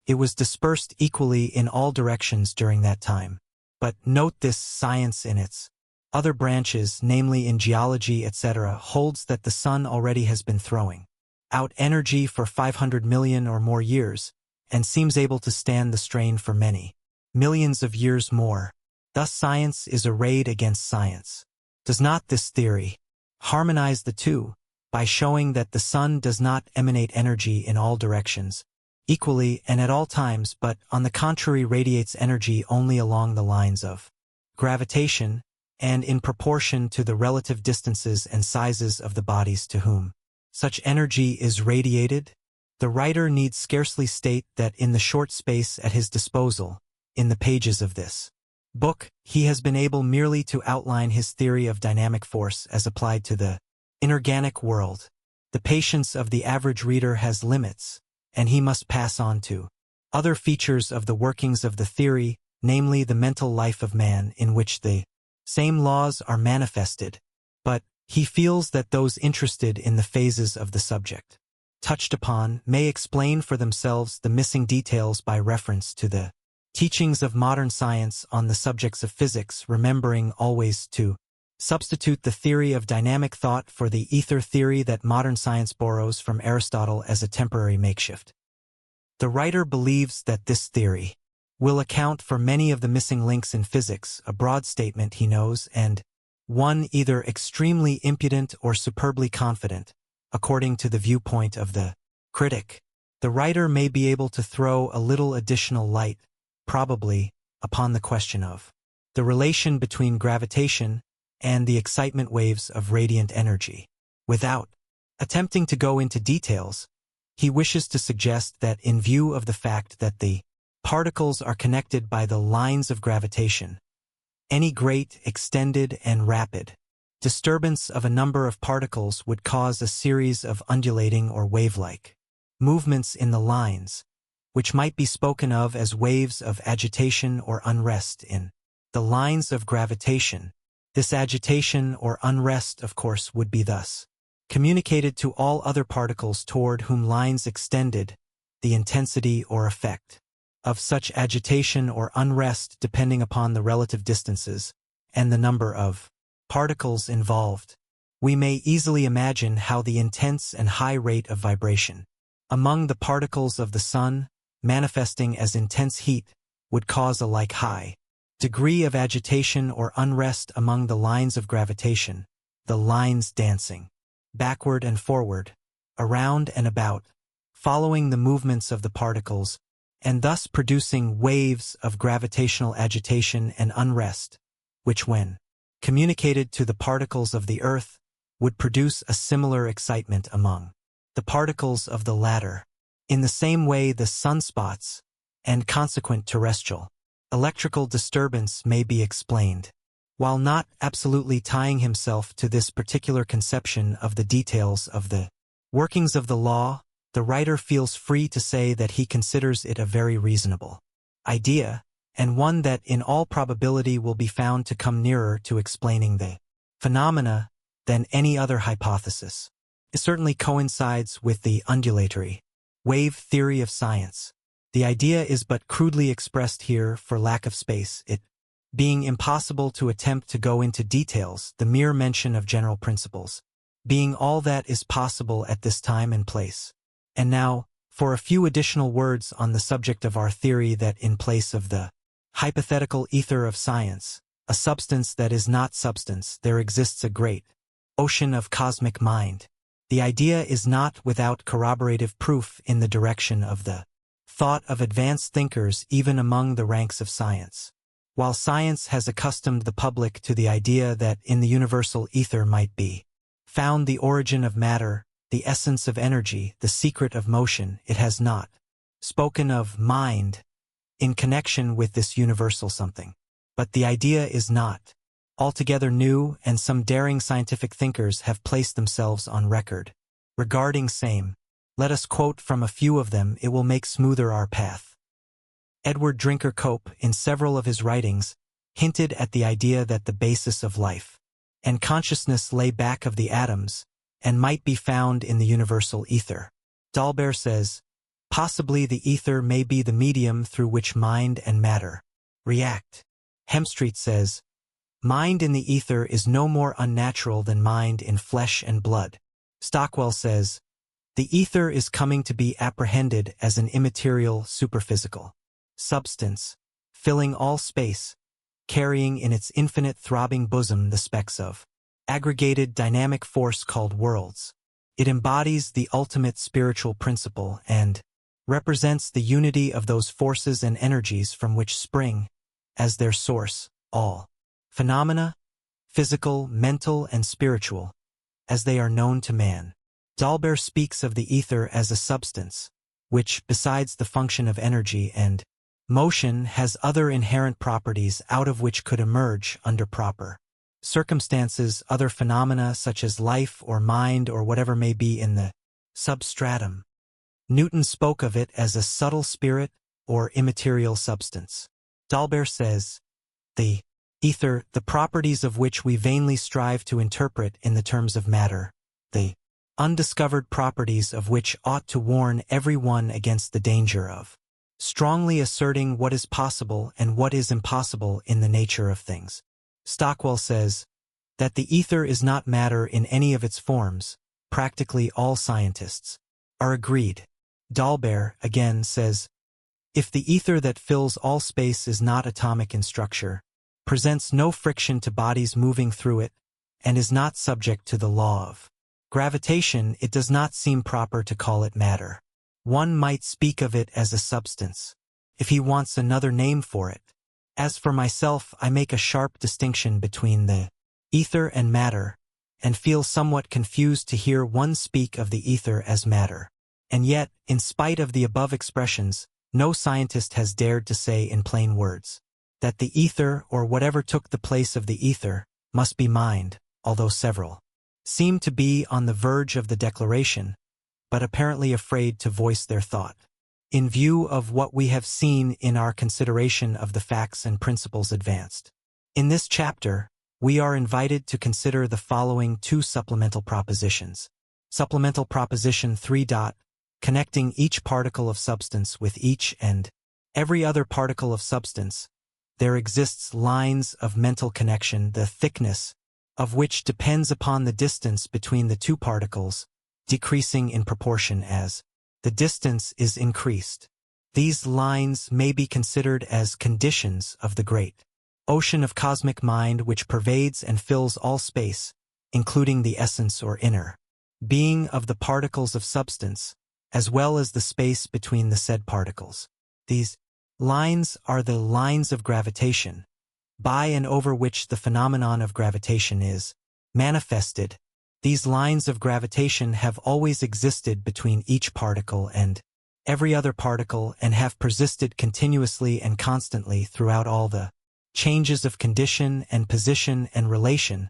it was dispersed equally in all directions during that time. But note this, science in its other branches, namely in geology, etc., holds that the sun already has been throwing out energy for 500 million or more years, and seems able to stand the strain for many millions of years more. Thus science is arrayed against science. Does not this theory harmonize the two, by showing that the sun does not emanate energy in all directions equally and at all times, but on the contrary radiates energy only along the lines of gravitation, and in proportion to the relative distances and sizes of the bodies to whom such energy is radiated? The writer need scarcely state that in the short space at his disposal, in the pages of this book, he has been able merely to outline his theory of dynamic force as applied to the inorganic world. The patience of the average reader has limits, and he must pass on to other features of the workings of the theory, namely the mental life of man, in which the same laws are manifested, but he feels that those interested in the phases of the subject touched upon may explain for themselves the missing details by reference to the teachings of modern science on the subjects of physics, remembering always to substitute the theory of dynamic thought for the ether theory that modern science borrows from Aristotle as a temporary makeshift. The writer believes that this theory will account for many of the missing links in physics, a broad statement he knows, and one either extremely impudent or superbly confident, according to the viewpoint of the critic. The writer may be able to throw a little additional light, probably, upon the question of the relation between gravitation and the excitement waves of radiant energy. Without Attempting to go into details, he wishes to suggest that in view of the fact that the particles are connected by the lines of gravitation, any great, extended, and rapid disturbance of a number of particles would cause a series of undulating or wave-like movements in the lines, which might be spoken of as waves of agitation or unrest in the lines of gravitation. This agitation or unrest, of course, would be thus communicated to all other particles toward whom lines extended. The intensity or effect of such agitation or unrest depending upon the relative distances and the number of particles involved. We may easily imagine how the intense and high rate of vibration among the particles of the sun, manifesting as intense heat, would cause a like high degree of agitation or unrest among the lines of gravitation, the lines dancing backward and forward, around and about, following the movements of the particles, and thus producing waves of gravitational agitation and unrest, which when communicated to the particles of the earth, would produce a similar excitement among the particles of the latter. In the same way, the sunspots and consequent terrestrial electrical disturbance may be explained. While not absolutely tying himself to this particular conception of the details of the workings of the law, the writer feels free to say that he considers it a very reasonable idea, and one that in all probability will be found to come nearer to explaining the phenomena than any other hypothesis. It certainly coincides with the undulatory wave theory of science. The idea is but crudely expressed here for lack of space, it being impossible to attempt to go into details, the mere mention of general principles being all that is possible at this time and place. And now, for a few additional words on the subject of our theory that in place of the hypothetical ether of science, a substance that is not substance, there exists a great ocean of cosmic mind. The idea is not without corroborative proof in the direction of the thought of advanced thinkers even among the ranks of science. While science has accustomed the public to the idea that in the universal ether might be found the origin of matter, the essence of energy, the secret of motion, it has not spoken of mind in connection with this universal something. But the idea is not altogether new, and some daring scientific thinkers have placed themselves on record regarding same. Let us quote from a few of them, it will make smoother our path. Edward Drinker Cope, in several of his writings, hinted at the idea that the basis of life and consciousness lay back of the atoms and might be found in the universal ether. Dalbert says, possibly the ether may be the medium through which mind and matter react. Hemstreet says, mind in the ether is no more unnatural than mind in flesh and blood. Stockwell says, the ether is coming to be apprehended as an immaterial, superphysical substance, filling all space, carrying in its infinite throbbing bosom the specks of aggregated dynamic force called worlds. It embodies the ultimate spiritual principle and represents the unity of those forces and energies from which spring, as their source, all phenomena, physical, mental, and spiritual, as they are known to man. Dalbert speaks of the ether as a substance, which, besides the function of energy and motion, has other inherent properties out of which could emerge, under proper circumstances, other phenomena such as life or mind or whatever may be in the substratum. Newton spoke of it as a subtle spirit or immaterial substance. Dalbert says, the ether, the properties of which we vainly strive to interpret in the terms of matter, the undiscovered properties of which ought to warn every one against the danger of strongly asserting what is possible and what is impossible in the nature of things. Stockwell says that the ether is not matter in any of its forms. Practically all scientists are agreed. Dalbert, again, says, if the ether that fills all space is not atomic in structure, presents no friction to bodies moving through it, and is not subject to the law of gravitation, it does not seem proper to call it matter. One might speak of it as a substance, if he wants another name for it. As for myself, I make a sharp distinction between the ether and matter, and feel somewhat confused to hear one speak of the ether as matter. And yet, in spite of the above expressions, no scientist has dared to say in plain words that the ether, or whatever took the place of the ether, must be mind, although several seem to be on the verge of the declaration, but apparently afraid to voice their thought. In view of what we have seen in our consideration of the facts and principles advanced in this chapter, we are invited to consider the following two supplemental propositions. Supplemental proposition 3. Connecting each particle of substance with each and every other particle of substance, there exists lines of mental connection, the thickness of which depends upon the distance between the two particles, decreasing in proportion as the distance is increased. These lines may be considered as conditions of the great ocean of cosmic mind which pervades and fills all space, including the essence or inner being of the particles of substance, as well as the space between the said particles. These lines are the lines of gravitation, by and over which the phenomenon of gravitation is manifested. These lines of gravitation have always existed between each particle and every other particle and have persisted continuously and constantly throughout all the changes of condition and position and relation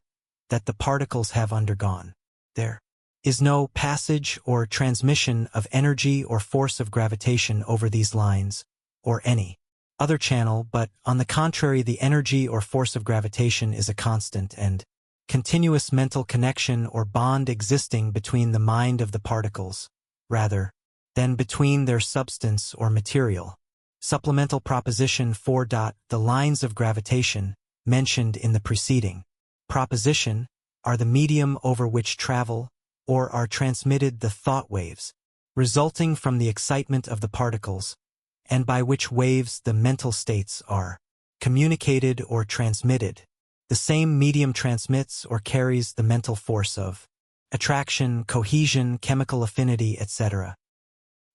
that the particles have undergone. There is no passage or transmission of energy or force of gravitation over these lines, or any other channel, but, on the contrary, the energy or force of gravitation is a constant and continuous mental connection or bond existing between the mind of the particles, rather than between their substance or material. Supplemental proposition 4. The lines of gravitation, mentioned in the preceding proposition, are the medium over which travel, or are transmitted the thought waves, resulting from the excitement of the particles, and by which waves the mental states are communicated or transmitted. The same medium transmits or carries the mental force of attraction, cohesion, chemical affinity, etc.,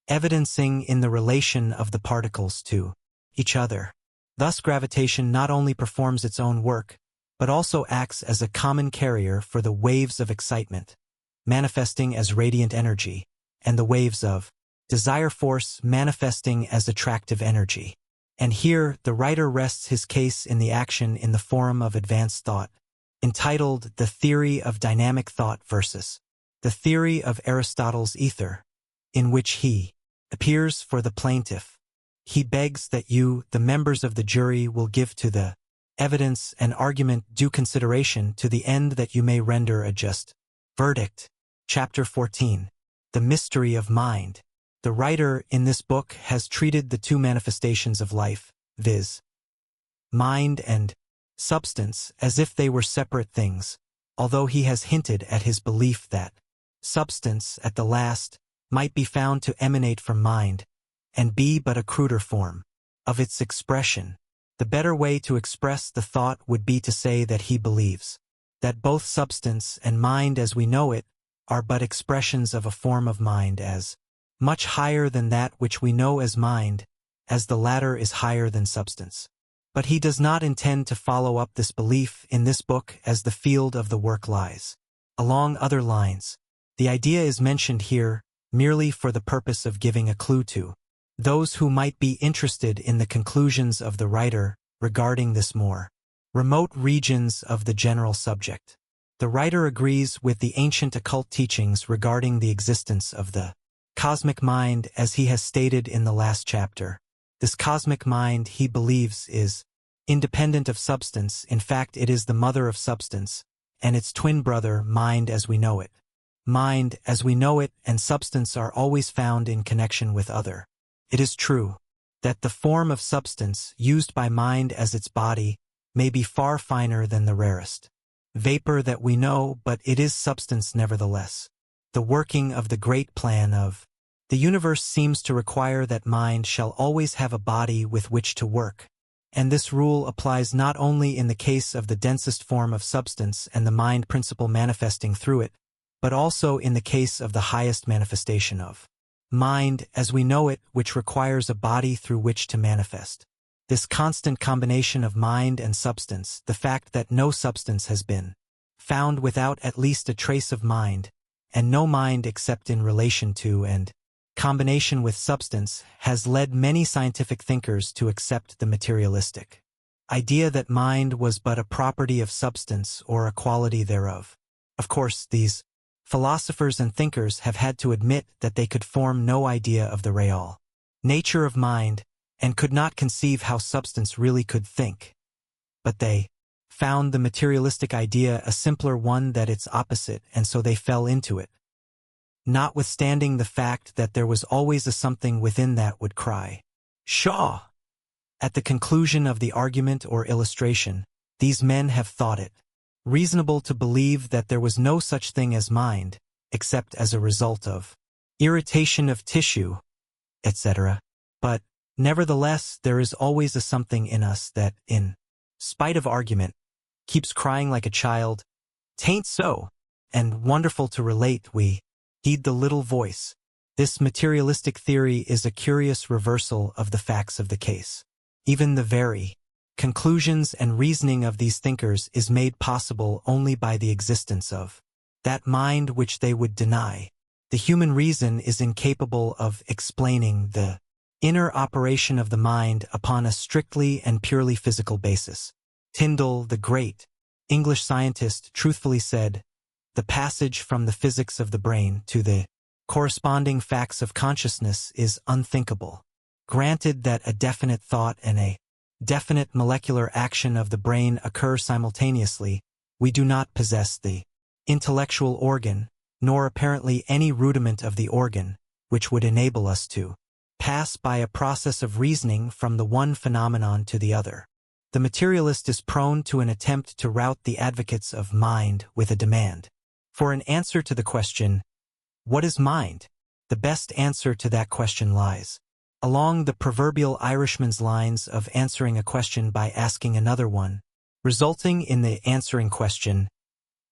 evidencing in the relation of the particles to each other. Thus gravitation not only performs its own work, but also acts as a common carrier for the waves of excitement, manifesting as radiant energy, and the waves of desire force manifesting as attractive energy. And here the writer rests his case in the action in the forum of advanced thought, entitled The Theory of Dynamic Thought versus the Theory of Aristotle's Ether, in which he appears for the plaintiff. He begs that you, the members of the jury, will give to the evidence and argument due consideration to the end that you may render a just verdict. Chapter 14. The Mystery of Mind. The writer in this book has treated the two manifestations of life, viz., mind and substance, as if they were separate things, although he has hinted at his belief that substance, at the last, might be found to emanate from mind, and be but a cruder form of its expression. The better way to express the thought would be to say that he believes that both substance and mind as we know it are but expressions of a form of mind as much higher than that which we know as mind, as the latter is higher than substance. But he does not intend to follow up this belief in this book as the field of the work lies along other lines. The idea is mentioned here merely for the purpose of giving a clue to those who might be interested in the conclusions of the writer regarding this more remote regions of the general subject. The writer agrees with the ancient occult teachings regarding the existence of the cosmic mind as he has stated in the last chapter. This cosmic mind, he believes, is independent of substance. In fact, it is the mother of substance, and its twin brother, mind as we know it. Mind as we know it and substance are always found in connection with other. It is true that the form of substance used by mind as its body may be far finer than the rarest vapor that we know, but it is substance nevertheless. The working of the great plan of the universe seems to require that mind shall always have a body with which to work, and this rule applies not only in the case of the densest form of substance and the mind principle manifesting through it, but also in the case of the highest manifestation of mind as we know it, which requires a body through which to manifest. This constant combination of mind and substance, the fact that no substance has been found without at least a trace of mind, and no mind except in relation to and combination with substance, has led many scientific thinkers to accept the materialistic idea that mind was but a property of substance or a quality thereof. Of course, these philosophers and thinkers have had to admit that they could form no idea of the real nature of mind, and could not conceive how substance really could think. But they found the materialistic idea a simpler one than its opposite, and so they fell into it, notwithstanding the fact that there was always a something within that would cry, "Shaw!" At the conclusion of the argument or illustration, these men have thought it reasonable to believe that there was no such thing as mind, except as a result of irritation of tissue, etc. But, nevertheless, there is always a something in us that, in spite of argument, keeps crying like a child, "'Tain't so," and wonderful to relate, we heed the little voice. This materialistic theory is a curious reversal of the facts of the case. Even the very conclusions and reasoning of these thinkers is made possible only by the existence of that mind which they would deny. The human reason is incapable of explaining the inner operation of the mind upon a strictly and purely physical basis. Tyndall, the great English scientist, truthfully said, "The passage from the physics of the brain to the corresponding facts of consciousness is unthinkable. Granted that a definite thought and a definite molecular action of the brain occur simultaneously, we do not possess the intellectual organ, nor apparently any rudiment of the organ, which would enable us to pass by a process of reasoning from the one phenomenon to the other." The materialist is prone to an attempt to rout the advocates of mind with a demand for an answer to the question, "What is mind?" The best answer to that question lies along the proverbial Irishman's lines of answering a question by asking another one, resulting in the answering question,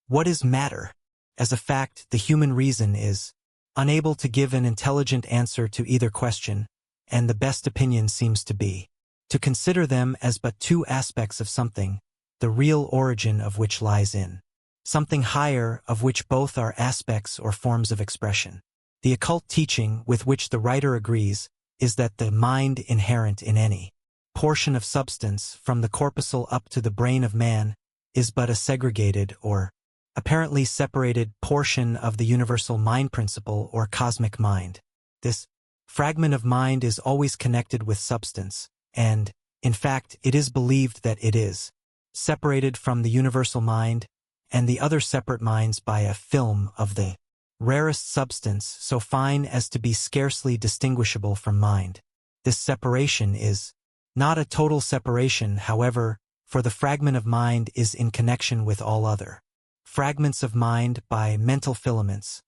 "What is matter?" As a fact, the human reason is unable to give an intelligent answer to either question, and the best opinion seems to be to consider them as but two aspects of something, the real origin of which lies in something higher, of which both are aspects or forms of expression. The occult teaching with which the writer agrees is that the mind inherent in any portion of substance, from the corpuscle up to the brain of man, is but a segregated or apparently separated portion of the universal mind principle or cosmic mind. This fragment of mind is always connected with substance, and, in fact, it is believed that it is separated from the universal mind and the other separate minds by a film of the rarest substance, so fine as to be scarcely distinguishable from mind. This separation is not a total separation, however, for the fragment of mind is in connection with all other fragments of mind by mental filaments,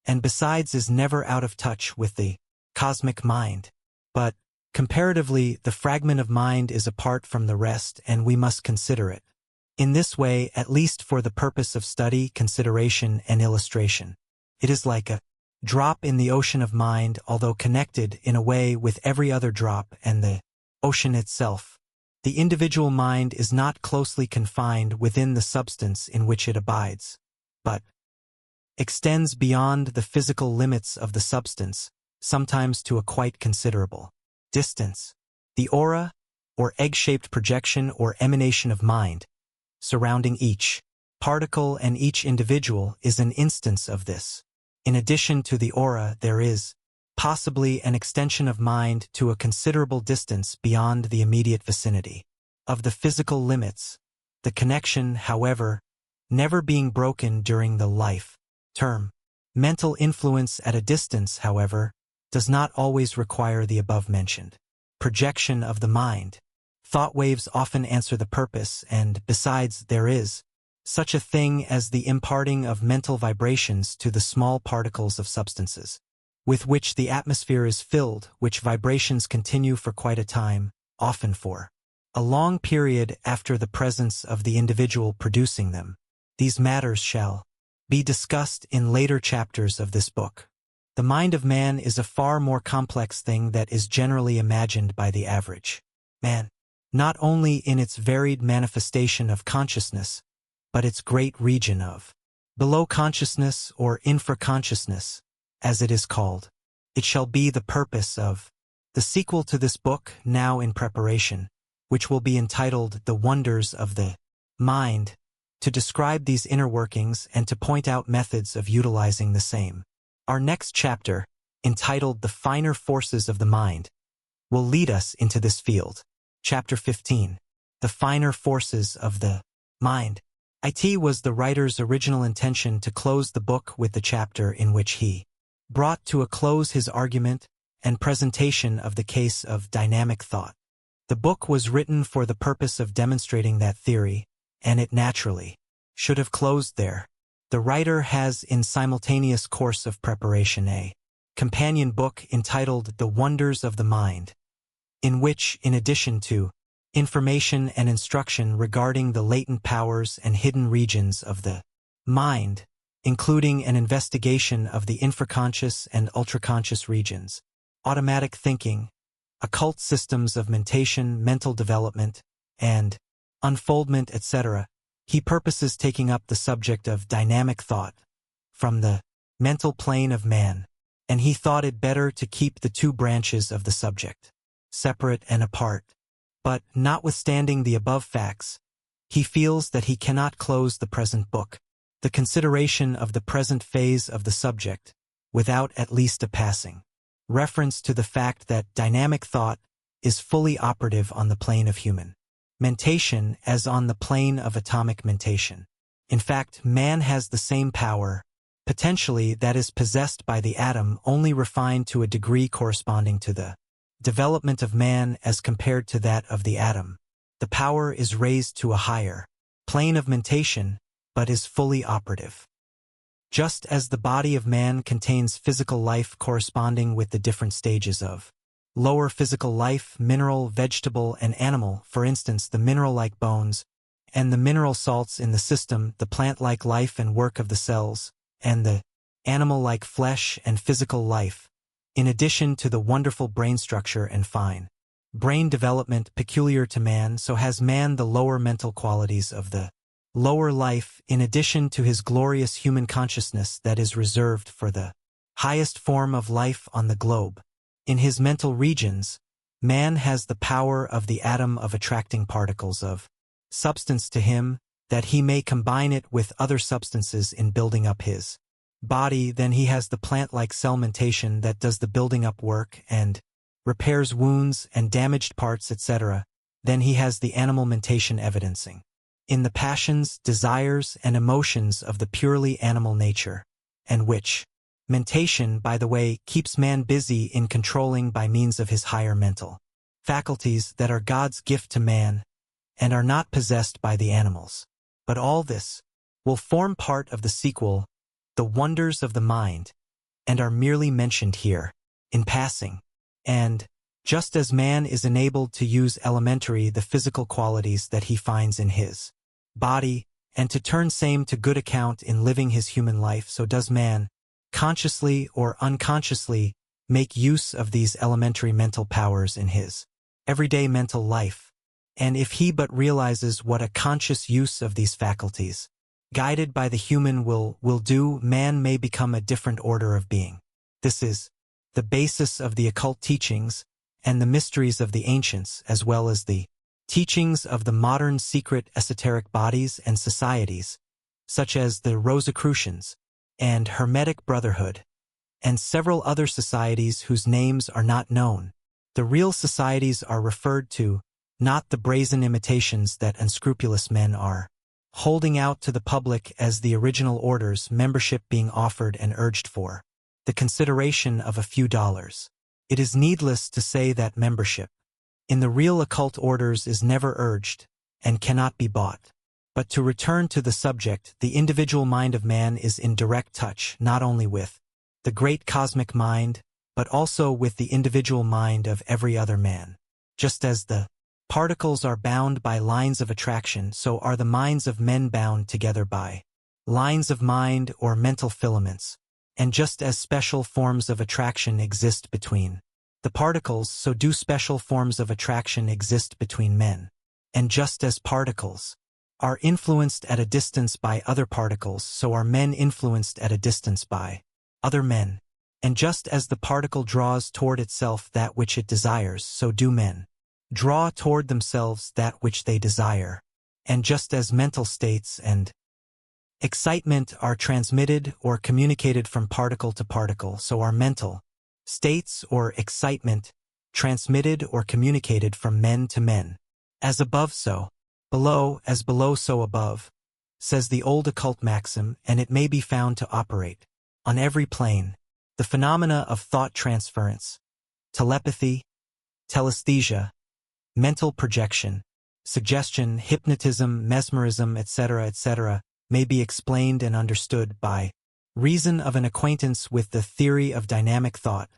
and besides is never out of touch with the cosmic mind. But, comparatively, the fragment of mind is apart from the rest, and we must consider it in this way, at least for the purpose of study, consideration, and illustration. It is like a drop in the ocean of mind, although connected in a way with every other drop and the ocean itself. The individual mind is not closely confined within the substance in which it abides, but extends beyond the physical limits of the substance, sometimes to a quite considerable distance. The aura, or egg-shaped projection or emanation of mind, surrounding each particle and each individual, is an instance of this. In addition to the aura, there is possibly an extension of mind to a considerable distance beyond the immediate vicinity of the physical limits, the connection, however, never being broken during the life term. Mental influence at a distance, however, does not always require the above-mentioned projection of the mind. Thought waves often answer the purpose, and, besides, there is such a thing as the imparting of mental vibrations to the small particles of substances with which the atmosphere is filled, which vibrations continue for quite a time, often for a long period after the presence of the individual producing them. These matters shall be discussed in later chapters of this book. The mind of man is a far more complex thing that is generally imagined by the average man, not only in its varied manifestation of consciousness, but its great region of below consciousness or infraconsciousness, as it is called. It shall be the purpose of the sequel to this book now in preparation, which will be entitled The Wonders of the Mind, to describe these inner workings and to point out methods of utilizing the same. Our next chapter, entitled The Finer Forces of the Mind, will lead us into this field. Chapter 15. The Finer Forces of the Mind. It was the writer's original intention to close the book with the chapter in which he brought to a close his argument and presentation of the case of dynamic thought. The book was written for the purpose of demonstrating that theory, and it naturally should have closed there. The writer has in simultaneous course of preparation a companion book entitled The Wonders of the Mind, in which, in addition to information and instruction regarding the latent powers and hidden regions of the mind, including an investigation of the infraconscious and ultraconscious regions, automatic thinking, occult systems of mentation, mental development, and unfoldment, etc., he purposes taking up the subject of dynamic thought from the mental plane of man, and he thought it better to keep the two branches of the subject separate and apart. But, notwithstanding the above facts, he feels that he cannot close the present book, the consideration of the present phase of the subject, without at least a passing reference to the fact that dynamic thought is fully operative on the plane of human mentation as on the plane of atomic mentation. In fact, man has the same power, potentially, that is possessed by the atom, only refined to a degree corresponding to the development of man as compared to that of the atom. The power is raised to a higher plane of mentation, but is fully operative. Just as the body of man contains physical life corresponding with the different stages of lower physical life, mineral, vegetable, and animal, for instance, the mineral-like bones, and the mineral salts in the system, the plant-like life and work of the cells, and the animal-like flesh and physical life, in addition to the wonderful brain structure and fine brain development peculiar to man, so has man the lower mental qualities of the lower life, in addition to his glorious human consciousness that is reserved for the highest form of life on the globe. In his mental regions, man has the power of the atom of attracting particles of substance to him, that he may combine it with other substances in building up his body. Then he has the plant-like cell mentation that does the building up work and repairs wounds and damaged parts, etc. Then he has the animal mentation evidencing in the passions, desires, and emotions of the purely animal nature, and which mentation, by the way, keeps man busy in controlling by means of his higher mental faculties that are God's gift to man and are not possessed by the animals. But all this will form part of the sequel, The Wonders of the Mind, and are merely mentioned here, in passing. And, just as man is enabled to use elementary the physical qualities that he finds in his body, and to turn same to good account in living his human life, so does man, consciously or unconsciously, make use of these elementary mental powers in his everyday mental life. And if he but realizes what a conscious use of these faculties, guided by the human will do, man may become a different order of being. This is the basis of the occult teachings and the mysteries of the ancients, as well as the teachings of the modern secret esoteric bodies and societies, such as the Rosicrucians and Hermetic Brotherhood, and several other societies whose names are not known. The real societies are referred to, not the brazen imitations that unscrupulous men are holding out to the public as the original orders, membership being offered and urged for the consideration of a few dollars. It is needless to say that membership in the real occult orders is never urged and cannot be bought. But to return to the subject, the individual mind of man is in direct touch not only with the great cosmic mind, but also with the individual mind of every other man. Just as the particles are bound by lines of attraction, so are the minds of men bound together by lines of mind or mental filaments. And just as special forms of attraction exist between the particles, so do special forms of attraction exist between men. And just as particles are influenced at a distance by other particles, so are men influenced at a distance by other men. And just as the particle draws toward itself that which it desires, so do men draw toward themselves that which they desire. And just as mental states and excitement are transmitted or communicated from particle to particle, so are mental states or excitement transmitted or communicated from men to men. As above so below, as below so above, says the old occult maxim, and it may be found to operate on every plane. The phenomena of thought transference, telepathy, telesthesia, mental projection, suggestion, hypnotism, mesmerism, etc., may be explained and understood by reason of an acquaintance with the theory of dynamic thought,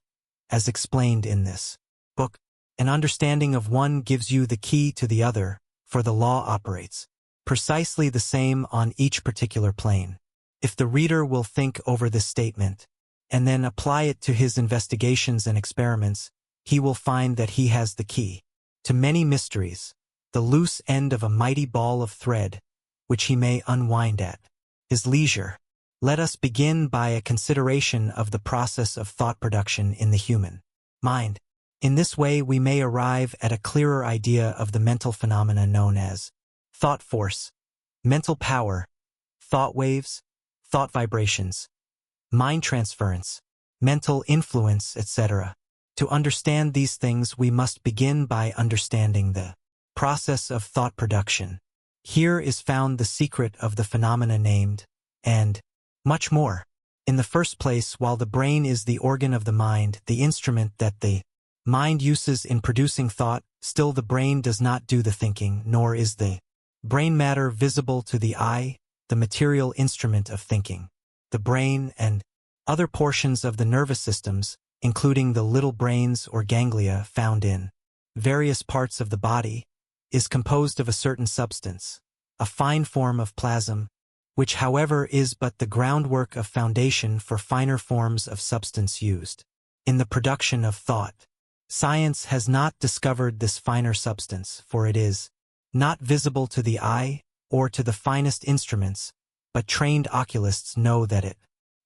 as explained in this book. An understanding of one gives you the key to the other, for the law operates precisely the same on each particular plane. If the reader will think over this statement, and then apply it to his investigations and experiments, he will find that he has the key to many mysteries, the loose end of a mighty ball of thread, which he may unwind at his leisure. Let us begin by a consideration of the process of thought production in the human mind. In this way we may arrive at a clearer idea of the mental phenomena known as thought force, mental power, thought waves, thought vibrations, mind transference, mental influence, etc. To understand these things we must begin by understanding the process of thought production. Here is found the secret of the phenomena named, and much more. In the first place, while the brain is the organ of the mind, the instrument that the mind uses in producing thought, still the brain does not do the thinking, nor is the brain matter visible to the eye, the material instrument of thinking. The brain and other portions of the nervous systems, including the little brains or ganglia found in various parts of the body, is composed of a certain substance, a fine form of plasm, which however is but the groundwork of foundation for finer forms of substance used in the production of thought. Science has not discovered this finer substance, for it is not visible to the eye or to the finest instruments, but trained oculists know that it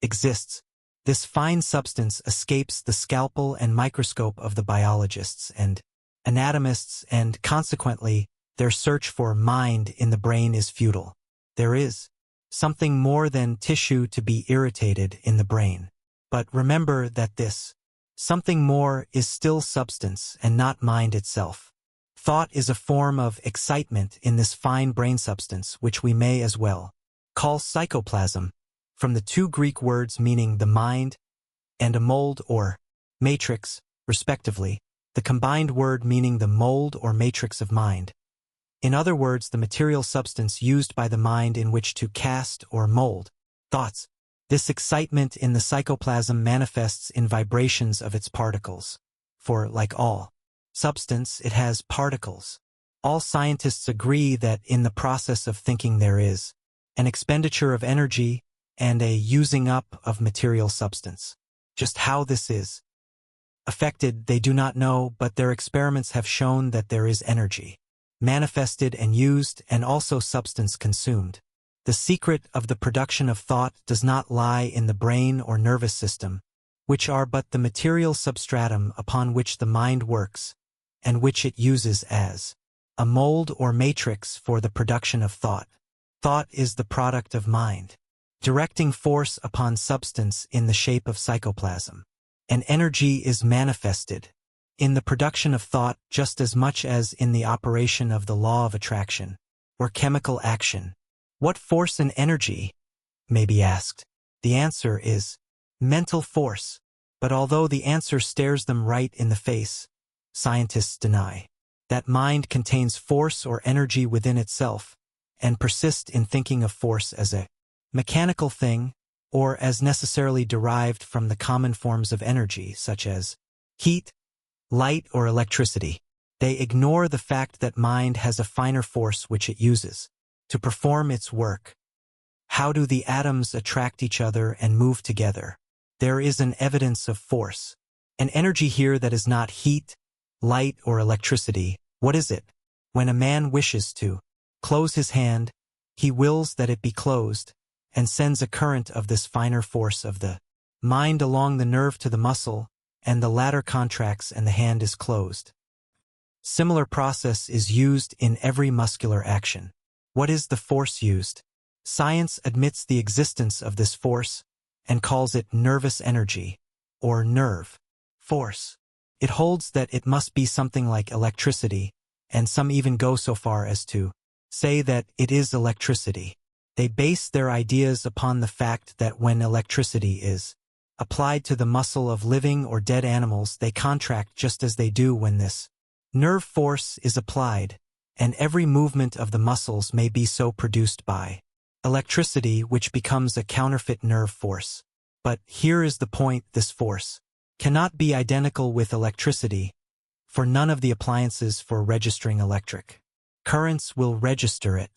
exists. This fine substance escapes the scalpel and microscope of the biologists and anatomists, and consequently their search for mind in the brain is futile. There is something more than tissue to be irritated in the brain. But remember that this something more is still substance and not mind itself. Thought is a form of excitement in this fine brain substance, which we may as well call psychoplasm, from the two Greek words meaning the mind and a mold or matrix, respectively, the combined word meaning the mold or matrix of mind. In other words, the material substance used by the mind in which to cast or mold thoughts. This excitement in the psychoplasm manifests in vibrations of its particles, for, like all substance, it has particles. All scientists agree that in the process of thinking there is an expenditure of energy and a using up of material substance. Just how this is affected they do not know, but their experiments have shown that there is energy manifested and used, and also substance consumed. The secret of the production of thought does not lie in the brain or nervous system, which are but the material substratum upon which the mind works, and which it uses as a mold or matrix for the production of thought. Thought is the product of mind, directing force upon substance in the shape of psychoplasm. And energy is manifested in the production of thought just as much as in the operation of the law of attraction, or chemical action. What force and energy, may be asked? The answer is mental force. But although the answer stares them right in the face, scientists deny that mind contains force or energy within itself, and persist in thinking of force as a mechanical thing, or as necessarily derived from the common forms of energy, such as heat, light, or electricity. They ignore the fact that mind has a finer force which it uses to perform its work. How do the atoms attract each other and move together? There is an evidence of force, an energy here that is not heat, light, or electricity. What is it? When a man wishes to close his hand, He wills that it be closed, and sends a current of this finer force of the mind along the nerve to the muscle, and the latter contracts and the hand is closed. Similar process is used in every muscular action. What is the force used? Science admits the existence of this force and calls it nervous energy, or nerve force. It holds that it must be something like electricity, and some even go so far as to say that it is electricity. They base their ideas upon the fact that when electricity is applied to the muscle of living or dead animals, they contract just as they do when this nerve force is applied, and every movement of the muscles may be so produced by electricity, which becomes a counterfeit nerve force. But here is the point: this force cannot be identical with electricity, for none of the appliances for registering electric currents will register it.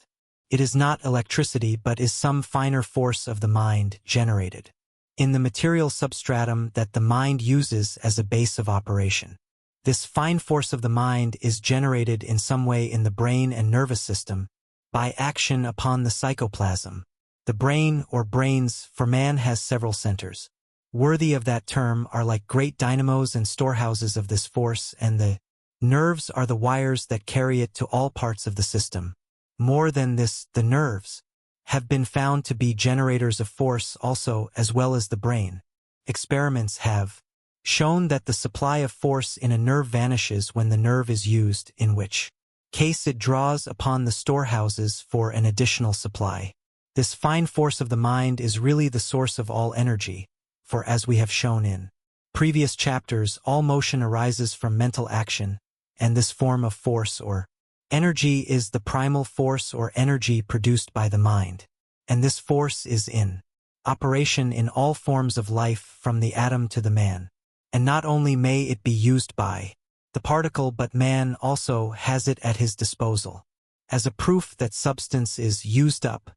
It is not electricity but is some finer force of the mind generated in the material substratum that the mind uses as a base of operation. This fine force of the mind is generated in some way in the brain and nervous system by action upon the psychoplasm. The brain, or brains, for man has several centers. Worthy of that term are like great dynamos and storehouses of this force, and the nerves are the wires that carry it to all parts of the system. More than this, the nerves have been found to be generators of force also, as well as the brain. Experiments have shown that the supply of force in a nerve vanishes when the nerve is used, in which case it draws upon the storehouses for an additional supply. This fine force of the mind is really the source of all energy, for as we have shown in previous chapters, all motion arises from mental action, and this form of force or energy is the primal force or energy produced by the mind. And this force is in operation in all forms of life from the atom to the man. And not only may it be used by the particle, but man also has it at his disposal. As a proof that substance is used up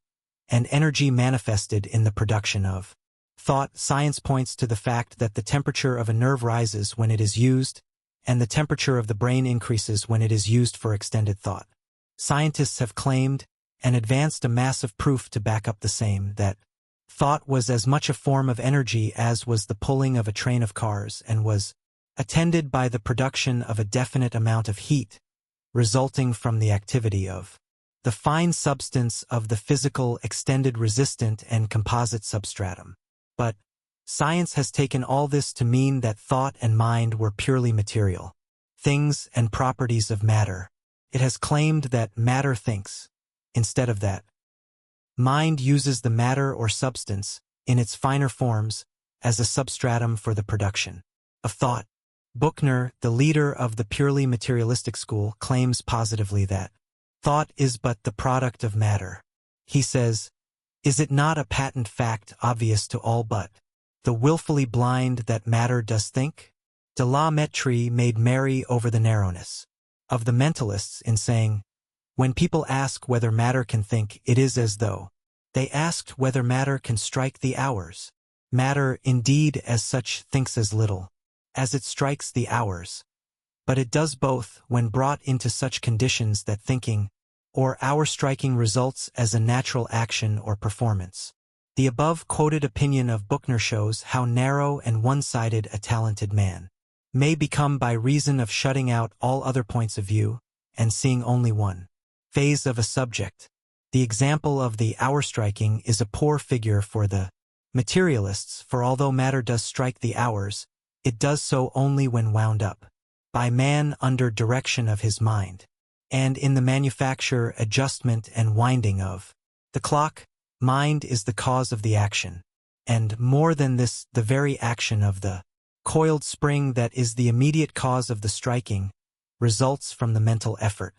and energy manifested in the production of thought, science points to the fact that the temperature of a nerve rises when it is used, and the temperature of the brain increases when it is used for extended thought. Scientists have claimed and advanced a massive proof to back up the same, that thought was as much a form of energy as was the pulling of a train of cars, and was attended by the production of a definite amount of heat, resulting from the activity of the fine substance of the physical extended resistant and composite substratum. But science has taken all this to mean that thought and mind were purely material things and properties of matter. It has claimed that matter thinks. Instead of that, mind uses the matter or substance, in its finer forms, as a substratum for the production of thought. Buchner, the leader of the purely materialistic school, claims positively that thought is but the product of matter. He says, "Is it not a patent fact obvious to all but the willfully blind that matter does think?" De la Mettrie made merry over the narrowness of the mentalists in saying, "When people ask whether matter can think, it is as though they asked whether matter can strike the hours. Matter, indeed, as such, thinks as little as it strikes the hours. But it does both when brought into such conditions that thinking, or hour-striking, results as a natural action or performance." The above-quoted opinion of Buchner shows how narrow and one-sided a talented man may become by reason of shutting out all other points of view and seeing only one phase of a subject. The example of the hour-striking is a poor figure for the materialists, for although matter does strike the hours, it does so only when wound up by man under direction of his mind, and in the manufacture, adjustment, and winding of the clock. Mind is the cause of the action, and more than this, the very action of the coiled spring that is the immediate cause of the striking results from the mental effort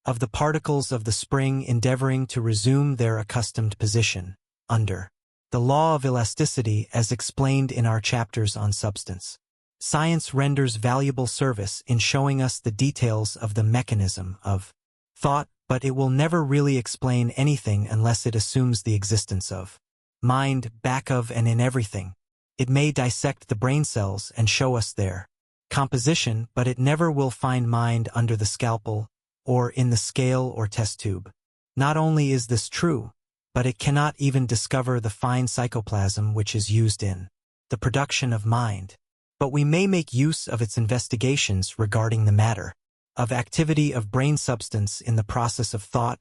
of the particles of the spring endeavoring to resume their accustomed position under the law of elasticity, as explained in our chapters on substance. Science renders valuable service in showing us the details of the mechanism of thought, but it will never really explain anything unless it assumes the existence of mind back of and in everything. It may dissect the brain cells and show us their composition, but it never will find mind under the scalpel, or in the scale or test tube. Not only is this true, but it cannot even discover the fine psychoplasm which is used in the production of mind. But we may make use of its investigations regarding the matter of activity of brain substance in the process of thought,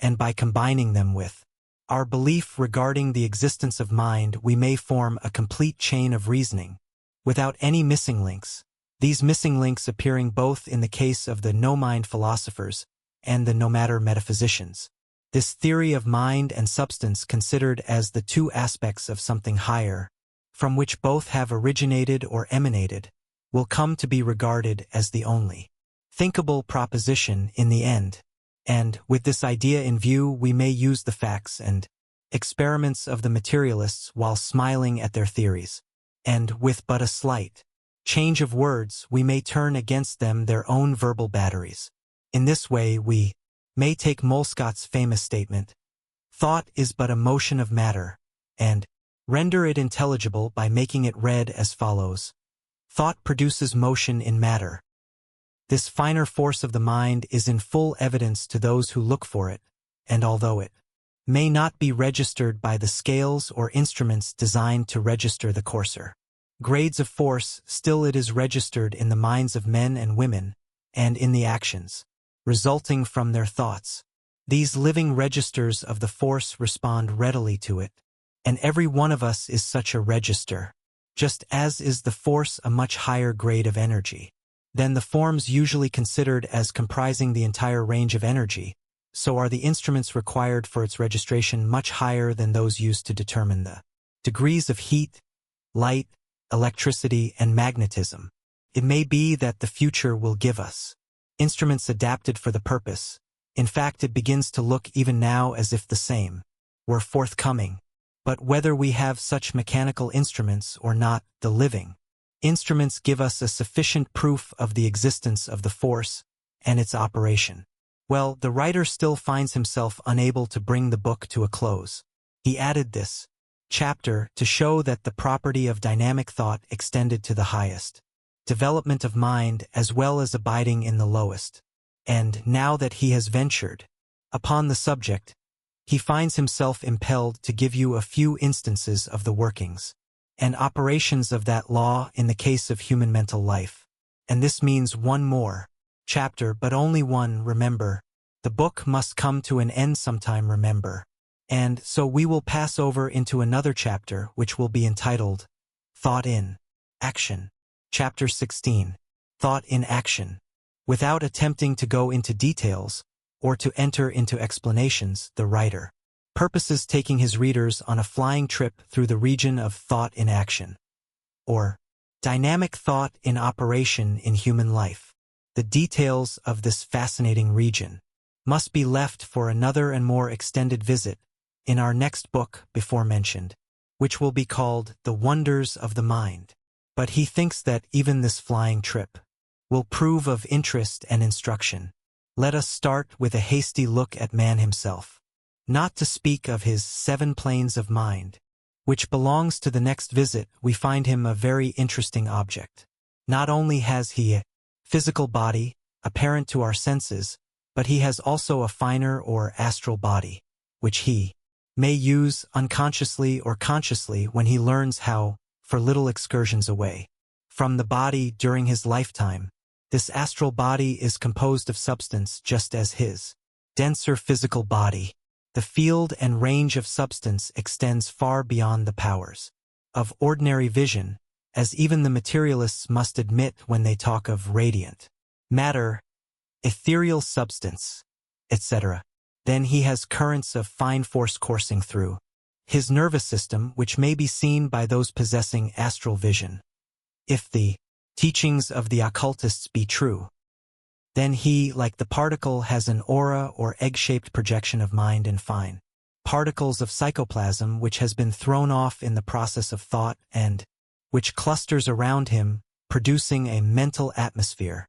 and by combining them with our belief regarding the existence of mind, we may form a complete chain of reasoning, without any missing links, these missing links appearing both in the case of the no-mind philosophers and the no-matter metaphysicians. This theory of mind and substance considered as the two aspects of something higher, from which both have originated or emanated, will come to be regarded as the only thinkable proposition in the end. And, with this idea in view, we may use the facts and experiments of the materialists while smiling at their theories, and, with but a slight change of words, we may turn against them their own verbal batteries. In this way we may take Molescott's famous statement, "Thought is but a motion of matter," and render it intelligible by making it read as follows: "Thought produces motion in matter." This finer force of the mind is in full evidence to those who look for it, and although it may not be registered by the scales or instruments designed to register the coarser grades of force, still it is registered in the minds of men and women, and in the actions resulting from their thoughts. These living registers of the force respond readily to it, and every one of us is such a register, just as is the force a much higher grade of energy than the forms usually considered as comprising the entire range of energy, so are the instruments required for its registration much higher than those used to determine the degrees of heat, light, electricity, and magnetism. It may be that the future will give us instruments adapted for the purpose. In fact, it begins to look even now as if the same were forthcoming. But whether we have such mechanical instruments or not, the living instruments give us a sufficient proof of the existence of the force and its operation. Well, the writer still finds himself unable to bring the book to a close. He added this chapter to show that the property of dynamic thought extended to the highest development of mind as well as abiding in the lowest. And now that he has ventured upon the subject, he finds himself impelled to give you a few instances of the workings and operations of that law in the case of human mental life. And this means one more chapter, but only one, remember. The book must come to an end sometime, remember. And so we will pass over into another chapter which will be entitled Thought in Action. Chapter 16. Thought in Action. Without attempting to go into details or to enter into explanations, the writer purposes taking his readers on a flying trip through the region of thought in action, or dynamic thought in operation in human life. The details of this fascinating region must be left for another and more extended visit in our next book before mentioned, which will be called The Wonders of the Mind. But he thinks that even this flying trip will prove of interest and instruction. Let us start with a hasty look at man himself, not to speak of his 7 planes of mind, which belongs to the next visit. We find him a very interesting object. Not only has he a physical body, apparent to our senses, but he has also a finer or astral body, which he may use unconsciously or consciously when he learns how, for little excursions away from the body during his lifetime. This astral body is composed of substance just as his denser physical body. The field and range of substance extends far beyond the powers of ordinary vision, as even the materialists must admit when they talk of radiant matter, ethereal substance, etc. Then he has currents of fine force coursing through his nervous system, which may be seen by those possessing astral vision. If the teachings of the occultists be true, then he, like the particle, has an aura or egg-shaped projection of mind and fine particles of psychoplasm which has been thrown off in the process of thought and which clusters around him, producing a mental atmosphere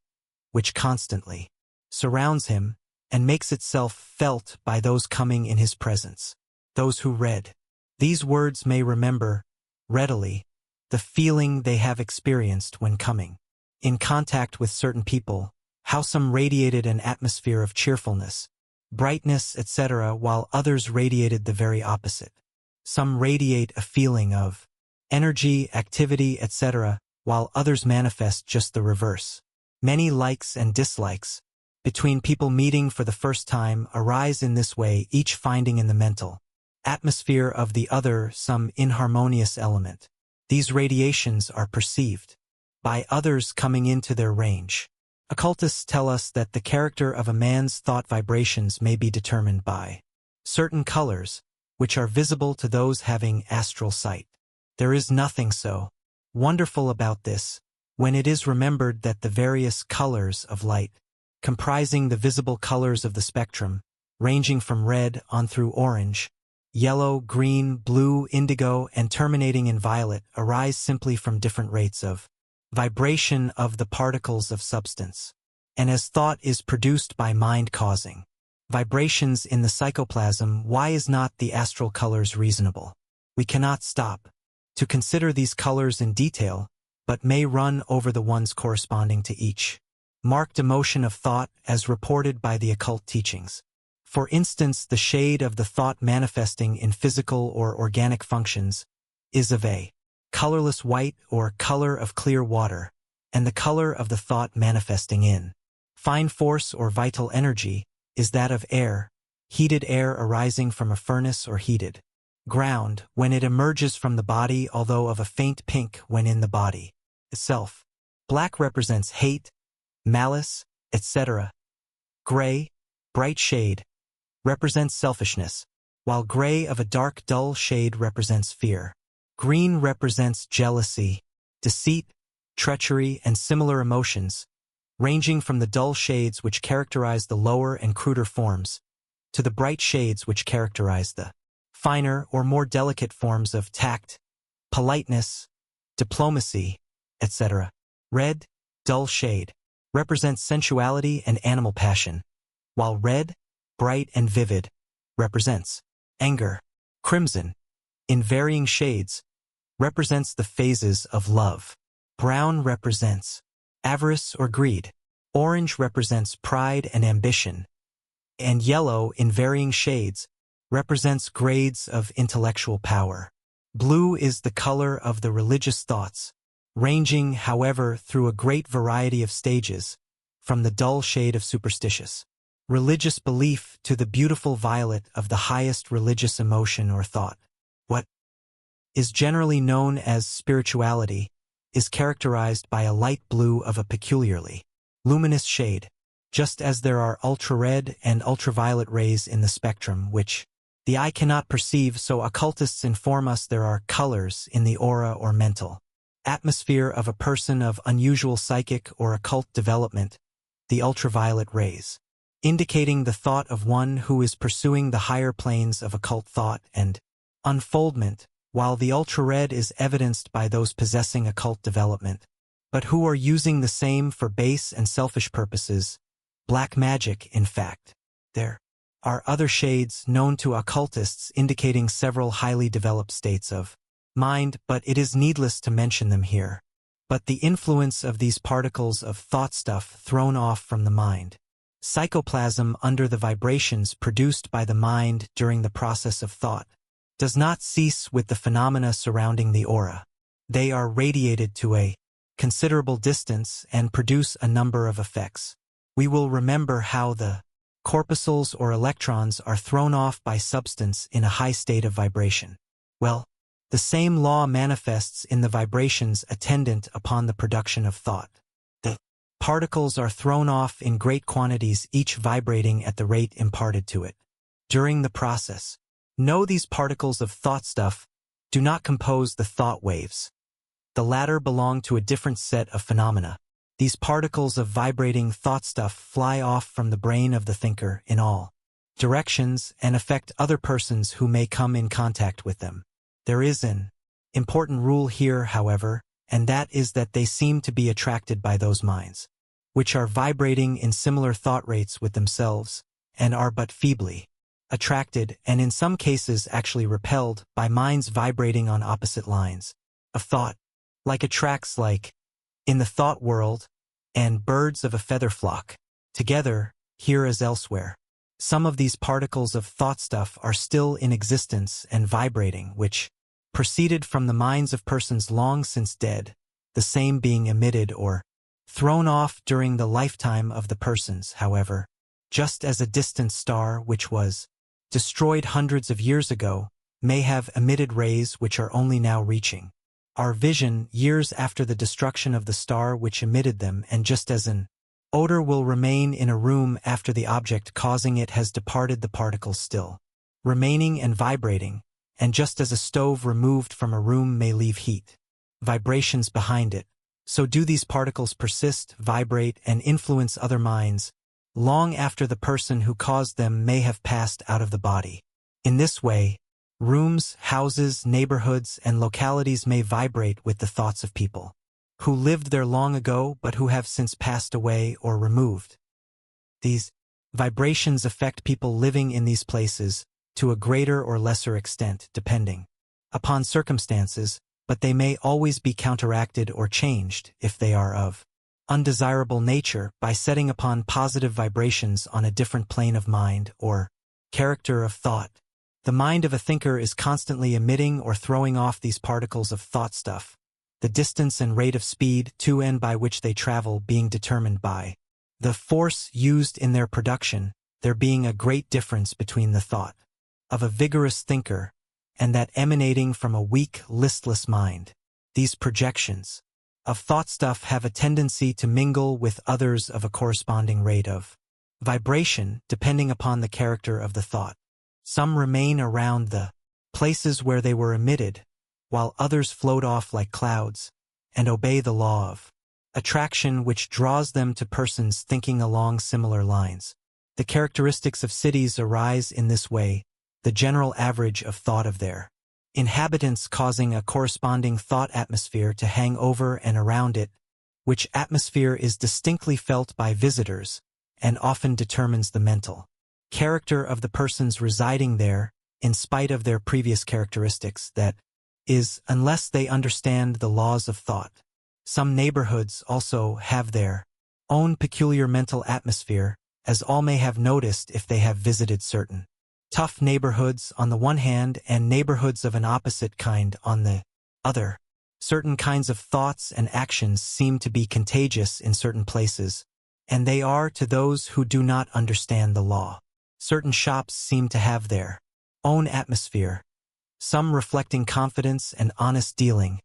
which constantly surrounds him and makes itself felt by those coming in his presence. Those who read these words may remember readily the feeling they have experienced when coming in contact with certain people, how some radiated an atmosphere of cheerfulness, brightness, etc., while others radiated the very opposite. Some radiate a feeling of energy, activity, etc., while others manifest just the reverse. Many likes and dislikes between people meeting for the first time arise in this way, each finding in the mental atmosphere of the other some inharmonious element. These radiations are perceived by others coming into their range. Occultists tell us that the character of a man's thought vibrations may be determined by certain colors, which are visible to those having astral sight. There is nothing so wonderful about this, when it is remembered that the various colors of light, comprising the visible colors of the spectrum, ranging from red on through orange, yellow, green, blue, indigo, and terminating in violet, arise simply from different rates of vibration of the particles of substance. And as thought is produced by mind causing vibrations in the psychoplasm, why is not the astral colors reasonable? We cannot stop to consider these colors in detail, but may run over the ones corresponding to each marked emotion of thought as reported by the occult teachings. For instance, the shade of the thought manifesting in physical or organic functions is of a colorless white or color of clear water, and the color of the thought manifesting in fine force or vital energy is that of air, heated air arising from a furnace or heated ground when it emerges from the body, although of a faint pink when in the body itself. Black represents hate, malice, etc. Gray, bright shade, represents selfishness, while gray of a dark dull shade represents fear. Green represents jealousy, deceit, treachery, and similar emotions, ranging from the dull shades which characterize the lower and cruder forms, to the bright shades which characterize the finer or more delicate forms of tact, politeness, diplomacy, etc. Red, dull shade, represents sensuality and animal passion, while red, bright and vivid, represents anger. Crimson, in varying shades, represents the phases of love. Brown represents avarice or greed. Orange represents pride and ambition. And yellow, in varying shades, represents grades of intellectual power. Blue is the color of the religious thoughts, ranging, however, through a great variety of stages, from the dull shade of superstitious religious belief to the beautiful violet of the highest religious emotion or thought. What is generally known as spirituality is characterized by a light blue of a peculiarly luminous shade, just as there are ultra-red and ultraviolet rays in the spectrum which the eye cannot perceive, so occultists inform us there are colors in the aura or mental atmosphere of a person of unusual psychic or occult development, the ultraviolet rays, indicating the thought of one who is pursuing the higher planes of occult thought and unfoldment, while the ultra-red is evidenced by those possessing occult development, but who are using the same for base and selfish purposes, black magic, in fact. There are other shades known to occultists indicating several highly developed states of mind, but it is needless to mention them here. But the influence of these particles of thought stuff thrown off from the mind psychoplasm under the vibrations produced by the mind during the process of thought does not cease with the phenomena surrounding the aura. They are radiated to a considerable distance and produce a number of effects. We will remember how the corpuscles or electrons are thrown off by substance in a high state of vibration. Well, the same law manifests in the vibrations attendant upon the production of thought. The particles are thrown off in great quantities, each vibrating at the rate imparted to it during the process. No, these particles of thought stuff do not compose the thought waves. The latter belong to a different set of phenomena. These particles of vibrating thought stuff fly off from the brain of the thinker in all directions and affect other persons who may come in contact with them. There is an important rule here, however, and that is that they seem to be attracted by those minds which are vibrating in similar thought rates with themselves, and are but feebly attracted, and in some cases actually repelled, by minds vibrating on opposite lines of thought, like attracts like in the thought world, and birds of a feather flock, together, here as elsewhere. Some of these particles of thought stuff are still in existence and vibrating, which proceeded from the minds of persons long since dead, the same being emitted or thrown off during the lifetime of the persons, however, just as a distant star which was destroyed hundreds of years ago may have emitted rays which are only now reaching our vision years after the destruction of the star which emitted them, and just as an odor will remain in a room after the object causing it has departed, the particles still remaining and vibrating, and just as a stove removed from a room may leave heat, vibrations behind it, so do these particles persist, vibrate, and influence other minds, long after the person who caused them may have passed out of the body. In this way, rooms, houses, neighborhoods, and localities may vibrate with the thoughts of people who lived there long ago but who have since passed away or removed. These vibrations affect people living in these places to a greater or lesser extent, depending upon circumstances, but they may always be counteracted or changed, if they are of undesirable nature, by setting upon positive vibrations on a different plane of mind or character of thought. The mind of a thinker is constantly emitting or throwing off these particles of thought stuff, the distance and rate of speed to and by which they travel being determined by the force used in their production, there being a great difference between the thought of a vigorous thinker and that emanating from a weak, listless mind. These projections of thought stuff have a tendency to mingle with others of a corresponding rate of vibration, depending upon the character of the thought. Some remain around the places where they were emitted, while others float off like clouds and obey the law of attraction which draws them to persons thinking along similar lines. The characteristics of cities arise in this way, the general average of thought of their inhabitants causing a corresponding thought atmosphere to hang over and around it, which atmosphere is distinctly felt by visitors and often determines the mental character of the persons residing there, in spite of their previous characteristics, that is, unless they understand the laws of thought. Some neighborhoods also have their own peculiar mental atmosphere, as all may have noticed if they have visited certain tough neighborhoods on the one hand and neighborhoods of an opposite kind on the other. Certain kinds of thoughts and actions seem to be contagious in certain places, and they are to those who do not understand the law. Certain shops seem to have their own atmosphere, some reflecting confidence and honest dealing,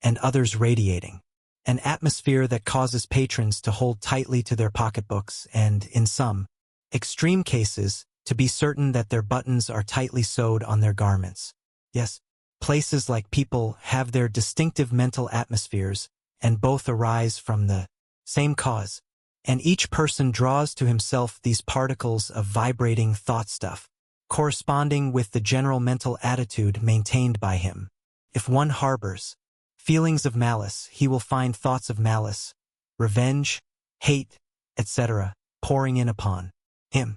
and others radiating an atmosphere that causes patrons to hold tightly to their pocketbooks and, in some extreme cases, to be certain that their buttons are tightly sewed on their garments. Yes, places like people have their distinctive mental atmospheres, and both arise from the same cause, and each person draws to himself these particles of vibrating thought stuff, corresponding with the general mental attitude maintained by him. If one harbors feelings of malice, he will find thoughts of malice, revenge, hate, etc., pouring in upon him.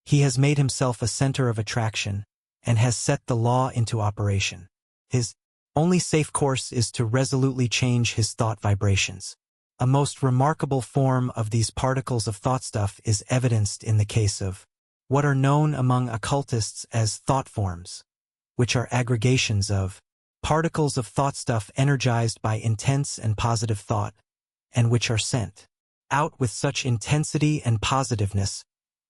He has made himself a center of attraction and has set the law into operation. His only safe course is to resolutely change his thought vibrations. A most remarkable form of these particles of thought stuff is evidenced in the case of what are known among occultists as thought forms, which are aggregations of particles of thought stuff energized by intense and positive thought, and which are sent out with such intensity and positiveness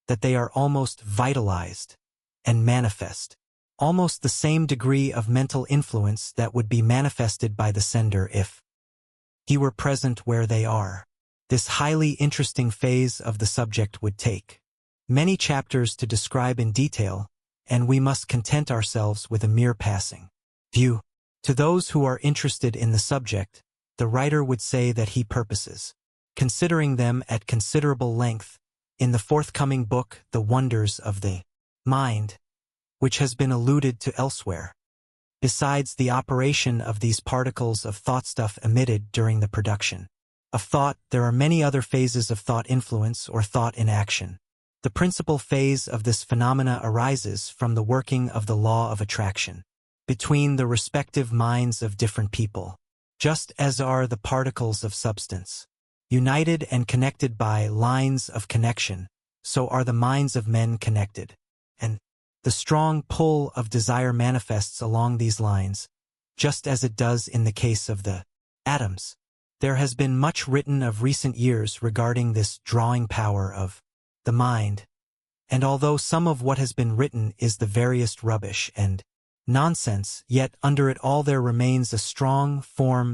that they are almost vitalized and manifest almost the same degree of mental influence that would be manifested by the sender if he were present where they are. This highly interesting phase of the subject would take many chapters to describe in detail, and we must content ourselves with a mere passing view. To those who are interested in the subject, the writer would say that he purposes considering them at considerable length in the forthcoming book, The Wonders of the Mind, which has been alluded to elsewhere. Besides the operation of these particles of thought stuff emitted during the production of thought, there are many other phases of thought influence or thought in action. The principal phase of this phenomena arises from the working of the law of attraction between the respective minds of different people, just as are the particles of substance, united and connected by lines of connection, so are the minds of men connected. And the strong pull of desire manifests along these lines, just as it does in the case of the atoms. There has been much written of recent years regarding this drawing power of the mind, and although some of what has been written is the veriest rubbish and nonsense, yet under it all there remains a strong,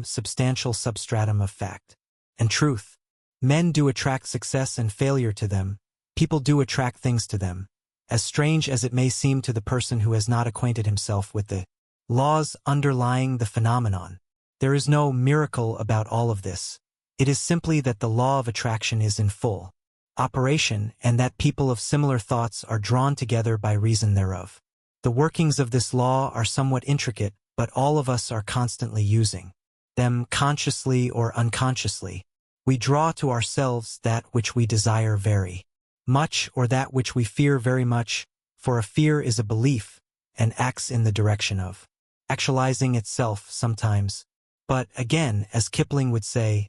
substantial substratum of fact and truth. Men do attract success and failure to them. People do attract things to them. As strange as it may seem to the person who has not acquainted himself with the laws underlying the phenomenon, there is no miracle about all of this. It is simply that the law of attraction is in full operation and that people of similar thoughts are drawn together by reason thereof. The workings of this law are somewhat intricate, but all of us are constantly using them consciously or unconsciously. We draw to ourselves that which we desire very much or that which we fear very much, for a fear is a belief and acts in the direction of actualizing itself sometimes. But again, as Kipling would say,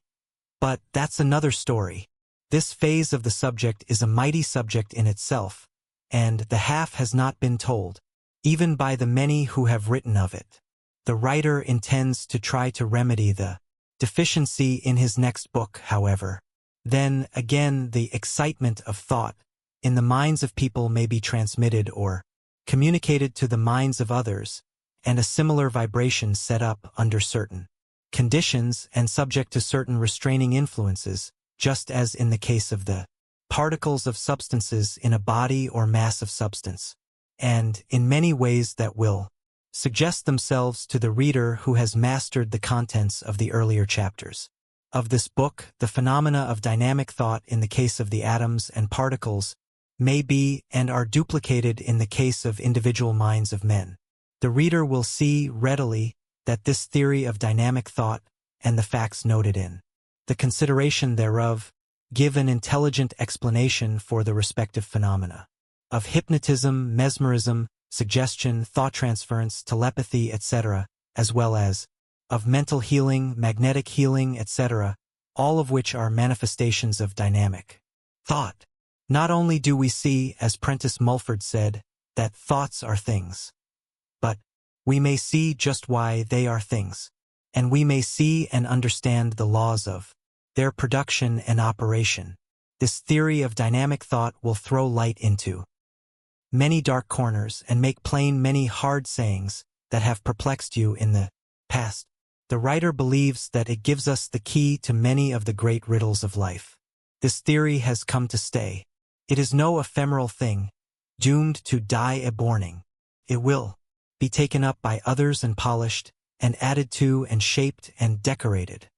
but that's another story. This phase of the subject is a mighty subject in itself, and the half has not been told, even by the many who have written of it. The writer intends to try to remedy the deficiency in his next book, however. Then, again, the excitement of thought in the minds of people may be transmitted or communicated to the minds of others, and a similar vibration set up under certain conditions and subject to certain restraining influences, just as in the case of the particles of substances in a body or mass of substance, and in many ways that will suggest themselves to the reader who has mastered the contents of the earlier chapters of this book. The phenomena of dynamic thought in the case of the atoms and particles may be and are duplicated in the case of individual minds of men. The reader will see readily that this theory of dynamic thought and the facts noted in the consideration thereof give an intelligent explanation for the respective phenomena of hypnotism, mesmerism, suggestion, thought transference, telepathy, etc., as well as of mental healing, magnetic healing, etc., all of which are manifestations of dynamic thought. Not only do we see, as Prentice Mulford said, that thoughts are things, but we may see just why they are things, and we may see and understand the laws of their production and operation. This theory of dynamic thought will throw light into many dark corners and make plain many hard sayings that have perplexed you in the past. The writer believes that it gives us the key to many of the great riddles of life. This theory has come to stay. It is no ephemeral thing, doomed to die a-borning. It will be taken up by others and polished, and added to and shaped and decorated.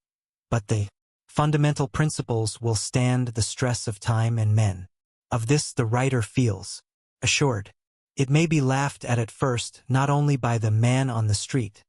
But the fundamental principles will stand the stress of time and men. Of this the writer feels assured. It may be laughed at first not only by the man on the street,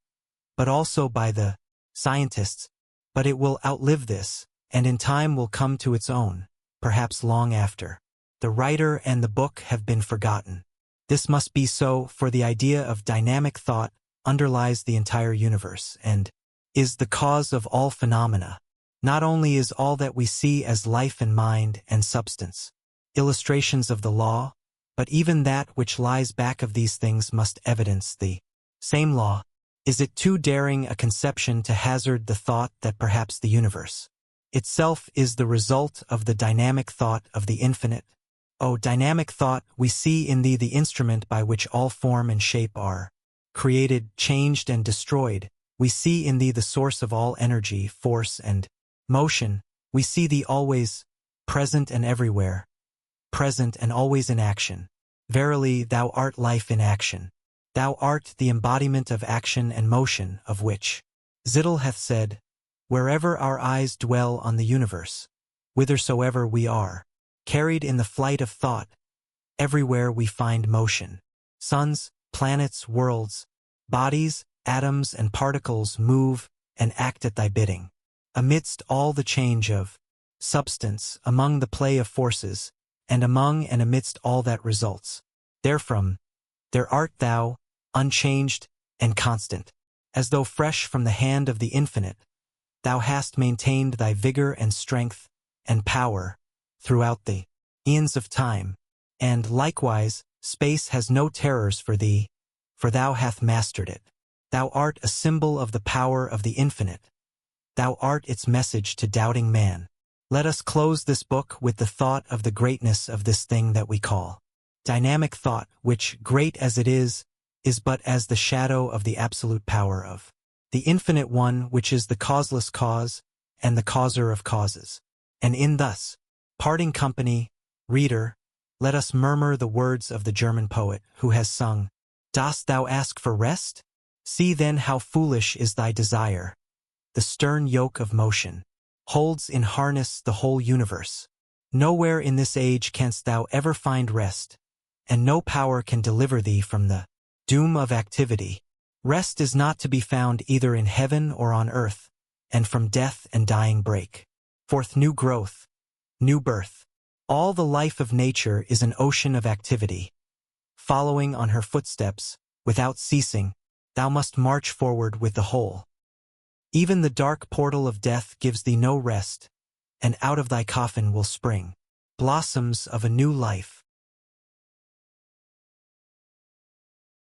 but also by the scientists, but it will outlive this, and in time will come to its own, perhaps long after the writer and the book have been forgotten. This must be so, for the idea of dynamic thought underlies the entire universe and is the cause of all phenomena. Not only is all that we see as life and mind and substance illustrations of the law, but even that which lies back of these things must evidence the same law. Is it too daring a conception to hazard the thought that perhaps the universe itself is the result of the dynamic thought of the infinite? O dynamic thought, we see in thee the instrument by which all form and shape are created, changed, and destroyed. We see in thee the source of all energy, force, and motion. We see thee always present and everywhere, present and always in action. Verily, thou art life in action. Thou art the embodiment of action and motion, of which Zittel hath said, wherever our eyes dwell on the universe, whithersoever we are carried in the flight of thought, everywhere we find motion. Suns, planets, worlds, bodies, atoms, and particles move and act at thy bidding. Amidst all the change of substance, among the play of forces, and among and amidst all that results therefrom, there art thou, unchanged and constant, as though fresh from the hand of the infinite. Thou hast maintained thy vigor and strength and power throughout the eons of time, and, likewise, space has no terrors for thee, for thou hast mastered it. Thou art a symbol of the power of the infinite. Thou art its message to doubting man. Let us close this book with the thought of the greatness of this thing that we call dynamic thought, which, great as it is but as the shadow of the absolute power of the infinite one, which is the causeless cause and the causer of causes. And in thus parting company, reader, let us murmur the words of the German poet who has sung, "Dost thou ask for rest? See then how foolish is thy desire. The stern yoke of motion holds in harness the whole universe. Nowhere in this age canst thou ever find rest, and no power can deliver thee from the doom of activity. Rest is not to be found either in heaven or on earth, and from death and dying break forth new growth, new birth. All the life of nature is an ocean of activity. Following on her footsteps, without ceasing, thou must march forward with the whole. Even the dark portal of death gives thee no rest, and out of thy coffin will spring blossoms of a new life.